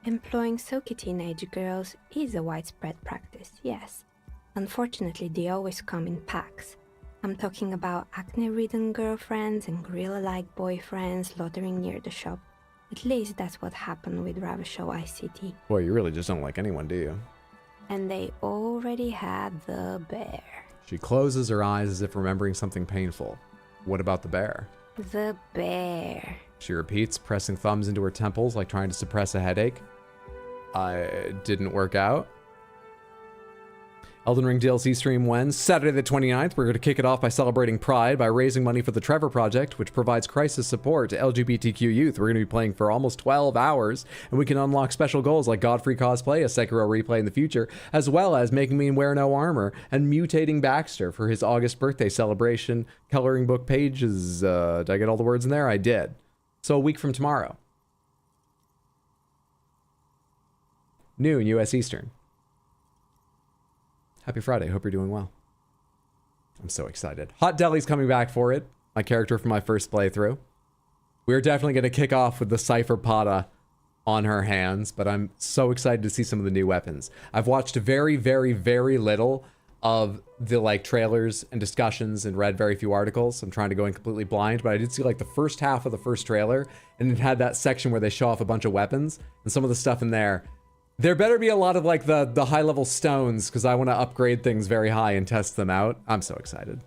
Employing soaky teenage girls is a widespread practice, yes. Unfortunately, they always come in packs. I'm talking about acne-ridden girlfriends and gorilla-like boyfriends loitering near the shop. At least that's what happened with Revachol ICT. Boy, you really just don't like anyone, do you? And they already had the bear. She closes her eyes as if remembering something painful. What about the bear? The bear. She repeats, pressing thumbs into her temples like trying to suppress a headache. Didn't work out. Elden Ring DLC stream when? Saturday the 29th. We're going to kick it off by celebrating Pride by raising money for the Trevor Project, which provides crisis support to LGBTQ youth. We're going to be playing for almost 12 hours, and we can unlock special goals like Godfrey cosplay, a Sekiro replay in the future, as well as making me wear no armor, and mutating Baxter for his August birthday celebration. Coloring book pages. Did I get all the words in there? I did. So a week from tomorrow. Noon, U.S. Eastern. Happy Friday. Hope you're doing well. I'm so excited. Hot Deli's coming back for it. My character from my first playthrough. We're definitely going to kick off with the Cypher Pata on her hands, but I'm so excited to see some of the new weapons. I've watched very, very, very little of the trailers and discussions and read very few articles. I'm trying to go in completely blind, but I did see the first half of the first trailer, and it had that section where they show off a bunch of weapons, and some of the stuff in there. There better be a lot of the high-level stones, because I want to upgrade things very high and test them out. I'm so excited.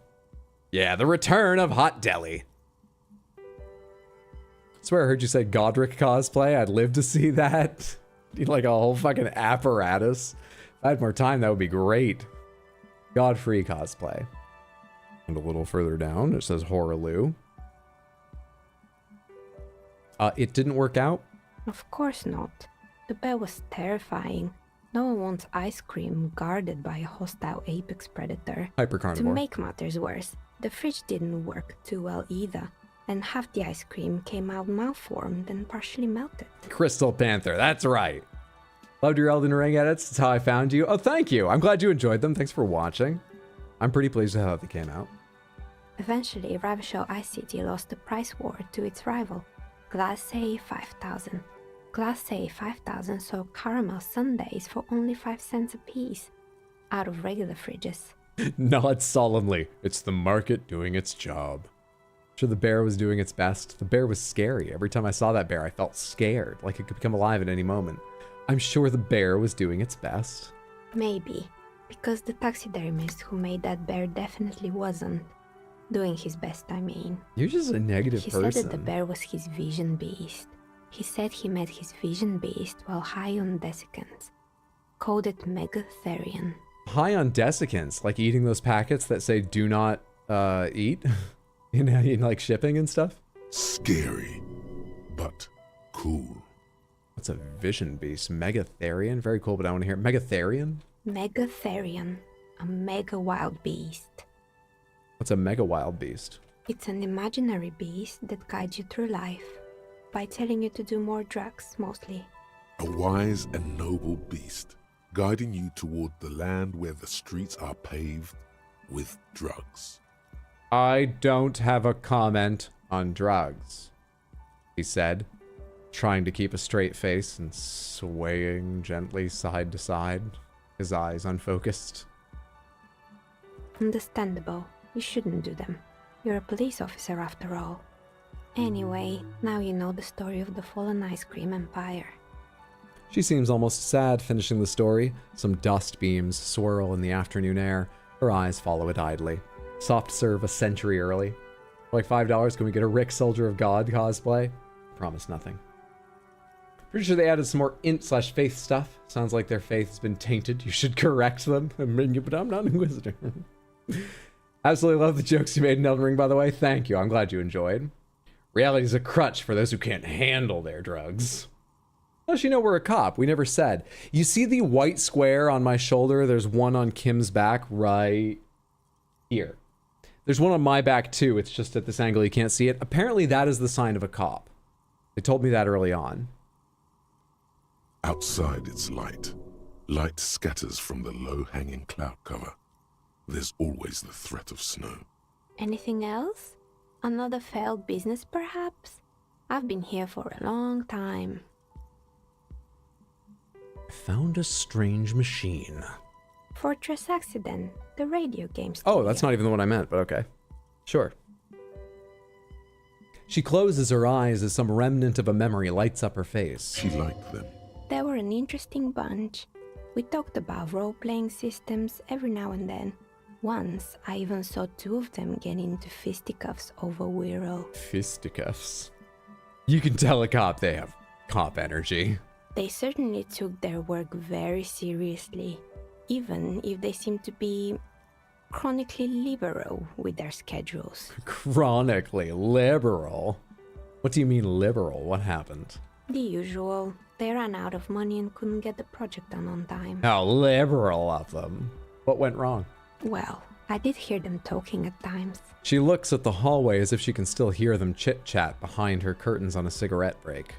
Yeah, the return of Hot Deli. I swear I heard you say Godric cosplay. I'd live to see that. Need a whole fucking apparatus. If I had more time, that would be great. Godfrey cosplay. And a little further down, it says Horaloo. It didn't work out? Of course not. The bear was terrifying. No one wants ice cream guarded by a hostile apex predator. Hypercarnivore. To make matters worse, the fridge didn't work too well either, and half the ice cream came out malformed and partially melted. Crystal Panther, that's right. Loved your Elden Ring edits. That's how I found you. Oh, thank you. I'm glad you enjoyed them. Thanks for watching. I'm pretty pleased with how they came out. Eventually, Revachol ICT lost the price war to its rival, Class A 5000. Class A 5000 sold caramel sundaes for only 5 cents a piece, out of regular fridges. Nod solemnly. It's the market doing its job. Sure, the bear was doing its best. The bear was scary. Every time I saw that bear, I felt scared, like it could become alive at any moment. I'm sure the bear was doing its best. Maybe, because the taxidermist who made that bear definitely wasn't. Doing his best, I mean. You're just a negative person. He said that the bear was his vision beast. He said he met his vision beast while high on desiccants. Called it Megatherian. High on desiccants? Like eating those packets that say do not eat? You know, in like shipping and stuff? Scary, but cool. What's a vision beast? Megatherian? Very cool, but I want to hear Megatherian? Megatherian. A mega wild beast. What's a mega wild beast? It's an imaginary beast that guides you through life by telling you to do more drugs, mostly. A wise and noble beast, guiding you toward the land where the streets are paved with drugs. I don't have a comment on drugs, he said, trying to keep a straight face and swaying gently side to side, his eyes unfocused. Understandable. You shouldn't do them. You're a police officer after all. Anyway, now you know the story of the fallen ice cream empire. She seems almost sad finishing the story. Some dust beams swirl in the afternoon air. Her eyes follow it idly. Soft serve a century early. For like $5, can we get a Rick Soldier of God cosplay? Promise nothing. Pretty sure they added some more int/faith stuff. Sounds like their faith has been tainted. You should correct them. But I'm not an Inquisitor. Absolutely love the jokes you made in Elden Ring, by the way. Thank you. I'm glad you enjoyed. Reality is a crutch for those who can't handle their drugs. Plus, you know we're a cop. We never said. You see the white square on my shoulder? There's one on Kim's back right here. There's one on my back, too. It's just at this angle you can't see it. Apparently, that is the sign of a cop. They told me that early on. Outside it's light. Light scatters from the low-hanging cloud cover. There's always the threat of snow. Anything else? Another failed business, perhaps? I've been here for a long time. I found a strange machine. Fortress Accident, the radio game studio. Oh, that's not even the one I meant, but okay. Sure. She closes her eyes as some remnant of a memory lights up her face. She liked them. They were an interesting bunch. We talked about role-playing systems every now and then. Once, I even saw two of them get into fisticuffs over Wirral. Fisticuffs? You can tell a cop they have cop energy. They certainly took their work very seriously, even if they seemed to be chronically liberal with their schedules. Chronically liberal? What do you mean liberal? What happened? The usual. They ran out of money and couldn't get the project done on time. How liberal of them. What went wrong? Well, I did hear them talking at times. She looks at the hallway as if she can still hear them chit-chat behind her curtains on a cigarette break.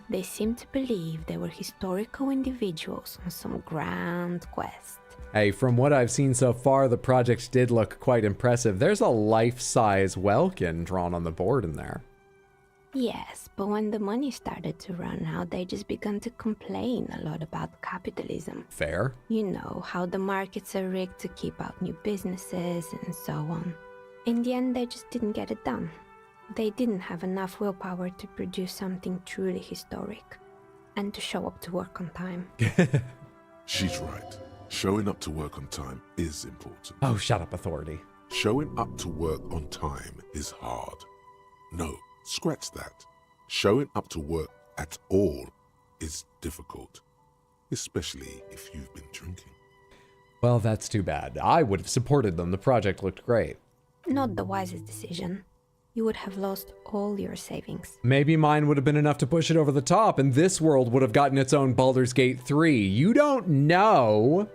They seemed to believe they were historical individuals on some grand quest. Hey, from what I've seen so far, the project did look quite impressive. There's a life-size Welkin drawn on the board in there. Yes, but when the money started to run out, they just began to complain a lot about capitalism. Fair. You know, how the markets are rigged to keep out new businesses and so on. In the end, they just didn't get it done. They didn't have enough willpower to produce something truly historic and to show up to work on time. She's right. Showing up to work on time is important. Oh, shut up, authority. Showing up to work on time is hard. No, scratch that. Showing up to work at all is difficult, especially if you've been drinking. Well, that's too bad. I would have supported them. The project looked great. Not the wisest decision. You would have lost all your savings. Maybe mine would have been enough to push it over the top, and this world would have gotten its own Baldur's Gate 3. You don't know.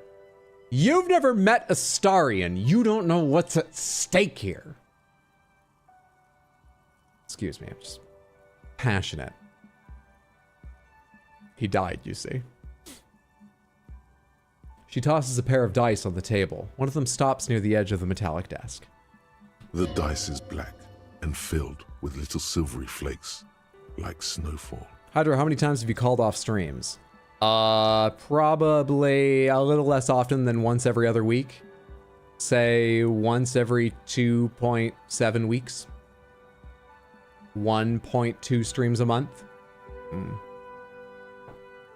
You've never met Astarion. You don't know what's at stake here. Excuse me, I'm just passionate. He died, you see. She tosses a pair of dice on the table. One of them stops near the edge of the metallic desk. The dice is black and filled with little silvery flakes, like snowfall. Hydra, how many times have you called off streams? Probably a little less often than once every other week. Say once every 2.7 weeks. 1.2 streams a month.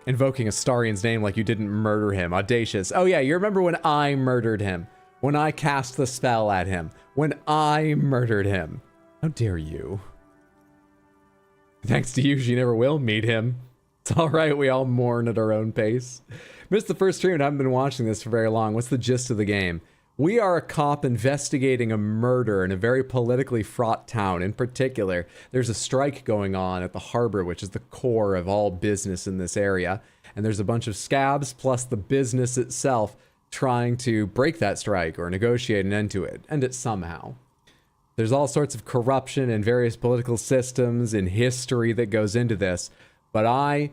Invoking Astarion's name like you didn't murder him. Audacious. Oh yeah, you remember when I murdered him? When I cast the spell at him. When I murdered him. How dare you? Thanks to you, she never will meet him. It's alright, we all mourn at our own pace. Missed the first stream and I haven't been watching this for very long. What's the gist of the game? We are a cop investigating a murder in a very politically fraught town. In particular, there's a strike going on at the harbor, which is the core of all business in this area. And there's a bunch of scabs plus the business itself trying to break that strike or negotiate an end to it. End it somehow. There's all sorts of corruption and various political systems and history that goes into this. But I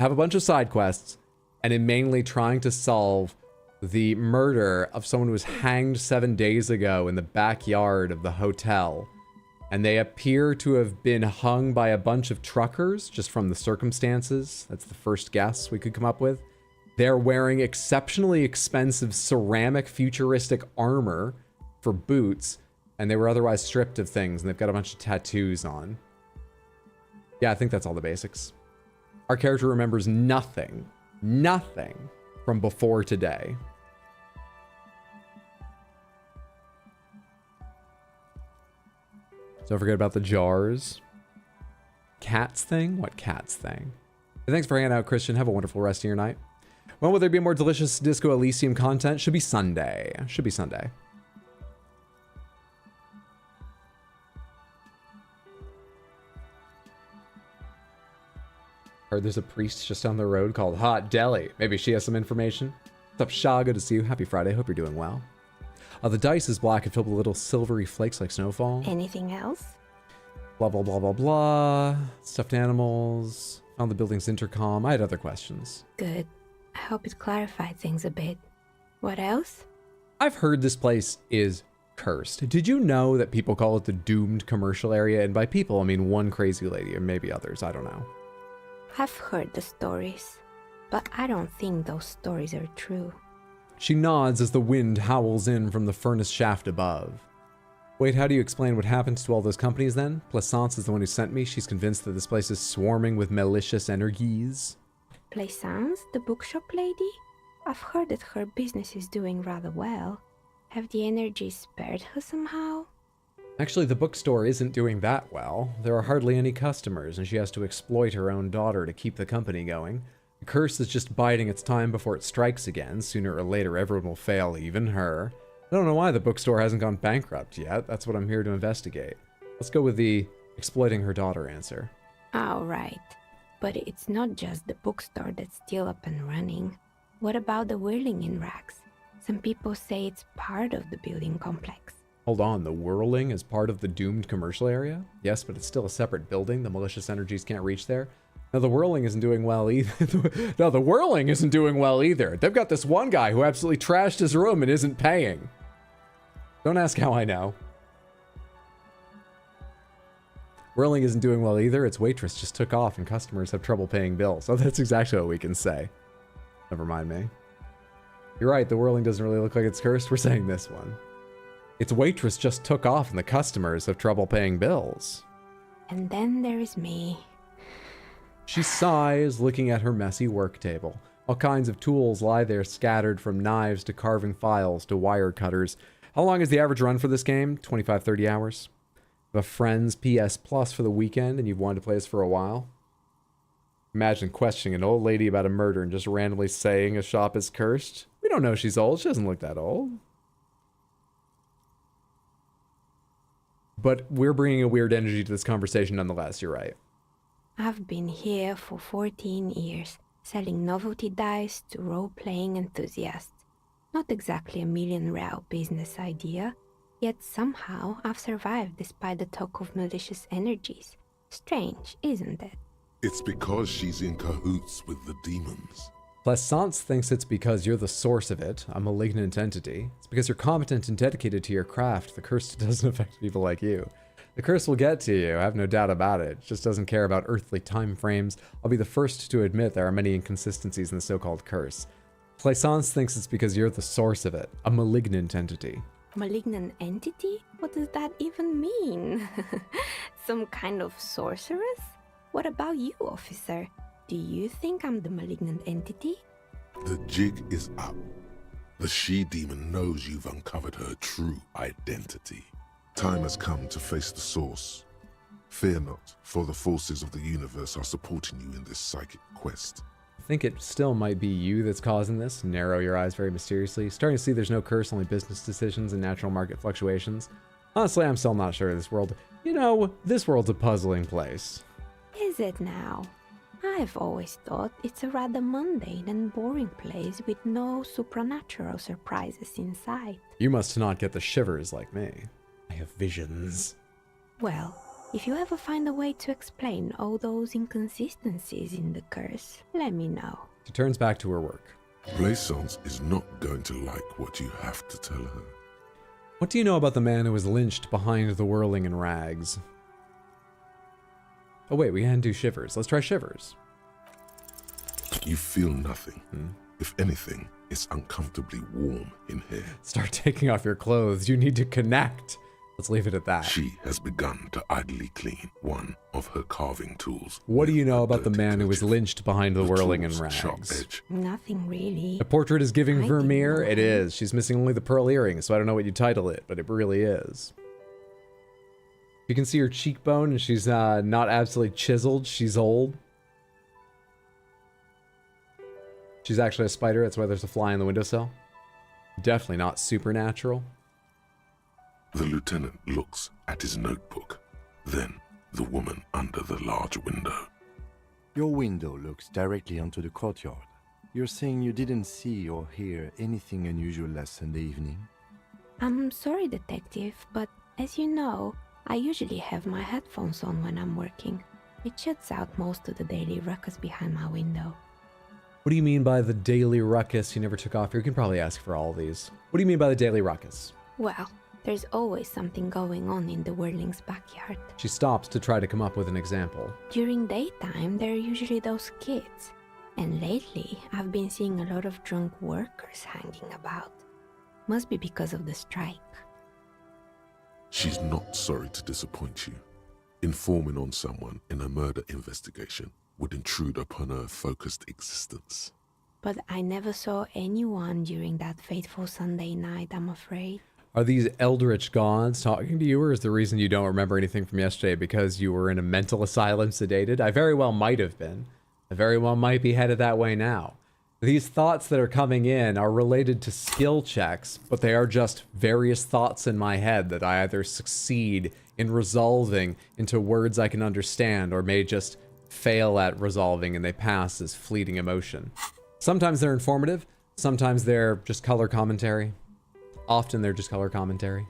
have a bunch of side quests and am mainly trying to solve the murder of someone who was hanged 7 days ago in the backyard of the hotel. And they appear to have been hung by a bunch of truckers, just from the circumstances. That's the first guess we could come up with. They're wearing exceptionally expensive ceramic futuristic armor for boots, and they were otherwise stripped of things, and they've got a bunch of tattoos on. Yeah, I think that's all the basics. Our character remembers nothing from before today. Don't forget about the jars. Cats thing? What cats thing? Hey, thanks for hanging out, Christian. Have a wonderful rest of your night. When will there be more delicious Disco Elysium content? Should be Sunday. Should be Sunday. Heard there's a priest just down the road called Hot Deli. Maybe she has some information. What's up, Shaw? Good to see you. Happy Friday. Hope you're doing well. The dice is black and filled with little silvery flakes like snowfall. Anything else? Blah, blah, blah, blah, blah. Stuffed animals. Found the building's intercom. I had other questions. Good. I hope it clarified things a bit. What else? I've heard this place is cursed. Did you know that people call it the doomed commercial area? And by people, I mean one crazy lady, or maybe others. I don't know. I've heard the stories, but I don't think those stories are true. She nods as the wind howls in from the furnace shaft above. Wait, how do you explain what happens to all those companies then? Plaisance is the one who sent me. She's convinced that this place is swarming with malicious energies. Plaisance, the bookshop lady? I've heard that her business is doing rather well. Have the energies spared her somehow? Actually, the bookstore isn't doing that well. There are hardly any customers, and she has to exploit her own daughter to keep the company going. The curse is just biding its time before it strikes again. Sooner or later, everyone will fail, even her. I don't know why the bookstore hasn't gone bankrupt yet. That's what I'm here to investigate. Let's go with the exploiting her daughter answer. Oh, right. But it's not just the bookstore that's still up and running. What about the whirling in rags? Some people say it's part of the building complex. Hold on, the whirling is part of the doomed commercial area? Yes, but it's still a separate building. The malicious energies can't reach there. No, the whirling isn't doing well either. No, the whirling isn't doing well either. They've got this one guy who absolutely trashed his room and isn't paying. Don't ask how I know. Whirling isn't doing well either. Its waitress just took off and customers have trouble paying bills. So that's exactly what we can say. Never mind me. You're right, the whirling doesn't really look like it's cursed. We're saying this one. Its waitress just took off and the customers have trouble paying bills. And then there is me. She sighs, looking at her messy work table. All kinds of tools lie there, scattered from knives to carving files to wire cutters. How long is the average run for this game? 25-30 hours. Have a friend's PS Plus for the weekend and you've wanted to play this for a while? Imagine questioning an old lady about a murder and just randomly saying a shop is cursed. We don't know she's old. She doesn't look that old. But we're bringing a weird energy to this conversation nonetheless. You're right. I've been here for 14 years, selling novelty dice to role-playing enthusiasts. Not exactly a million-real business idea, yet somehow I've survived despite the talk of malicious energies. Strange, isn't it? It's because she's in cahoots with the demons. Plaisance thinks it's because you're the source of it, a malignant entity. It's because you're competent and dedicated to your craft. The curse doesn't affect people like you. The curse will get to you, I have no doubt about it. It just doesn't care about earthly time frames. I'll be the first to admit there are many inconsistencies in the so-called curse. Plaisance thinks it's because you're the source of it, a malignant entity. Malignant entity? What does that even mean? Some kind of sorceress? What about you, officer? Do you think I'm the malignant entity? The jig is up. The she-demon knows you've uncovered her true identity. Time has come to face the source. Fear not, for the forces of the universe are supporting you in this psychic quest. I think it still might be you that's causing this. Narrow your eyes very mysteriously. Starting to see there's no curse, only business decisions and natural market fluctuations. Honestly, I'm still not sure of this world. You know, this world's a puzzling place. Is it now? I've always thought it's a rather mundane and boring place with no supernatural surprises in sight. You must not get the shivers like me. I have visions. Well, if you ever find a way to explain all those inconsistencies in the curse, let me know. She turns back to her work. Blaisance is not going to like what you have to tell her. What do you know about the man who was lynched behind the whirling in rags? Oh wait, we can do shivers. Let's try shivers. You feel nothing. If anything, it's uncomfortably warm in here. Start taking off your clothes. You need to connect. Let's leave it at that. She has begun to idly clean one of her carving tools. What do you know about the man who was lynched behind the whirling in rags? Nothing really. The portrait is giving Vermeer? It is. She's missing only the pearl earring, so I don't know what you title it, but it really is. You can see her cheekbone, and she's not absolutely chiseled. She's old. She's actually a spider. That's why there's a fly on the windowsill. Definitely not supernatural. The lieutenant looks at his notebook, then the woman under the large window. Your window looks directly onto the courtyard. You're saying you didn't see or hear anything unusual last Sunday evening? I'm sorry, detective, but as you know, I usually have my headphones on when I'm working. It shuts out most of the daily ruckus behind my window. What do you mean by the daily ruckus you never took off? You can probably ask for all these. What do you mean by the daily ruckus? Well, there's always something going on in the Whirling's backyard. She stops to try to come up with an example. During daytime, there are usually those kids. And lately, I've been seeing a lot of drunk workers hanging about. Must be because of the strike. She's not sorry to disappoint you. Informing on someone in a murder investigation would intrude upon her focused existence. But I never saw anyone during that fateful Sunday night, I'm afraid. Are these eldritch gods talking to you, or is the reason you don't remember anything from yesterday because you were in a mental asylum sedated? I very well might have been. I very well might be headed that way now. These thoughts that are coming in are related to skill checks, but they are just various thoughts in my head that I either succeed in resolving into words I can understand, or may just fail at resolving and they pass as fleeting emotion. Sometimes they're informative, sometimes they're just color commentary. Often they're just color commentary.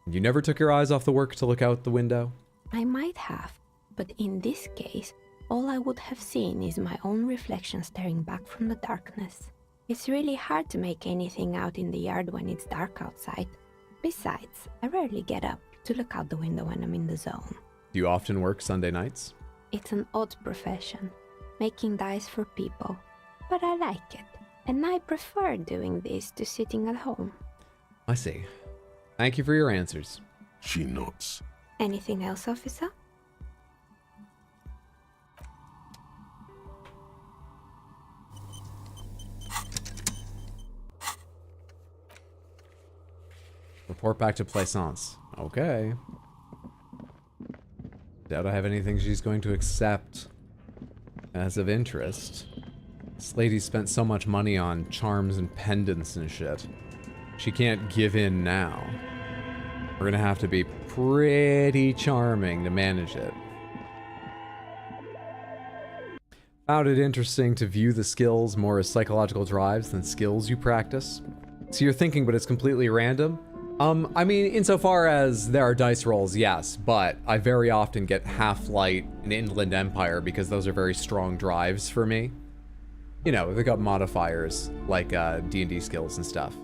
You never took your eyes off the work to look out the window? I might have, but in this case, all I would have seen is my own reflection staring back from the darkness. It's really hard to make anything out in the yard when it's dark outside. Besides, I rarely get up to look out the window when I'm in the zone. Do you often work Sunday nights? It's an odd profession, making dice for people, but I like it. And I prefer doing this to sitting at home. I see. Thank you for your answers. She nods. Anything else, officer? Report back to Plaisance. Okay. Doubt I have anything she's going to accept as of interest. This lady spent so much money on charms and pendants and shit. She can't give in now. We're gonna have to be pretty charming to manage it. Found it interesting to view the skills more as psychological drives than skills you practice. So you're thinking, but it's completely random? I mean, insofar as there are dice rolls, yes, but I very often get Half-Light and Inland Empire because those are very strong drives for me. You know, they got modifiers like D&D skills and stuff.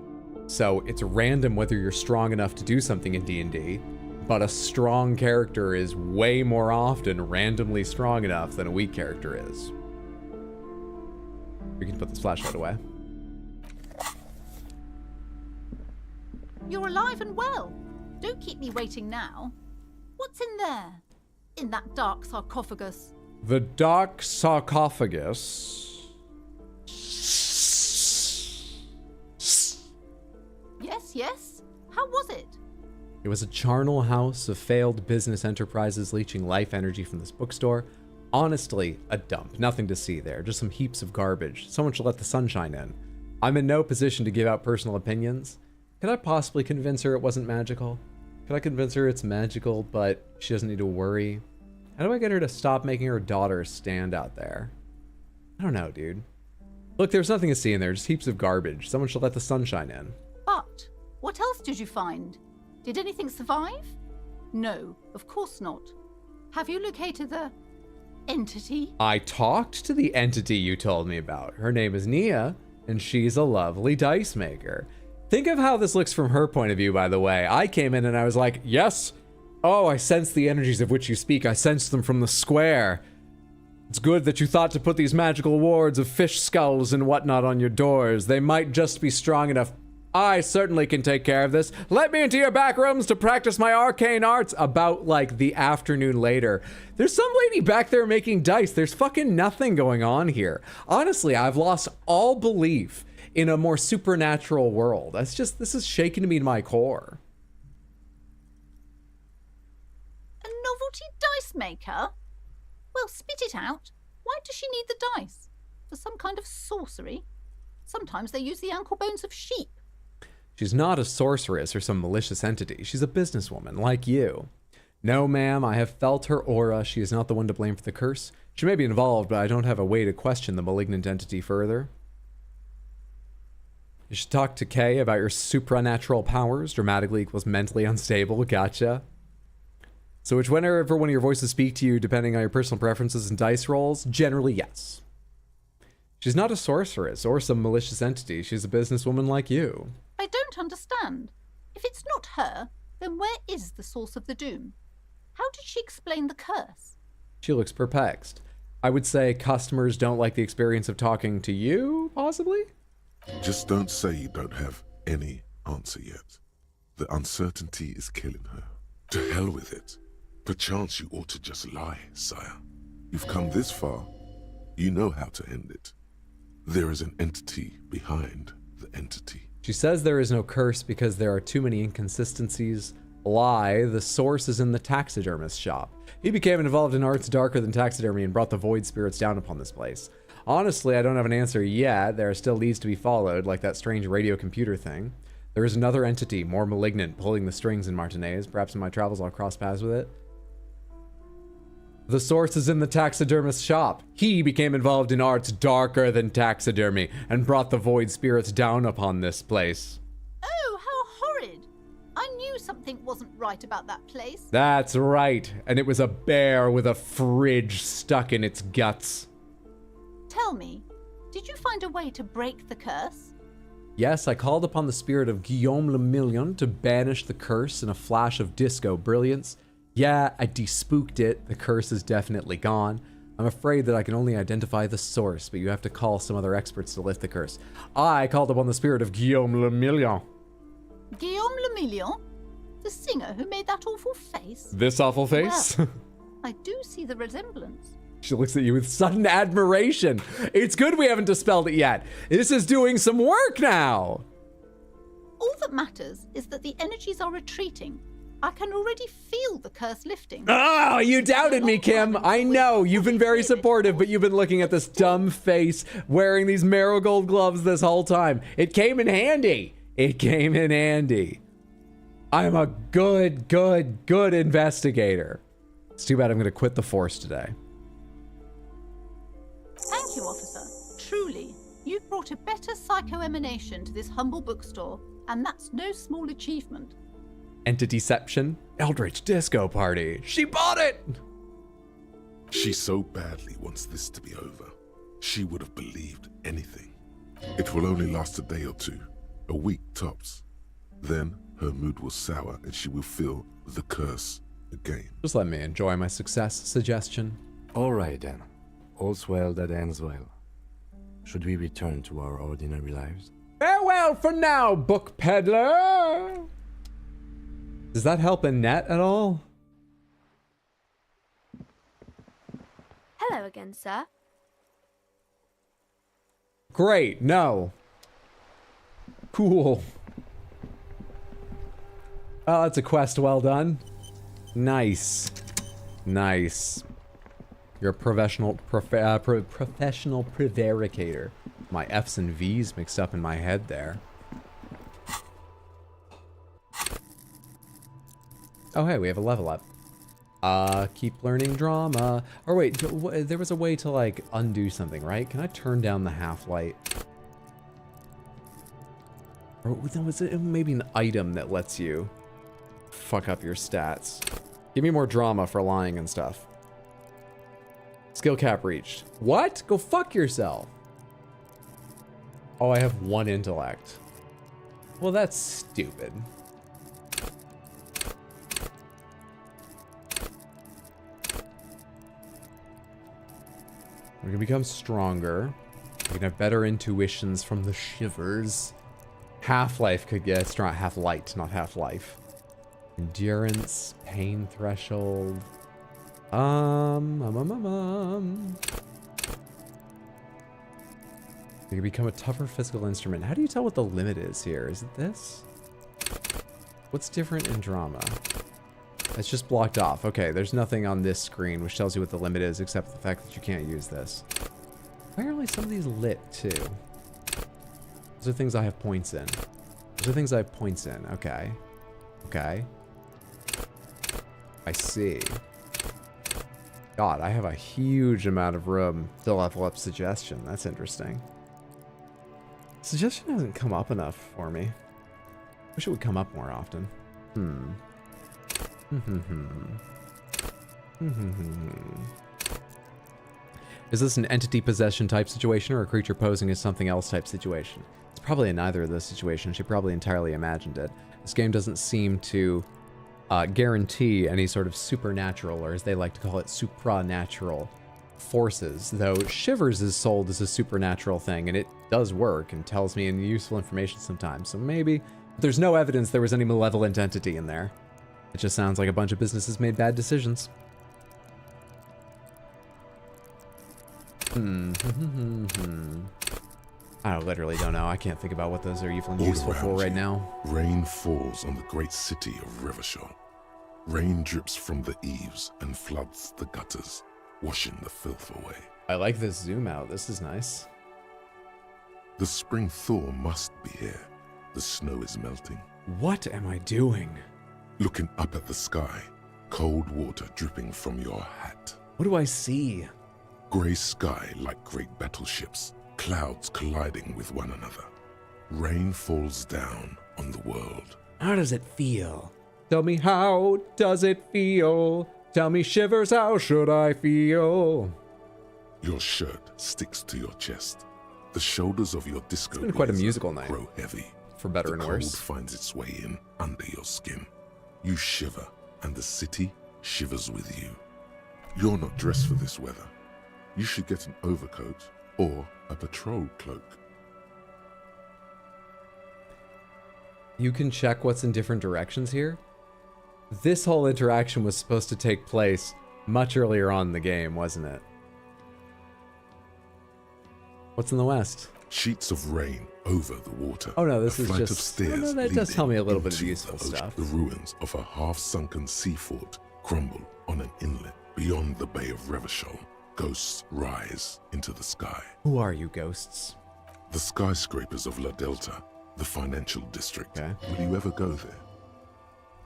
So it's random whether you're strong enough to do something in D&D, but a strong character is way more often randomly strong enough than a weak character is. We can put this flashlight away. You're alive and well. Don't keep me waiting now. What's in there? In that dark sarcophagus? The dark sarcophagus How was it? It was a charnel house of failed business enterprises leeching life energy from this bookstore. Honestly, a dump. Nothing to see there. Just some heaps of garbage. Someone should let the sunshine in. I'm in no position to give out personal opinions. Could I possibly convince her it wasn't magical? Could I convince her it's magical, but she doesn't need to worry? How do I get her to stop making her daughter stand out there? I don't know, dude. Look, there's nothing to see in there. Just heaps of garbage. Someone should let the sunshine in. But what else did you find? Did anything survive? No, of course not. Have you located the entity? I talked to the entity you told me about. Her name is Nia, and she's a lovely dice maker. Think of how this looks from her point of view, by the way. I came in and I was like, yes. Oh, I sense the energies of which you speak. I sense them from the square. It's good that you thought to put these magical wards of fish skulls and whatnot on your doors. They might just be strong enough. I certainly can take care of this. Let me into your back rooms to practice my arcane arts. About, like, the afternoon later. There's some lady back there making dice. There's fucking nothing going on here. Honestly, I've lost all belief in a more supernatural world. This is shaking me to my core. A novelty dice maker? Well, spit it out. Why does she need the dice? For some kind of sorcery? Sometimes they use the ankle bones of sheep. She's not a sorceress or some malicious entity. She's a businesswoman, like you. No, ma'am, I have felt her aura. She is not the one to blame for the curse. She may be involved, but I don't have a way to question the malignant entity further. You should talk to Kay about your supernatural powers. Dramatically equals mentally unstable. Gotcha. So whenever one of your voices speak to you, depending on your personal preferences and dice rolls, generally yes. She's not a sorceress or some malicious entity. She's a businesswoman like you. I don't understand. If it's not her, then where is the source of the doom? How did she explain the curse? She looks perplexed. I would say customers don't like the experience of talking to you, possibly? Just don't say you don't have any answer yet. The uncertainty is killing her. To hell with it. Perchance you ought to just lie, sire. You've come this far. You know how to end it. There is an entity behind the entity. She says there is no curse because there are too many inconsistencies. Lie, the source is in the taxidermist shop. He became involved in arts darker than taxidermy and brought the void spirits down upon this place. Honestly, I don't have an answer yet. There are still leads to be followed, like that strange radio computer thing. There is another entity, more malignant, pulling the strings in Martinez. Perhaps in my travels I'll cross paths with it. The source is in the taxidermist's shop. He became involved in arts darker than taxidermy and brought the void spirits down upon this place. Oh, how horrid! I knew something wasn't right about that place. That's right. And it was a bear with a fridge stuck in its guts. Tell me, did you find a way to break the curse? Yes, I called upon the spirit of Guillaume le Million to banish the curse in a flash of disco brilliance. Yeah, I despooked it. The curse is definitely gone. I'm afraid that I can only identify the source, but you have to call some other experts to lift the curse. I called upon the spirit of Guillaume le Million. Guillaume le Million? The singer who made that awful face? This awful face? Well, I do see the resemblance. She looks at you with sudden admiration. It's good we haven't dispelled it yet. This is doing some work now. All that matters is that the energies are retreating. I can already feel the curse lifting. Oh, you doubted me, Kim. I know. You've been very supportive, but you've been looking at this dumb face wearing these marigold gloves this whole time. It came in handy. It came in handy. I'm a good investigator. It's too bad I'm going to quit the force today. Thank you, officer. Truly, you've brought a better psycho-emanation to this humble bookstore, and that's no small achievement. Entityception? Eldritch Disco Party. She bought it! She so badly wants this to be over. She would have believed anything. It will only last a day or two, a week tops. Then her mood will sour and she will feel the curse again. Just let me enjoy my success suggestion. All right then. All's well that ends well. Should we return to our ordinary lives? Farewell for now, book peddler! Does that help Annette at all? Hello again, sir. Great, no. Cool. Oh, it's a quest well done. Nice. Nice. You're a professional prevaricator. My F's and V's mixed up in my head there. Oh, hey, we have a level up. Keep learning drama. Or wait, there was a way to, like, undo something, right? Can I turn down the half-light? Or was it maybe an item that lets you fuck up your stats? Give me more drama for lying and stuff. Skill cap reached. What? Go fuck yourself. Oh, I have 1 intellect. Well, that's stupid. We can become stronger. We can have better intuitions from the shivers. Half-life could get strong. Half-light, not half-life. Endurance, pain threshold. We can become a tougher physical instrument. How do you tell what the limit is here? Is it this? What's different in drama? It's just blocked off. Okay, there's nothing on this screen which tells you what the limit is except the fact that you can't use this. Apparently some of these lit too. Those are things I have points in. Those are things I have points in. Okay. Okay. I see. God, I have a huge amount of room to level up suggestion. That's interesting. Suggestion hasn't come up enough for me. Wish it would come up more often. Is this an entity possession type situation or a creature posing as something else type situation? It's probably in neither of those situations. She probably entirely imagined it. This game doesn't seem to guarantee any sort of supernatural, or as they like to call it, supranatural forces, though Shivers is sold as a supernatural thing, and it does work and tells me useful information sometimes. So maybe there's no evidence there was any malevolent entity in there. It just sounds like a bunch of businesses made bad decisions. I literally don't know. I can't think about what those are even useful for right now. Rain falls on the great city of Revachol. Rain drips from the eaves and floods the gutters, washing the filth away. I like this zoom out. This is nice. The spring thaw must be here. The snow is melting. What am I doing? Looking up at the sky, cold water dripping from your hat. What do I see? Grey sky like great battleships, clouds colliding with one another. Rain falls down on the world. How does it feel? Tell me, how does it feel? Tell me, Shivers, how should I feel? Your shirt sticks to your chest. The shoulders of your disco it's been quite a musical night. Grow heavy. For better and worse. The cold finds its way in under your skin. You shiver, and the city shivers with you. You're not dressed for this weather. You should get an overcoat or a patrol cloak. You can check what's in different directions here. This whole interaction was supposed to take place much earlier on in the game, wasn't it? What's in the west? Sheets of rain over the water. Oh no, this a is flight just... of stairs no, that does tell me a little bit of into useful the ocean. stuff. The ruins of a half-sunken sea fort crumble on an inlet. Beyond the Bay of Revachol, ghosts rise into the sky. Who are you, ghosts? The skyscrapers of La Delta, the financial district. Okay. Will you ever go there?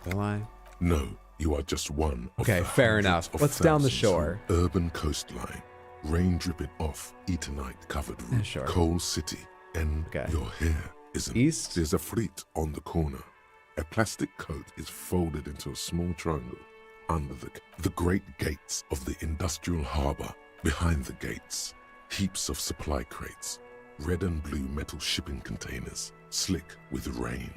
Will I? No, you are just one of okay, the fair enough. What's down the shore? Urban coastline, rain dripping off Etonite covered roof, sure. Coal City, and your hair is an east. There's a fleet on the corner. A plastic coat is folded into a small triangle under the great gates of the industrial harbor. Behind the gates, heaps of supply crates, red and blue metal shipping containers, slick with rain.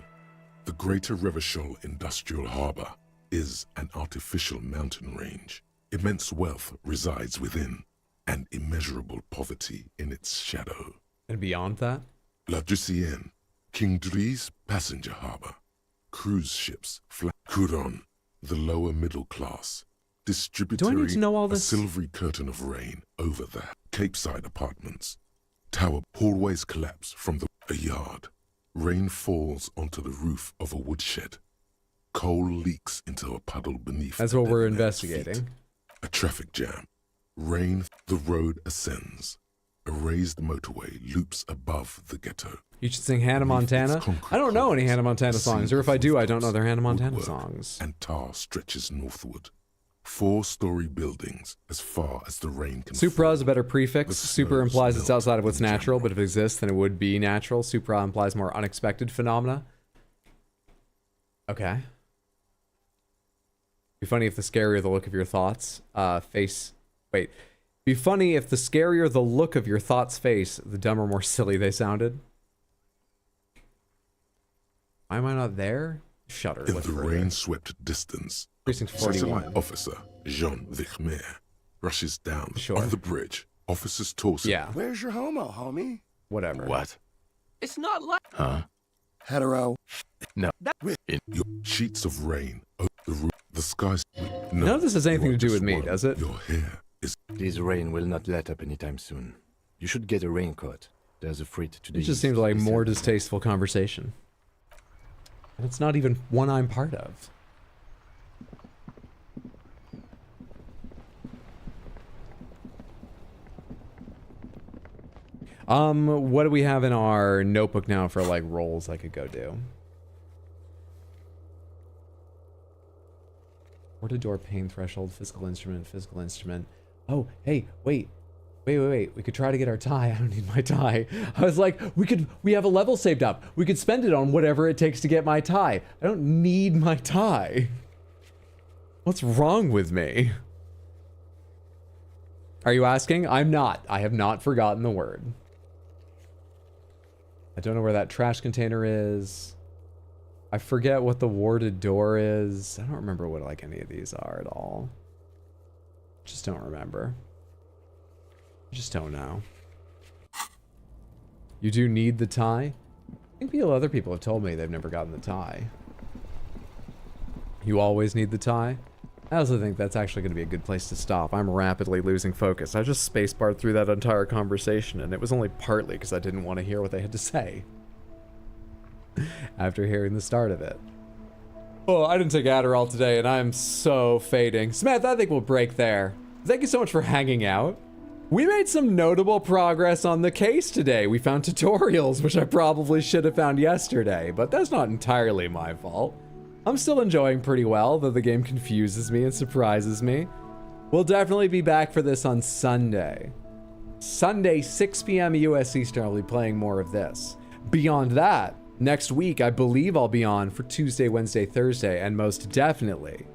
The Greater Revachol Industrial Harbor is an artificial mountain range. Immense wealth resides within, and immeasurable poverty in its shadow. And beyond that? La Ducienne, King Dri's passenger harbor, cruise ships, Couron, the lower middle class, distributary, do I need to know all this? A silvery curtain of rain over the Capeside apartments. Tower hallways collapse from a yard. Rain falls onto the roof of a woodshed. Coal leaks into a puddle beneath. That's what we're the man's investigating. feet. A traffic jam. Rain, the road ascends. A raised motorway loops above the ghetto. You should sing Hannah Montana. I don't know any Hannah Montana songs, or if I do, I don't know their Hannah Montana songs. And tar stretches northward. 4-story buildings as far as the rain can Supra is a better prefix. The Super snows implies it's melt outside of what's in natural, but if it exists, then it would be natural. Supra implies more unexpected phenomena. Okay. Be funny if the scarier the look of your thoughts Wait. Be funny if the scarier the look of your thoughts face, the dumber, more silly they sounded. Why am I not there? Shudder. In the rain-swept distance, Precinct Satellite 41. officer Jean Vichmer rushes down Sure. on the bridge. Officer's torso. Yeah. Where's your homo, homie? Whatever. What? It's not like... Huh? Hetero. No. In your sheets of rain over the roof, the skies. No, None of this has anything to do with me, one. does it? Your hair is. This rain will not let up anytime soon. You should get a raincoat. There's a freight to the It just east. seems like They more sell- distasteful conversation. And it's not even one I'm part of. What do we have in our notebook now for like roles I could go do? Door to door pain threshold, physical instrument, physical instrument. Oh, hey, wait. Wait. We could try to get our tie. I don't need my tie. I was like, we have a level saved up. We could spend it on whatever it takes to get my tie. I don't need my tie. What's wrong with me? Are you asking? I'm not. I have not forgotten the word. I don't know where that trash container is. I forget what the warded door is. I don't remember what like any of these are at all. Just don't remember. Just don't know. You do need the tie? I think other people have told me they've never gotten the tie. You always need the tie? I also think that's actually going to be a good place to stop. I'm rapidly losing focus. I just spacebarred through that entire conversation, and it was only partly because I didn't want to hear what they had to say. After hearing the start of it. Oh, I didn't take Adderall today, and I'm so fading. Samantha, I think we'll break there. Thank you so much for hanging out. We made some notable progress on the case today. We found tutorials, which I probably should have found yesterday, but that's not entirely my fault. I'm still enjoying pretty well, though the game confuses me and surprises me. We'll definitely be back for this on Sunday. Sunday, 6 p.m. US Eastern, I'll be playing more of this. Beyond that, next week, I believe I'll be on for Tuesday, Wednesday, Thursday, and most definitely,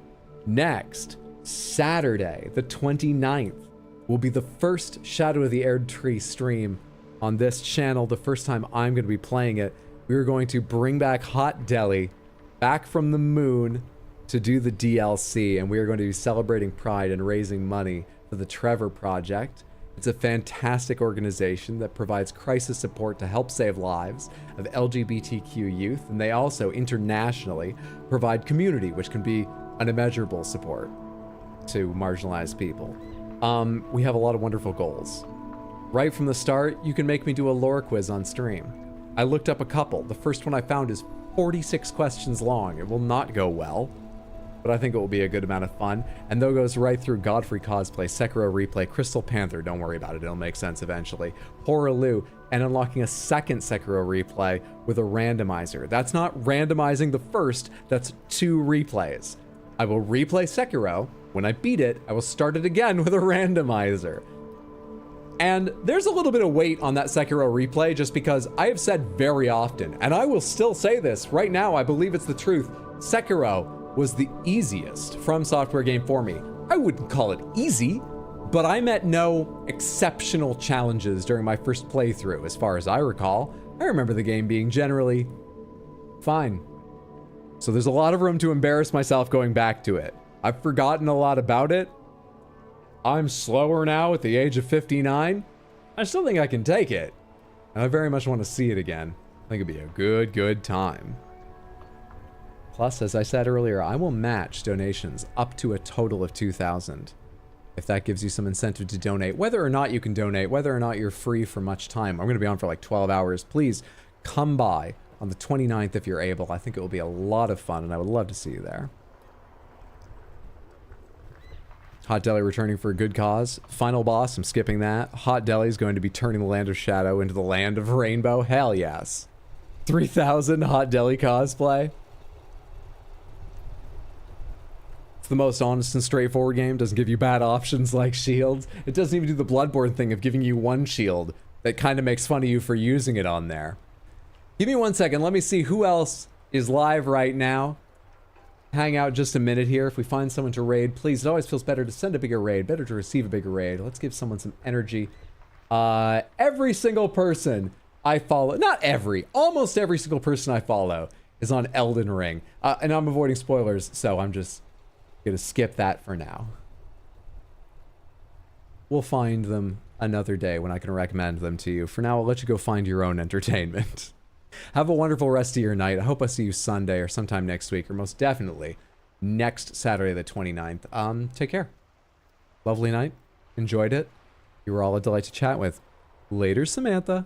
next Saturday, the 29th, will be the first Shadow of the Erdtree stream on this channel, the first time I'm going to be playing it. We are going to bring back Hot Deli back from the moon to do the DLC, and we are going to be celebrating Pride and raising money for the Trevor Project. It's a fantastic organization that provides crisis support to help save lives of LGBTQ youth, and they also internationally provide community, which can be an immeasurable support to marginalized people. We have a lot of wonderful goals. Right from the start, you can make me do a lore quiz on stream. I looked up a couple. The first one I found is 46 questions long. It will not go well, but I think it will be a good amount of fun. And though it goes right through Godfrey cosplay, Sekiro replay, Crystal Panther, don't worry about it, it'll make sense eventually, Horaloo, and unlocking a second Sekiro replay with a randomizer. That's not randomizing the first, that's 2 replays. I will replay Sekiro. When I beat it, I will start it again with a randomizer. And there's a little bit of weight on that Sekiro replay just because I have said very often, and I will still say this right now, I believe it's the truth, Sekiro was the easiest From Software game for me. I wouldn't call it easy, but I met no exceptional challenges during my first playthrough, as far as I recall. I remember the game being generally fine. So there's a lot of room to embarrass myself going back to it. I've forgotten a lot about it. I'm slower now at the age of 59. I still think I can take it. And I very much want to see it again. I think it'd be a good time. Plus, as I said earlier, I will match donations up to a total of 2,000. If that gives you some incentive to donate, whether or not you can donate, whether or not you're free for much time. I'm going to be on for like 12 hours. Please come by on the 29th if you're able. I think it will be a lot of fun, and I would love to see you there. Hot Deli returning for a good cause. Final boss, I'm skipping that. Hot Deli is going to be turning the land of shadow into the land of rainbow. Hell yes. 3,000 Hot Deli cosplay. It's the most honest and straightforward game. Doesn't give you bad options like shields. It doesn't even do the Bloodborne thing of giving you one shield that kind of makes fun of you for using it on there. Give me 1 second. Let me see who else is live right now. Hang out just a minute here. If we find someone to raid, please. It always feels better to send a bigger raid, better to receive a bigger raid. Let's give someone some energy. Every single person I follow, not every, almost every single person I follow is on Elden Ring. And I'm avoiding spoilers, so I'm just gonna skip that for now. We'll find them another day when I can recommend them to you. For now, I'll let you go find your own entertainment. Have a wonderful rest of your night. I hope I see you Sunday or sometime next week, or most definitely next Saturday the 29th. Take care. Lovely night. Enjoyed it. You were all a delight to chat with. Later, Samantha.